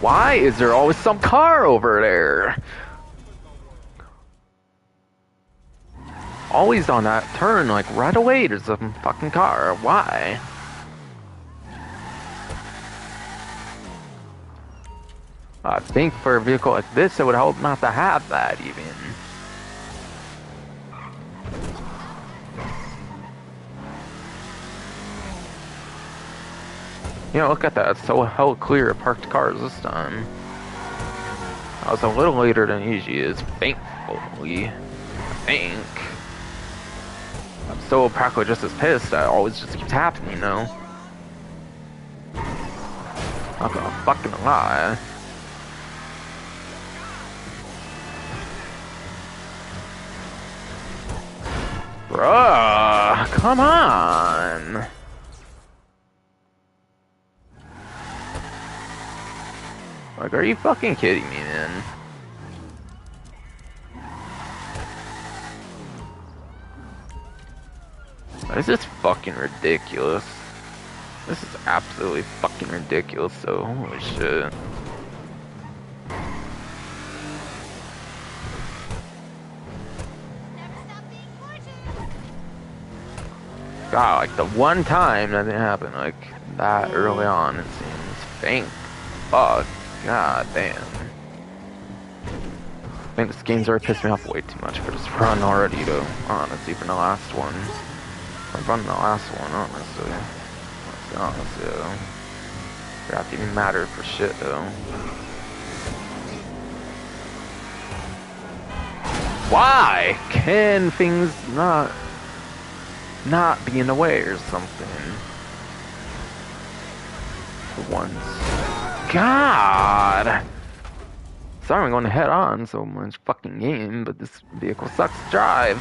Why is there always some car over there? Always on that turn, like right away there's a fucking car. Why? I think for a vehicle like this it would help not to have that even. You know, look at that. It's so hell clear of parked cars this time. I was a little later than usually is, thankfully. I think. I'm still practically just as pissed. That always just keeps happening, you know? Not gonna fucking lie. Bruh, come on. Like, are you fucking kidding me, man? This is fucking ridiculous. This is absolutely fucking ridiculous, so holy shit. God, like the one time that didn't happen, like that early on, it seems. Thank fuck. God damn. I think this game's already pissed me off way too much for this run already, though. Honestly, for the last one. I've run the last one, honestly. Honestly, though. That didn't even matter for shit, though. Why can things not be in the way or something? For once. God! Sorry I'm going to head on so much fucking game, but this vehicle sucks to drive.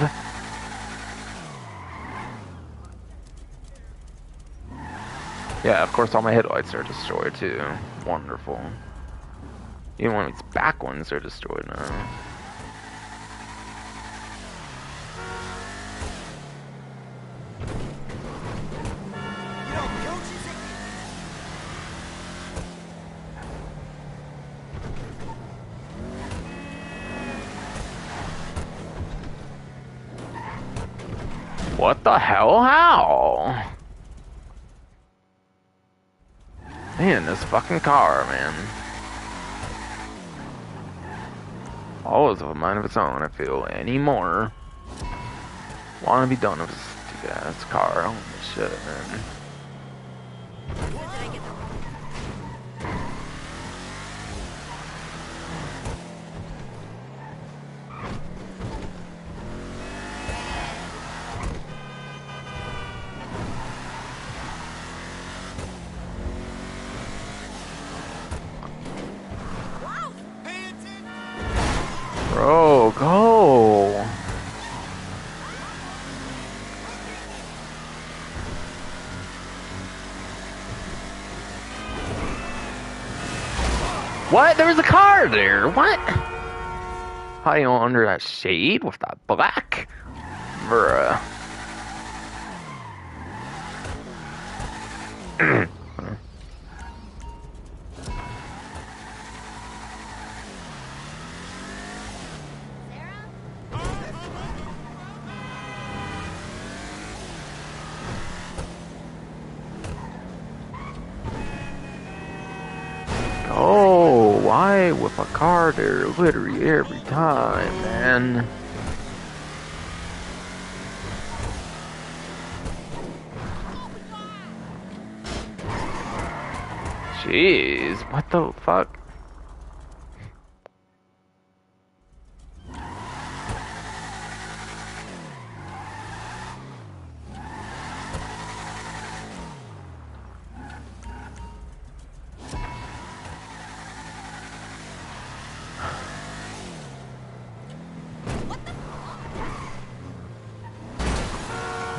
Yeah, of course all my headlights are destroyed too. Wonderful. Even when its back ones are destroyed now. What the hell? How? Man, this fucking car, man. Always of a mind of its own, I feel, anymore. Wanna be done with this stupid ass car. Holy shit, man. Bro, go! What? There was a car there. What? Hiding under that shade with that black? Bruh. Oh, why with a car there literally every time, man? Jeez, what the fuck?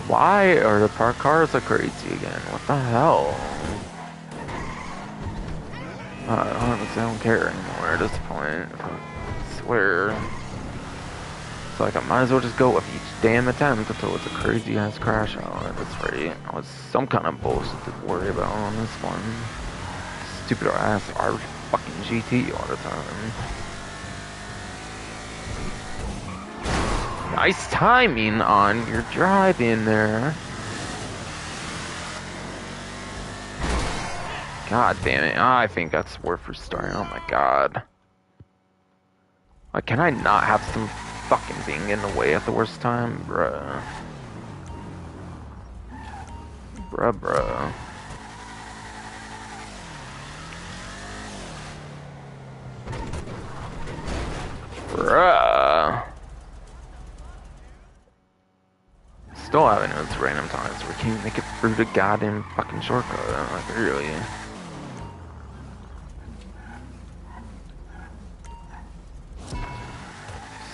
Why are the parked cars so crazy again? What the hell? Honestly, I don't care anymore at this point. I swear. It's like I might as well just go with each damn attempt until it's a crazy ass crash out. That's right. It's some kind of bullshit to worry about on this one. Stupid ass R fucking GT all the time. Nice timing on your driving there. God damn it. I think that's worth restarting. Oh my god. Like, can I not have some fucking thing in the way at the worst time? Bruh. Bruh. Bruh. Still having those random times where we can't make it through the goddamn fucking shortcut. Like, really.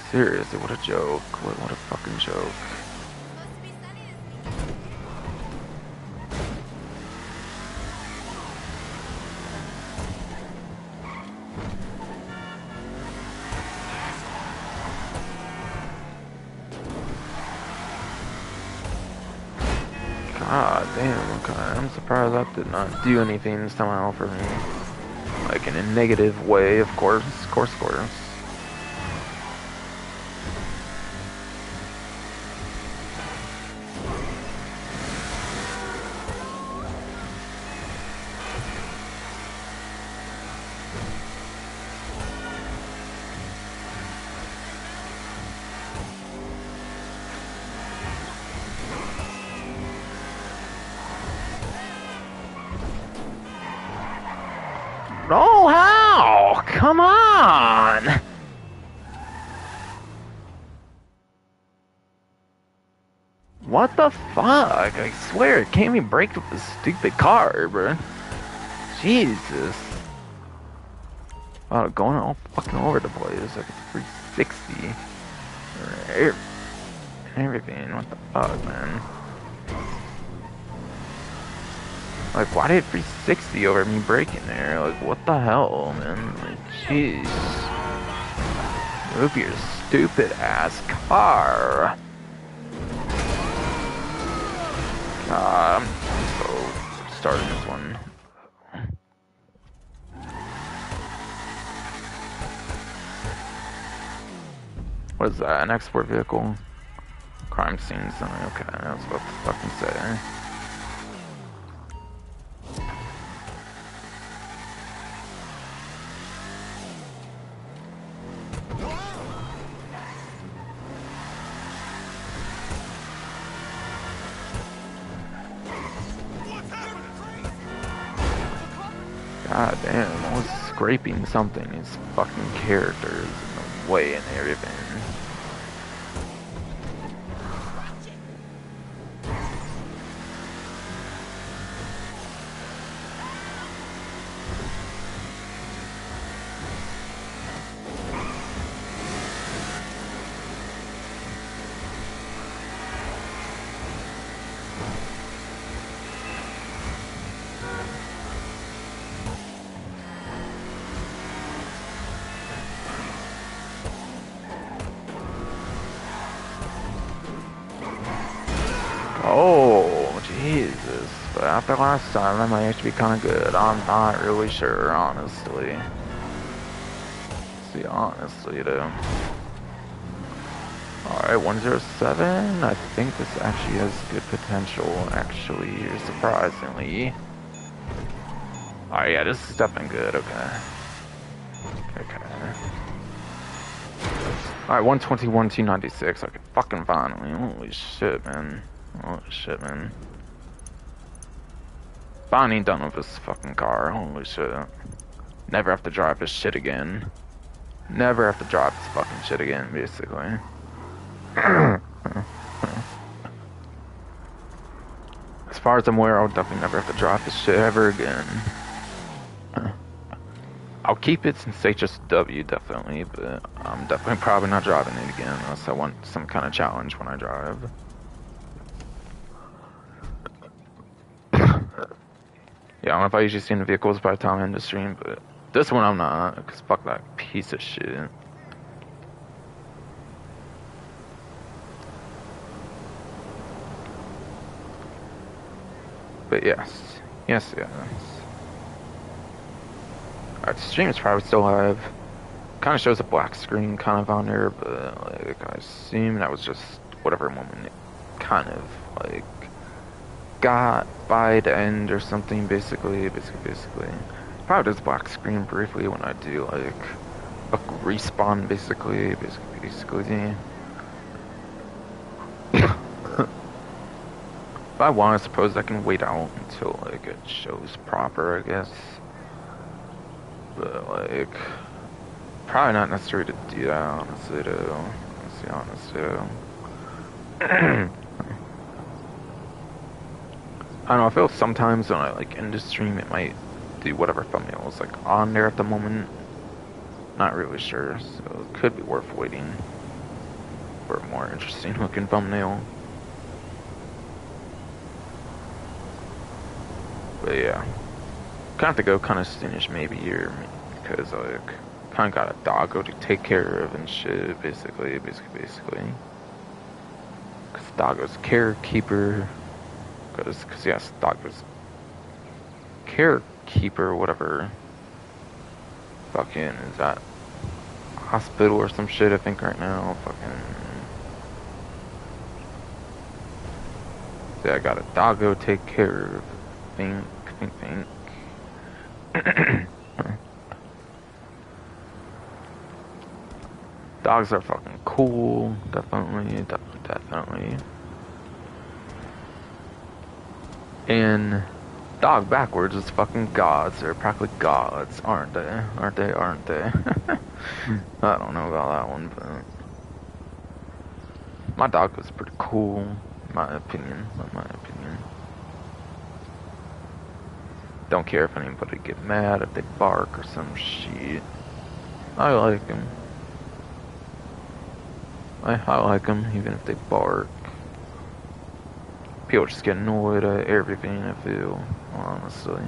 Seriously, what a joke. What a fucking joke. God damn, okay. I'm surprised that did not do anything somehow for me. Like, in a negative way, of course. Of course. Oh, how? Come on! What the fuck? I swear, it can't even break with this stupid car, bro. Jesus. Wow, going all fucking over the place. Like it's 360. And everything. What the fuck, man? Like, why did 360 over me breaking there? Like, what the hell, man? Like, jeez. Move your stupid ass car. I'm so starting this one. What is that? An export vehicle? Crime scene sign. Okay, I was about to fucking say. God damn, I was scraping something. These fucking characters in the way and everything. Oh, Jesus. But after last time, that might actually be kind of good. I'm not really sure, honestly. See, honestly, though. Alright, 107. I think this actually has good potential, actually, surprisingly. Alright, yeah, this is definitely good, okay. Okay. Alright, 121, 296. Okay, fucking finally. Holy shit, man. Holy shit, man. Finally done with this fucking car. Holy shit. Never have to drive this shit again. Never have to drive this fucking shit again, basically. As far as I'm aware, I'll definitely never have to drive this shit ever again. I'll keep it since HSW, definitely, but I'm definitely probably not driving it again unless I want some kind of challenge when I drive. Yeah, I don't know if I usually see in the vehicles by the time I end the stream, but this one I'm not, because fuck that piece of shit. But yes. Alright, the stream is probably still live. Kind of shows a black screen kind of on there, but like I assume that was just whatever moment it kind of like got by the end or something, basically. Probably does black screen briefly when I do like a respawn, basically. If I want, I suppose I can wait out until like it shows proper, I guess. But like, probably not necessary to do that, honestly, though. Let's be honest, though. I don't know, I feel sometimes when I like end the stream, it might do whatever thumbnail is like on there at the moment. Not really sure, so it could be worth waiting for a more interesting looking thumbnail. But yeah, kind of have to go kind of soonish maybe here because like kind of got a doggo to take care of and shit, basically. Because doggo's carekeeper. Because yes, doggo's carekeeper, whatever. Fucking is that hospital or some shit? I think right now, fucking. Yeah, I got a doggo to take care of. Think. Dogs are fucking cool, definitely. And dog backwards is fucking gods. They're practically gods, aren't they? Aren't they? I don't know about that one, but my dog was pretty cool, in my opinion. Don't care if anybody get mad if they bark or some shit. I like them. I like them even if they bark. People just get annoyed at everything, I feel, honestly.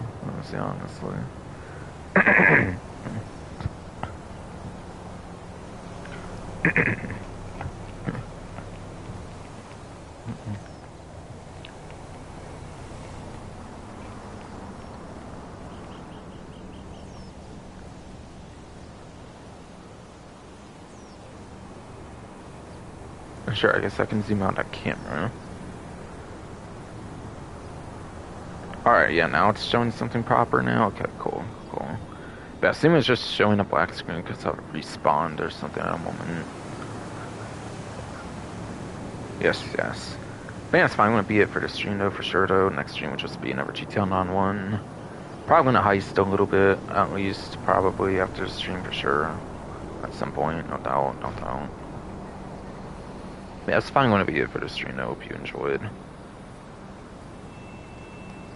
Sure, I guess I can zoom out that camera. Alright, yeah, now it's showing something proper now. Okay, cool. But I assume it's just showing a black screen because I've respawned or something at a moment. Yes. But yeah, that's fine. I'm gonna be it for this stream though, for sure though. Next stream will just be another GTL non-1. Probably gonna heist a little bit, at least, probably after the stream for sure. At some point, no doubt. Yeah, that's fine. Gonna be it for this stream though. Hope you enjoyed.